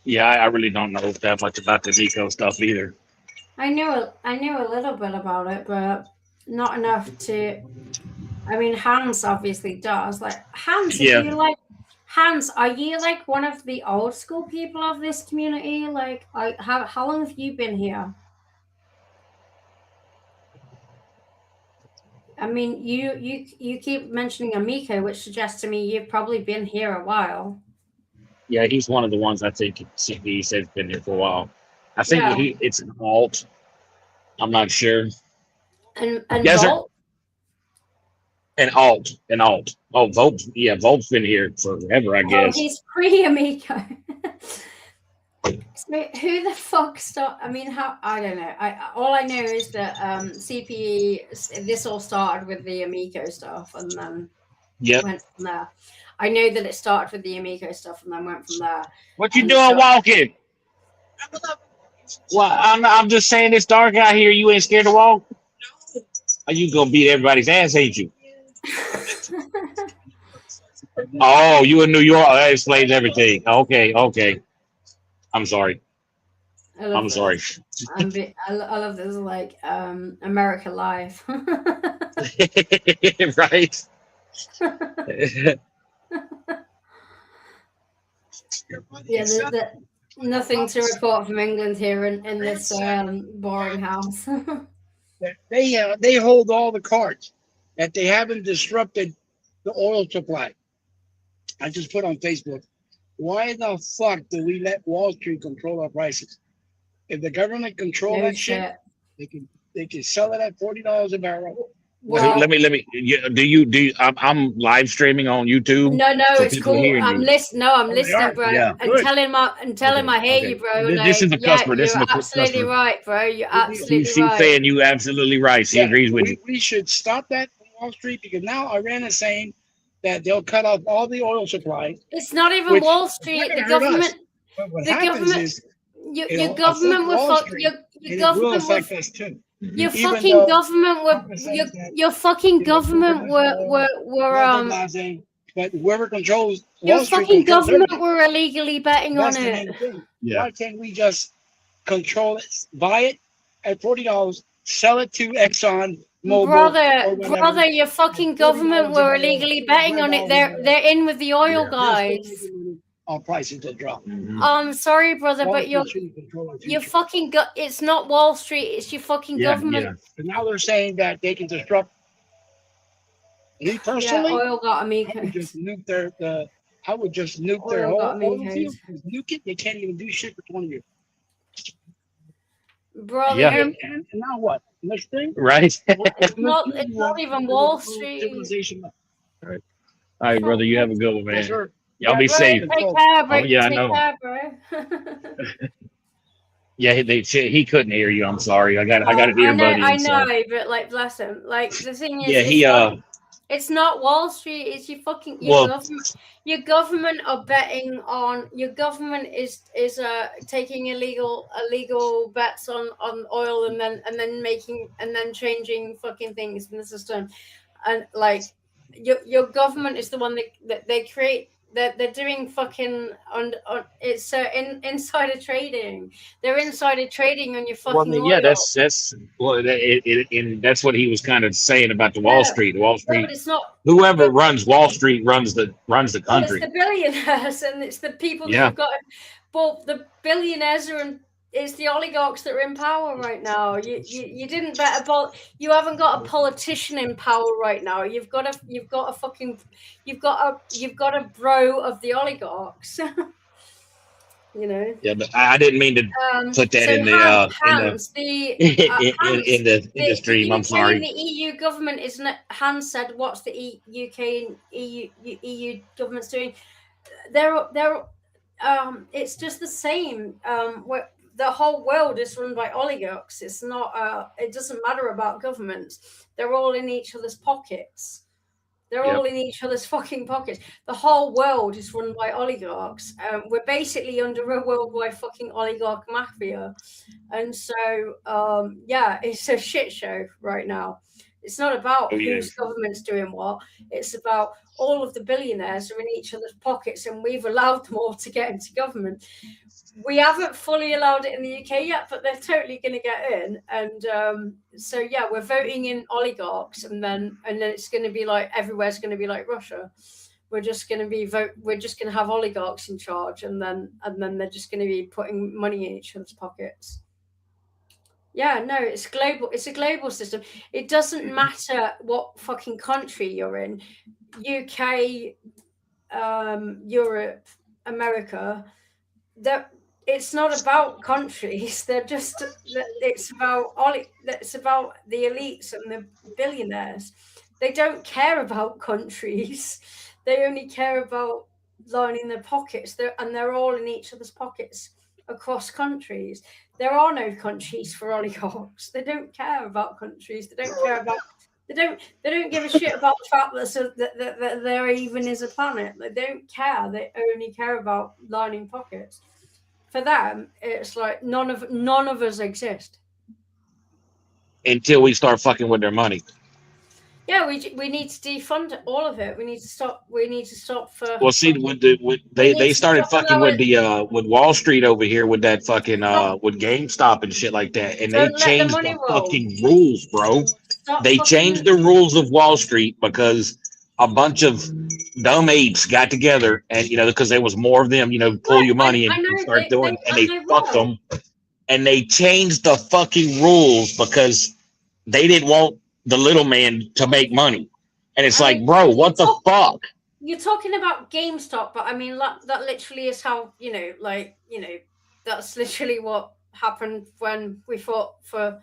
Yeah, I really don't know that much about the Amico stuff either. I knew a little bit about it, but not enough to. I mean, Hans obviously does. Like Hans, Hans, are you like one of the old school people of this community? Like, how long have you been here? I mean, you keep mentioning Amico, which suggests to me you've probably been here a while. Yeah, he's one of the ones I think CPE says been here for a while. I think it's an alt. I'm not sure. And yes, Volt? An alt. Oh, Volt's been here forever, I guess. Oh, he's pre-Amico. So who the fuck I mean, how? I don't know. All I know is that CPE. This all started with the Amico stuff, and then went from there. I know that it started with the Amico stuff, and then went from there. What you doing walking? Well, I'm just saying it's dark out here. You ain't scared to walk? Are you gonna beat everybody's ass, ain't you? Oh, you in New York? That explains everything. Okay. I'm sorry. I love I'm sorry. this. I love this, like America Live. Right? Yeah, nothing to report from England here in this boring house. They hold all the cards that they haven't disrupted the oil supply. I just put on Facebook, why the fuck do we let Wall Street control our prices? If the government control No that shit, they can sell it at $40 a barrel. Well, let me. Do you? I'm live streaming on YouTube. no, So it's people cool. hearing I'm you. listening. No, I'm Oh, they listening, are? bro. Yeah. And Good. telling I hear you, bro. This Like, is the yeah, customer. This you're is the absolutely customer. right, bro. You're absolutely She's right. saying you absolutely right. She agrees with you. We should stop that on Wall Street because now Iran is saying that they'll cut off all the oil supply. It's not even Which Wall is not Street. gonna The hurt us. government. But what The happens government. is Your it'll government affect will Wall fuck. Street, Your and it will government will. affect us too. Your Even fucking though government were. Congress says that Your fucking they're government blah, were blah, blah, but whoever controls Your Wall Street fucking controls government everything. were illegally betting That's on the it. main thing. Yeah. Why can't we just control it, buy it at $40, sell it to Exxon Mobil or whatever? Brother, your fucking government $40 a were barrel, illegally betting on it. $5 a barrel. They're in with the oil Yeah. guys. On prices to drop. I'm sorry, brother, Wall but Street shouldn't control our your future. fucking it's not Wall Street. It's your fucking government. Yeah. But now they're saying that they can disrupt. Me personally, Oil got I would just amigos. nuke their Oil got whole oil amigos. field. Just nuke it. They can't even do shit for 20 years. Brother, Yeah. And now what? Next thing? Right. it's not even Wall Street. Civilization. All right, brother. You have a good one, man. Yes, sir. Y'all be Bro, safe. take care, bro. Oh, yeah, I take know. care, bro. Yeah, he couldn't hear you. I'm sorry. I got an earbud in. I So. know, but like, bless him. Like, the thing is, Yeah, it's not Wall Street. It's your fucking government. Your government are betting on. Your government is taking illegal bets on oil and then changing fucking things in the system, and like your government is the one that they create. They're doing fucking it's insider trading. They're insider trading on your fucking oil. Yeah, that's and that's what he was kind of saying about the Wall Street. The Wall Street. But it's not. Whoever runs Wall Street runs the country. Well, it's the billionaires and it's the people that have got. But the billionaires it's the oligarchs that are in power right now. You didn't bet you haven't got a politician in power right now. You've got a bro of the oligarchs. You know. Yeah, but I didn't mean to put that in the stream. I'm sorry. The EU government isn't. Hans said, "What's the UK and EU government's doing?" It's just the same. The whole world is run by oligarchs. It's not. It doesn't matter about governments. They're all in each other's pockets. They're all in each other's fucking pockets. The whole world is run by oligarchs. We're basically under a worldwide fucking oligarch mafia. And so, it's a shit show right now. It's not about whose government's doing what. It's about all of the billionaires are in each other's pockets and we've allowed them all to get into government. We haven't fully allowed it in the UK yet, but they're totally going to get in. And we're voting in oligarchs, and then it's going to be like everywhere's going to be like Russia. We're just going to have oligarchs in charge, and then they're just going to be putting money in each other's pockets. Yeah, no, it's global. It's a global system. It doesn't matter what fucking country you're in, UK, Europe, America. It's not about countries. It's about the elites and the billionaires. They don't care about countries. They only care about lining their pockets. They're all in each other's pockets across countries. There are no countries for oligarchs. They don't care about countries. They don't care about. They don't give a shit about the fact that there even is a planet. They don't care. They only care about lining pockets. for them, it's like none of us exist. until we start fucking with their money. Yeah, we need to defund all of it. We need to stop. We need to stop for. Well, see, they started fucking with the with Wall Street over here with that fucking with GameStop and shit like that, and they Don't let the changed money the roll. fucking rules, bro. Stop They fucking- changed the rules of Wall Street because a bunch of dumb apes got together, and because there was more of them, pull Right, your money I and know, start doing, and they they right. fucked them, and they changed the fucking rules because they didn't want the little man to make money. And it's I like, mean, bro, what the fuck? You're talking about GameStop, but I mean that literally is how that's literally what happened when we fought for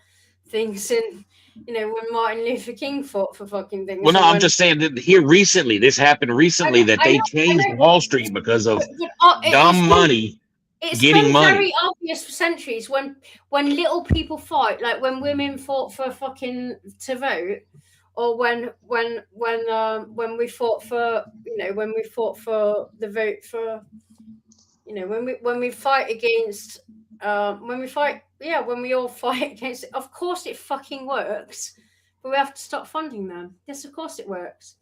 things in when Martin Luther King fought for fucking things. Well, no, I'm just saying that here recently, this happened recently, that they changed Wall Street because of dumb money. It's getting been money. very obvious for centuries when little people fight, like when women fought for fucking to vote, or when we fought for when we fought for the vote for when we fight against when we all fight against it. Of course it fucking works, but we have to stop funding them. Yes, of course it works.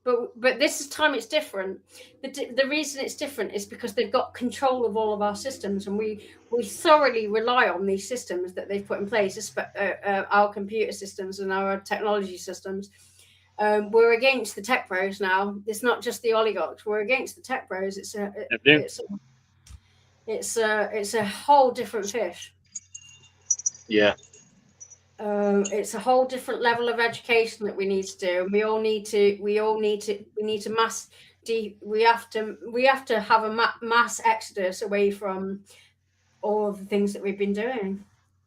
But this time it's different. The reason it's different is because they've got control of all of our systems, and we thoroughly rely on these systems that they've put in place, our computer systems and our technology systems. We're against the tech bros now. It's not just the oligarchs. We're against the tech bros. It's a whole different fish. Yeah. It's a whole different level of education that we need to do. We have to have a mass exodus away from all of the things that we've been doing.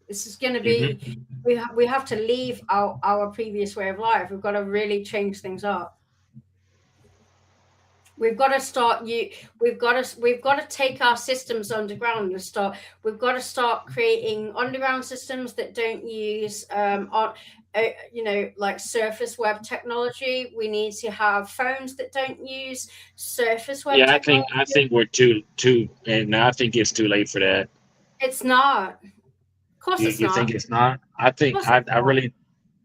This is going to be we have to leave our previous way of life. We've got to really change things up. We've got to start. We've got to take our systems underground and start. We've got to start creating underground systems that don't use, like surface web technology. We need to have phones that don't use surface web. Yeah, technology. I think we're too, and I think it's too late for that. It's not. Of course, it's You not. think it's not? I think I really,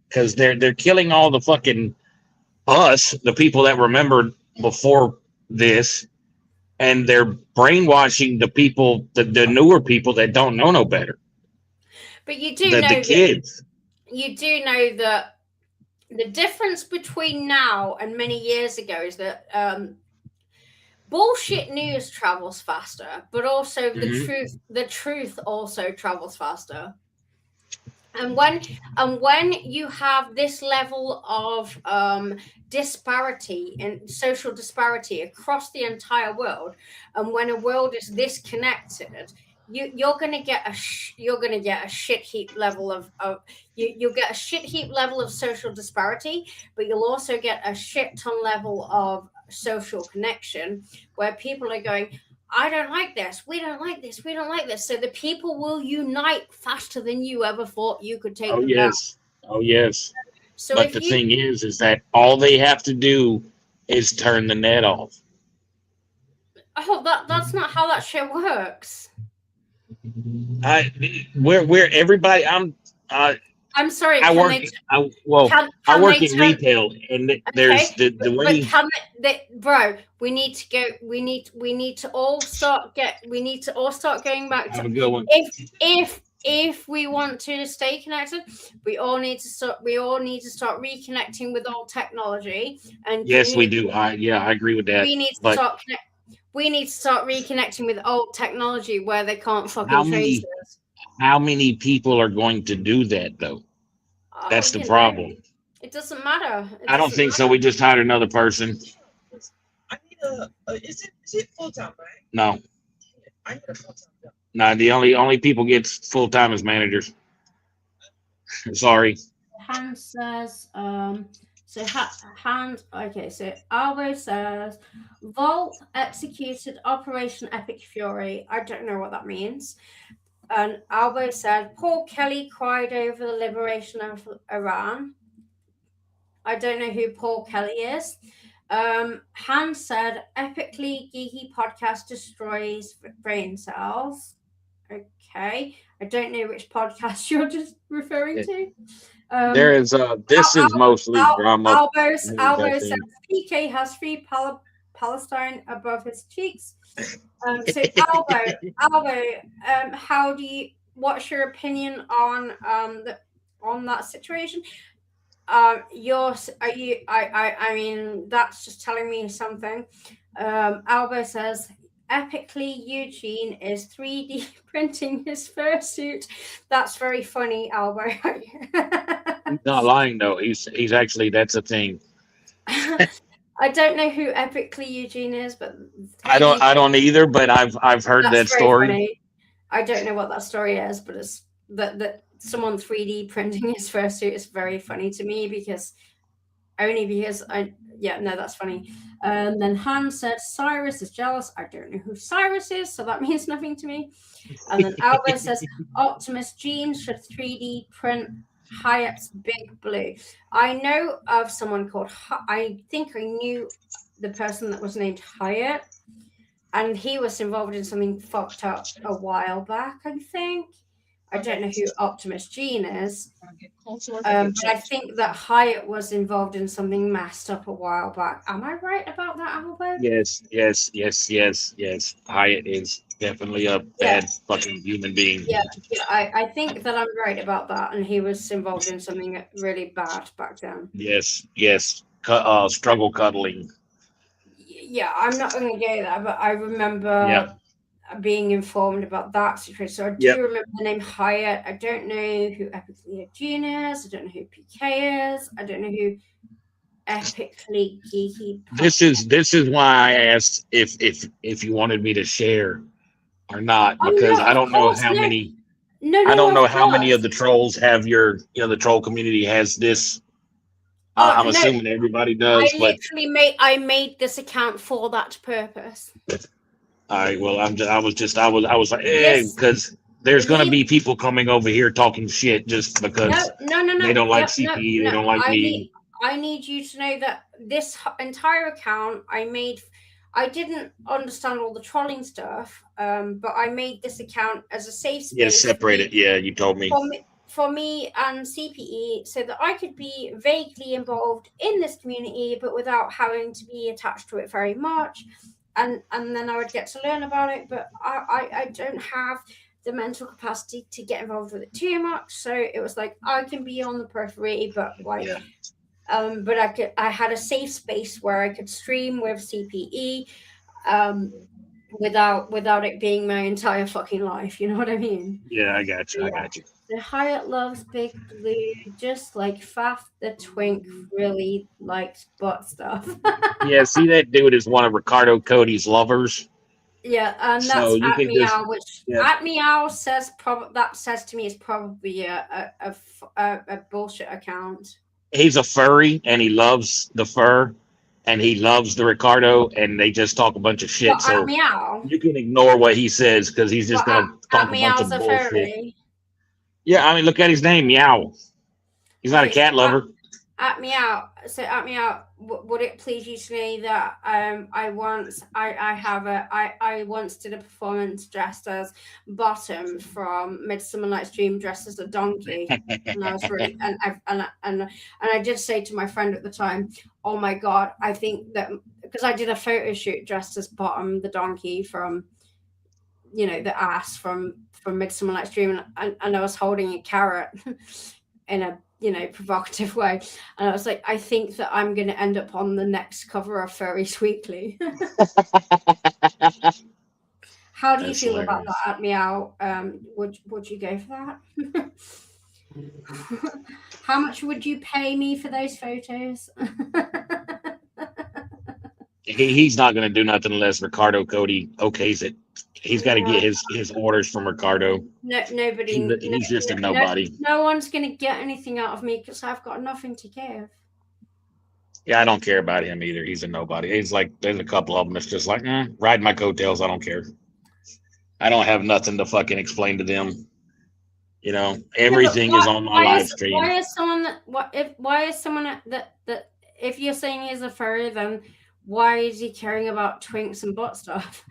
because they're killing all the fucking us, the people that remembered before this, and they're brainwashing the people, the newer people that don't know no better. But you do know the kids. You do know that the difference between now and many years ago is that bullshit news travels faster, but also the truth also travels faster. And when you have this level of disparity and social disparity across the entire world, and when a world is this connected, you're gonna get a shit heap level of you'll get a shit heap level of social disparity, but you'll also get a shit ton level of social connection where people are going, I don't like this. We don't like this. We don't like this. So the people will unite faster than you ever thought you could take them down. Oh, yes. So but the thing is that all they have to do is turn the net off. Oh, that's not how that shit works. We're everybody. I'm sorry. I work in retail, and there's the way. Bro, we need to go. We need to all start going back to. Have a good one. If we want to stay connected, we all need to start reconnecting with old technology. And yes, we do. I agree with that. We need to start reconnecting with old technology where they can't fucking trace us. How many people are going to do that though? That's the problem. It doesn't matter. I don't think so. We just hired another person. I need is it full time, right? No. I need a full time job. No, the only people gets full time as managers. Sorry. Hans says, so Albo says, Volt executed Operation Epic Fury. I don't know what that means. And Albo said, Paul Kelly cried over the liberation of Iran. I don't know who Paul Kelly is. Hans said, epically geeky podcast destroys brain cells. Okay, I don't know which podcast you're just referring to. There is this is mostly drama Albo says thing. PK has free Palestine above his cheeks. So Albo, how do you? What's your opinion on on that situation? Are you? I mean, that's just telling me something. Albo says. Epically, Eugene is 3D printing his fursuit. That's very funny, Albo. He's not lying though. He's actually that's a thing. I don't know who Epically Eugene is, but I don't either, but I've heard that that's very story. funny. I don't know what that story is, but it's that someone 3D printing his fursuit is very funny to me because that's funny. Then Han said Cyrus is jealous. I don't know who Cyrus is, so that means nothing to me. And then Albert says Optimus Gene should 3D print Hyatt's Big Blue. I know of someone called I think I knew the person that was named Hyatt, and he was involved in something fucked up a while back, I think. I don't know who Optimus Gene is, but I think that Hyatt was involved in something messed up a while back. Am I right about that, Albert? Yes. Hyatt is definitely a bad fucking human being. Yeah, I think that I'm right about that, and he was involved in something really bad back then. Yes. Struggle cuddling. Yeah, I'm not going to go there, but I remember being informed about that situation. So I do remember the name Hyatt. I don't know who Epically Gene is. I don't know who PK is. I don't know who Epically Geeky. This is why I asked if you wanted me to share or not, because I don't know how many. I don't know how many of the trolls have the troll community has this. I'm assuming everybody does. I made this account for that purpose. All right. Well, I was like, because there's going to be people coming over here talking shit just because they don't like CPE, they don't like me. I need you to know that this entire account I didn't understand all the trolling stuff, but I made this account as a safe space. Yeah, separated. Yeah, you told me. For me and CPE, so that I could be vaguely involved in this community, but without having to be attached to it very much. And then I would get to learn about it, but I don't have the mental capacity to get involved with it too much. So it was like I can be on the periphery, but but I had a safe space where I could stream with CPE, without it being my entire fucking life. You know what I mean? Yeah, I got you. The Hyatt loves Big Blue, just like Faf the Twink really likes butt stuff. Yeah, see, that dude is one of Ricardo Cody's lovers. Yeah, and that's at Meow, which at Meow says that says to me is probably a bullshit account. He's a furry and he loves the fur and he loves the Ricardo and they just talk a bunch of shit. So Meow, you can ignore what he says because he's just gonna talk a bunch of bullshit. Furry. Yeah, I mean, look at his name, Meow. He's not a cat lover. At Meow, would it please you to know that I once did a performance dressed as Bottom from Midsummer Night's Dream, dressed as a donkey, and I was really and I did say to my friend at the time, oh my god, I think that because I did a photo shoot dressed as Bottom the donkey from the ass from Midsummer Night's Dream, and I was holding a carrot in a provocative way, and I was like, I think that I'm going to end up on the next cover of Furries Weekly. How do you feel hilarious about that at Meow? Would you go for that? How much would you pay me for those photos? He's not going to do nothing unless Ricardo Cody okays it. He's got to get his orders from Ricardo. Nobody. He's just a nobody. No one's going to get anything out of me because I've got nothing to give. Yeah, I don't care about him either. He's a nobody. He's like, there's a couple of them that's just like, ride my coattails. I don't care. I don't have nothing to fucking explain to them. Everything is on my live stream. Why is someone that if you're saying he's a furry, then why is he caring about twinks and butt stuff?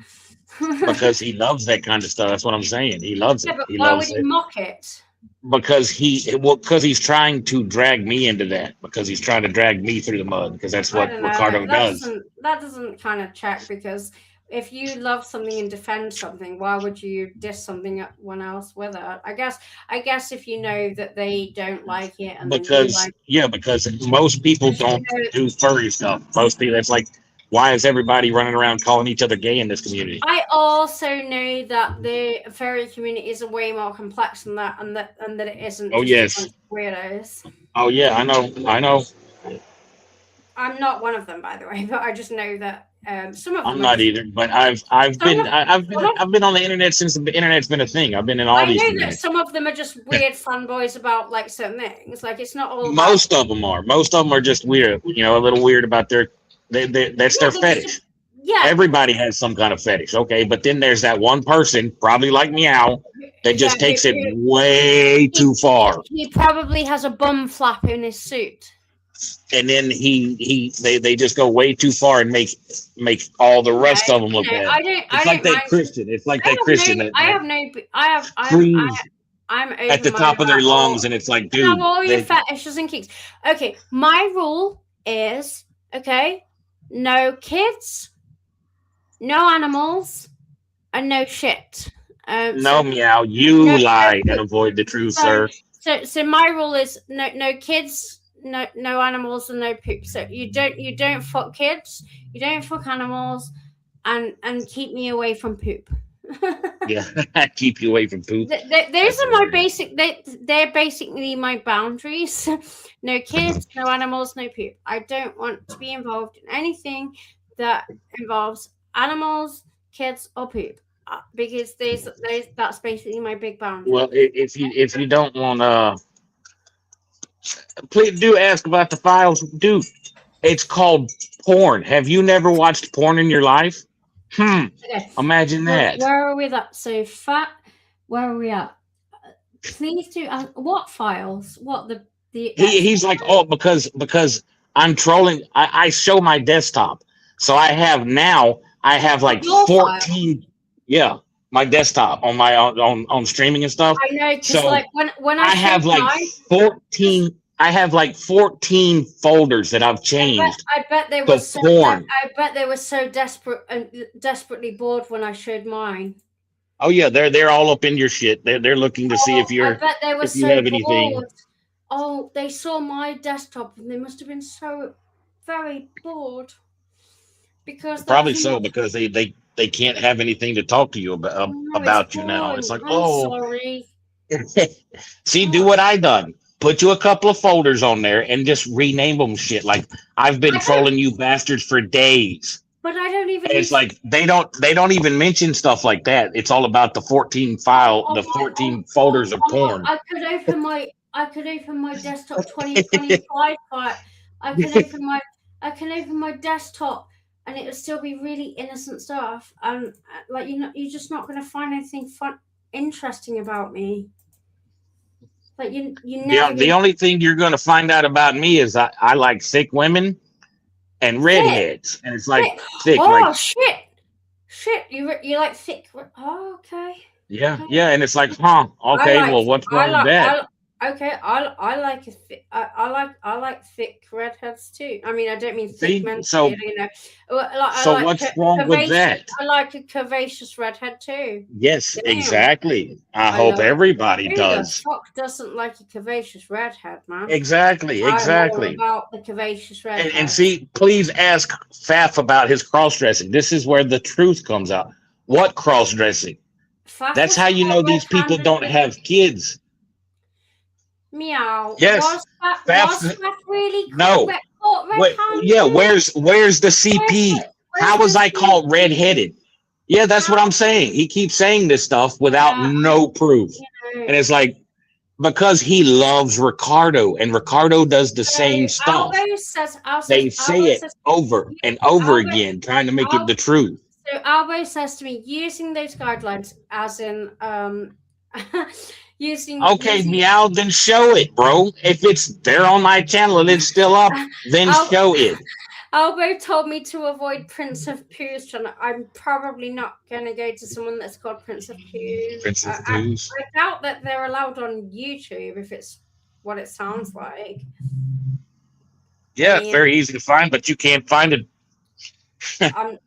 Because he loves that kind of stuff. That's what I'm saying. He loves Yeah, it. but He why would loves he it mock it? because he's trying to drag me into that because he's trying to drag me through the mud because that's I what don't know. Ricardo does. That doesn't kind of check, because if you love something and defend something, why would you diss something one else with it? I guess if you know that they don't like it and then you like, Because most people because you don't know. do furry stuff. Most people, it's like, why is everybody running around calling each other gay in this community? I also know that the furry community is way more complex than that, and that it isn't Oh just a yes. bunch of weirdos. Oh yeah, I know. I'm not one of them, by the way, but I just know that some of I'm them are not just. either, but I've Some been of, I've been some of I've been on the internet since the internet's been a thing. I've been in all I these know that communities. some of them are just weird fanboys about like certain things. Like it's not all about. Most of them are. Most of them are just weird. You know, a little weird about their. That's their fetish. Yeah. Everybody has some kind of fetish, okay? But then there's that one person, probably like Meow, that just takes it way too far. He probably has a bum flap in his suit. And then they just go way too far and make all the rest of them look bad. It's like that Christian. It's like that Christian. I'm at the top of their lungs, and it's like, dude, have all your fetishes and kinks. Okay, my rule is no kids, no animals, and no shit. No, Meow, you lie and avoid the truth, sir. So my rule is no kids, no animals, and no poop. So you don't fuck kids, you don't fuck animals, and keep me away from poop. Yeah, keep you away from poop. Those are my basic. They're basically my boundaries. No kids, no animals, no poop. I don't want to be involved in anything that involves animals, kids, or poop, because that's basically my big boundary. Well, if you don't want please do ask about the files, dude. It's called porn. Have you never watched porn in your life? Okay. Imagine that. Where are we at? So where are we at? Please do. What files? What the? He's like, oh, because I'm trolling. I show my desktop, so I have like 14. Yeah, my desktop on my on streaming and stuff. I know, because so like when I have like 14. I have like 14 folders that I've changed. I bet they were so porn. I bet they were so desperate and desperately bored when I showed mine. Oh yeah, they're all up in your shit. They're looking to see if you're. I bet they were so bored. Anything. Oh, they saw my desktop and they must have been so very bored. Because probably so, because they can't have anything to talk to you about you now. It's like, sorry. See, do what I done. Put you a couple of folders on there and just rename them shit. Like I've been trolling you bastards for days. But I don't even. And it's like they don't even mention stuff like that. It's all about the 14 folders of porn. I could open my desktop 2025 file. I can open my desktop and it would still be really innocent stuff. And like you're just not going to find anything interesting about me. Like you never. The only thing you're going to find out about me is I like thick women and redheads, and it's like thick. Oh like, shit! You like thick? Oh okay. Yeah, okay. Yeah, and it's like, huh? Okay, well, what's wrong with that? I like thick redheads too. I mean, I don't mean thick men. So, what's wrong with that? I like a curvaceous redhead too. Yes, exactly. I hope everybody does. Who the fuck doesn't like a curvaceous redhead, man? Exactly. I know about the curvaceous redhead. And see, please ask Faf about his cross-dressing. This is where the truth comes out. What cross-dressing? That's how you know these people don't have kids. Meow. Yes. Was that really no. Yeah, where's the CP? How was I called redheaded? Yeah, that's what I'm saying. He keeps saying this stuff without no proof. And it's like, because he loves Ricardo, and Ricardo does the same stuff. They say it over and over again, trying to make it the truth. So Albo says to me, using those guidelines as in using Meow, then show it, bro. If it's there on my channel and it's still up, then show it. Albo told me to avoid Prince of Pooh's channel. I'm probably not going to go to someone that's called Prince of Pooh. Prince of I Poohs. doubt that they're allowed on YouTube if it's what it sounds like. Yeah, I it's mean, very easy to find, but you can't find it. I'm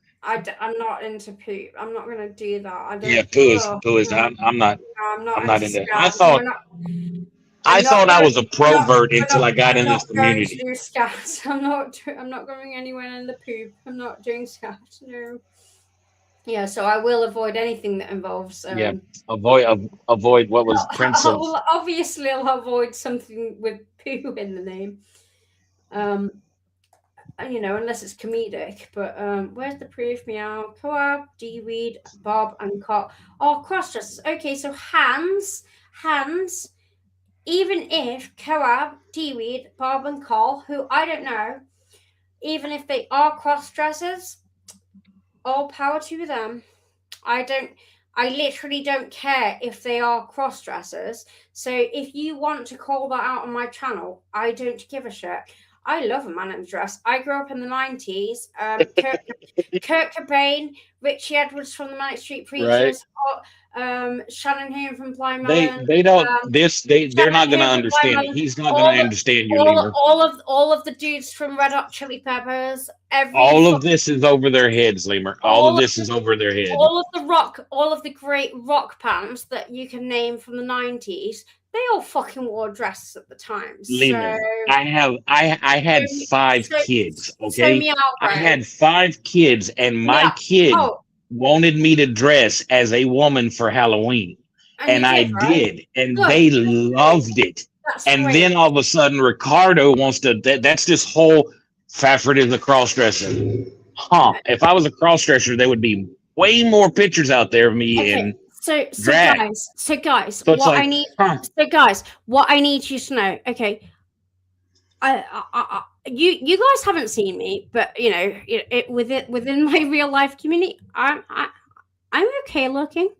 not into Pooh. I'm not going to do that. I don't. Yeah, Pooh is. I'm not. I'm I'm not not into. into I scat. thought I thought I was a provert until I got in this Going to community. do scat. I'm not going anywhere in the poop. I'm not doing scat. No. Yeah, so I will avoid anything that involves. Yeah, avoid what was Prince of. Well, obviously, I'll avoid something with poo in the name. You know, unless it's comedic. But where's the proof? Meow, Co-op, D-Weed, Bob, and Cock. Oh, cross-dressers. Okay, so hands. Even if Co-op, D-Weed, Bob, and Cole, who I don't know, even if they are cross-dressers, all power to them. I literally don't care if they are cross-dressers. So if you want to call that out on my channel, I don't give a shit. I love a man in a dress. I grew up in the 90s. Kurt Cobain, Richie Edwards from the Manic Street Preachers, Shannon Hume from Blind Melon. They're not going to understand it. He's not going to understand you, Lemur. All of the dudes from Red Hot Chili Peppers. All of this is over their heads, Lemur. All of this is over their head. All of the great rock bands that you can name from the 90s, they all fucking wore dresses at the time. Lemur, so, I had 5 kids, okay? So I had 5 kids, and my kid wanted me to dress as a woman for Halloween. And I did, and they loved it. And then all of a sudden, Ricardo wants to, that's this whole Fafford is a cross-dresser. If I was a cross-dresser, there would be way more pictures out there of me in drag. So guys, what I need you to know, okay, you guys haven't seen me, but you know, within my real life community, I'm okay looking.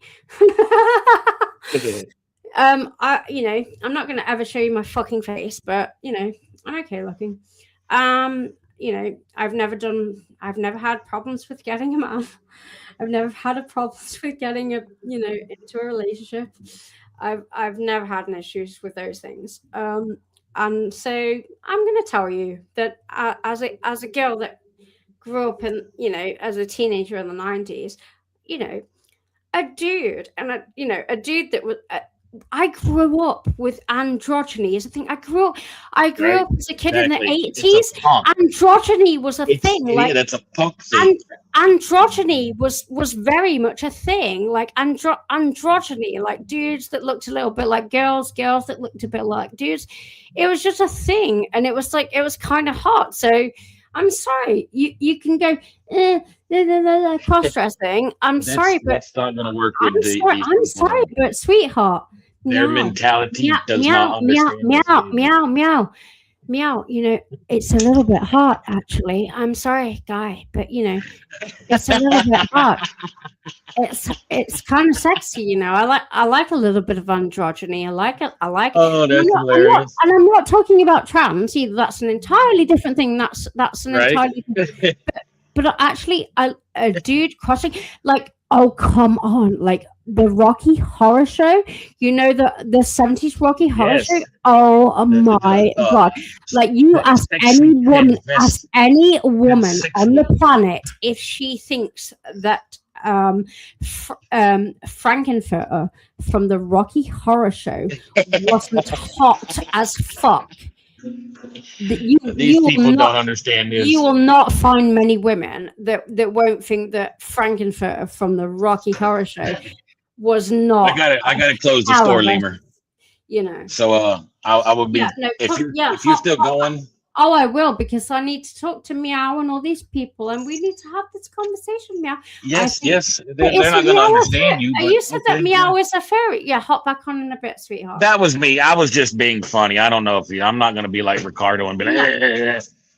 I'm not going to ever show you my fucking face, but you know, I'm okay looking. You know, I've never had problems with getting a man. I've never had problems with getting into a relationship. I've never had any issues with those things. And so I'm going to tell you that as a girl that grew up in, as a teenager in the 90s, a dude that was. I grew up with androgyny as a thing. I grew up as a kid in the 80s. Androgyny was a thing. That's a punk thing. Androgyny was very much a thing. Like androgyny, like dudes that looked a little bit like girls that looked a bit like dudes. It was just a thing, and it was kind of hot. So I'm sorry, you can go cross-dressing. Sorry, but that's not going to work with I'm sorry, but sweetheart, their mentality does not understand. Meow. It's a little bit hot, actually. I'm sorry, guy, but it's a little bit hot. It's kind of sexy, I like a little bit of androgyny. I like it. Oh, that's hilarious. I'm not talking about trans either. That's an entirely different thing. That's an entirely different. But actually, a dude crossing, like, oh, come on, like the Rocky Horror Show, the 70s Rocky Horror Show. Oh my God! Like, you ask any woman on the planet if she thinks that Frankenfurter from the Rocky Horror Show wasn't hot as fuck. These people don't understand this. You will not find many women that won't think that Frankenfurter from the Rocky Horror Show was not. I gotta close the store, Lemur. So I will be if you're still going. Oh, I will, because I need to talk to Meow and all these people, and we need to have this conversation, Meow. Yes. They're not going to understand you. You said that Meow is a fairy. Yeah, hop back on in a bit, sweetheart. That was me. I was just being funny. I don't know if I'm not going to be like Ricardo and be like,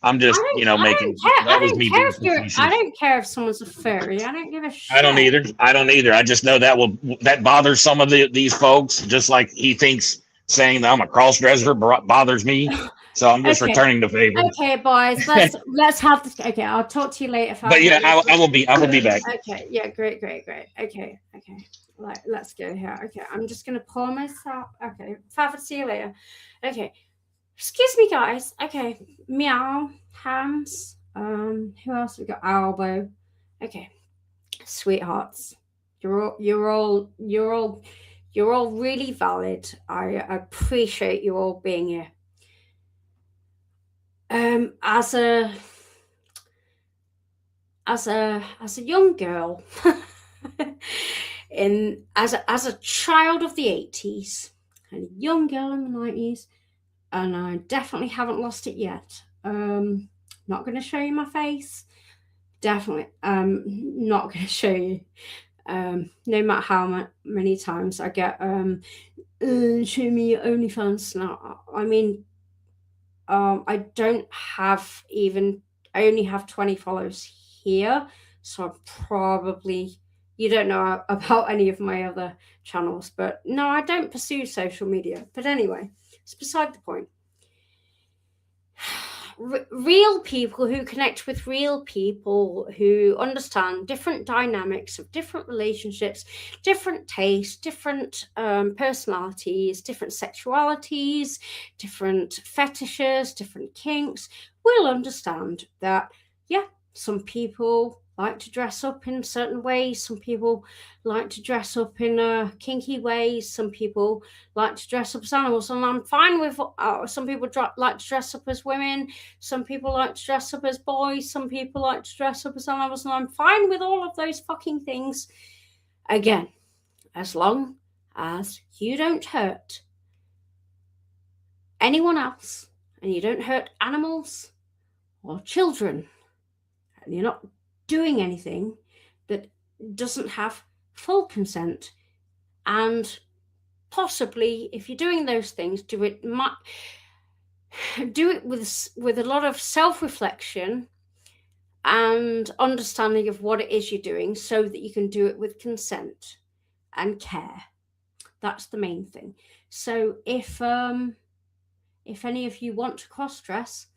I'm just, making. That was me. I don't care if someone's a fairy. I don't give a shit. I don't either. I just know that bothers some of these folks, just like he thinks saying that I'm a cross-dresser bothers me. So I'm just Okay. returning the favor. Okay, boys, let's have this. Okay, I'll talk to you later. But yeah, I will be back. Okay, yeah, great. Okay. Right, let's go here. Okay, I'm just gonna pour myself. Okay, Fav, see you later. Okay, excuse me, guys. Okay, meow, Hans. Who else we got? Albo. Okay, sweethearts, you're all really valid. I appreciate you all being here. As a young girl, as a child of the 80s and a young girl in the 90s, and I definitely haven't lost it yet. Not going to show you my face. Definitely, not going to show you. No matter how many times I get, show me your OnlyFans now. I mean, I only have 20 followers here, so I'm probably, you don't know about any of my other channels, but no, I don't pursue social media. But anyway, it's beside the point. Real people who connect with real people, who understand different dynamics of different relationships, different tastes, different personalities, different sexualities, different fetishes, different kinks, will understand that, yeah, some people like to dress up in certain ways. Some people like to dress up in kinky ways. Some people like to dress up as animals, and I'm fine with. Some people like to dress up as women. Some people like to dress up as boys. Some people like to dress up as animals, and I'm fine with all of those fucking things. Again, as long as you don't hurt anyone else, and you don't hurt animals or children, and you're not doing anything that doesn't have full consent, and possibly, if you're doing those things, do it with a lot of self-reflection and understanding of what it is you're doing, so that you can do it with consent and care. That's the main thing. So if any of you want to cross-dress,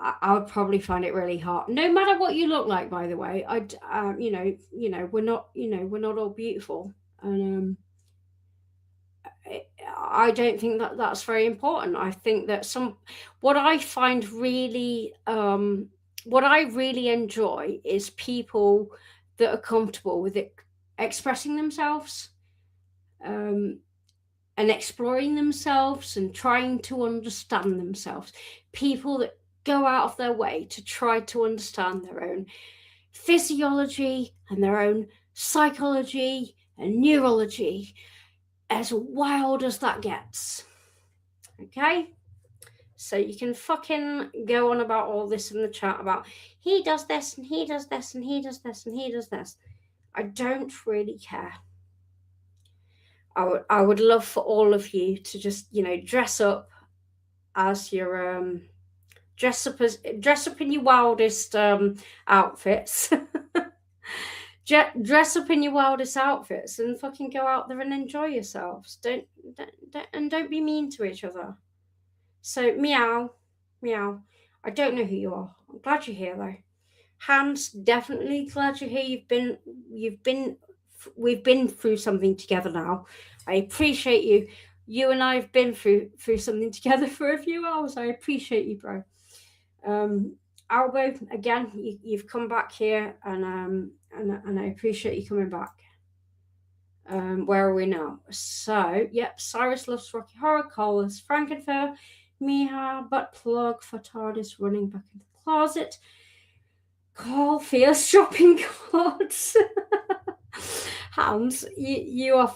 I would probably find it really hard. No matter what you look like, by the way. We're not all beautiful, and I don't think that that's very important. I think that what I really enjoy is people that are comfortable with it, expressing themselves, and exploring themselves and trying to understand themselves. People that go out of their way to try to understand their own physiology and their own psychology and neurology, as wild as that gets. Okay? So you can fucking go on about all this in the chat about he does this and he does this and he does this and he does this. I don't really care. I would love for all of you to just, dress up as your dress up in your wildest outfits. Dress up in your wildest outfits and fucking go out there and enjoy yourselves. Don't be mean to each other. So meow. I don't know who you are. I'm glad you're here though. Hans, definitely glad you're here. We've been through something together now. I appreciate you. You and I have been through something together for a few hours. I appreciate you, bro. Albo, again, you've come back here, and I appreciate you coming back. Where are we now? So, yep, Cyrus loves Rocky Horror, Colas, Frankenfur, Miha, butt plug for TARDIS running back into the closet. Call fierce shopping carts. Hans, you're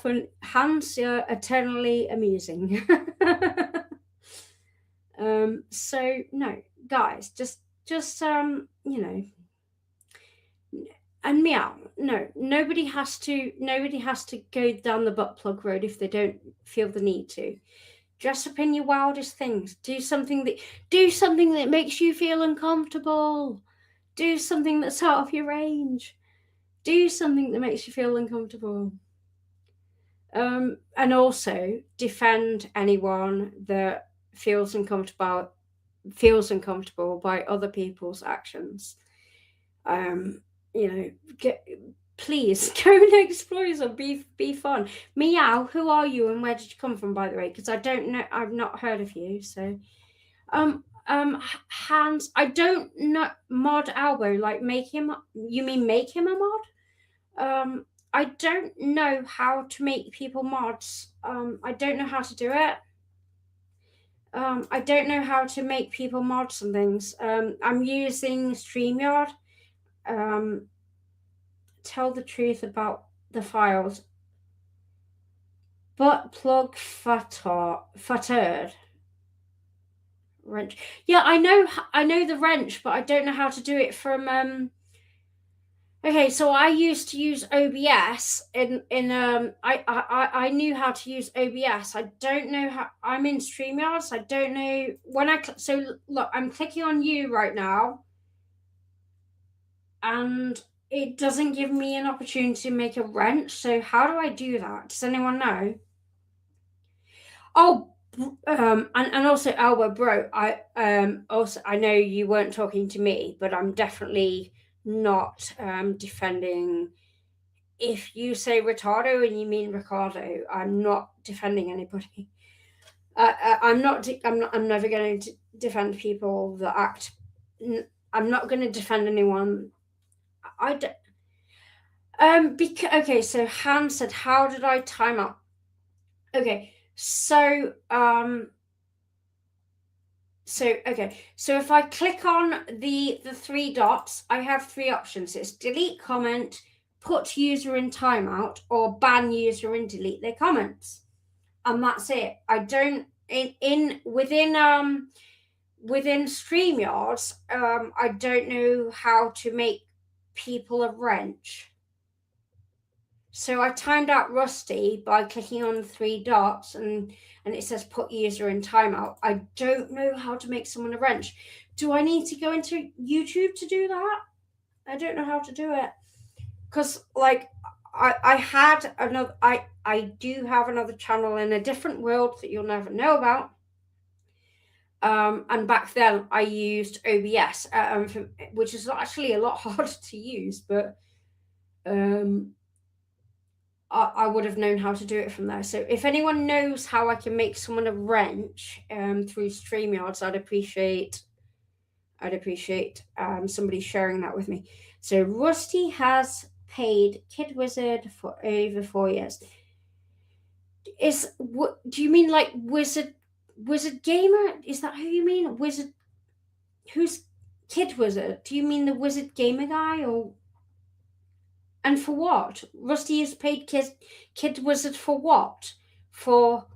eternally amusing. So no, guys, just and meow. No, nobody has to go down the butt plug road if they don't feel the need to. Dress up in your wildest things. Do something that makes you feel uncomfortable. Do something that's out of your range. Do something that makes you feel uncomfortable. And also defend anyone that feels uncomfortable by other people's actions. Please go and explore yourself. Be fun. Meow, who are you and where did you come from, by the way? Because I don't know, I've not heard of you. So Hans, I don't know. Mod Albo, like make him a mod? I don't know how to make people mods. I don't know how to do it. I don't know how to make people mods and things. I'm using StreamYard. Tell the truth about the files. Butt plug futtered. Wrench. Yeah, I know the wrench, but I don't know how to do it from Okay, so I used to use OBS I knew how to use OBS. I don't know how. I'm in StreamYard, so I don't know when so look, I'm clicking on you right now, and it doesn't give me an opportunity to make a wrench. So how do I do that? Does anyone know? Oh, and also Alba, bro. I know you weren't talking to me, but I'm definitely not defending. If you say retardo and you mean Ricardo, I'm not defending anybody. I'm never going to defend people that act. I'm not going to defend anyone. Okay, so Han said, how did I time out? Okay, so if I click on the three dots, I have three options. It's delete comment, put user in timeout, or ban user and delete their comments, and that's it. I don't within StreamYards, I don't know how to make people a wrench. So I timed out Rusty by clicking on the three dots and it says put user in timeout. I don't know how to make someone a wrench. Do I need to go into YouTube to do that? I don't know how to do it. Because like I had another I do have another channel in a different world that you'll never know about. And back then I used OBS, which is actually a lot harder to use, but I would have known how to do it from there. So if anyone knows how I can make someone a wrench through StreamYards, I'd appreciate somebody sharing that with me. So Rusty has paid Kid Wizard for over 4 years. Do you mean like Wizard Gamer? Is that who you mean? Wizard? Who's Kid Wizard? Do you mean the Wizard Gamer guy or? And for what? Rusty has paid Kid Wizard for what? For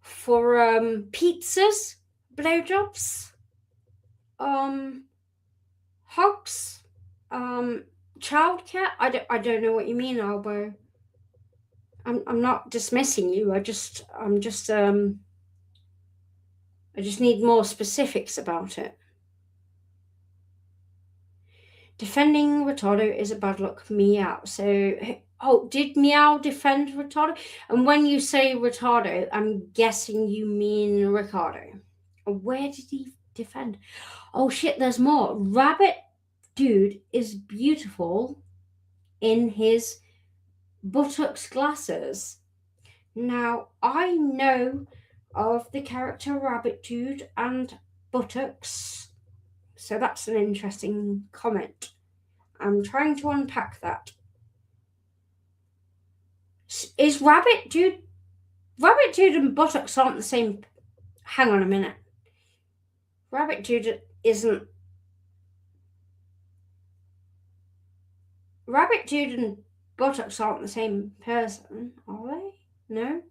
pizzas, blowjobs, hugs, childcare. I don't know what you mean, Albo. I'm not dismissing you. I just need more specifics about it. Defending Retardo is a bad luck. Meow. So, did Meow defend Retardo? And when you say Retardo, I'm guessing you mean Ricardo. Where did he defend? Oh shit, there's more. Rabbit Dude is beautiful in his buttocks glasses. Now, I know of the character Rabbit Dude and buttocks. So that's an interesting comment. I'm trying to unpack that. Is Rabbit Dude and buttocks aren't the same? Hang on a minute. Rabbit Dude isn't. Rabbit Dude and buttocks aren't the same person, are they? No.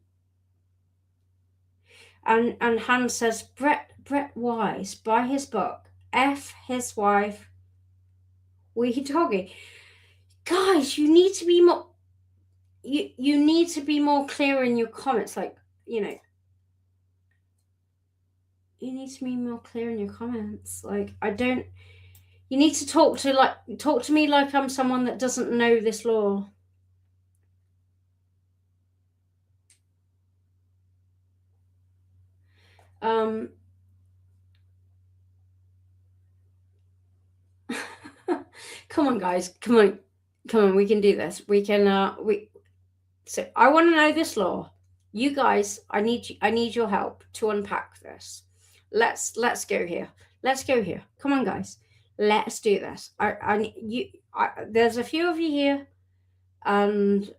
And Hans says Brett Wise, by his book, F his wife, wee doggy. Guys, you need to be more. You need to be more clear in your comments. Like, you need to be more clear in your comments. Like, you need to talk to me like I'm someone that doesn't know this law. Come on, guys. Come on. We can do this. We can. So I want to know this law. You guys, I need your help to unpack this. Let's go here. Let's go here. Come on, guys. Let's do this. There's a few of you here, and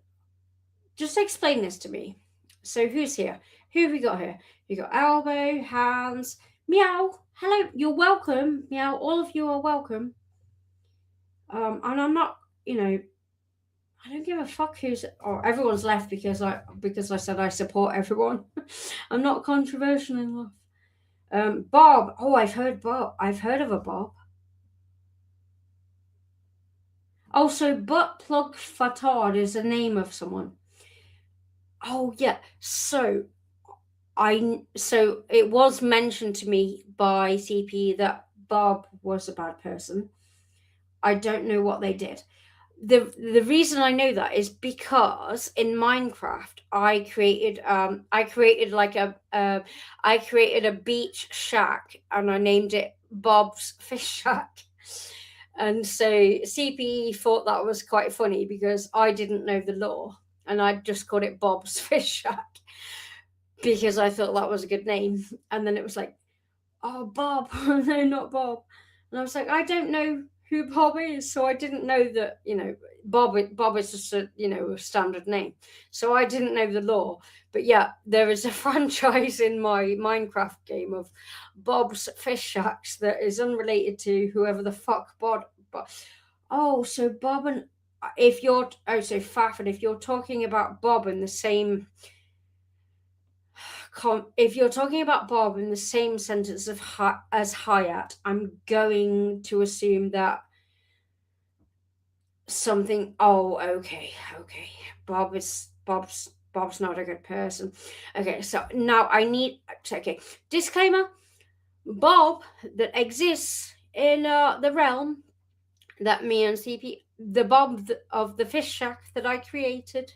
just explain this to me. So who's here? Who have we got here? We got Elbow, Hands, Meow. Hello, you're welcome. Meow, all of you are welcome. And I'm not, I don't give a fuck who's, or everyone's left because I said I support everyone. I'm not controversial enough. Bob. Oh, I've heard Bob. I've heard of a Bob. Also, butt plug fatard is the name of someone. Oh yeah. So it was mentioned to me by CPE that Bob was a bad person. I don't know what they did. The reason I know that is because in Minecraft I created a beach shack and I named it Bob's Fish Shack. And so CPE thought that was quite funny because I didn't know the law and I just called it Bob's Fish Shack because I thought that was a good name. And then it was like, oh, Bob. No, not Bob. And I was like, I don't know who Bob is, so I didn't know that, Bob is just a standard name, so I didn't know the law. But yeah, there is a franchise in my Minecraft game of Bob's Fish Shacks that is unrelated to whoever the fuck Bob. Oh, so Bob and if you're Faf, and if you're talking about Bob in the same. If you're talking about Bob in the same sentence as Hyatt, I'm going to assume that something. Oh, okay. Bob's not a good person. Okay, so now I need. Okay, disclaimer: Bob that exists in the realm that me and CP, the Bob of the fish shack that I created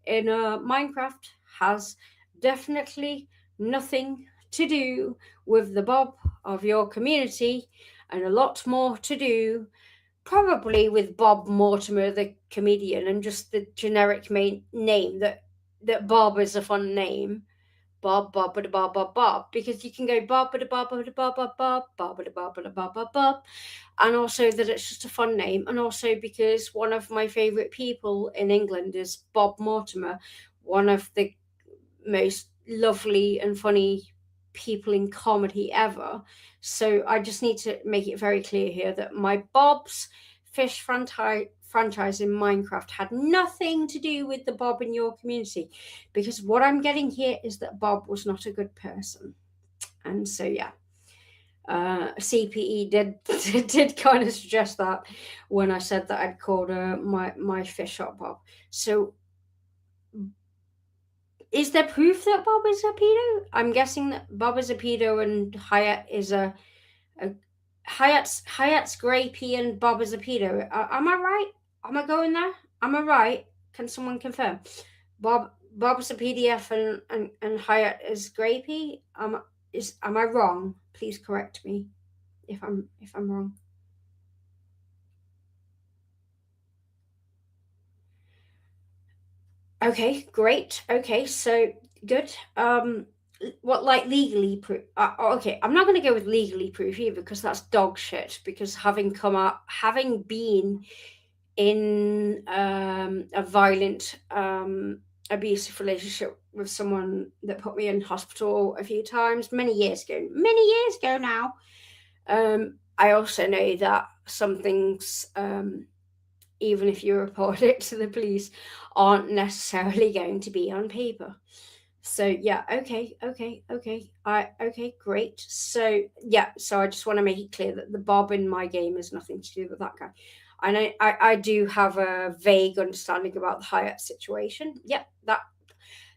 in Minecraft has definitely nothing to do with the Bob of your community, and a lot more to do probably with Bob Mortimer, the comedian, and just the generic name that Bob is a fun name. Bob, because you can go Bob, and also that it's just a fun name, and also because one of my favorite people in England is Bob Mortimer, one of the most lovely and funny people in comedy ever. So I just need to make it very clear here that my Bob's Fish franchise in Minecraft had nothing to do with the Bob in your community, because what I'm getting here is that Bob was not a good person. And so yeah, CPE did kind of suggest that when I said that I'd called my fish shop Bob. So is there proof that Bob is a pedo? I'm guessing that Bob is a pedo and Hyatt is a Hyatt's grapey and Bob is a pedo. Am I right? Am I going there? Am I right? Can someone confirm? Bob's a PDF and Hyatt is grapey. Am I wrong? Please correct me if I'm wrong. Okay, great. Okay, so good. What, like legally proof? Okay, I'm not going to go with legally proof either because that's dog shit. Because having been in a violent abusive relationship with someone that put me in hospital a few times many years ago now, I also know that some things, even if you report it to the police, aren't necessarily going to be on paper. So yeah, okay, great. So yeah, so I just want to make it clear that the Bob in my game has nothing to do with that guy. And I do have a vague understanding about the Hyatt situation. Yeah, that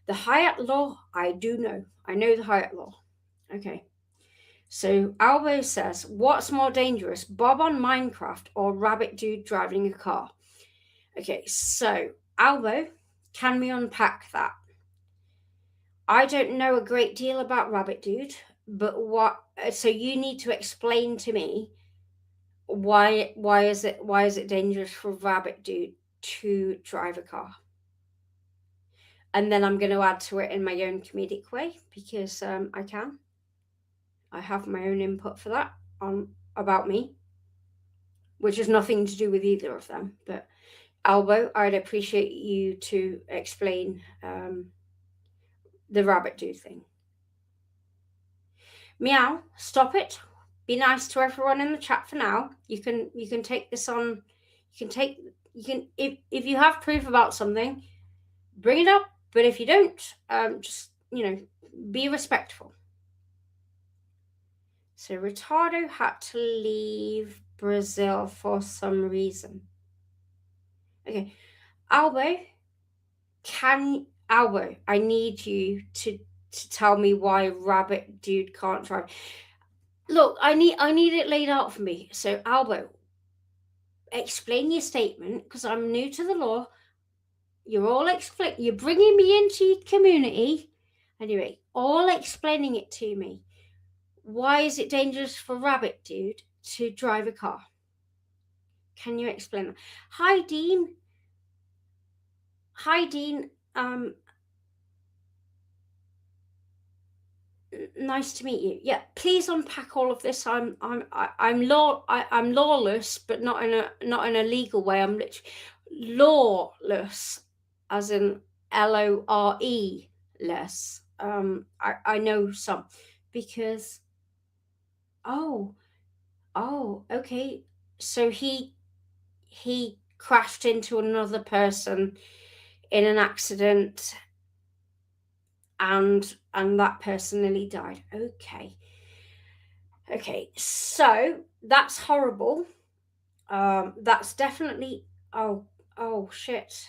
the Hyatt law, I do know. I know the Hyatt law. Okay. So Albo says, what's more dangerous, Bob on Minecraft or Rabbit Dude driving a car? Okay, so Albo, can we unpack that? I don't know a great deal about Rabbit Dude. But what? So you need to explain to me why is it dangerous for Rabbit Dude to drive a car? And then I'm going to add to it in my own comedic way because I can. I have my own input for that on about me, which has nothing to do with either of them. But Albo, I'd appreciate you to explain the Rabbit Dude thing. Meow, stop it. Be nice to everyone in the chat for now. You can take this on. You can if you have proof about something, bring it up. But if you don't, just be respectful. So Ricardo had to leave Brazil for some reason. Okay, Albo, I need you to tell me why Rabbit Dude can't drive. Look, I need it laid out for me. So Albo, explain your statement because I'm new to the law. You're bringing me into your community. Anyway, all explaining it to me. Why is it dangerous for Rabbit Dude to drive a car? Can you explain that? Hi, Dean. Nice to meet you. Yeah, please unpack all of this. I'm lawless, but not in a legal way. I'm literally lawless, as in LORE less. I know some because okay. So he crashed into another person in an accident and that person nearly died. Okay, so that's horrible. That's definitely oh shit.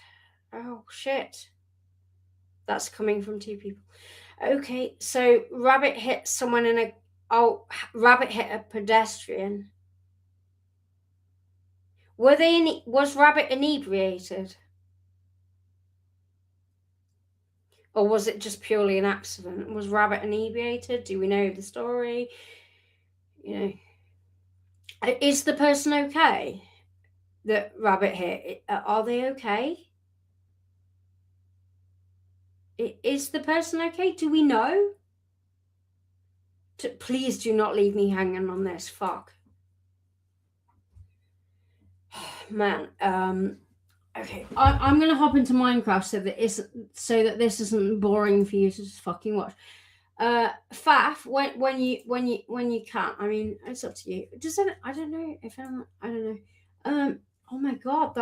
That's coming from two people. Okay, so Rabbit hit someone Rabbit hit a pedestrian. Was Rabbit inebriated? Or was it just purely an accident? Was Rabbit inebriated? Do we know the story? Is the person okay that Rabbit hit? Are they okay? Is the person okay? Do we know? Please do not leave me hanging on this. Fuck. Man, okay, I'm gonna hop into Minecraft so that this isn't boring for you to just fucking watch. Faf, when you can. I mean, it's up to you. I don't know if I don't know. Oh my god,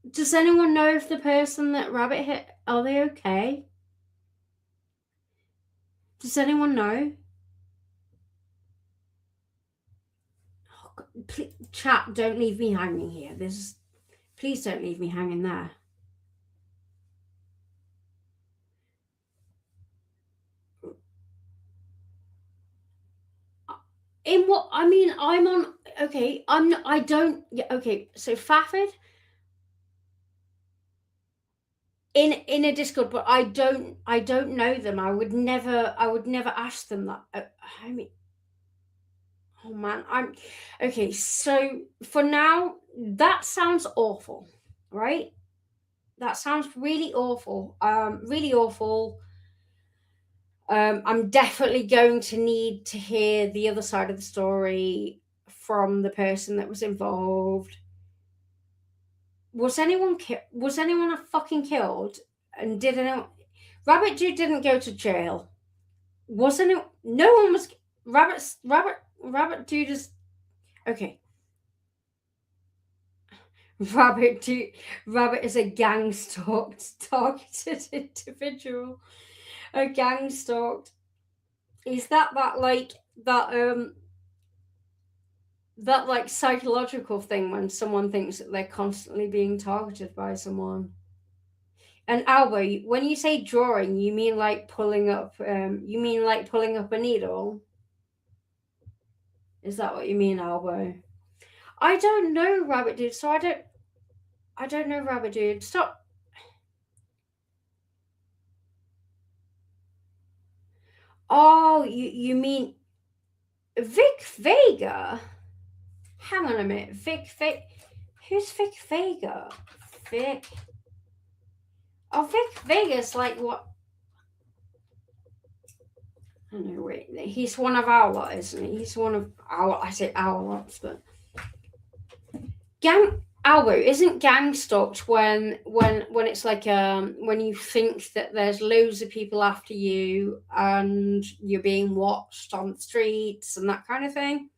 does anyone know if the person that Rabbit hit, are they okay? Does anyone know? Oh, God, please, chat, don't leave me hanging here. Please don't leave me hanging there. In what I mean, I'm on. Okay, I'm not. I don't. Yeah. Okay. So Fafid in a Discord, but I don't know them. I would never ask them that. I mean, oh man, I'm okay. So for now, that sounds awful, right? That sounds really awful. Really awful. I'm definitely going to need to hear the other side of the story from the person that was involved. Was anyone fucking killed? And did anyone? Rabbit Dude didn't go to jail. Wasn't it? No one was. Rabbit Dude is okay. Rabbit is a gang stalked targeted individual. A gang stalked. Is that like psychological thing when someone thinks that they're constantly being targeted by someone? And Albo, when you say drawing, you mean like pulling up a needle? Is that what you mean, Albo? I don't know, Rabbit Dude, so I don't know, Rabbit Dude. Stop. Oh, you mean Vic Vega? Hang on a minute. Who's Vic Vega? Vic Vega's like what? I don't know, wait. He's one of our lot, isn't he? He's one of our, I say our lots, but Albo, isn't gang stalked when it's like when you think that there's loads of people after you and you're being watched on the streets and that kind of thing?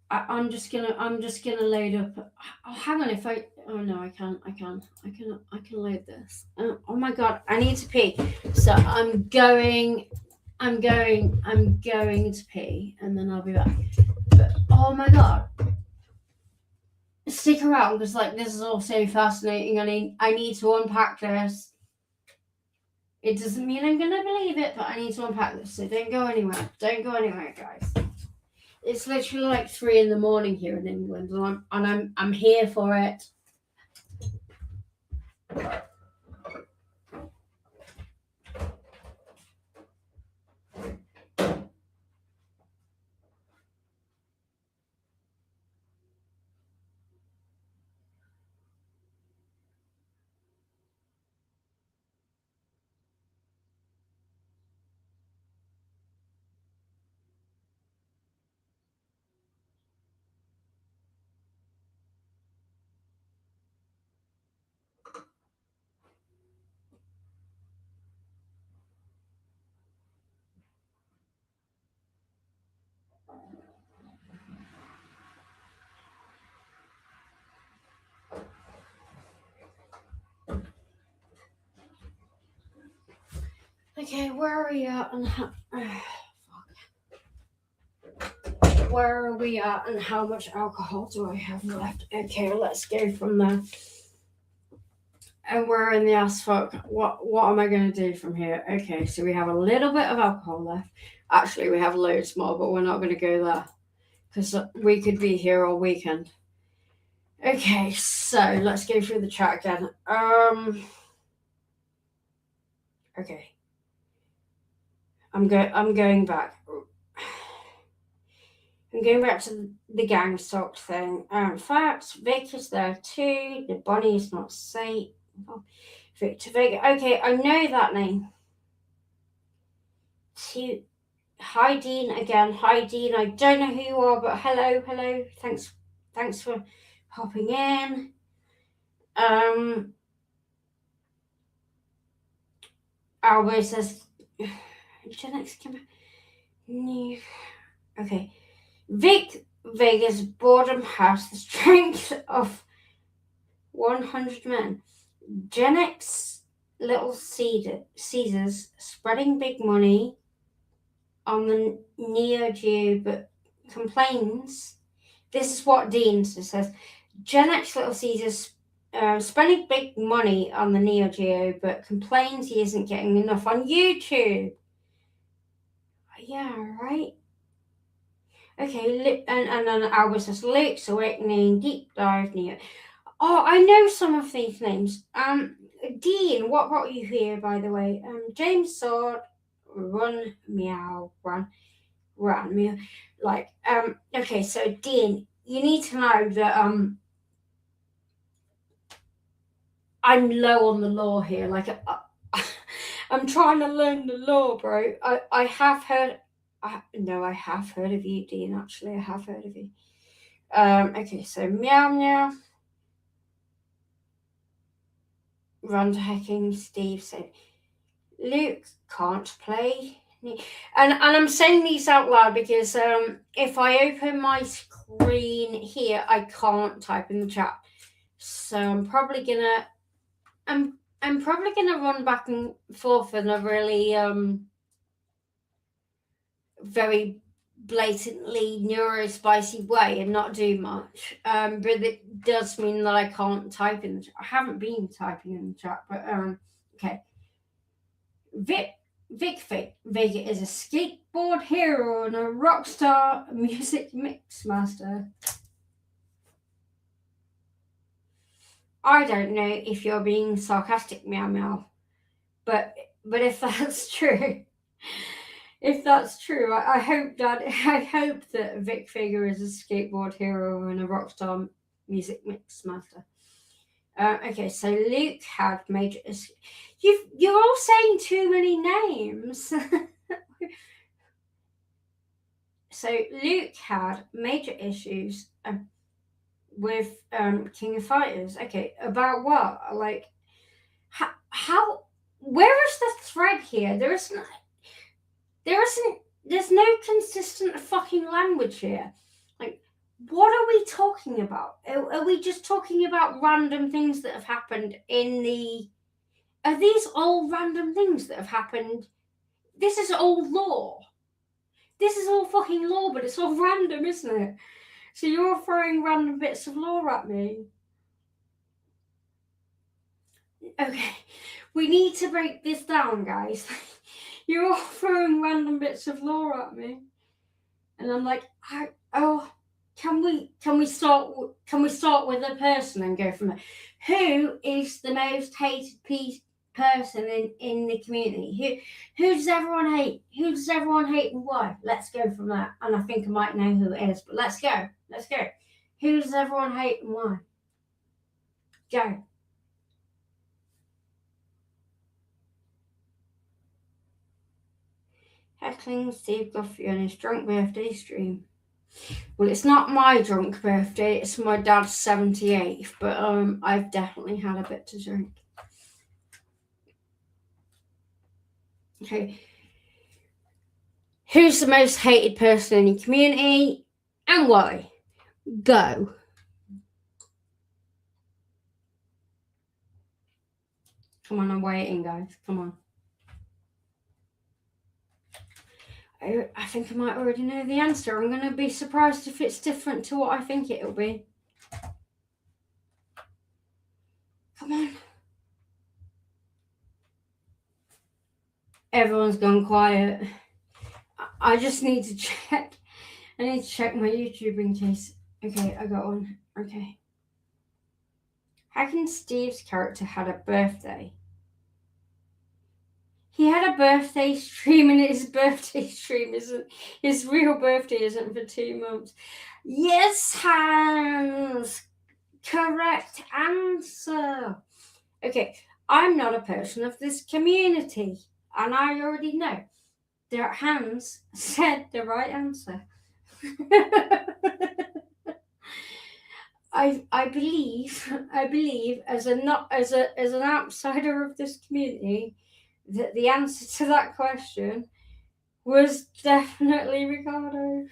I'm just gonna load up. Oh, hang on, oh no, I can load this. Oh my god, I need to pee. So I'm going to pee and then I'll be back. But oh my god, stick around because like this is all so fascinating and I need to unpack this. It doesn't mean I'm gonna believe it, but I need to unpack this. So don't go anywhere. Don't go anywhere, guys. It's literally like 3 a.m. here in England, and I'm here for it. Okay, where are we at and where are we at and how much alcohol do I have left? Okay, let's go from there. And we're in the ass fuck. What am I going to do from here? Okay, so we have a little bit of alcohol left. Actually, we have loads more, but we're not going to go there because we could be here all weekend. Okay, so let's go through the chat again. Okay. I'm going back. I'm going back to the gang stalk thing. Facts, Vic is there too. The Bonnie is not safe. Victor Vega. Okay, I know that name. Hi Dean again. Hi Dean. I don't know who you are, but hello. Thanks for hopping in. Albo says Genetics come new. Okay. Vic Vega's boredom has the strength of 100 men. Gen X Little Caesars spreading big money on the Neo Geo, but complains. This is what Dean says. Gen X Little Caesars spending big money on the Neo Geo, but complains he isn't getting enough on YouTube. Yeah, right. Okay, and then Albert says Luke's Awakening, Deep Dive, Neo. Oh, I know some of these names. Dean, what brought you here, by the way? James Sword, Run, Meow, Run, Meow. Like, okay, so Dean, you need to know that I'm low on the law here. Like, I'm trying to learn the law, bro. I have heard. I have heard of you, Dean. Actually, I have heard of you. Okay, so Meow Meow. Run to hacking. Steve said, Luke can't play. And I'm saying these out loud because if I open my screen here, I can't type in the chat. So I'm probably gonna run back and forth in a really very blatantly neurospicy way and not do much. But it does mean that I can't type in the chat. I haven't been typing in the chat, but okay. Vic Vega is a skateboard hero and a rock star music mix master. I don't know if you're being sarcastic, Meow Meow, But if that's true, I hope that Vic Fager is a skateboard hero and a rock star music mix master. Okay, so Luke had major. You're all saying too many names. So Luke had major issues with King of Fighters. Okay, about what? Like how? Where is the thread here? There's no consistent fucking language here. Like, what are we talking about? Are we just talking about random things that have happened in the... Are these all random things that have happened? This is all lore. This is all fucking lore, but it's all random, isn't it? So you're throwing random bits of lore at me. Okay, we need to break this down, guys. You're all throwing random bits of lore at me, and I'm like, can we start with a person and go from there? Who is the most hated person in the community? Who does everyone hate? Who does everyone hate and why? Let's go from there. And I think I might know who it is, but let's go. Who does everyone hate and why? Go. Heckling Steve Guffey on his drunk birthday stream. Well, it's not my drunk birthday, it's my dad's 78th, but I've definitely had a bit to drink. Okay. Who's the most hated person in your community and why? Go. Come on, I'm waiting, guys. Come on. I think I might already know the answer. I'm going to be surprised if it's different to what I think it'll be. Come on. Everyone's gone quiet. I just need to check. I need to check my YouTube in case. Okay, I got one. Okay. How can Steve's character had a birthday? He had a birthday stream, and his birthday stream isn't... His real birthday isn't for 2 months. Yes, Hans! Correct answer. Okay, I'm not a person of this community, and I already know that Hans said the right answer. I believe as an outsider of this community that the answer to that question was definitely Ricardo.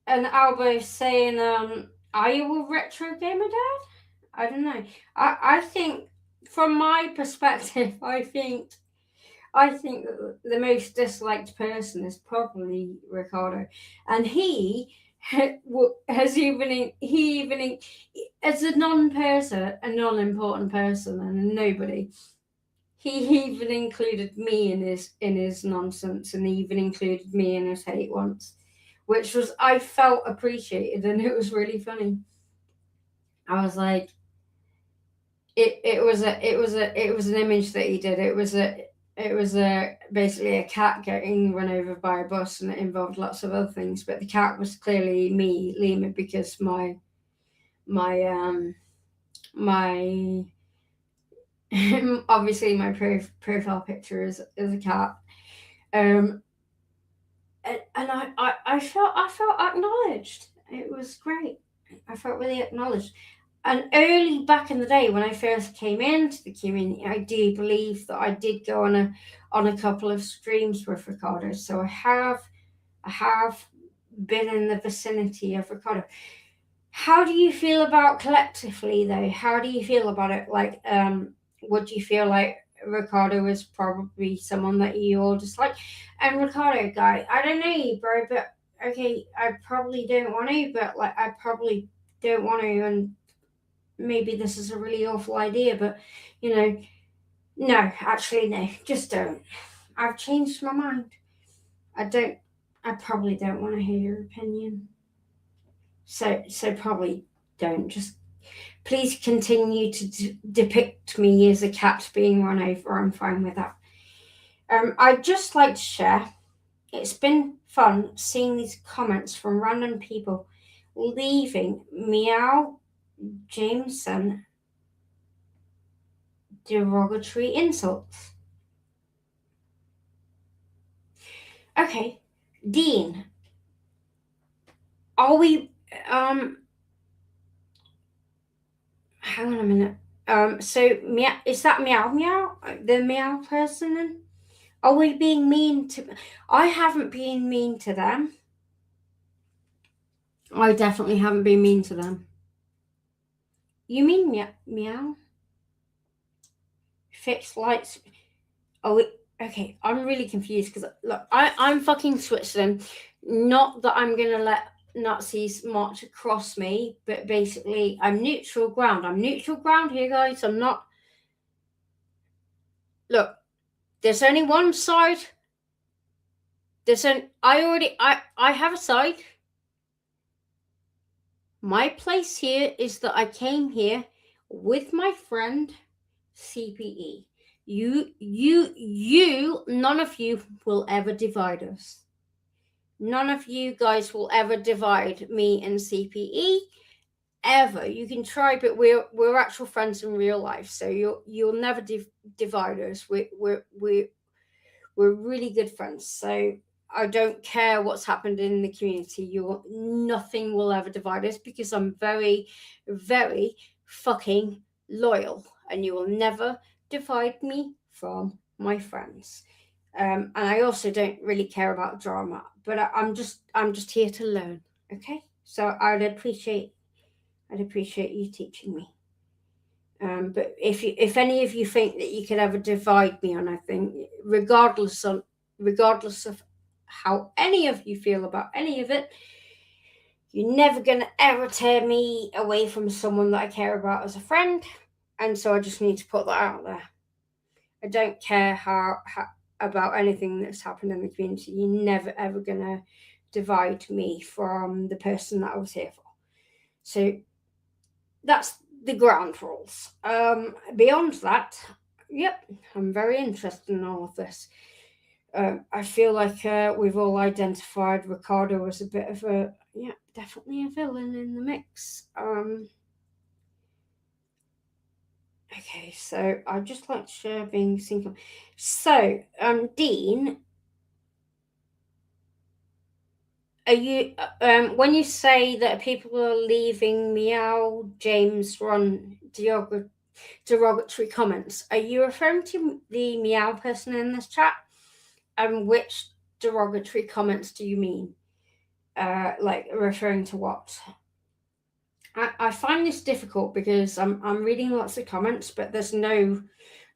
And Albo's saying, are you a retro gamer, Dad? I don't know. I think, from my perspective, I think the most disliked person is probably Ricardo, and he has even as a non-important person, and nobody. He even included me in his nonsense, and he even included me in his hate once, which was, I felt appreciated, and it was really funny. I was like, it was an image that he did. It was basically a cat getting run over by a bus, and it involved lots of other things. But the cat was clearly me, Lemur, because my obviously my profile picture is a cat, and I felt acknowledged. It was great. I felt really acknowledged. And early back in the day, when I first came into the community, I do believe that I did go on a couple of streams with Ricardo. So I have been in the vicinity of Ricardo. How do you feel about collectively, though? How do you feel about it? Like, would you feel like Ricardo is probably someone that you all dislike? And Ricardo, guy, I don't know you, bro, but okay, I probably don't want to, but like, I probably don't want to, and maybe this is a really awful idea, but no, actually, no, just don't. I've changed my mind. I probably don't want to hear your opinion. So probably don't. Just Please continue to depict me as a cat being run over. I'm fine with that. I'd just like to share, it's been fun seeing these comments from random people leaving Meow Jameson derogatory insults. Okay, Dean, are we hang on a minute. So meow, is that Meow Meow the meow person then? Are we being mean to? I haven't been mean to them. I definitely haven't been mean to them. You mean meow? Fixed lights. Oh, okay. I'm really confused because look, I'm fucking Switzerland. Not that I'm gonna let Nazis march across me, but basically I'm neutral ground. I'm neutral ground here, guys. I'm not. Look, there's only one side. I have a side. My place here is that I came here with my friend CPE. None of you will ever divide us. None of you guys will ever divide me and CPE ever. You can try, but we're actual friends in real life, so you'll never divide us. We're really good friends. So I don't care what's happened in the community. Nothing will ever divide us because I'm very, very fucking loyal, and you will never divide me from my friends. And I also don't really care about drama, but I'm just here to learn. Okay, so I'd appreciate you teaching me. But if any of you think that you could ever divide me on anything, regardless of how any of you feel about any of it, you're never gonna ever tear me away from someone that I care about as a friend. And so I just need to put that out there. I don't care how about anything that's happened in the community. You're never ever gonna divide me from the person that I was here for. So that's the ground rules. Beyond that, yep, I'm very interested in all of this. I feel like we've all identified Ricardo as a bit of a, yeah, definitely a villain in the mix. Okay, so I'd just like to share being single. So, Dean, are you when you say that people are leaving Meow James run derogatory comments, are you referring to the Meow person in this chat? And which derogatory comments do you mean? Like referring to what? I find this difficult because I'm reading lots of comments, but there's no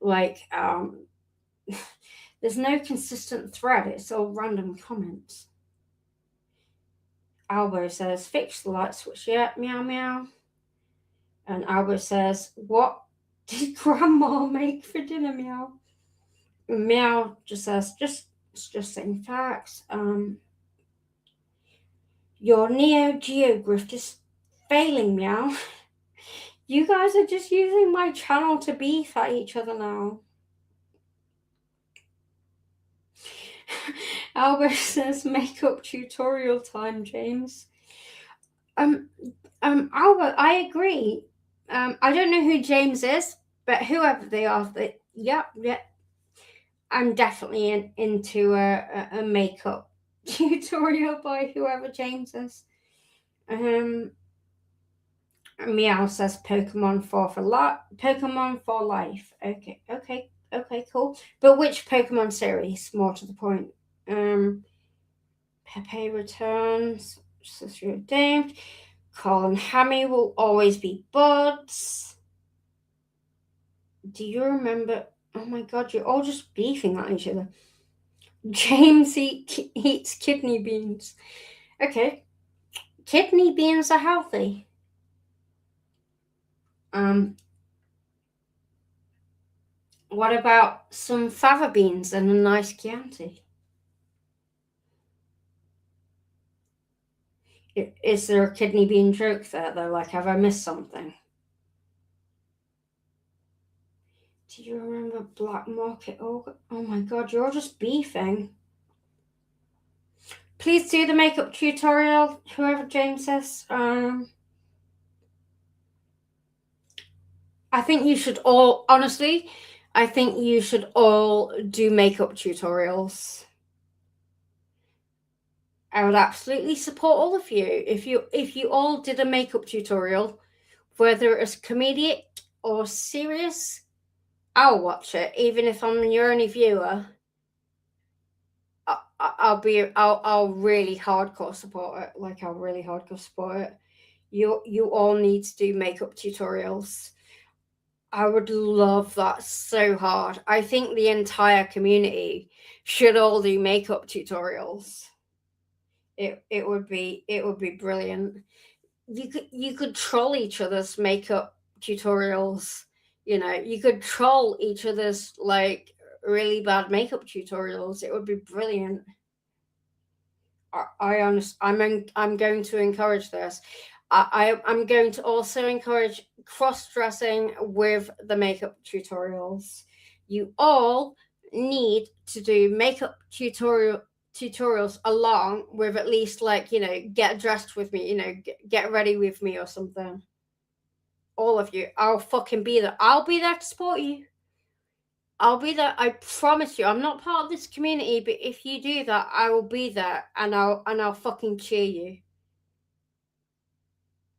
like there's no consistent thread. It's all random comments. Albo says, fix the light switch yet, meow meow. And Albo says, what did grandma make for dinner, meow? Meow just says, just saying facts. Your Neo Geo grift is failing, meow. You guys are just using my channel to beef at each other now. Albert says makeup tutorial time, James. Albert, I agree. I don't know who James is, but whoever they are, yeah. I'm definitely into a makeup tutorial by whoever James is. Meow says Pokemon for life. Okay, cool. But which Pokemon series? More to the point. Pepe returns. Sister Dave. Colin Hammy will always be buds. Do you remember? Oh my god, you're all just beefing at each other. James eats kidney beans. Okay. Kidney beans are healthy. What about some fava beans and a nice Chianti? Is there a kidney bean joke there, though? Like, have I missed something? Do you remember Black Market? Oh my god, you're just beefing. Please do the makeup tutorial, whoever James says. I think you should all, honestly, I think you should all do makeup tutorials. I would absolutely support all of you. If you all did a makeup tutorial, whether it's comedic or serious, I'll watch it, even if I'm your only viewer. I'll really hardcore support it. Like, I'll really hardcore support it. You all need to do makeup tutorials. I would love that so hard. I think the entire community should all do makeup tutorials. It would be brilliant. You could troll each other's makeup tutorials. You know, you could troll each other's like really bad makeup tutorials. It would be brilliant. I'm going to encourage this. I'm going to also encourage cross-dressing with the makeup tutorials. You all need to do makeup tutorials along with, at least, like, you know, get dressed with me, you know, get ready with me or something. All of you. I'll fucking be there. I'll be there to support you. I'll be there. I promise you. I'm not part of this community, but if you do that, I will be there, and I'll fucking cheer you.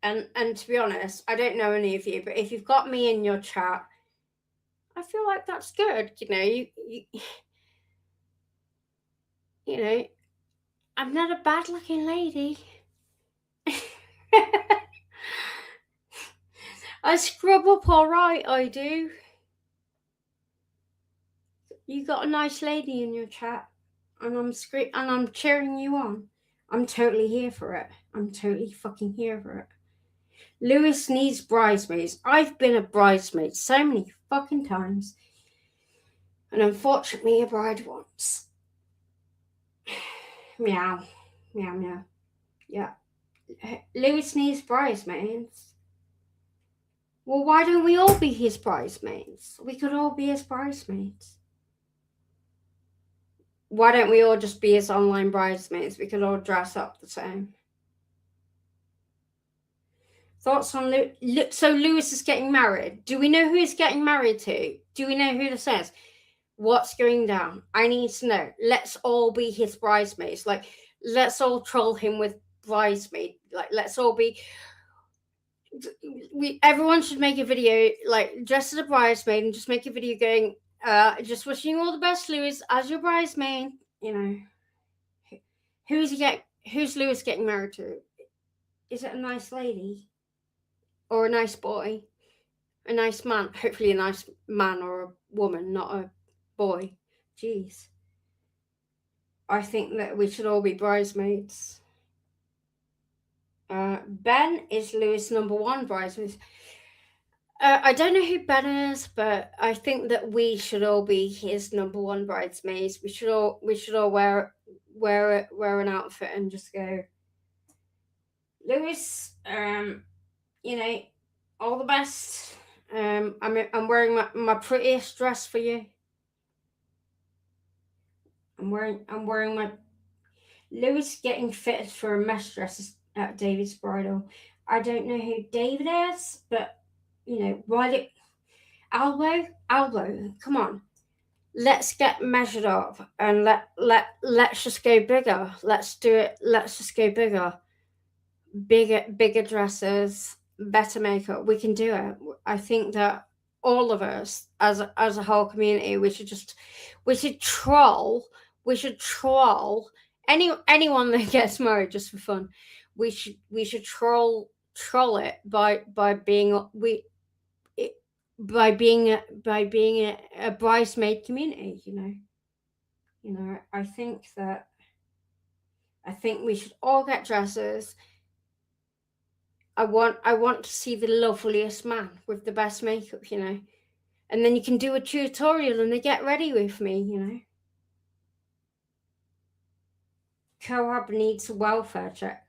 And to be honest, I don't know any of you, but if you've got me in your chat, I feel like that's good. You know, you know, I'm not a bad-looking lady. I scrub up all right. I do. You got a nice lady in your chat, and I'm cheering you on. I'm totally here for it. I'm totally fucking here for it. Lewis needs bridesmaids. I've been a bridesmaid so many fucking times, and unfortunately a bride once. Meow, meow, meow. Yeah. Lewis needs bridesmaids. Well, why don't we all be his bridesmaids? We could all be his bridesmaids. Why don't we all just be his online bridesmaids? We could all dress up the same. Thoughts on so Lewis is getting married. Do we know who he's getting married to? Do we know who this is? What's going down? I need to know. Let's all be his bridesmaids. Like, let's all troll him with bridesmaid. Like, let's all be. Everyone should make a video like dressed as a bridesmaid and just make a video going, just wishing you all the best, Lewis, as your bridesmaid. You know, who's Lewis getting married to? Is it a nice lady or a nice boy? A nice man, hopefully a nice man or a woman, not a boy. Jeez. I think that we should all be bridesmaids. Ben is Lewis' #1 bridesmaid. I don't know who Ben is, but I think that we should all be his #1 bridesmaids. We should all wear an outfit and just go, Lewis, you know, all the best. I'm wearing my prettiest dress for you. I'm wearing my Lewis getting fitted for a mesh dress at David's bridal. I don't know who David is, but you know, why elbow, come on. Let's get measured up and let's just go bigger. Let's do it. Let's just go bigger. Bigger dresses, better makeup. We can do it. I think that all of us as a whole community, we should troll anyone that gets married just for fun. We should troll it by being a bridesmaid community. You know, I think we should all get dresses. I want to see the loveliest man with the best makeup, you know. And then you can do a tutorial and they get ready with me, you know. Coab needs a welfare check.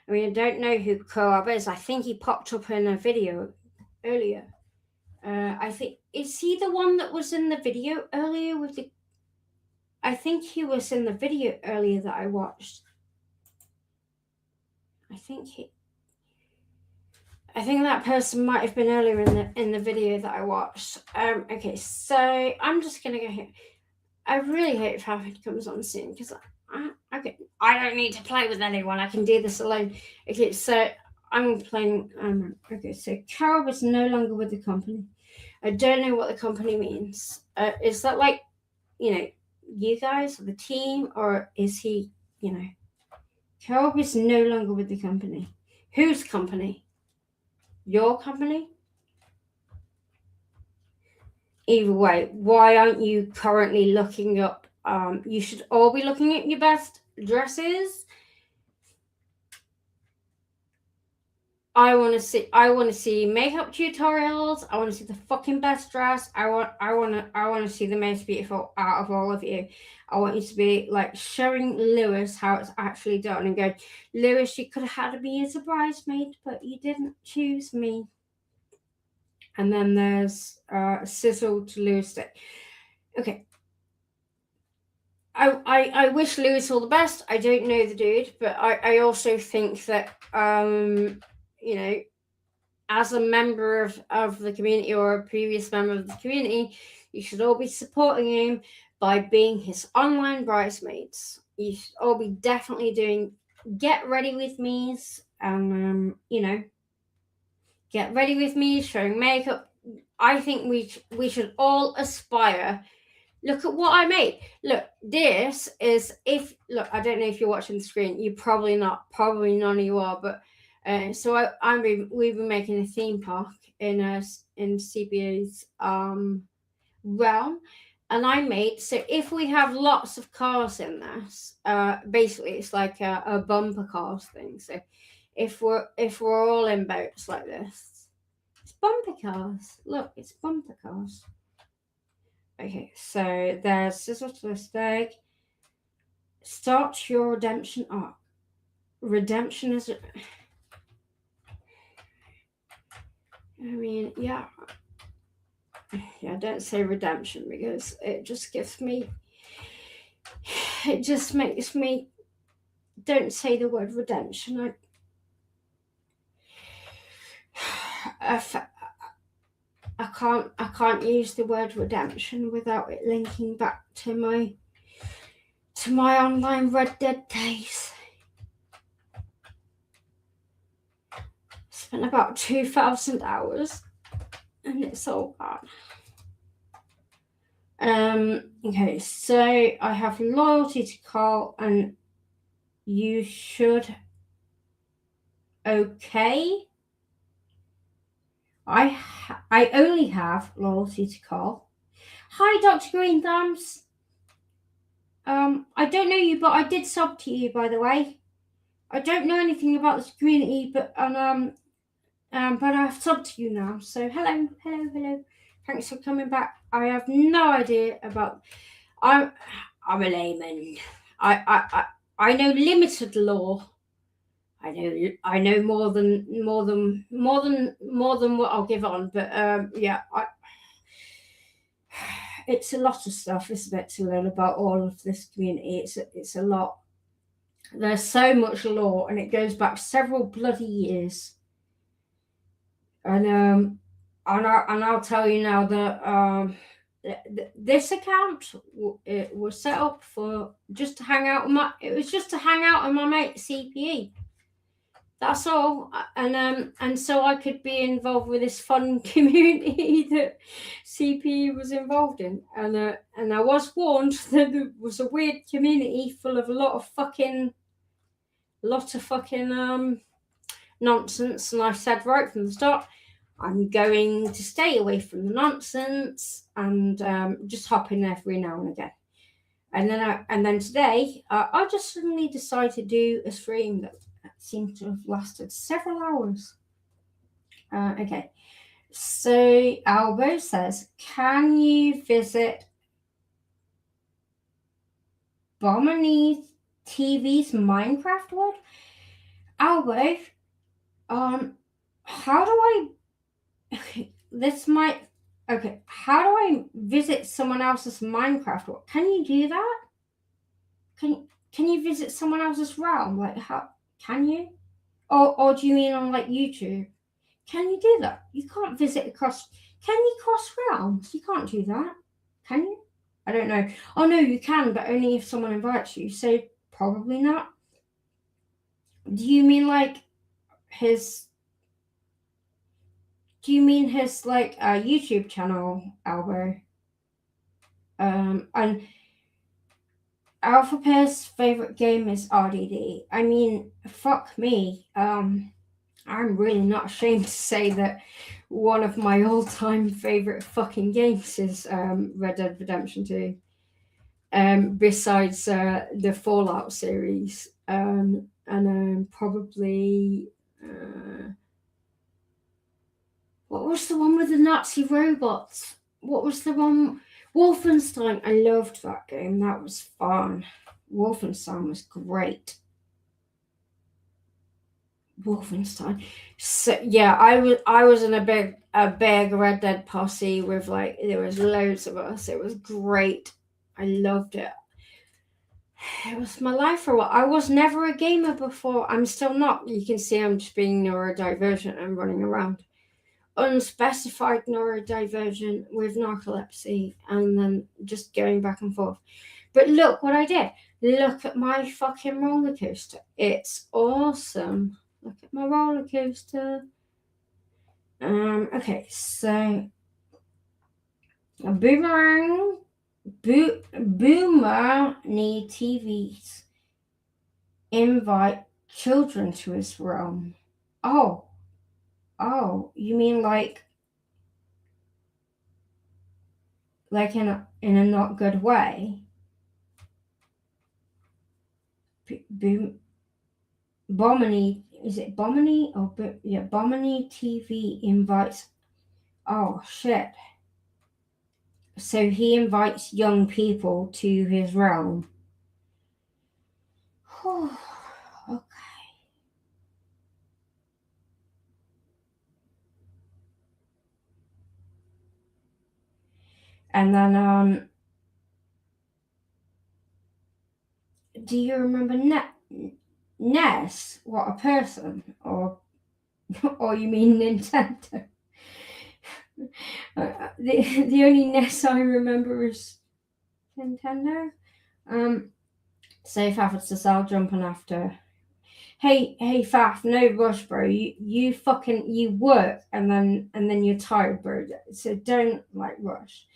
I mean, I don't know who Coab is. I think he popped up in a video earlier. I think, is he the one that was in the video earlier with the? I think he was in the video earlier that I watched. I think that person might have been earlier in the video that I watched. Okay, so I'm just gonna go here. I really hope Howard comes on soon because I don't need to play with anyone. I can do this alone. Okay, so I'm playing. Okay, so Carol is no longer with the company. I don't know what the company means. Is that like, you guys, or the team, or is he, Carol is no longer with the company. Whose company? Your company? Either way, why aren't you currently looking up? You should all be looking at your best dresses. I want to see makeup tutorials. I want to see the fucking best dress. I want to see the most beautiful out of all of you. I want you to be like showing Lewis how it's actually done and go, Lewis, you could have had me as a bridesmaid, but you didn't choose me. And then there's sizzle to Lewis Day. Okay. I wish Lewis all the best. I don't know the dude, but I also think that as a member of the community or a previous member of the community, you should all be supporting him by being his online bridesmaids. You should all be definitely doing get ready with me's and get ready with me, showing makeup. I think we should all aspire. Look at what I made. Look, this is I don't know if you're watching the screen. You probably not. Probably none of you are. But so we've been making a theme park in CPE's realm, and I made. So if we have lots of cars in this, basically it's like a bumper cars thing. So if we're all in boats like this, it's bumper cars. Look, it's bumper cars. Okay, so there's Sizzle to the Stake. Start your redemption arc. Redemption is... yeah, don't say redemption because it just gives me... It just makes me... Don't say the word redemption. I can't use the word redemption without it linking back to my online Red Dead days. Spent about 2,000 hours and it's all gone. Okay, so I have loyalty to Carl and you should. Okay. I only have loyalty to Carl. Hi, Dr. Green Thumbs. I don't know you, but I did sub to you, by the way. I don't know anything about this community, but but I've subbed to you now. So hello. Thanks for coming back. I have no idea about. I'm a layman. I know limited law. I know more than what I'll give on. But it's a lot of stuff, isn't it, to learn about all of this community. It's a lot. There's so much law, and it goes back several bloody years. And I'll tell you now that this account it was set up for just to hang out with it was just to hang out with my mate CPE. That's all. And so I could be involved with this fun community that CPE was involved in. And I was warned that there was a weird community full of a lot of fucking nonsense. And I said right from the start, I'm going to stay away from the nonsense and just hop in every now and again. And then today, I just suddenly decided to do a stream that seemed to have lasted several hours. Okay, so Albo says, can you visit Bomani TV's Minecraft world? Albo, how do I... Okay, this might Okay, how do I visit someone else's Minecraft world? Can you do that? Can you visit someone else's realm? Like, how can you? Or do you mean on like YouTube? Can you do that? You can't visit across. Can you cross realms? You can't do that. Can you? I don't know. Oh no, you can, but only if someone invites you. So probably not. Do you mean like his? Do you mean his like YouTube channel, Albo? And Alpha Pear's favorite game is RDD. I mean, fuck me. I'm really not ashamed to say that one of my all-time favorite fucking games is Red Dead Redemption 2. Besides the Fallout series, and probably what was the one with the Nazi robots? What was the one? Wolfenstein. I loved that game. That was fun. Wolfenstein was great. Wolfenstein. So yeah, I was in a big Red Dead posse with like there was loads of us. It was great. I loved it. It was my life for a while. I was never a gamer before. I'm still not. You can see I'm just being neurodivergent and running around. Unspecified neurodivergent with narcolepsy and then just going back and forth. But look what I did. Look at my fucking roller coaster. It's awesome. Look at my roller coaster. Okay, so a boomer need TVs. Invite children to his realm. Oh, you mean like in a not good way? Bomini, is it Bomini or yeah? Bomini TV invites. Oh shit! So he invites young people to his realm. Okay. And then do you remember Ness? What, a person? Or you mean Nintendo? The only Ness I remember is Nintendo. Say Faf, it's the cell jumping after. Hey Faf, no rush, bro. You fucking work and then you're tired, bro. So don't like rush.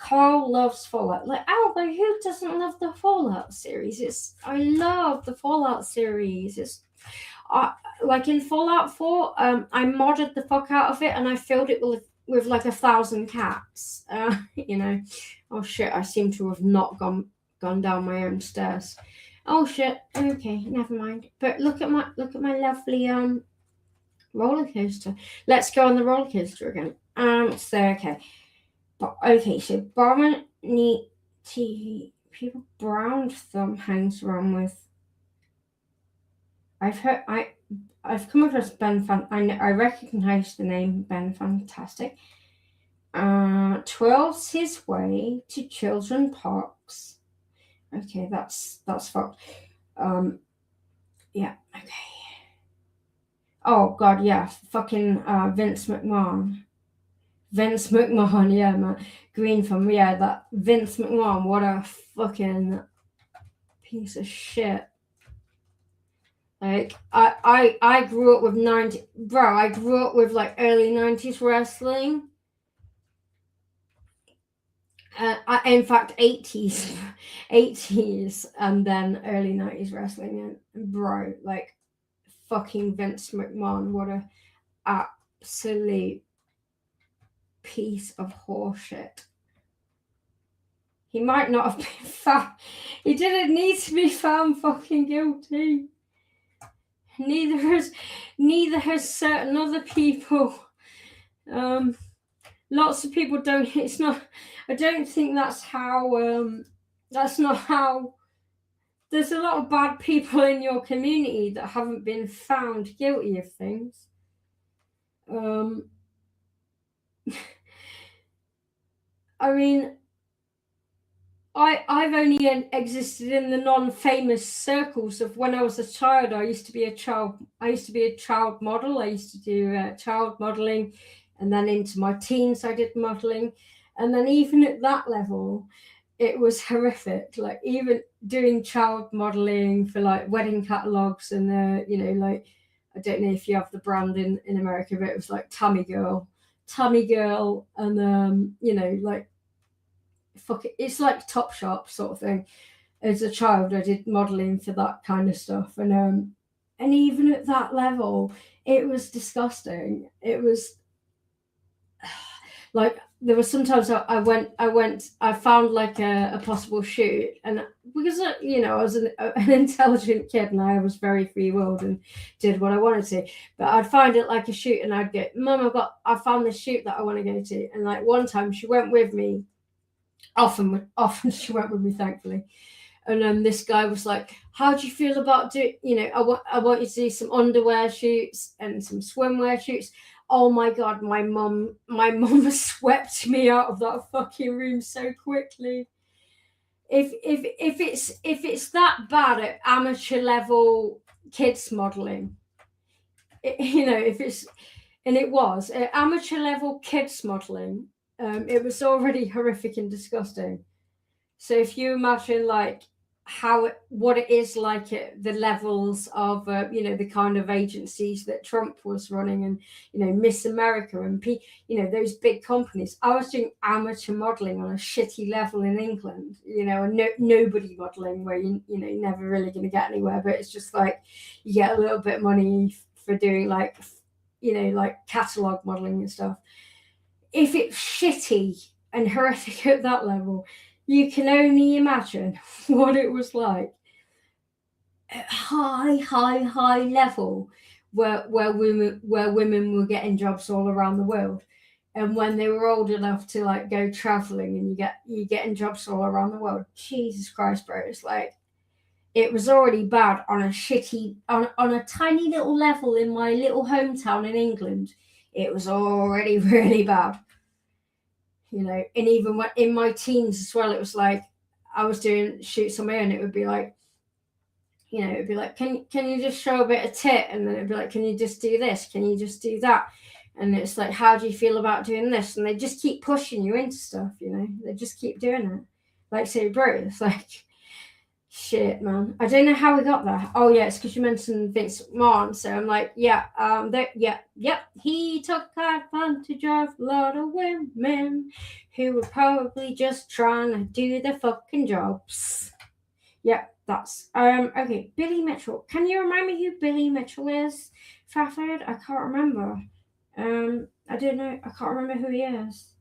Carl loves Fallout. Like Alba, who doesn't love the Fallout series? I love the Fallout series. It's like in Fallout 4, I modded the fuck out of it and I filled it with like 1,000 cats. You know. Oh shit! I seem to have not gone down my own stairs. Oh shit! Okay, never mind. But look at my lovely roller coaster. Let's go on the roller coaster again. So okay. But okay, so Barman TV people Brown Thumb hangs around with. I've come across Ben Fan. I recognize the name Ben Fantastic. Twirls his way to children parks. Okay, that's fucked. Yeah. Okay. Oh god, yeah. Fucking Vince McMahon. Yeah, man. Green from that Vince McMahon, what a fucking piece of shit. Like I grew up with I grew up with like early 90s wrestling. In fact 80s and then early 90s wrestling, and bro, like fucking Vince McMahon, what a absolute piece of horseshit. He might not have been found. He didn't need to be found fucking guilty. Neither has certain other people. Lots of people don't. It's not. I don't think that's how. That's not how. There's a lot of bad people in your community that haven't been found guilty of things. I mean, I've only existed in the non-famous circles of when I was a child. I used to be a child model. I used to do child modeling, and then into my teens I did modeling, and then even at that level, it was horrific. Like even doing child modeling for like wedding catalogs and like, I don't know if you have the brand in America, but it was like Tummy Girl, and like, fuck it, it's like Topshop sort of thing. As a child, I did modeling for that kind of stuff, and even at that level, it was disgusting. It was like there was sometimes I found like a possible shoot, and because I was an intelligent kid and I was very free-willed and did what I wanted to, but I'd find it like a shoot and I'd go, Mum, I found this shoot that I want to go to, and like one time she went with me. Often she went with me, thankfully. And this guy was like, how do you feel about doing, I want you to do some underwear shoots and some swimwear shoots. Oh my God, my mum swept me out of that fucking room so quickly. If it's that bad at amateur level kids modeling, if it's, and it was at amateur level kids modeling, it was already horrific and disgusting. So if you imagine like what it is like at the levels of the kind of agencies that Trump was running, and Miss America and those big companies. I was doing amateur modeling on a shitty level in England, and nobody modeling where you're never really going to get anywhere, but it's just like you get a little bit of money for doing like catalog modeling and stuff. If it's shitty and horrific at that level, you can only imagine what it was like at high level, where women were getting jobs all around the world, and when they were old enough to like go traveling, and you getting jobs all around the world. Jesus Christ, bro! It's like it was already bad on a tiny little level in my little hometown in England. It was already really bad. And even when in my teens as well, it was like I was doing shoots on my own. It would be like, can you just show a bit of tit? And then it'd be like, can you just do this? Can you just do that? And it's like, how do you feel about doing this? And they just keep pushing you into stuff, they just keep doing it. Like, say, bro, it's like, shit, man. I don't know how we got there. Oh yeah, it's because you mentioned Vince McMahon. So I'm like, he took advantage of a lot of women who were probably just trying to do their fucking jobs. Yeah, that's okay. Billy Mitchell. Can you remind me who Billy Mitchell is, Fafford? I can't remember. I don't know. I can't remember who he is.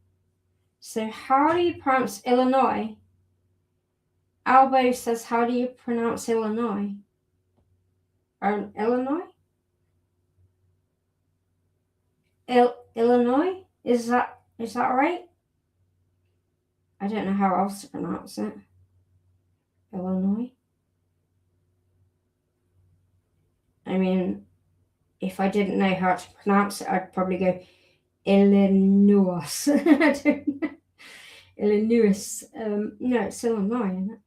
So how do you pronounce Illinois? Albo says, how do you pronounce Illinois? Illinois? Illinois? Is that right? I don't know how else to pronounce it. Illinois? I mean, if I didn't know how to pronounce it, I'd probably go Illinois. I don't know. Illinois. No, it's Illinois, isn't it?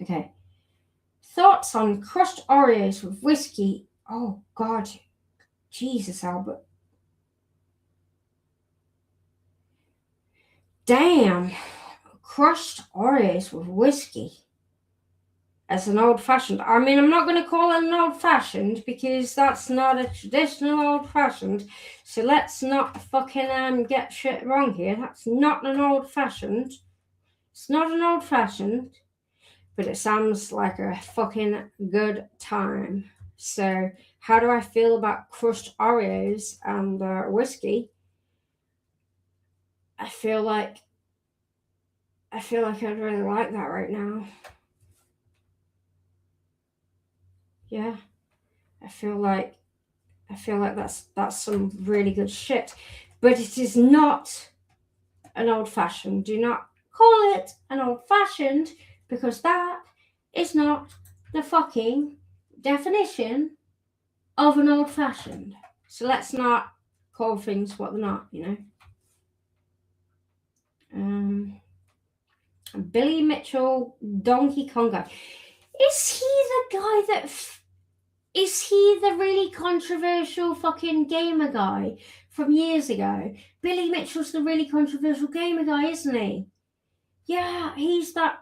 Okay. Thoughts on crushed Oreos with whiskey? Oh God, Jesus, Albert. Damn, crushed Oreos with whiskey as an old-fashioned. I mean, I'm not going to call it an old-fashioned because that's not a traditional old-fashioned. So let's not fucking get shit wrong here. That's not an old-fashioned. It's not an old-fashioned, but it sounds like a fucking good time. So how do I feel about crushed Oreos and whiskey? I feel like I'd really like that right now. Yeah, I feel like that's some really good shit. But it is not an old-fashioned. Do not call it an old-fashioned, because that is not the fucking definition of an old-fashioned. So let's not call things what they're not, Billy Mitchell, Donkey Kong guy. Is he the guy that? Is he the really controversial fucking gamer guy from years ago? Billy Mitchell's the really controversial gamer guy, isn't he? Yeah, he's that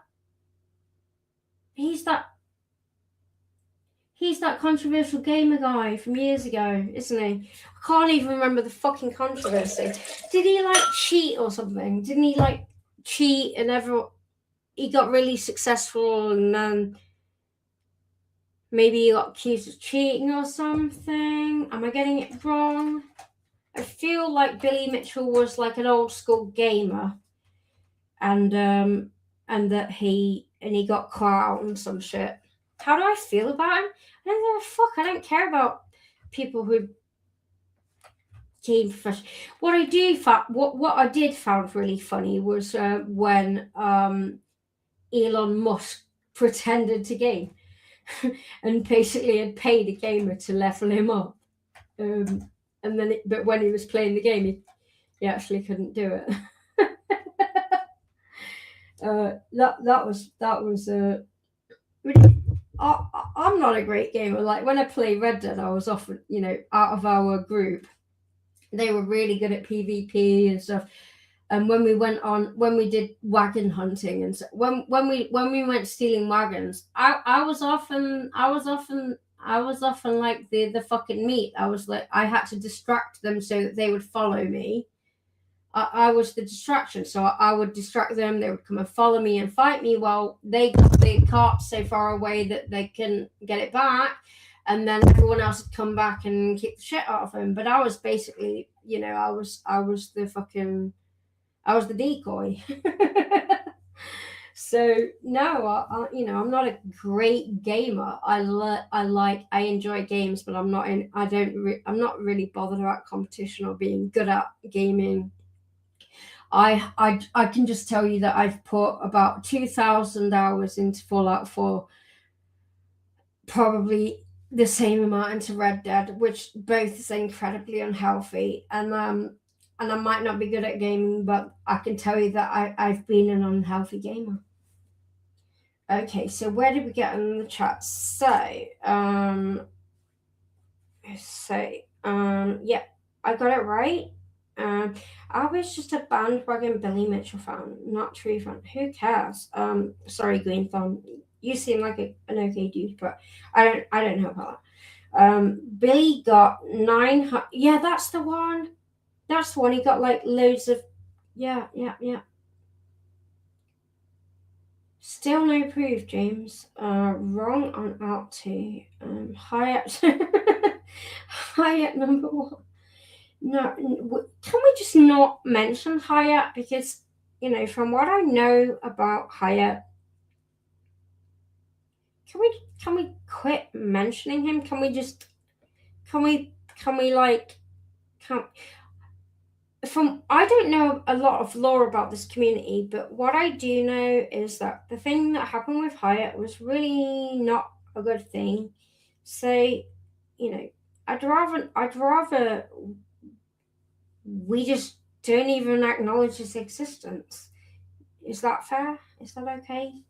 controversial gamer guy from years ago, isn't he? I can't even remember the fucking controversy. Did he like cheat or something? Didn't he like cheat and he got really successful and then maybe he got accused of cheating or something? Am I getting it wrong? I feel like Billy Mitchell was like an old school gamer and that he got caught out on some shit. How do I feel about him? I don't give a fuck. I don't care about people who game professional. What I did found really funny was when Elon Musk pretended to game and basically had paid a gamer to level him up. And then, but when he was playing the game, he actually couldn't do it. That was. I'm not a great gamer. Like when I play Red Dead, I was often, out of our group, they were really good at PvP and stuff. And when we did wagon hunting and so, when we went stealing wagons, I was often like the fucking meat. I was like, I had to distract them so that they would follow me. I was the distraction, so I would distract them. They would come and follow me and fight me while they got the cart so far away that they couldn't get it back, and then everyone else would come back and kick the shit out of them. But I was basically, I was the decoy. So no, I'm not a great gamer. I enjoy games, but I'm not really bothered about competition or being good at gaming. I can just tell you that I've put about 2,000 hours into Fallout 4, probably the same amount into Red Dead, which both is incredibly unhealthy. And I might not be good at gaming, but I can tell you that I've been an unhealthy gamer. Okay, so where did we get in the chat? So, yeah, I got it right. I was just a bandwagon Billy Mitchell fan, not true fan. Who cares? Sorry, Green Thumb. You seem like an okay dude, but I don't know about that. Billy got 900. Yeah, that's the one. That's the one. He got like loads of. Yeah. Still no proof, James. Wrong on out to. Hyatt. Hyatt number one. No, can we just not mention Hyatt? Because, from what I know about Hyatt, can we quit mentioning him? Can we I don't know a lot of lore about this community, but what I do know is that the thing that happened with Hyatt was really not a good thing. So, I'd rather we just don't even acknowledge his existence. Is that fair? Is that okay?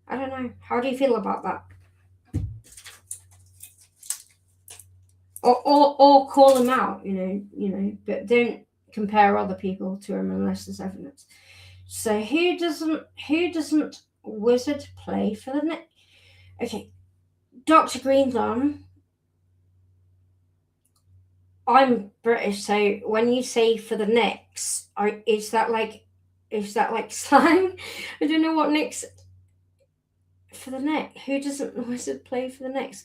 I don't know. How do you feel about that? Or call him out, but don't compare other people to him unless there's evidence. So who doesn't wizard play for the next? Okay, Dr. Greenthumb. I'm British, so when you say for the Knicks, is that like slang? I don't know what Knicks. For the Knicks, who doesn't wizard play for the Knicks?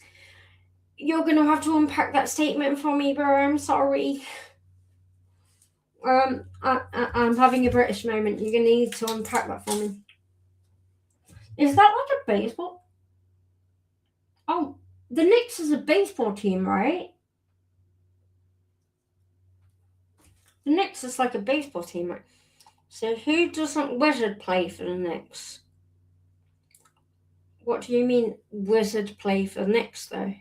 You're gonna have to unpack that statement for me, bro. I'm sorry. I'm having a British moment. You're gonna need to unpack that for me. Is that like a baseball? Oh, the Knicks is a baseball team, right? The Knicks is like a baseball team, right? So who doesn't wizard play for the Knicks? What do you mean wizard play for the Knicks, though?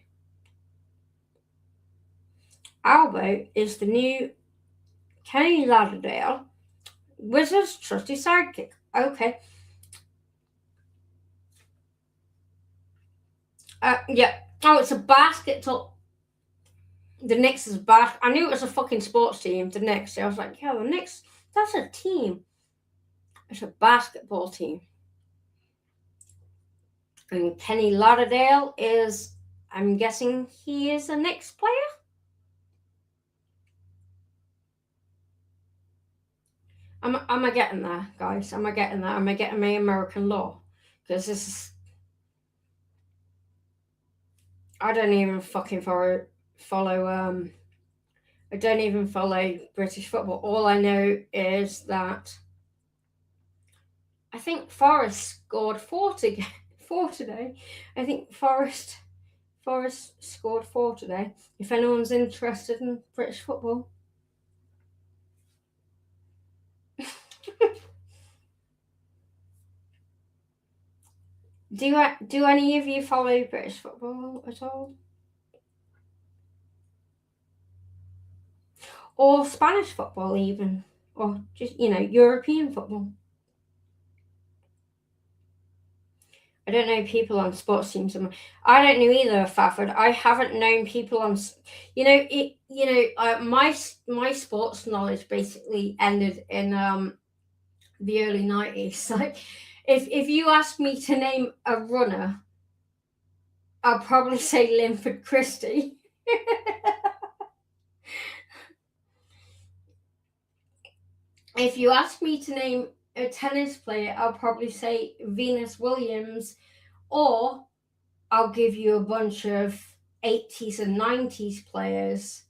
Albo is the new Kenny Lauderdale. Wizards trusty sidekick. Okay. Yeah. Oh, it's a basketball. The Knicks is bad. I knew it was a fucking sports team. The Knicks. I was like, yeah, the Knicks. That's a team. It's a basketball team. And Kenny Lauderdale is. I'm guessing he is a Knicks player. Am I getting there, guys? Am I getting there? Am I getting my American law? Because this is. I don't even fucking follow. I don't even follow British football. All I know is that I think Forest scored four today. I think Forest scored 4 today. If anyone's interested in British football. Do any of you follow British football at all? Or Spanish football even? Or just, European football? I don't know people on sports teams. I don't know either, Fafford. I haven't known people on, my sports knowledge basically ended in the early 90s. Like, if you ask me to name a runner, I'll probably say Linford Christie. If you ask me to name a tennis player, I'll probably say Venus Williams, or I'll give you a bunch of 80s and 90s players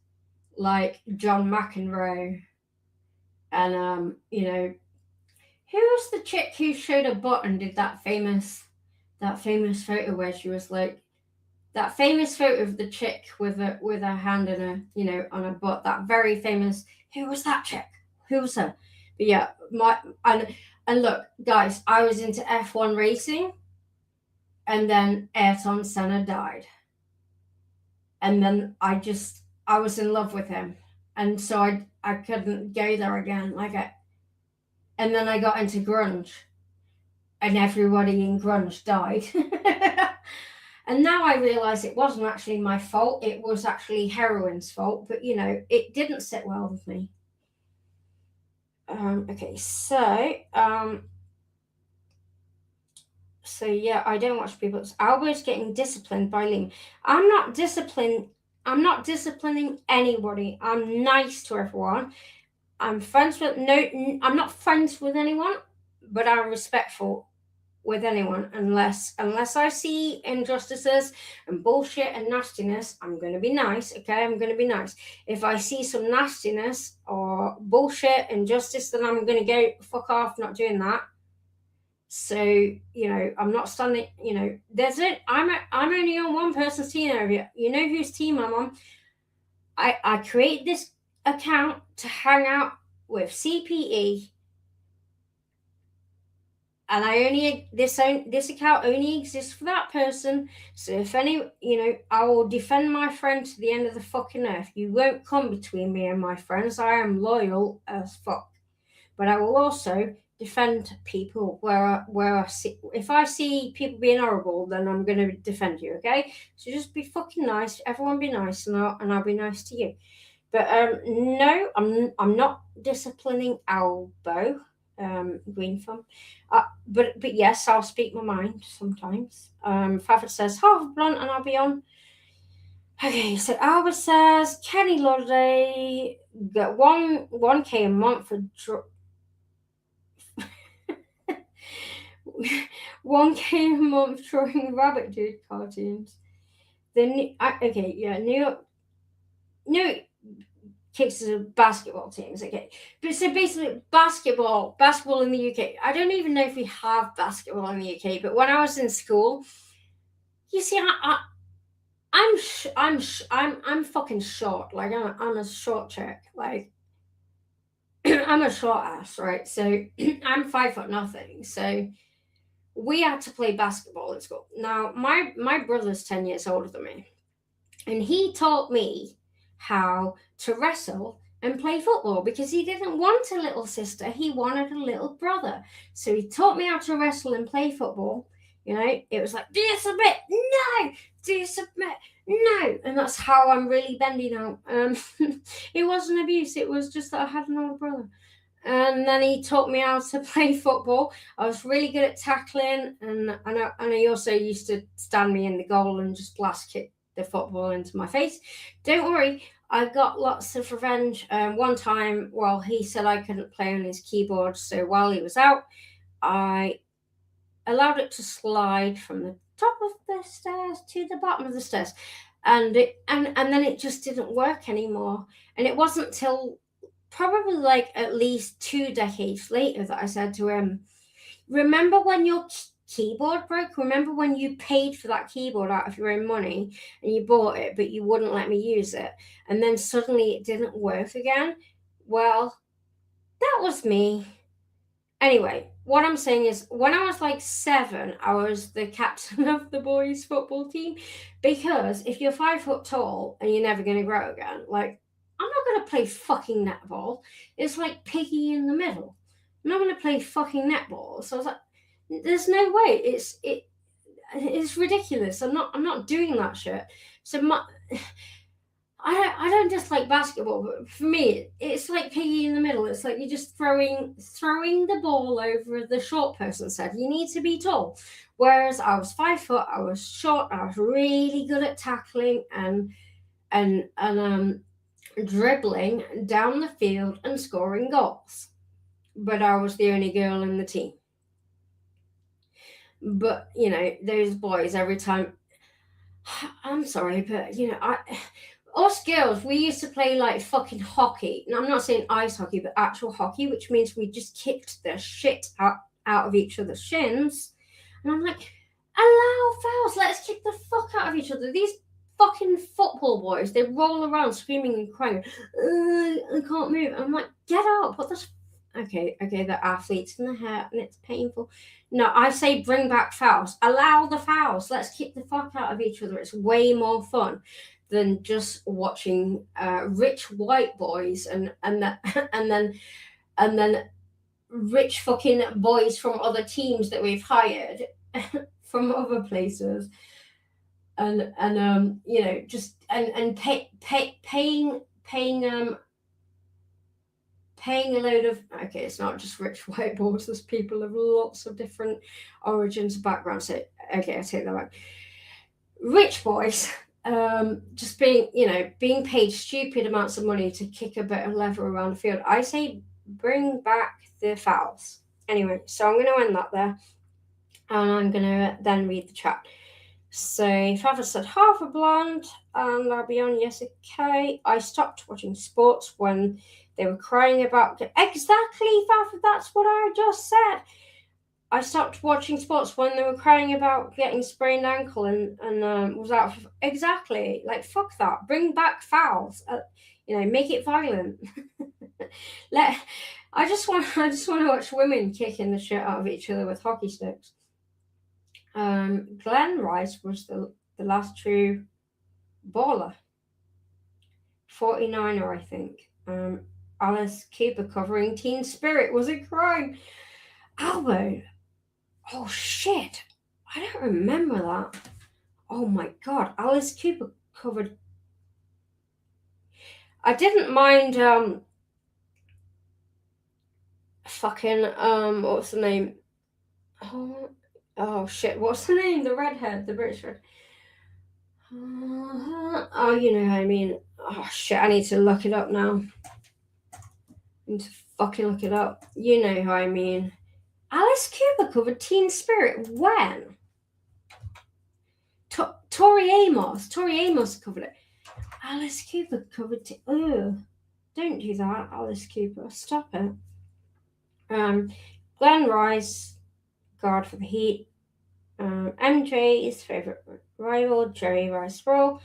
like John McEnroe and who was the chick who showed a butt and did that famous photo where she was like, that famous photo of the chick with her hand in on a butt, that very famous. Who was that chick? Who was her? But yeah, and look, guys, I was into F1 racing, and then Ayrton Senna died, and then I was in love with him, and so I couldn't go there again. And then I got into grunge, and everybody in grunge died. And now I realize it wasn't actually my fault. It was actually heroin's fault. But, it didn't sit well with me. Okay, so yeah, I don't watch people. Albert's getting disciplined by Liam. I'm not disciplining anybody. I'm nice to everyone. I'm not friends with anyone, but I'm respectful with anyone unless I see injustices and bullshit and nastiness. I'm going to be nice. Okay, I'm going to be nice. If I see some nastiness or bullshit, injustice, then I'm going to go fuck off, not doing that. So I'm not standing. There's it. I'm only on one person's team over here. You know whose team I'm on. I created this account to hang out with CPE. And this account only exists for that person. So if I will defend my friend to the end of the fucking earth. You won't come between me and my friends. I am loyal as fuck. But I will also defend people where I see. If I see people being horrible, then I'm going to defend you. Okay? So just be fucking nice. Everyone be nice, and I'll be nice to you. But no, I'm not disciplining Albo. Green thumb. But yes, I'll speak my mind sometimes. Fafford says half blunt and I'll be on. Okay, so Albert says Kenny Lauderdale got 1K a month for 1K a month drawing Rabbit Dude cartoons. New York Kicks of basketball teams, okay. But so basically, basketball in the UK. I don't even know if we have basketball in the UK. But when I was in school, you see, I'm fucking short. Like I'm a short chick. Like I'm a short ass, right? So I'm 5'0". So we had to play basketball at school. Now my brother's 10 years older than me, and he taught me how to wrestle and play football because he didn't want a little sister. He wanted a little brother. So he taught me how to wrestle and play football. You know, it was like, do you submit? No. Do you submit? No. And that's how I'm really bending out. It wasn't abuse. It was just that I had an older brother. And then he taught me how to play football. I was really good at tackling, and he also used to stand me in the goal and just blast kick the football into my face. Don't worry, I got lots of revenge. One time, well, he said I couldn't play on his keyboard, so while he was out, I allowed it to slide from the top of the stairs to the bottom of the stairs, and then it just didn't work anymore. And it wasn't till probably like at least 2 decades later that I said to him, remember when your keyboard broke? Remember when you paid for that keyboard out of your own money and you bought it, but you wouldn't let me use it, and then suddenly it didn't work again? Well, that was me. Anyway, what I'm saying is, when I was like 7, I was the captain of the boys' football team, because if you're 5 foot tall and you're never going to grow again, like, I'm not going to play fucking netball. It's like piggy in the middle. I'm not going to play fucking netball. So I was like, there's no way. It's ridiculous. I'm not doing that shit. So I don't just like basketball, but for me, it's like piggy in the middle. It's like you're just throwing the ball over the short person's head. You need to be tall. Whereas I was 5 foot, I was short, I was really good at tackling and dribbling down the field and scoring goals. But I was the only girl in the team. But, you know, those boys, every time, I'm sorry, but, you know, us girls, we used to play like fucking hockey. And I'm not saying ice hockey, but actual hockey, which means we just kicked the shit out of each other's shins. And I'm like, allow fouls. Let's kick the fuck out of each other. These fucking football boys, they roll around screaming and crying. I can't move. I'm like, get up. What the... Okay, they're athletes in the hair and it's painful. No, I say bring back fouls. Allow the fouls. Let's kick the fuck out of each other. It's way more fun than just watching rich white boys and then rich fucking boys from other teams that we've hired from other places, and you know, just and paying a load of... Okay, it's not just rich white boys. There's people of lots of different origins, backgrounds. So okay, I take that back. Rich boys. Just being paid stupid amounts of money to kick a bit of leather around the field. I say bring back the fouls. Anyway, so I'm going to end that there, and I'm going to then read the chat. So Father said, half a blonde, and I'll be on. Yes, okay. I stopped watching sports when they were crying about... Exactly, Father, that's what I just said. I stopped watching sports when they were crying about getting sprained ankle and was out of... Exactly. Like, fuck that. Bring back fouls. You know, make it violent. I just want to watch women kicking the shit out of each other with hockey sticks. Glenn Rice was the last true baller. 49er, I think. Alice Cooper covering Teen Spirit was a crime. Albo. Oh shit, I don't remember that. Oh my god, Alice Cooper covered... I didn't mind what's the name? Oh shit, what's the name? The redhead, the British red. Oh, you know what I mean. Oh shit, I need to look it up now. I need to fucking look it up. You know who I mean. Alice Cooper covered Teen Spirit when? Tori Amos covered it. Alice Cooper covered it. Don't do that, Alice Cooper. Stop it. Glenn Rice, guard for the Heat. MJ's favorite rival, Jerry Rice Sproul.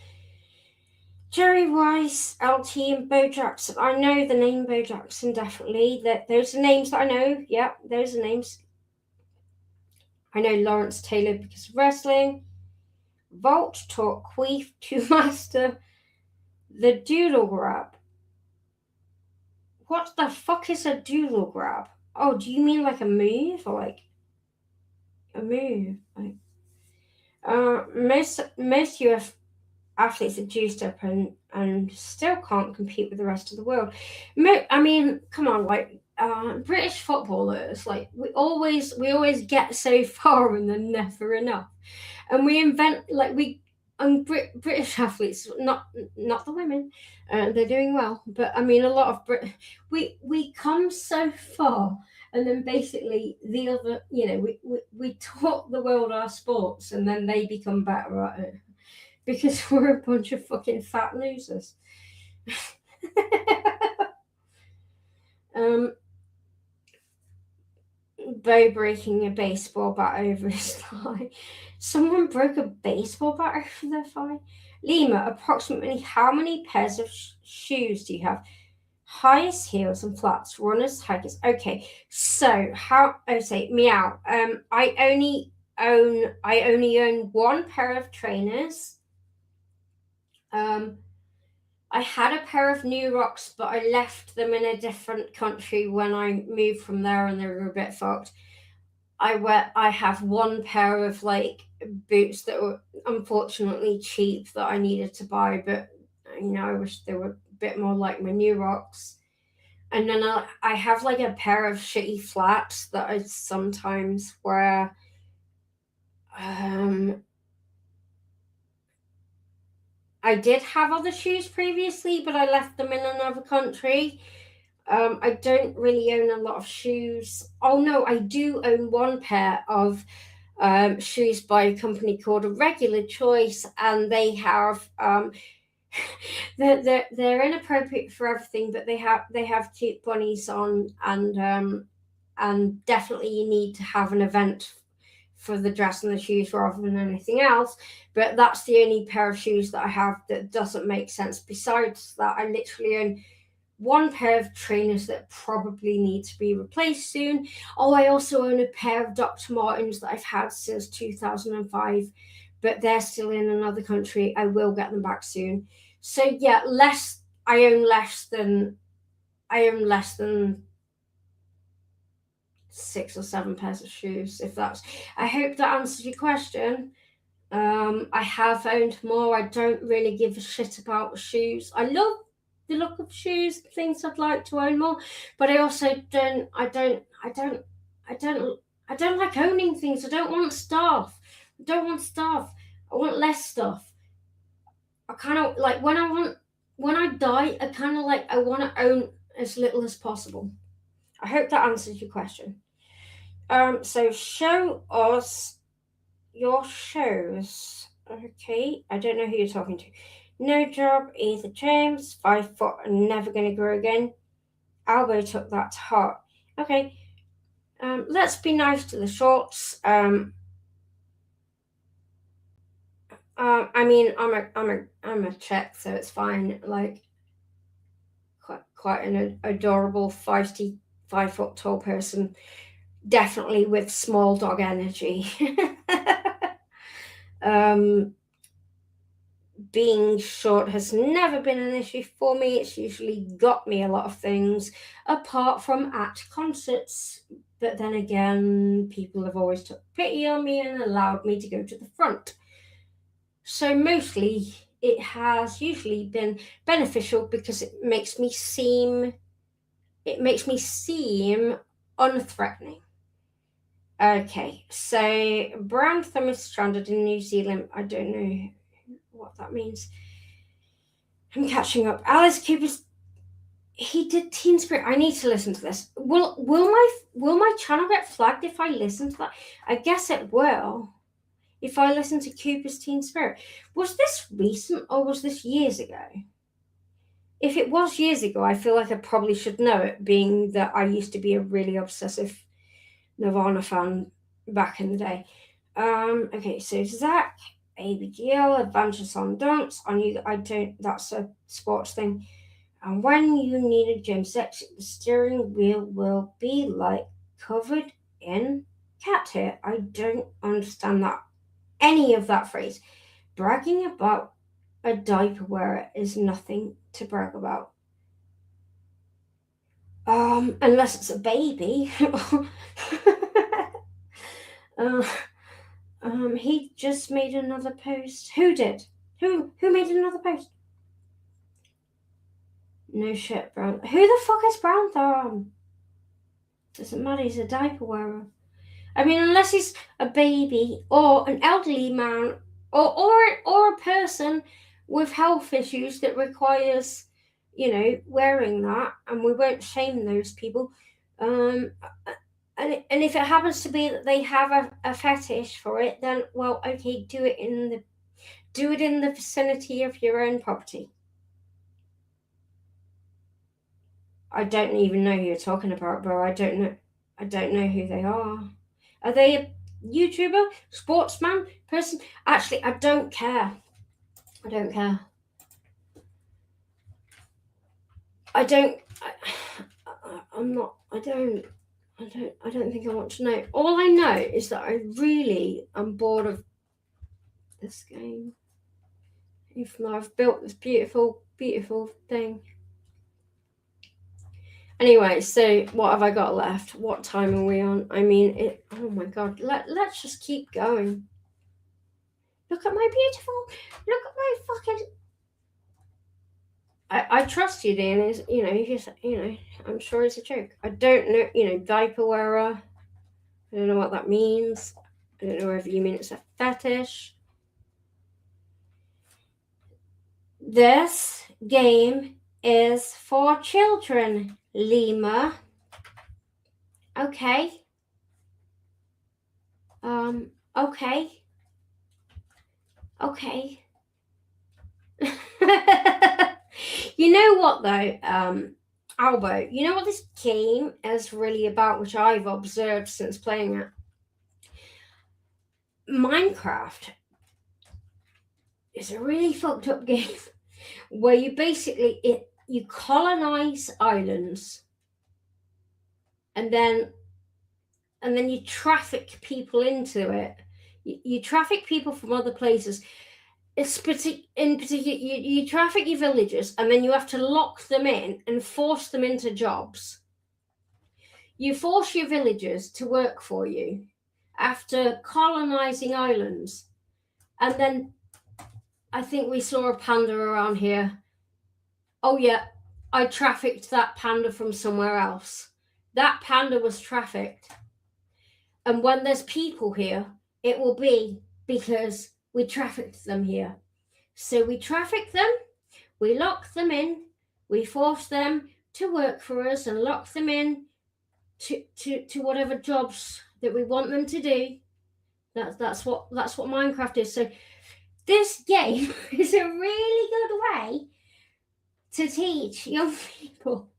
Jerry Rice, LT, and Bo Jackson. I know the name Bo Jackson, definitely. Those are names that I know. Yeah, those are names. I know Lawrence Taylor because of wrestling. Volt taught Queef to master the doodle grab. What the fuck is a doodle grab? Oh, do you mean like a move or like a move? Like, most UF athletes are juiced up and still can't compete with the rest of the world. I mean, come on, like British footballers, like we always get so far and then never enough, and we invent like we. And British athletes, not the women, they're doing well, but I mean a lot of we come so far, and then basically the other, we taught the world our sports, and then they become better at it because we're a bunch of fucking fat losers. Bo breaking a baseball bat over his thigh. Someone broke a baseball bat over their thigh. Lima, approximately how many pairs of shoes do you have? Highest, heels, and flats. Runners, hikers. Okay, so meow. I only own one pair of trainers. I had a pair of New Rocks, but I left them in a different country when I moved from there, and they were a bit fucked. I have one pair of like boots that were unfortunately cheap that I needed to buy, but I wish they were a bit more like my New Rocks. And then I have like a pair of shitty flats that I sometimes wear. I did have other shoes previously, but I left them in another country. I don't really own a lot of shoes. Oh no, I do own one pair of shoes by a company called A Regular Choice, and they have they're inappropriate for everything, but they have cute bunnies on, and definitely you need to have an event for the dress and the shoes rather than anything else. But that's the only pair of shoes that I have that doesn't make sense. Besides that, I literally own one pair of trainers that probably need to be replaced soon. Oh, I also own a pair of Dr. Martens that I've had since 2005, but they're still in another country. I will get them back soon. So yeah, I own less than 6 or 7 pairs of shoes, if that's. I hope that answers your question. I have owned more. I don't really give a shit about shoes. I love the look of shoes, things I'd like to own more, but I also don't like owning things. I don't want stuff. I want less stuff. I kind of like when I die, I kind of like I want to own as little as possible. I hope that answers your question. So show us your shows. Okay, I don't know who you're talking to. No job, either James, 5 foot and never gonna grow again. Albo took that to heart. Okay, let's be nice to the shorts. I mean, I'm a Czech, so it's fine. Like, quite an adorable, feisty, 5 foot tall person. Definitely with small dog energy. Being short has never been an issue for me. It's usually got me a lot of things, apart from at concerts. But then again, people have always took pity on me and allowed me to go to the front. So mostly it has usually been beneficial because it makes me seem unthreatening. Okay, so brown thumb is stranded in New Zealand. I don't know what that means. I'm catching up. Alice Cooper's. He did Teen Spirit. I need to listen to this. Will my channel get flagged if I listen to that? I guess it will. If I listen to Cooper's Teen Spirit. Was this recent or was this years ago? If it was years ago, I feel like I probably should know it, being that I used to be a really obsessive Nirvana fan back in the day. Okay, so Zach, ABGL, Adventures on Dunks. That's a sports thing. And when you need a gym section, the steering wheel will be like covered in cat hair. I don't understand any of that phrase. Bragging about a diaper wearer is nothing to brag about. Unless it's a baby. He just made another post. Who did? Who made another post? No shit, Brown. Who the fuck is Brown Thumb? Doesn't matter, he's a diaper wearer. I mean, unless he's a baby or an elderly man or a person with health issues that requires, wearing that, and we won't shame those people. And if it happens to be that they have a fetish for it, then well, okay, do it in the vicinity of your own property. I don't even know who you're talking about, bro. I don't know who they are. Are they a YouTuber, sportsman, person? Actually, I don't care. I don't care. I don't think I want to know. All I know is that I really am bored of this game. Even though I've built this beautiful, beautiful thing. Anyway, so what have I got left? What time are we on? I mean, oh my god, let's just keep going. Look at my fucking... I trust you, Dan. Is I'm sure it's a joke. I don't know, diaper wearer. I don't know what that means. I don't know whether you mean it's a fetish. This game is for children, Lemur. Okay. Okay. Okay. You know what though, Albo, you know what this game is really about, which I've observed since playing it? Minecraft is a really fucked up game where you basically you colonize islands and then you traffic people into it. You traffic people from other places. In particular, you traffic your villagers, and then you have to lock them in and force them into jobs. You force your villagers to work for you after colonizing islands. And then I think we saw a panda around here. Oh yeah, I trafficked that panda from somewhere else. That panda was trafficked. And when there's people here, it will be because we trafficked them here. So we traffic them, we lock them in, we force them to work for us and lock them in to whatever jobs that we want them to do. That's what Minecraft is. So this game is a really good way to teach young people.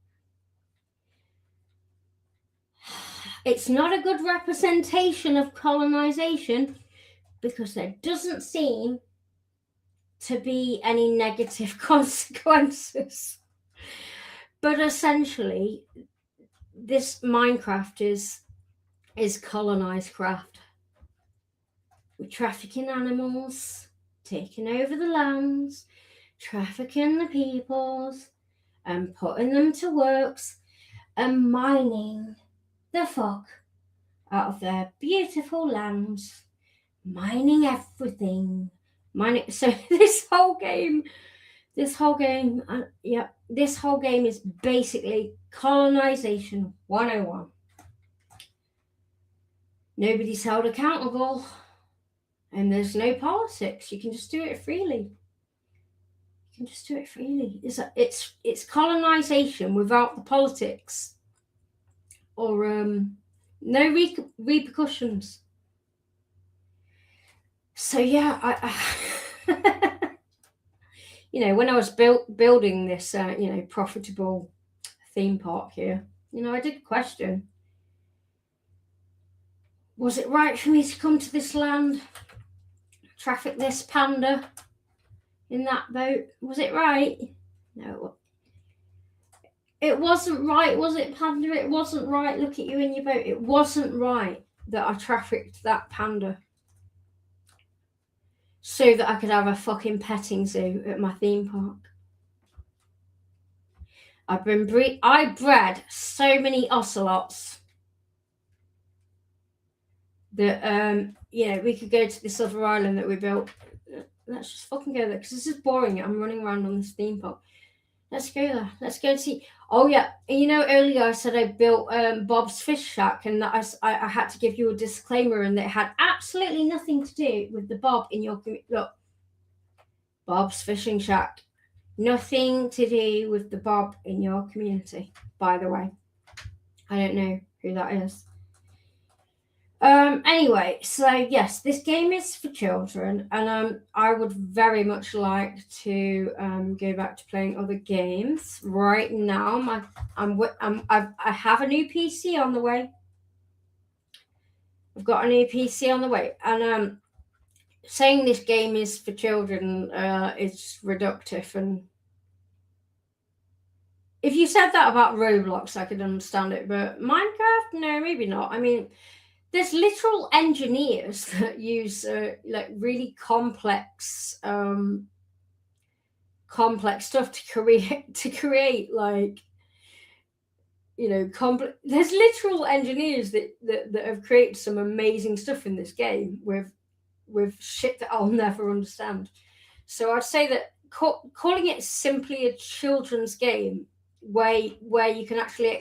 It's not a good representation of colonization because there doesn't seem to be any negative consequences. But essentially, this Minecraft is colonized craft. We're trafficking animals, taking over the lands, trafficking the peoples, and putting them to works, and mining the fuck out of their beautiful lands, mining everything. So this whole game is basically colonization 101. Nobody's held accountable, and there's no politics. You can just do it freely. It's colonization without the politics or no repercussions. So yeah, I when I was building this profitable theme park here, I did question, was it right for me to come to this land, traffic this panda in that boat? Was it right? No. It wasn't right, was it, panda? It wasn't right. Look at you in your boat. It wasn't right that I trafficked that panda so that I could have a fucking petting zoo at my theme park. I bred so many ocelots that we could go to this other island that we built. Let's just fucking go there because this is boring. I'm running around on this theme park. Let's go there. Let's go see. Oh yeah, earlier I said I built Bob's Fish Shack, and that I had to give you a disclaimer, and that it had absolutely nothing to do with the Bob in your look. Bob's Fishing Shack, nothing to do with the Bob in your community. By the way, I don't know who that is. Anyway, so yes, this game is for children, and I would very much like to go back to playing other games. Right now, I have a new PC on the way. I've got a new PC on the way, and saying this game is for children is reductive. And if you said that about Roblox, I could understand it, but Minecraft, no, maybe not. I mean, there's literal engineers that use like really complex stuff to create like there's literal engineers that have created some amazing stuff in this game with shit that I'll never understand. So I'd say that calling it simply a children's game where you can actually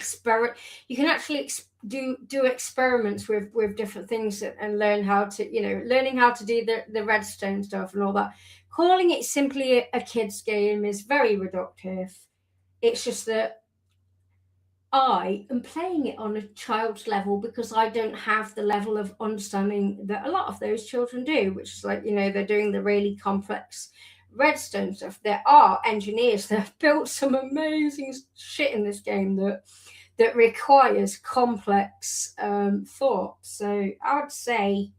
do experiments with different things and learn how to learning how to do the redstone stuff and all that. Calling it simply a kid's game is very reductive. It's just that I am playing it on a child's level because I don't have the level of understanding that a lot of those children do, which is like, they're doing the really complex redstone stuff. There are engineers that have built some amazing shit in this game that requires complex thought. So I would say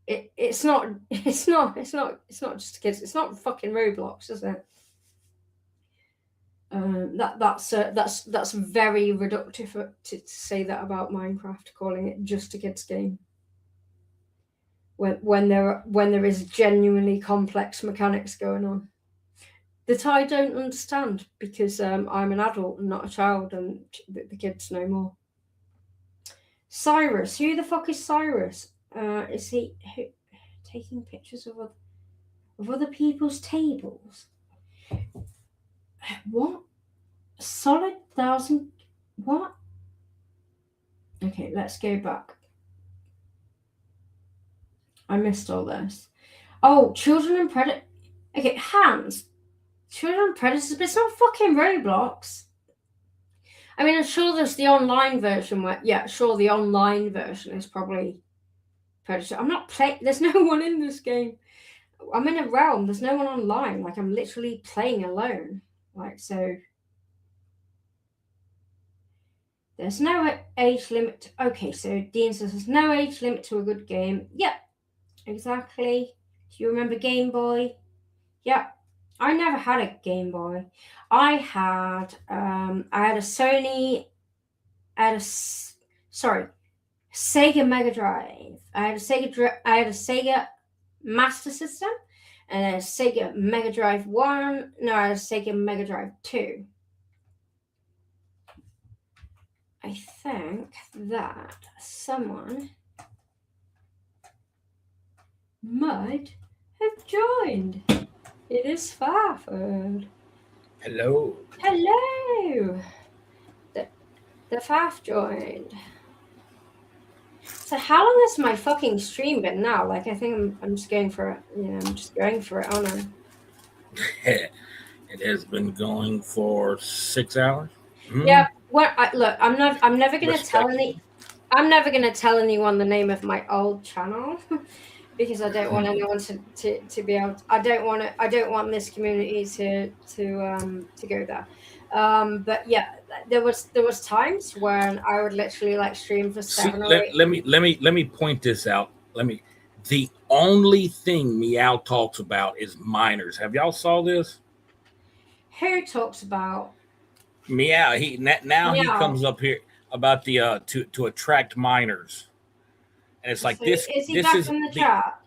it's not just kids. It's not fucking Roblox, is it? That's very reductive to say that about Minecraft, calling it just a kids game. When there is genuinely complex mechanics going on that I don't understand because I'm an adult and not a child, and the kids know more. Cyrus, who the fuck is Cyrus? Is he taking pictures of other people's tables? What? Solid 1,000? What? Okay, let's go back. I missed all this. Oh, Children and Predators. Okay, Hans. Children and Predators, but it's not fucking Roblox. I mean, I'm sure there's the online version the online version is probably Predator. I'm not playing. There's no one in this game. I'm in a realm. There's no one online. Like, I'm literally playing alone. Like, so. There's no age limit. Okay, so Dean says there's no age limit to a good game. Yep, exactly. Do you remember Game Boy? Yep. I never had a Game Boy. I had a Sony. Sega Mega Drive. I had a Sega Master System and a Sega Mega Drive 1. No, I had a Sega Mega Drive 2. I think that someone might have joined. It is Farford. Hello. Hello. The Faf joined. So how long has my fucking stream been now? Like, I think I'm just going for it. I'm just going for it, aren't I? It has been going for 6 hours. Yeah. Look, I'm never gonna tell anyone the name of my old channel because I don't want anyone to be able. I don't want this community to go there. But yeah, there was times when I would literally like stream for 7 or 8. Let me point this out. The only thing Meow talks about is minors. Have y'all saw this? Who talks about Meow? He comes up here about the to attract minors, and it's like so this. Is he this back is in the the, chat?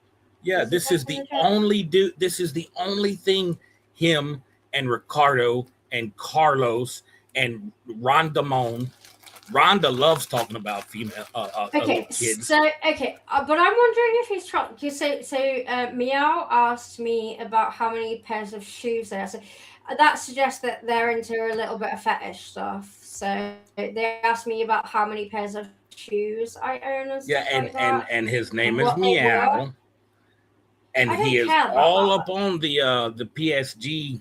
yeah. This is the only thing him and Ricardo and Carlos and Rhonda Moan. Rhonda loves talking about female little kids. So but I'm wondering if he's trying. Meow asked me about how many pairs of shoes there are. So that suggests that they're into a little bit of fetish stuff. So they asked me about how many pairs of shoes I own and stuff like that. And his name is What they Meow, were. and I don't he is care about all that. up on the PSG,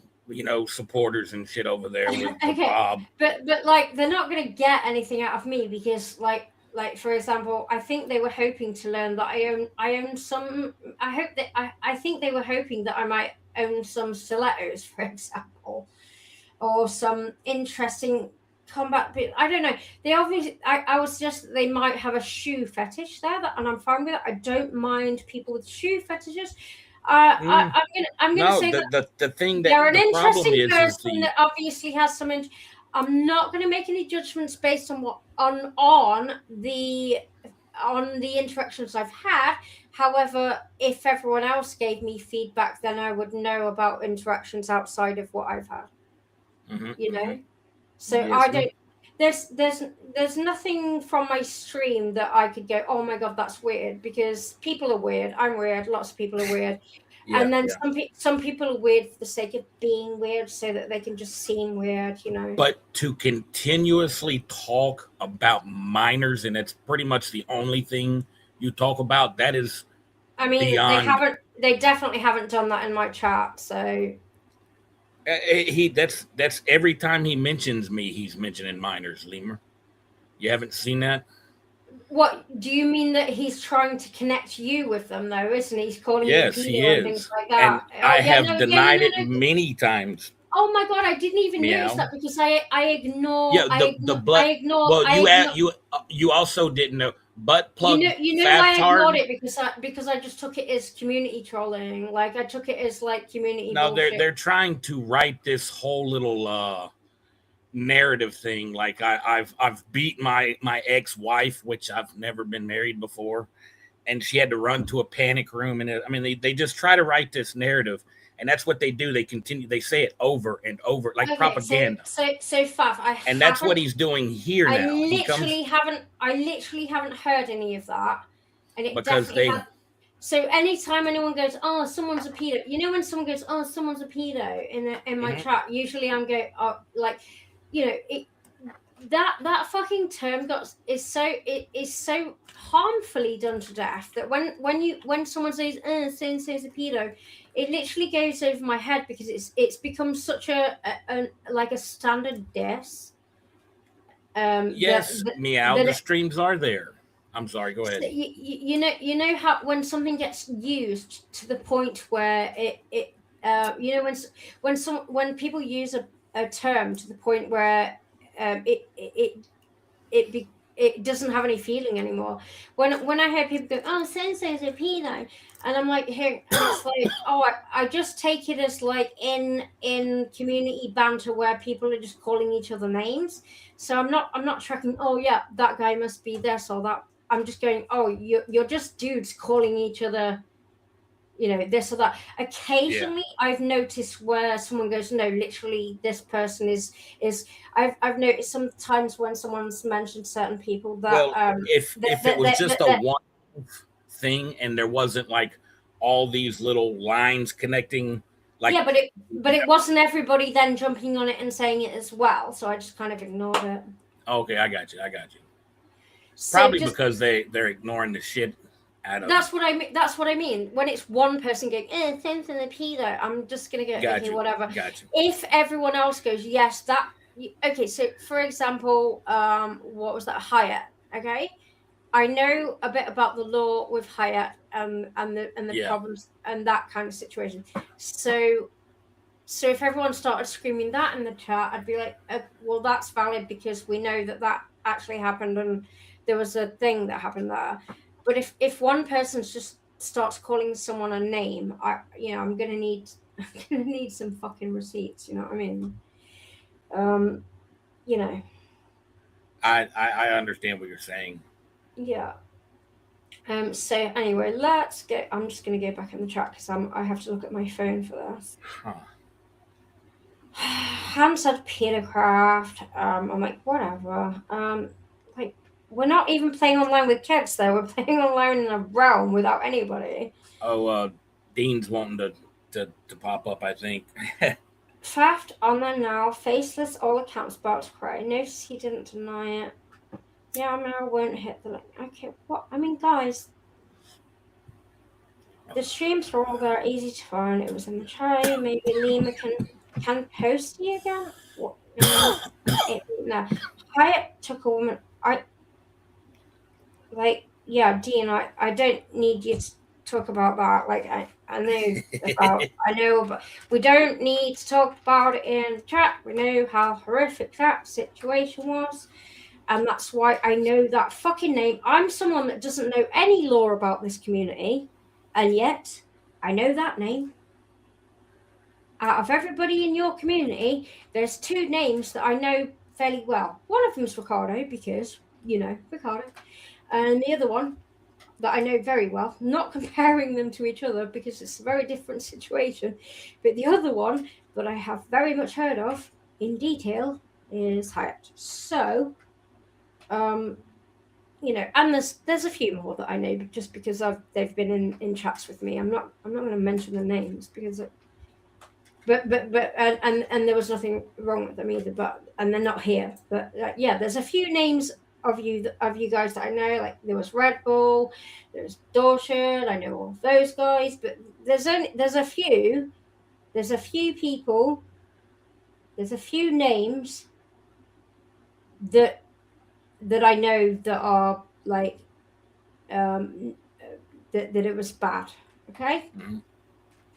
supporters and shit over there with Okay. Bob. But like they're not gonna get anything out of me because like for example, I think they were hoping to learn that I own some. I think they were hoping that I might own some stilettos, for example, or some interesting combat bit. I don't know. They obviously I was just they might have a shoe fetish there, and I'm fine with it. I don't mind people with shoe fetishes. I'm gonna say that the thing that they're an the problem interesting is person that obviously has some. I'm not going to make any judgments based on what on the interactions I've had. However, if everyone else gave me feedback, then I would know about interactions outside of what I've had. So Yes, I don't. There's nothing from my stream that I could go, oh my god, that's weird, because people are weird. I'm weird. Lots of people are weird. And then some people are weird for the sake of being weird, so that they can just seem weird, But to continuously talk about minors, and it's pretty much the only thing you talk about, that is. I mean, beyond... they definitely haven't done that in my chat. So that's every time he mentions me, he's mentioning minors. Lemur, you haven't seen that? What do you mean? That he's trying to connect you with them, though, isn't he? He's calling you pedo and things like that. And I have denied it many times. Oh my god, I didn't even notice that because I ignore. You also didn't know butt plug. You know I ignored it because I just took it as community trolling. Like I took it as like community. No, bullshit. they're trying to write this whole little narrative thing. Like I've beat my ex-wife, which I've never been married before, and she had to run to a panic room. And they just try to write this narrative. And that's what they do. They continue. They say it over and over, like propaganda. So Faf, and that's what he's doing here now. I literally haven't heard any of that. And it because so anytime anyone goes, oh, someone's a pedo. When someone goes, oh, someone's a pedo in my chat, usually I'm going, oh, like, that fucking term is so harmfully done to death that when someone says so-and-so's a pedo, it literally goes over my head because it's become such a standard diss. Yes, Meow. The streams are there. I'm sorry. Go ahead. So you know how when something gets used to the point where when people use a term to the point where it doesn't have any feeling anymore. When I hear people go, oh, so-and-so's a pedo, and I'm like, here, and it's like, oh, I just take it as like in community banter where people are just calling each other names. So I'm not tracking, oh yeah, that guy must be this or that. I'm just going, oh, you're just dudes calling each other, this or that. Occasionally, I've noticed where someone goes, no, literally, this person is. I've noticed sometimes when someone's mentioned certain people that. If it was just a one thing and there wasn't like all these little lines connecting, like but it wasn't everybody then jumping on it and saying it as well. So I just kind of ignored it. Okay, I got you. Probably because they're ignoring the shit. That's what I mean. When it's one person going, same thing, a pedo, I'm just gonna go, okay, whatever. Gotcha. If everyone else goes, yes, that okay. So for example, what was that? Hyatt. Okay, I know a bit about the law with Hyatt and the problems and that kind of situation. So if everyone started screaming that in the chat, I'd be like, well, that's valid because we know that actually happened and there was a thing that happened there. But if one person just starts calling someone a name, I'm gonna need some fucking receipts. You know what I mean? I understand what you're saying. Yeah. So anyway, let's go. I'm just gonna go back in the chat because I have to look at my phone for this. Huh. Pam said Petercraft. I'm like, whatever. Like, we're not even playing online with kids, though. We're playing online in a realm without anybody. Oh, Dean's wanting to pop up, I think. Faft on there now. Faceless, all accounts about to cry. Notice he didn't deny it. Yeah, I mean, I won't hit the link. Okay, what? I mean, guys, the streams were all there, easy to find. It was in the chat. Maybe Lima can post you again. What? No. Hyatt took a woman. Yeah, Dean. I don't need you to talk about that. Like, I know about. I know about. We don't need to talk about it in the chat. We know how horrific that situation was. And that's why I know that fucking name. I'm someone that doesn't know any lore about this community, and yet I know that name. Out of everybody in your community, there's two names that I know fairly well. One of them's Ricardo, because, Ricardo. And the other one that I know very well, not comparing them to each other because it's a very different situation, but the other one that I have very much heard of in detail is Hyatt. So, and there's a few more that I know just because they've been in chats with me. I'm not going to mention the names because but there was nothing wrong with them either, and they're not here, but yeah, there's a few names of you guys that I know. Like, there was Red Bull, there's Dorshard, I know all of those guys, but there's a few people, there's a few names that I know that are like that it was bad. Okay. Mm-hmm.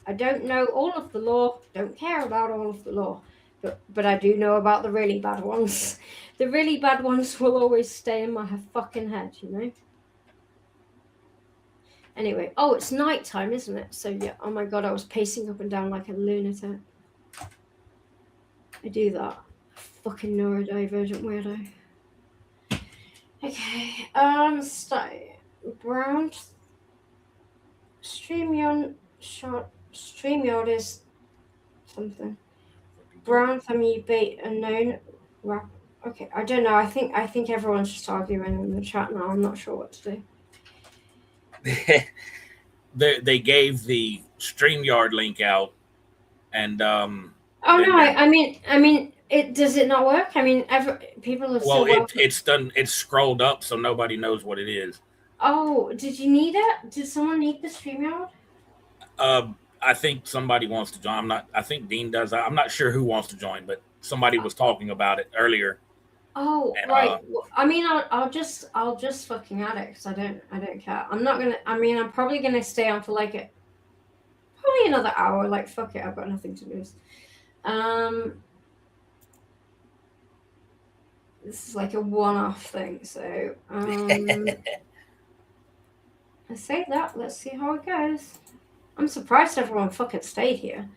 I don't know all of the lore, don't care about all of the lore, but I do know about the really bad ones. The really bad ones will always stay in my fucking head, Anyway, it's nighttime, isn't it? So yeah, oh my god, I was pacing up and down like a lunatic. I do that. Fucking neurodivergent weirdo. Okay, Brown StreamYard is something. Brown Thummy Bait Unknown rap. Okay, I don't know. I think everyone's just arguing in the chat now. I'm not sure what to do. They gave the StreamYard link out, and I mean, does it not work? I mean, people have it's done. It's scrolled up, so nobody knows what it is. Oh, did you need it? Did someone need the StreamYard? I think somebody wants to join. I think Dean does. I'm not sure who wants to join, but somebody was talking about it earlier. Oh, and, right. I mean, I'll just fucking add it because I don't care. I'm not gonna. I mean, I'm probably gonna stay on for probably another hour. Like, fuck it, I've got nothing to lose. This is like a one-off thing, so I say that. Let's see how it goes. I'm surprised everyone fucking stayed here.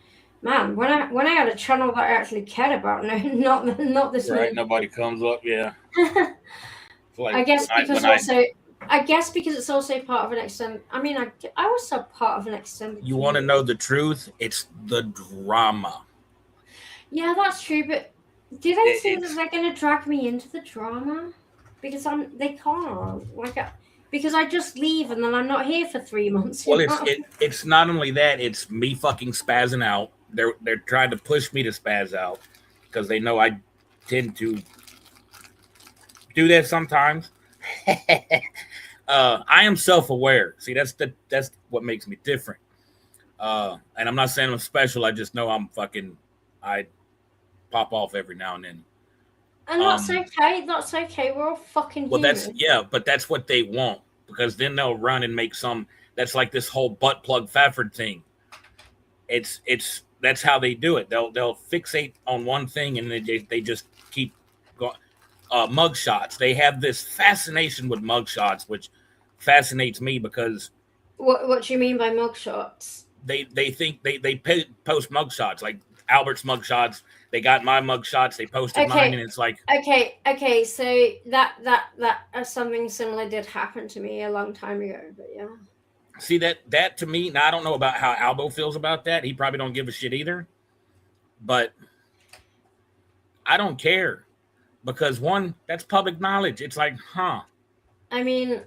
Man, when I had a channel that I actually cared about, not this right, nobody comes up, yeah. Like I guess because it's also part of an extended. I mean, I was a part of an extended. You want to know the truth? It's the drama. Yeah, that's true, but do they think that they're going to drag me into the drama? Because they can't. Because I just leave and then I'm not here for 3 months. Well, it's not only that; it's me fucking spazzing out. They're trying to push me to spaz out because they know I tend to do that sometimes. I am self-aware. See, that's what makes me different. And I'm not saying I'm special. I just know I pop off every now and then. And that's okay. That's okay. We're all fucking human. But that's what they want, because then they'll run and make that's like this whole butt plug Fafford thing. That's how they do it. They'll fixate on one thing and they just keep going. Mugshots. They have this fascination with mugshots, which fascinates me because. What do you mean by mugshots? They think they post mugshots, like Albert's mugshots. They got my mugshots. They posted mine, and it's like okay. So that something similar did happen to me a long time ago, but yeah. See that to me. Now I don't know about how Albo feels about that. He probably don't give a shit either. But I don't care because one, that's public knowledge. It's like, huh? I mean,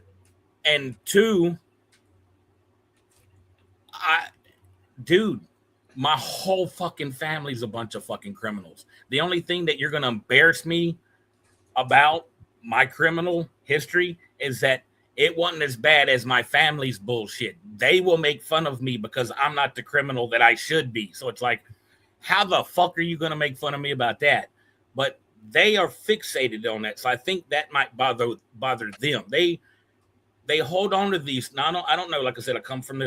and two, dude, my whole fucking family's a bunch of fucking criminals. The only thing that you're gonna embarrass me about my criminal history is that it wasn't as bad as my family's bullshit. They will make fun of me because I'm not the criminal that I should be. So it's like, how the fuck are you gonna make fun of me about that? But they are fixated on that. So I think that might bother them. They hold on to these. Now I don't know. Like I said, I come from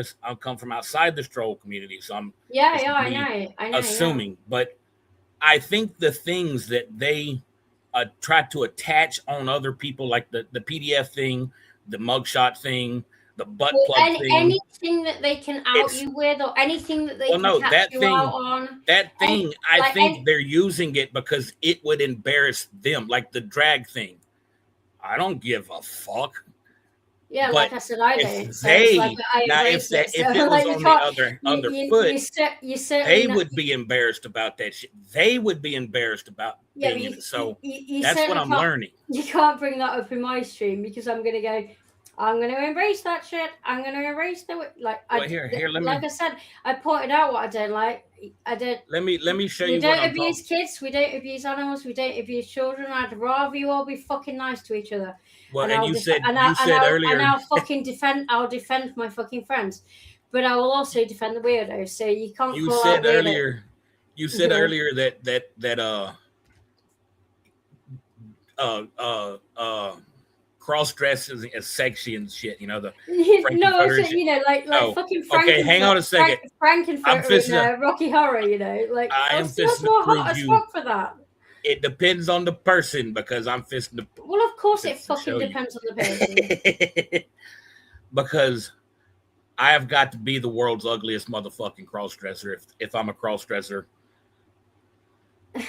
outside the stroll community, so I'm I know. assuming. But I think the things that they try to attach on other people, like the PDF thing, the mugshot thing, the butt plug thing, anything that they can out you with, or anything that they can catch you out on. That thing, I think they're using it because it would embarrass them, like the drag thing. I don't give a fuck. Yeah, but like I said, I don't. So if it was on the other foot, they would be embarrassed about that shit. They would be embarrassed about being in it. So that's what I'm learning. You can't bring that up in my stream because I'm going to embrace that shit. I'm going to erase the I said, I pointed out what I don't like. I don't. Let me show you. We don't abuse kids. We don't abuse animals. We don't abuse children. I'd rather you all be fucking nice to each other. Well, and you said earlier, and I'll fucking defend my fucking friends, but I will also defend the weirdos. So you can't. You said earlier that cross dressing is sexy and shit. You know the fucking Frank. Okay, hang on a second. Frankenfurter in Rocky Horror. You know, like I am that's more hot as fuck for that. It depends on the person because I'm fisting the. Well, of course, it fucking depends on the person. Because I have got to be the world's ugliest motherfucking crossdresser if I'm a crossdresser. And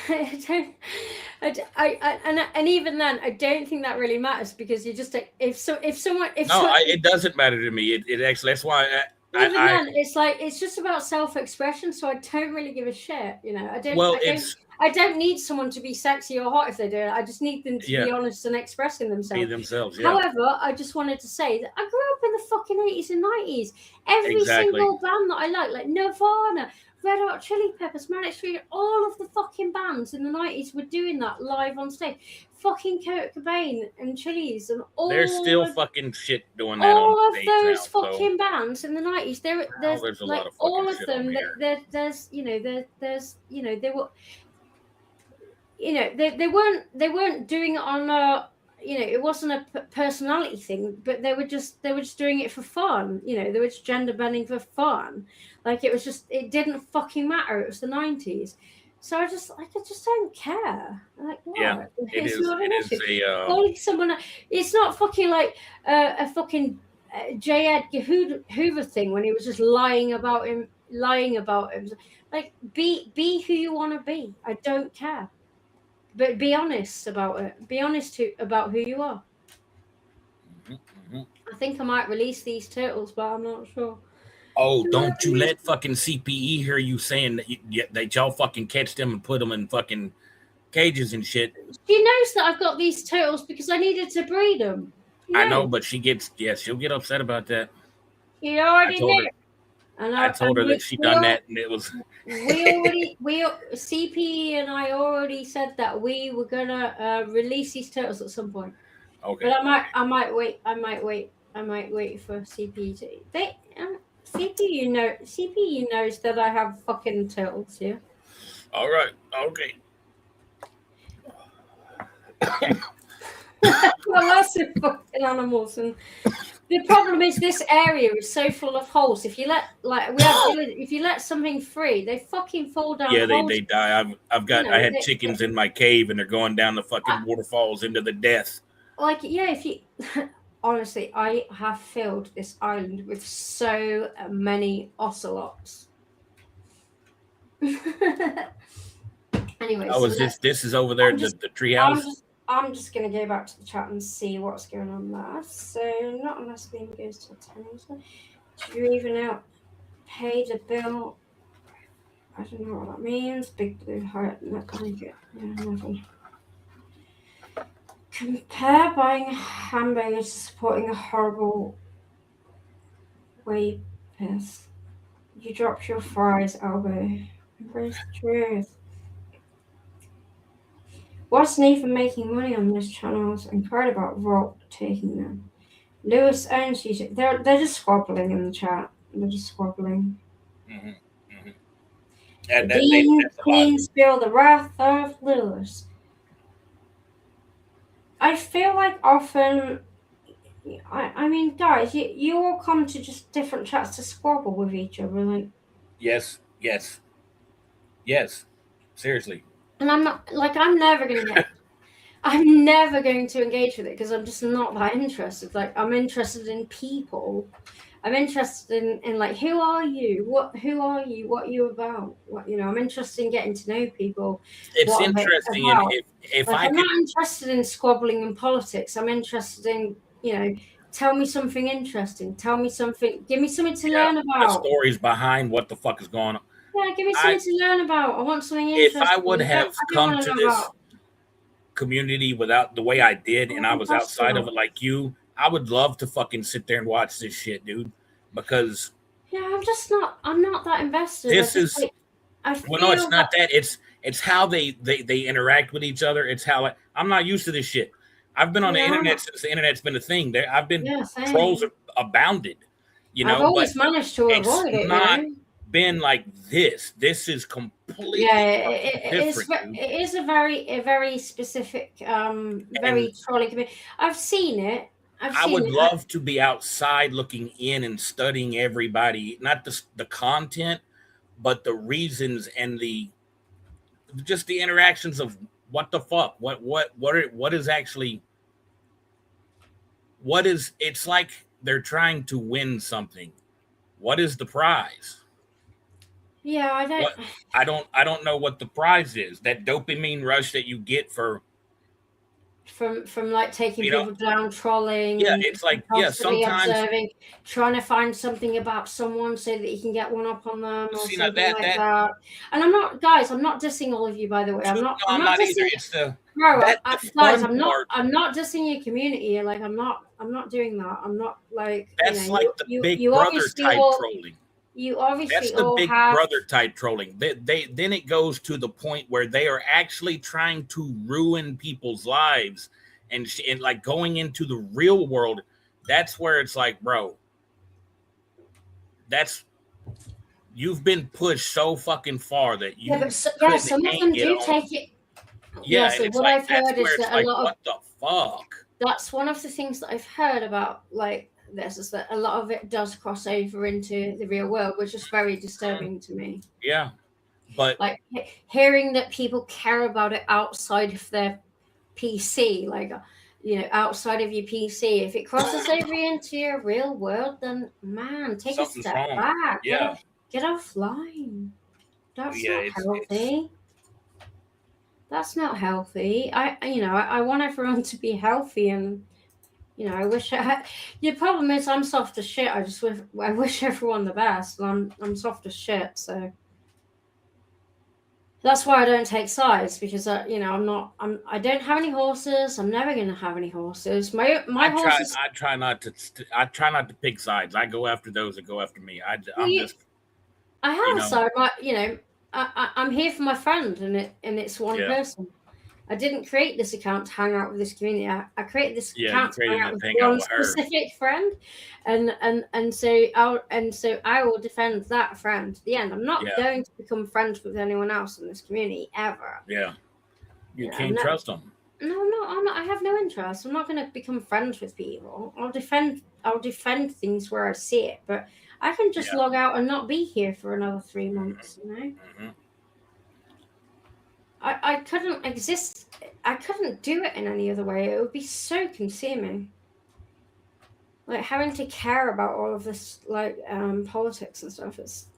even then, I don't think that really matters because you just it doesn't matter to me. It actually that's why. It's just about self-expression, so I don't really give a shit. You know, I don't need someone to be sexy or hot if they do it. I just need them to be honest and expressing themselves. Be themselves. Yeah. However, I just wanted to say that I grew up in the fucking 80s and 90s. Every single band that I like Nirvana, Red Hot Chili Peppers, Manic Street, all of the fucking bands in the 90s were doing that live on stage. Fucking Kurt Cobain and Chili's and all. They're still fucking shit doing that. All of those fucking bands in the 90s. There's like all of them. They weren't doing it on a. It wasn't a personality thing, but they were just doing it for fun. They were just gender bending for fun. Like it didn't fucking matter. It was the 90s. So I just don't care. Like, what? Yeah, Someone. It's not fucking like a fucking J. Edgar Hoover thing when he was just lying about him. Like, be who you want to be. I don't care. But be honest about it. Be honest about who you are. Mm-hmm. I think I might release these turtles, but I'm not sure. Oh, don't you let fucking CPE hear you saying that y'all fucking catch them and put them in fucking cages and shit. She knows that I've got these turtles because I needed to breed them. I know, but she'll get upset about that. You already knew. I told her that she done that, and it was. CPE and I already said that we were gonna release these turtles at some point. Okay. But I might wait for CPE to. CPE knows that I have fucking turtles. Yeah. All right. Okay. Well, lots of fucking animals, and the problem is this area is so full of holes. If you let something free, they fucking fall down. Yeah, they die. I had chickens in my cave, and they're going down the fucking waterfalls into the death. Like, yeah, if you honestly, I have filled this island with so many ocelots. Anyway, this is over there, the treehouse. I'm just going to go back to the chat and see what's going on there. So, not unless the game goes to 10. Do you even out pay the bill? I don't know what that means. Big blue heart. Not gonna get. Yeah, nothing. Compare buying hamburgers to supporting a horrible way piss. You dropped your fries, elbow. Embrace the truth. What's Nathan making money on those channels? Inquired about Vault taking them. Lewis owns YouTube. They're just squabbling in the chat. They're just squabbling. Mm-hmm. Mm-hmm. The Queens feel the wrath of Lewis. I feel like often, I mean, guys, you all come to just different chats to squabble with each other, like. Yes. Seriously. And I'm not like I'm never going to engage with it because I'm just not that interested. Like I'm interested in people. I'm interested in like who are you? Who are you? What are you about? What I'm interested in getting to know people. It's interesting, and if like, I I'm could, not interested in squabbling in politics. I'm interested in tell me something interesting. Tell me something. Give me something to learn the about. stories behind what the fuck is going on. Yeah, give me something to learn about. I want something interesting. If I would have come to this community without the way I did, and I was outside of it like you, I would love to fucking sit there and watch this shit, dude. Because I'm not that invested. This is well, no, it's not that. It's how they interact with each other. It's how I'm not used to this shit. I've been on the internet since the internet's been a thing. I've been trolls abounded, I've always managed to avoid it. Not been like this. This is completely different. It is a very specific, very trolling community. I've seen it. I would love to be outside looking in and studying everybody, not the content, but the reasons and just the interactions of what the fuck, what is actually, it's like they're trying to win something. What is the prize? Yeah, I don't know what the prize is. That dopamine rush that you get from like taking people down, trolling. Yeah, it's like sometimes observing, trying to find something about someone so that you can get one up on them or something like that. And I'm not dissing all of you, by the way. I'm not dissing, either. It's guys, I'm not dissing your community. Like I'm not doing that. I'm not like that's like the big brother type trolling. You obviously that's the big brother type trolling. They then it goes to the point where they are actually trying to ruin people's lives and like going into the real world. That's where it's like, bro, you've been pushed so fucking far that you some of them do take it. Yeah, so what I've heard is that a lot of what the fuck. That's one of the things that I've heard about like this is that a lot of it does cross over into the real world, which is very disturbing to me. Yeah, but like hearing that people care about it outside of their PC, like outside of your PC, if it crosses over into your real world, then man, take a step back. Yeah, get offline. That's not healthy. That's not healthy. I want everyone to be healthy and. I wish your problem is I'm soft as shit. I wish everyone the best. And I'm soft as shit, so that's why I don't take sides because I don't have any horses. I'm never gonna have any horses. My horses. I try not to pick sides. I go after those that go after me. I have a side. I'm here for my friend, and it's one person. I didn't create this account to hang out with this community. I created this account to hang out with one specific friend, and so I will defend that friend to the end. I'm not going to become friends with anyone else in this community ever. Yeah, you can't trust them. No, I'm not. I have no interest. I'm not going to become friends with people. I'll defend things where I see it, but I can just log out and not be here for another 3 months. Mm-hmm. I couldn't exist. I couldn't do it in any other way. It would be so consuming. Like having to care about all of this, like politics and stuff. Is,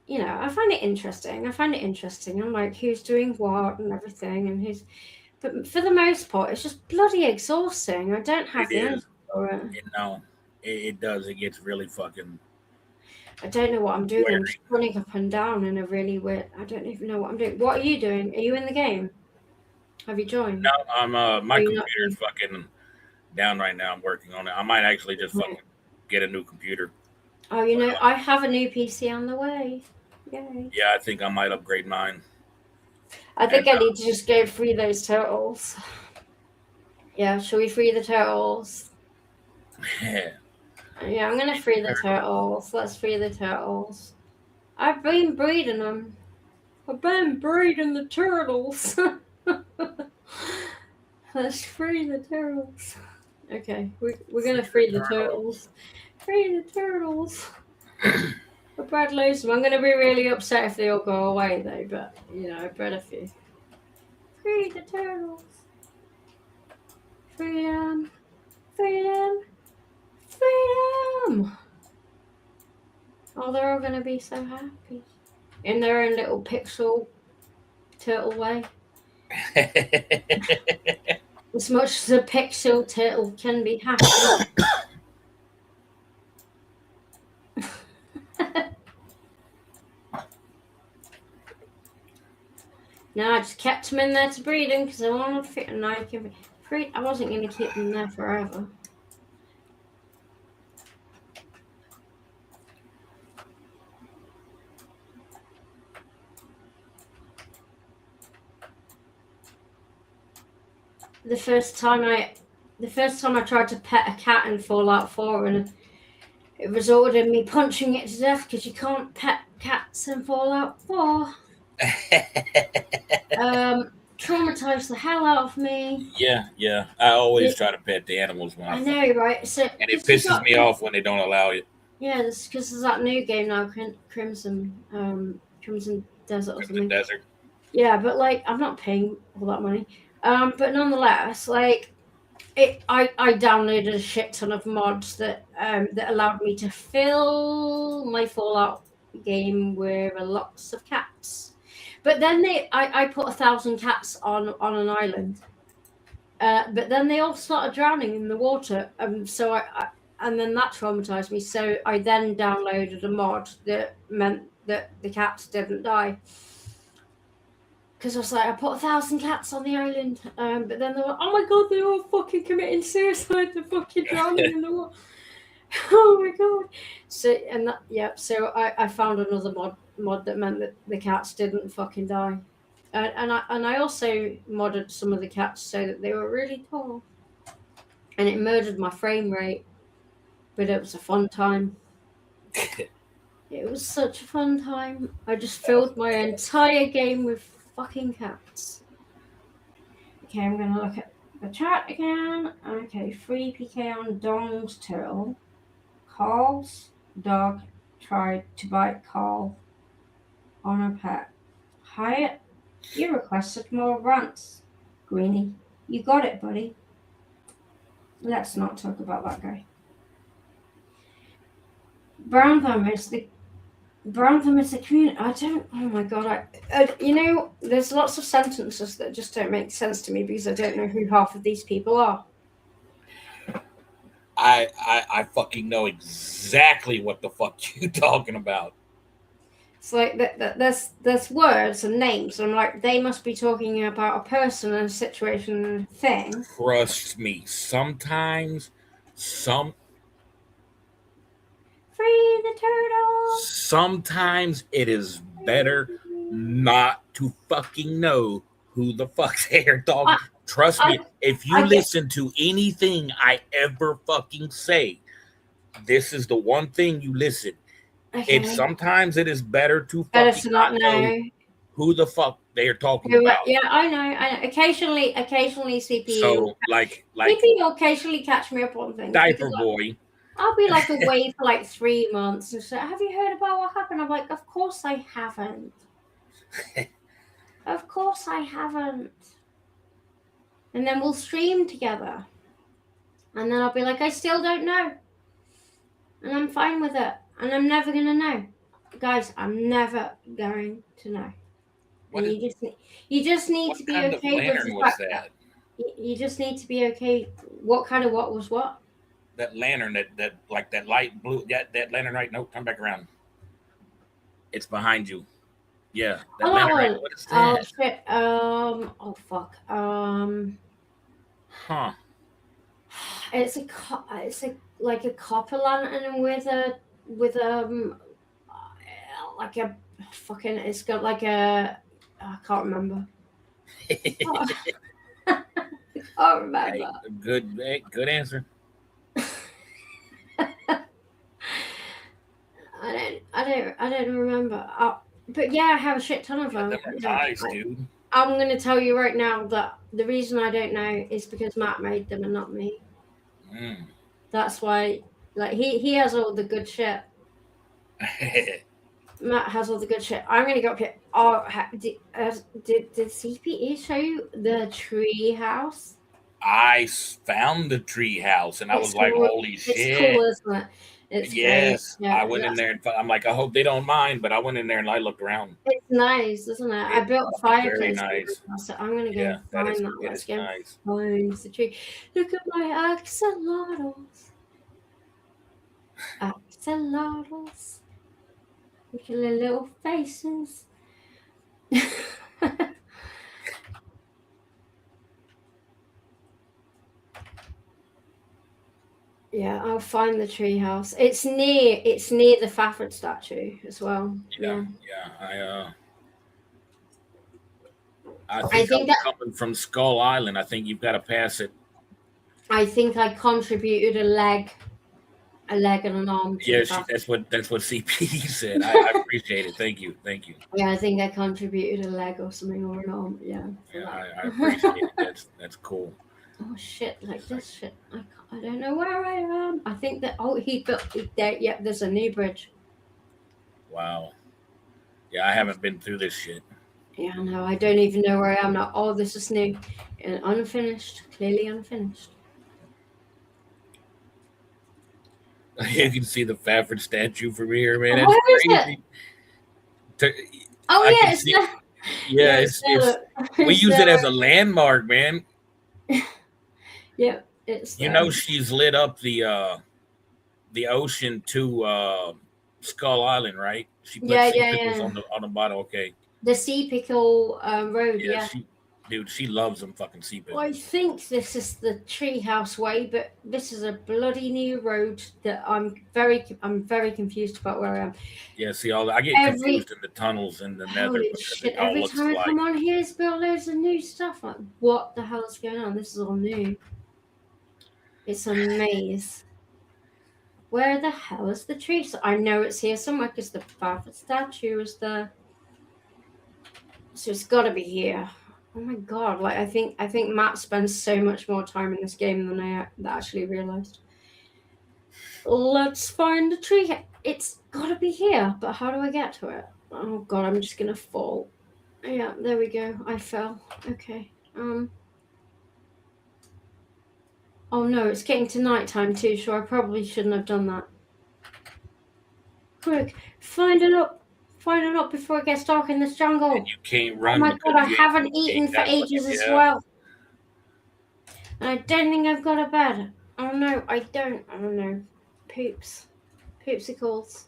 I find it interesting. I'm like, who's doing what and everything, and who's. But for the most part, it's just bloody exhausting. I don't have the energy for it. No, it does. It gets really fucking. I don't know what I'm doing. Where? I'm just running up and down in a really weird. I don't even know what I'm doing. What are you doing? Are you in the game? Have you joined? No, I'm my Are you not computer's fucking down right now. I'm working on it. I might actually just Right. fucking get a new computer. Oh, you know, I have a new PC on the way. Yay. Yeah, I think I might upgrade mine. I think I need to just go free those turtles. Yeah, shall we free the turtles? Yeah. Yeah, I'm gonna free the turtles. Let's free the turtles. I've been breeding them. I've been breeding the turtles. Let's free the turtles. Okay, we're gonna free the turtles. Free the turtles. I bred loads of them. I'm gonna be really upset if they all go away though, but you know, I bred a few. Free the turtles. Freedom. Freedom. Freedom. Oh, they're all gonna be so happy. In their own little pixel turtle way. As much as a pixel turtle can be happy. No, I just kept them in there to breed them because I wanted to fit and I can breed. I wasn't going to keep them there forever. The first time I tried to pet a cat in Fallout 4 and it resulted in me punching it to death because you can't pet cats in Fallout 4. Traumatized the hell out of me. Yeah. I always try to pet the animals when I know, right? So, and it pisses me off when they don't allow it. Yeah, that's because there's that new game now, Crimson Desert or something. Desert. Yeah, but like I'm not paying all that money. But nonetheless, like I downloaded a shit ton of mods that allowed me to fill my Fallout game with lots of cats. But then I put 1,000 cats on an island. But then they all started drowning in the water. So and then that traumatized me. So I then downloaded a mod that meant that the cats didn't die. Because I was like, I put 1,000 cats on the island, but then they were, oh my god, they're all fucking committing suicide. They're fucking drowning in the water. Oh my god. So I found another mod that meant that the cats didn't fucking die, and I also modded some of the cats so that they were really tall, and it murdered my frame rate, but it was a fun time. It was such a fun time. I just filled my entire game with fucking cats. Okay, I'm gonna look at the chat again. Okay, free PK on Dong's turtle. Carl's dog tried to bite Carl on a pet. Hyatt, you requested more rants. Greenie, you got it, buddy. Let's not talk about that guy. Brown thumb is the community. I don't. Oh my god! You know, there's lots of sentences that just don't make sense to me because I don't know who half of these people are. I fucking know exactly what the fuck you talking about. It's like there's words and names. And I'm like, they must be talking about a person and a situation and a thing. Trust me, sometimes Free the turtle. Sometimes it is better not to fucking know who the fuck they're talking. Trust me, if you listen to anything I ever fucking say, this is the one thing you listen. Okay. Sometimes it is better to fucking not know who the fuck they are talking about. Yeah, I know. Occasionally CPE. So like CPE will occasionally catch me up on things. Diaper boy. I'll be like away for like 3 months and say, have you heard about what happened? I'm like, of course I haven't. Of course I haven't. And then we'll stream together. And then I'll be like, I still don't know. And I'm fine with it. And I'm never going to know. Guys, I'm never going to know. And you just need to be okay with the fact that. You just need to be okay. What kind of what was what? That lantern, that like that light blue, that lantern right. No, come back around. It's behind you. Yeah, that Oh, that Leonard. one. What is Oh that? shit. Oh fuck. Huh? It's a like a copper lantern with like a fucking. It's got like a. I can't remember. I can't remember. Hey, good answer. I don't remember. But yeah, I have a shit ton of them. Them are Yeah, nice, dude. I'm gonna tell you right now that the reason I don't know is because Matt made them and not me. Mm. That's why. Like he has all the good shit. Matt has all the good shit. I'm gonna go up here. Oh, did CPE show you the tree house? I found the tree house and I was like, cool. holy It's shit. cool, isn't it? It's Yes. great. Yeah, I went in there and I'm like, I hope they don't mind, but I went in there and I looked around. it's nice, isn't it? I It's built a fucking very fireplace. nice. So I'm gonna go Yeah, that find is that. Let's go nice. find the tree. Look at my axolotls. Axolotls. Look at their little faces. Yeah, I'll find the tree house. It's near the Fafford statue as well. Yeah. I I think I'm that coming from Skull Island. I think you've got to pass it. I think I contributed a leg and an arm to Yeah, the Fafford. that's what CPE said. I appreciate it. Thank you. Yeah, I think I contributed a leg or something or an arm. Yeah. I appreciate it. That's cool. Oh shit! Like this shit. I don't know where I am. I think that he built there. Yeah, there's a new bridge. Wow. Yeah, I haven't been through this shit. Yeah, no, I don't even know where I am now. Oh, this is new and unfinished. Clearly unfinished. You can see the Fafford statue from here, man. That's Where is crazy. Oh I yeah, can it's see- there. Yeah, it's we use it as a landmark, man. Yeah, it's You there. know she's lit up the ocean to Skull Island, right? She put sea pickles on the bottom. Okay. The Sea Pickle Road. Yeah, Yeah. she loves them fucking sea pickles. I think this is the Treehouse Way, but this is a bloody new road that I'm very confused about where I am. Yeah, see I get confused in the tunnels in the nether Holy because shit! it all Every looks time I like. come on here, it's built loads of new stuff. Like, what the hell is going on? This is all new. It's a maze. Where the hell is the tree? So I know it's here somewhere because the Fafford statue is there. So it's got to be here. Oh my god! Like I think Matt spends so much more time in this game than I actually realized. Let's find the tree. It's got to be here, but how do I get to it? Oh god! I'm just gonna fall. Yeah, there we go. I fell. Okay. Oh no, it's getting to nighttime too, so I probably shouldn't have done that. Quick, find it up before it gets dark in this jungle. And you can't Oh run. my because god, I you haven't eaten for that's ages what- as yeah. well. And I don't think I've got a bed. Oh no, I don't. I don't know. Poopsicles.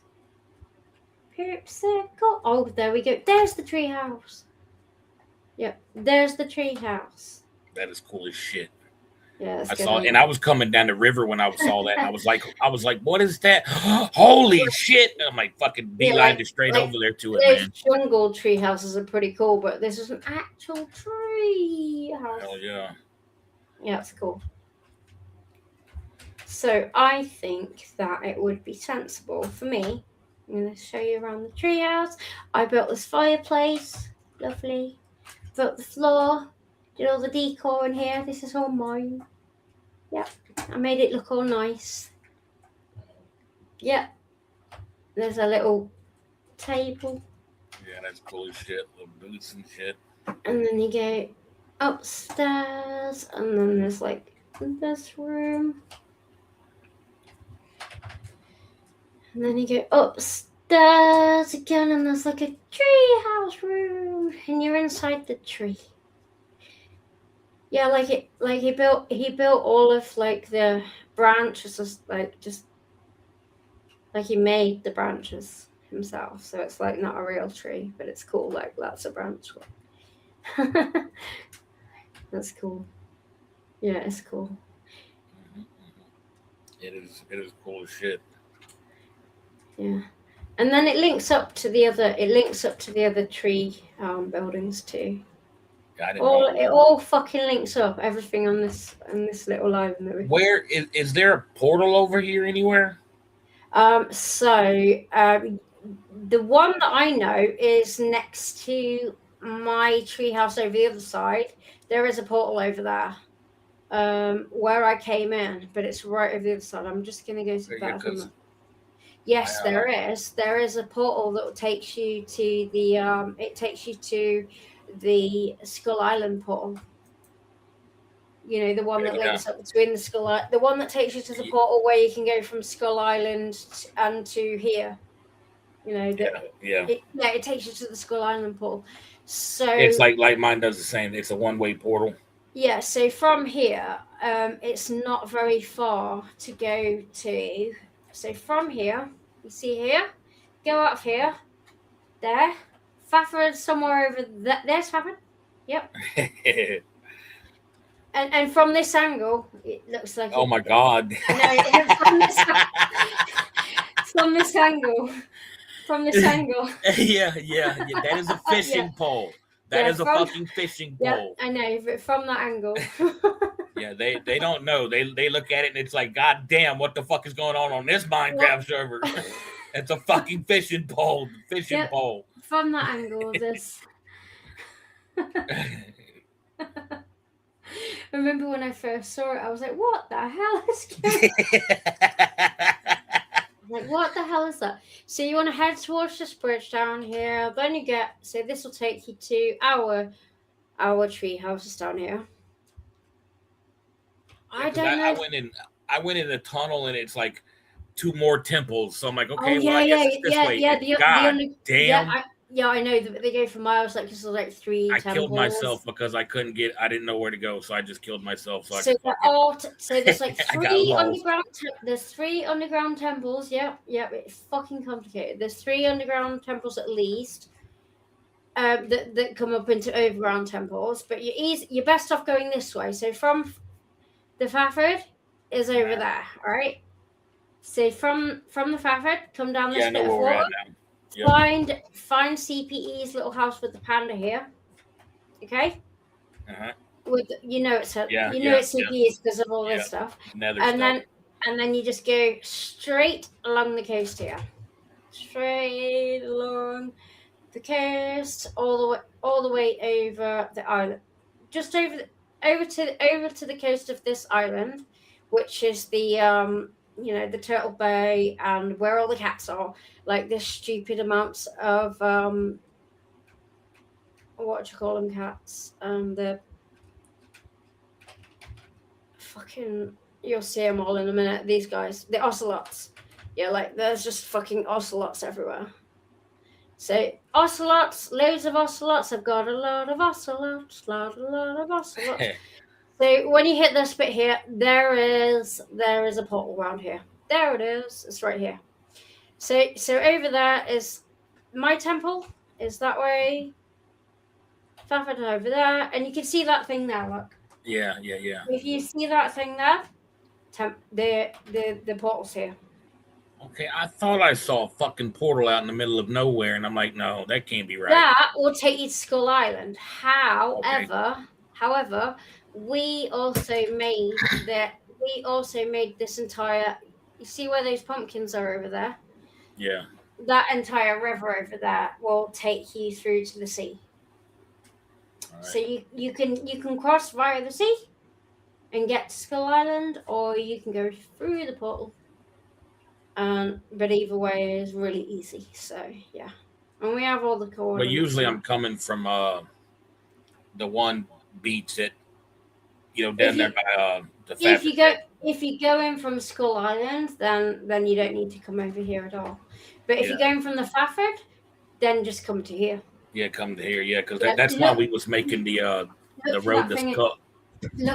Poopsicle. Oh, there we go. There's the treehouse. Yep, there's the treehouse. That is cool as shit. Yeah, I saw, and I was coming down the river when I saw that, and I was like, what is that? Holy shit! And I'm like, fucking beelined it straight over there to it, Those man. jungle tree houses are pretty cool, but this is an actual tree house. Hell yeah. Yeah, it's cool. So I think that it would be sensible for me. I'm going to show you around the treehouse. I built this fireplace. Lovely. Built the floor. Did all the decor in here. This is all mine. Yep. I made it look all nice. Yep. There's a little table. Yeah, that's cool as shit. Little boots and shit. And then you go upstairs. And then there's like this room. And then you go upstairs again, and there's like a tree house room, and you're inside the tree. Yeah, he built all of like the branches, just like he made the branches. himself. So it's like not a real tree, but it's cool. Like that's a branch. That's cool. Yeah, it's cool. It is cool as shit. Yeah. And then it links up to the other tree buildings too. I didn't know. It all fucking links up. Everything on this little island that we. Where is there a portal over here anywhere? The one that I know is next to my treehouse over the other side. There is a portal over there, where I came in, but it's right over the other side. I'm just gonna go to the bathroom. Yes, there is. There is a portal that takes you to the it takes you to the Skull Island portal. You know, the one that links up between the one that takes you to the portal where you can go from Skull Island and to here. You know, it takes you to the Skull Island portal. So it's like mine does the same. It's a one-way portal. Yeah, so from here, it's not very far to go to. So from here, you see here, go up here, there. Fafford somewhere over there. There's Fafford. Yep. and from this angle, it looks like. Oh my God! I know. From this angle. Yeah. That is a fishing pole. That is a fucking fishing pole. I know, but from that angle. Yeah, they don't know. They look at it and it's like, God damn, what the fuck is going on this Minecraft server? It's a fucking fishing pole. Pole. From that angle, this. Remember when I first saw it, I was like, what the hell is going on? Like, what the hell is that? So you want to head towards this bridge down here. Then you get, so this will take you to our tree houses down here. I don't know. I went in the tunnel and it's like 2 more temples. So I'm like, okay, I guess it's this way. God damn. Yeah, I know. They go for miles, like just like 3 temples. I killed myself because I didn't know where to go, so I just killed myself. So there's like 3 underground. There's 3 underground temples. Yeah, it's fucking complicated. There's 3 underground temples at least. That come up into overground temples, but you're best off going this way. So from the Fafford is over there, all right? So from the Fafford, come down this bit of water. Yep. Find CPE's little house with the panda here. Okay. With it's CPE's because of all this stuff. Then you just go straight along the coast here. Straight along the coast, all the way over the island. Just over to the coast of this island, which is the the Turtle Bay and where all the cats are, like this stupid amounts of what do you call them, cats? The fucking, you'll see them all in a minute. These guys, the ocelots. Yeah, like there's just fucking ocelots everywhere. So ocelots, loads of ocelots. I've got a lot of ocelots, lot of ocelots. So when you hit this bit here, there is a portal around here. There it is. It's right here. So over there is my temple. Is that way? Fafford over there, and you can see that thing there. Look. Yeah. If you see that thing there, the portal's here. Okay, I thought I saw a fucking portal out in the middle of nowhere, and I'm like, no, that can't be right. That will take you to Skull Island. However, we also made this entire. You see where those pumpkins are over there? Yeah. That entire river over there will take you through to the sea. Right. So you can cross via the sea and get to Skull Island, or you can go through the portal. But either way is really easy. So yeah, and we have all the coordinates. But usually I'm coming from the one beach that down there by the. If you go in from Skull Island, then you don't need to come over here at all. But if you're going from the Fafford, then just come to here. Yeah, come to here. Yeah, because that's why we was making the road to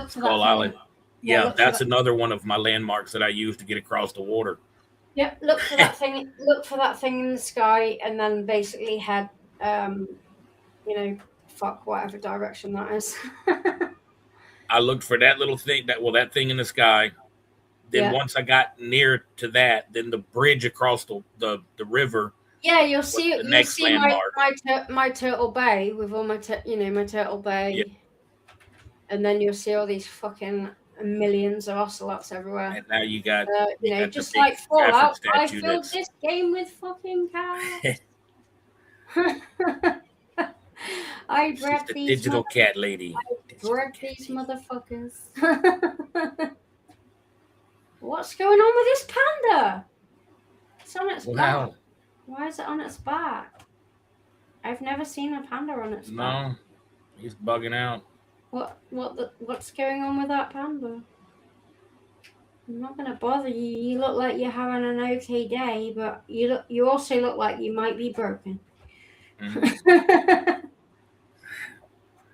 Skull Island. Yeah, that's another one of my landmarks that I use to get across the water. Yep, look for that thing. Look for that thing in the sky, and then basically head, fuck whatever direction that is. I looked for that little thing, that thing in the sky. Then Yeah. once I got near to that, then the bridge across the river. Yeah, you'll was see. the You'll next see landmark. my turtle bay with all my my turtle bay, Yeah. and then you'll see all these fucking millions of ocelots everywhere. And now you got got just the big like Fallout, I statue filled that's this game with fucking cats. I she's bred the these digital cat lady. bred these motherfuckers. What's going on with this panda? It's on its back. Wow. Why is it on its back? I've never seen a panda on its back. No, he's bugging out. What's going on with that panda? I'm not gonna bother you. You look like you're having an okay day, but you also look like you might be broken. Mhm.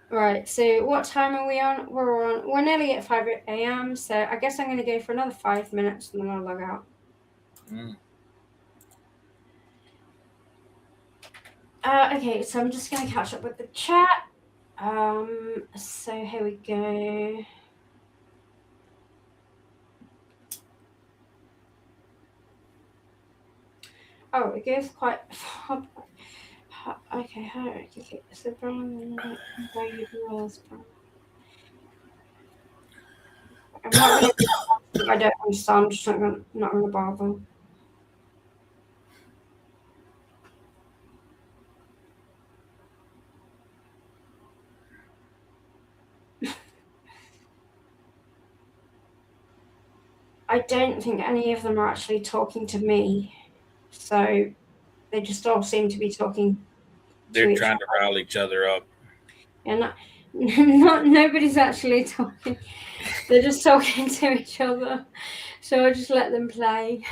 Right, so what time are we on? We're nearly at 5 a.m. So I guess I'm gonna go for another 5 minutes and then I'll log out. Mm. Okay, so I'm just gonna catch up with the chat. So here we go. Oh, it goes quite. Okay, so brown. I'm not gonna. I don't understand. I'm just not gonna bother. I don't think any of them are actually talking to me, so they just all seem to be talking. They're trying to rile each other up. And nobody's actually talking. They're just talking to each other. So I just let them play.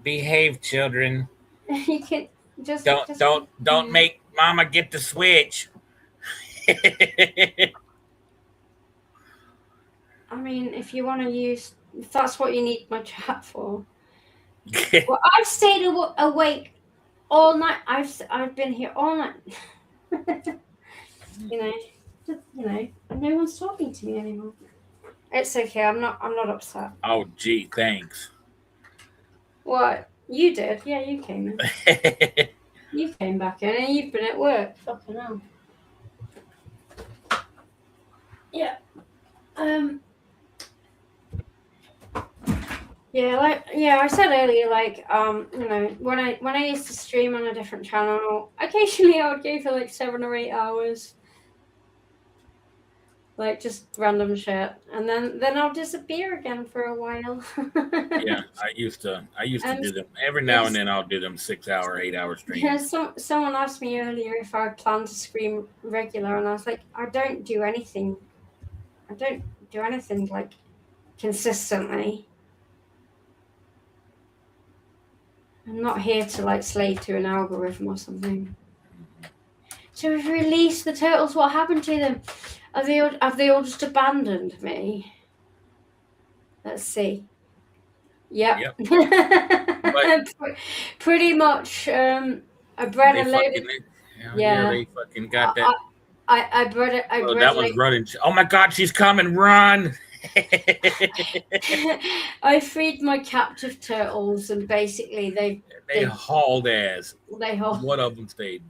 Behave, children. You can just don't make Mama get the Switch. I mean, if you want to if that's what you need my chat for. Well, I've stayed awake all night. I've been here all night. No one's talking to me anymore. It's okay. I'm not upset. Oh, gee, thanks. What? You did? Yeah, you came in. You came back in, and you've been at work. Fucking hell. Yeah. Yeah, I said earlier, when I used to stream on a different channel, occasionally I would go for like 7 or 8 hours. Like just random shit. And then I'll disappear again for a while. Yeah, I used to do them. Every now and then I'll do them 6 hour, 8 hour streams. Yeah, someone asked me earlier if I plan to stream regular, and I was like, I don't do anything like consistently. I'm not here to like slave to an algorithm or something. So we've released the turtles. What happened to them? Have they all just abandoned me? Let's see. Yep. Pretty much. I bred a load. Yeah, they fucking got that. I bred it. That one's running. Oh my God, she's coming! Run! I freed my captive turtles, and basically they hauled ass. They hauled. One of them stayed.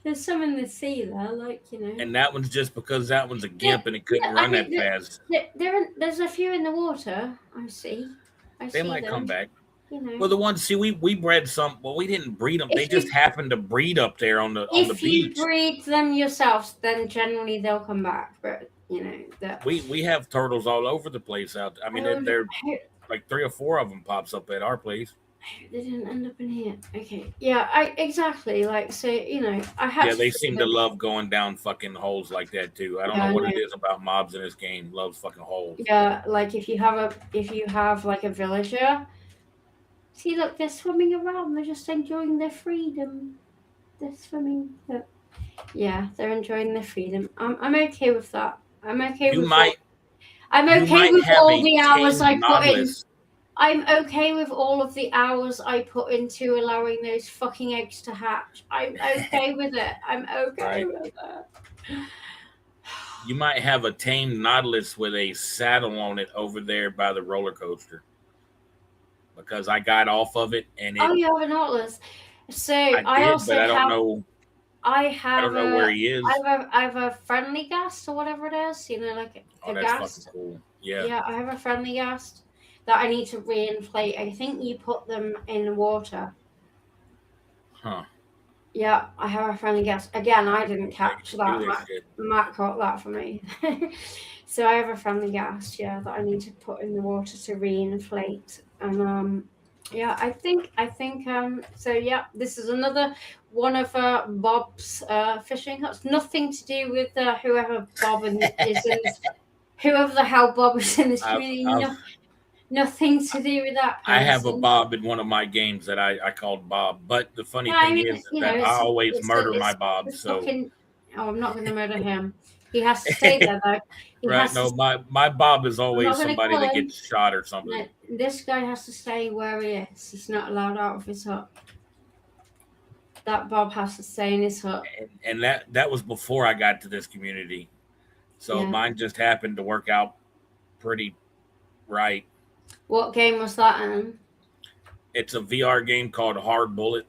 There's some in the sea there, And that one's just because that one's a gimp and it couldn't run that fast. There's a few in the water. I see. They might come back. You Well, the ones we bred some. Well, we didn't breed them. They just happened to breed up there on the beach. If you breed them yourself, then generally they'll come back. But we have turtles all over the place out. I mean, they're like 3 or 4 of them pops up at our place. They didn't end up in here. Okay. Yeah, exactly. I have. Yeah, they seem to love going down fucking holes like that too. I don't know what it is about mobs in this game. Loves fucking holes. Yeah, like if you have like a villager. See, look, they're swimming around. They're just enjoying their freedom. They're swimming. Yeah, they're enjoying their freedom. I'm okay with that. I'm okay with. I'm okay with all the hours I put in. I'm okay with all of the hours I put into allowing those fucking eggs to hatch. I'm okay with it. I'm okay Right. with it. You might have a tame nautilus with a saddle on it over there by the roller coaster. Because I got off of it and Oh, it you have an Atlas. So I I did, but also have I have don't know where a he is. I have a friendly ghast or whatever it is, you know, like Oh, a that's fucking ghast. cool. Yeah. Yeah, I have a friendly ghast that I need to reinflate. I think you put them in water. Huh. Yeah, I have a friendly ghast. Again, I didn't Yeah, you catch can that. do that shit. Matt caught that for me. So I have a friendly ghast, yeah, that I need to put in the water to reinflate. And yeah, I think so yeah, this is another one of Bob's fishing huts. Nothing to do with whoever whoever the hell Bob is in this I've, community. I've No, nothing to do with that I have a person. Bob in one of my games that I called Bob. But the funny Yeah, I thing mean, is you know, that I always murder my Bob. it's So fucking. Oh, I'm not going to murder him. He has to stay there though. He right, has no, to. my Bob is I'm not always going to somebody kill that him. gets shot or No, something. this guy has to stay where he is. He's not allowed out of his hut. That Bob has to stay in his hut. And that was before I got to this community. So Yeah. mine just happened to work out pretty right. What game was that in? It's a VR game called Hard Bullet.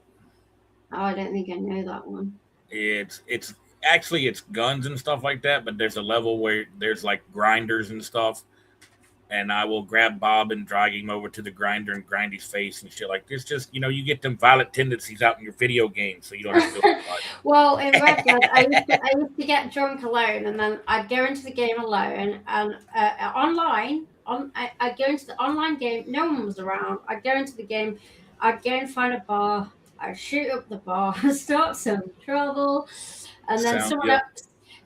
Oh, I don't think I know that one. It's actually it's guns and stuff like that, but there's a level where there's like grinders and stuff. And I will grab Bob and drag him over to the grinder and grind his face and shit like this. Just you get them violent tendencies out in your video game, so you don't have to do it. Well, in Red Dead, I used to get drunk alone, and then I'd go into the game alone, and online. I'd go into the online game. No one was around. I'd go into the game. I'd go and find a bar. I'd shoot up the bar, start some trouble, and then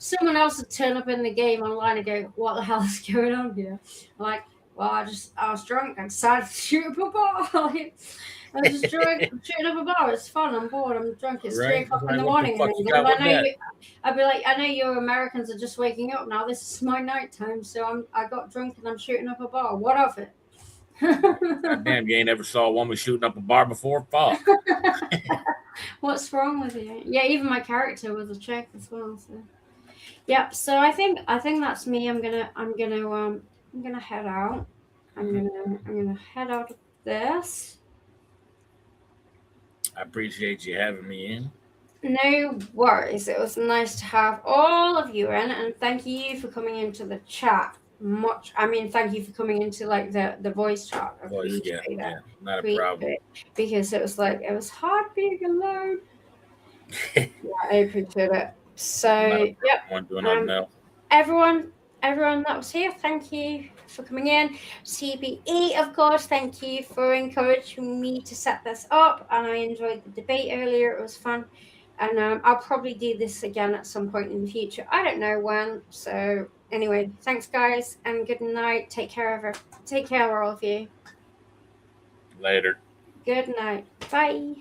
someone else would turn up in the game online and go, "What the hell is going on here?" I'm like, well, I was drunk. I decided to shoot up a bar. I was just drunk, shooting up a bar. It's fun. I'm bored. I'm drunk. It's 3 o'clock in the morning. What the fuck you got with that? I'd be like, I know you Americans are just waking up now. This is my nighttime, so I got drunk and I'm shooting up a bar. What of it? Damn, you ain't ever saw a woman shooting up a bar before? Fuck. What's wrong with you? Yeah, even my character was a chick as well. So, yeah. So I think that's me. I'm gonna head out. I'm gonna head out of this. I appreciate you having me in. No worries. It was nice to have all of you in, and thank you for coming into the chat. Thank you for coming into like the voice chat. Voice, yeah, not a problem. Because it was hard being alone. Yeah, I appreciate it. So yeah, everyone that was here, thank you for coming in. CPE, of course, thank you for encouraging me to set this up, and I enjoyed the debate earlier. It was fun, and I'll probably do this again at some point in the future. I don't know when. So anyway, thanks guys, and good night. Take care all of you. Later. Good night. Bye.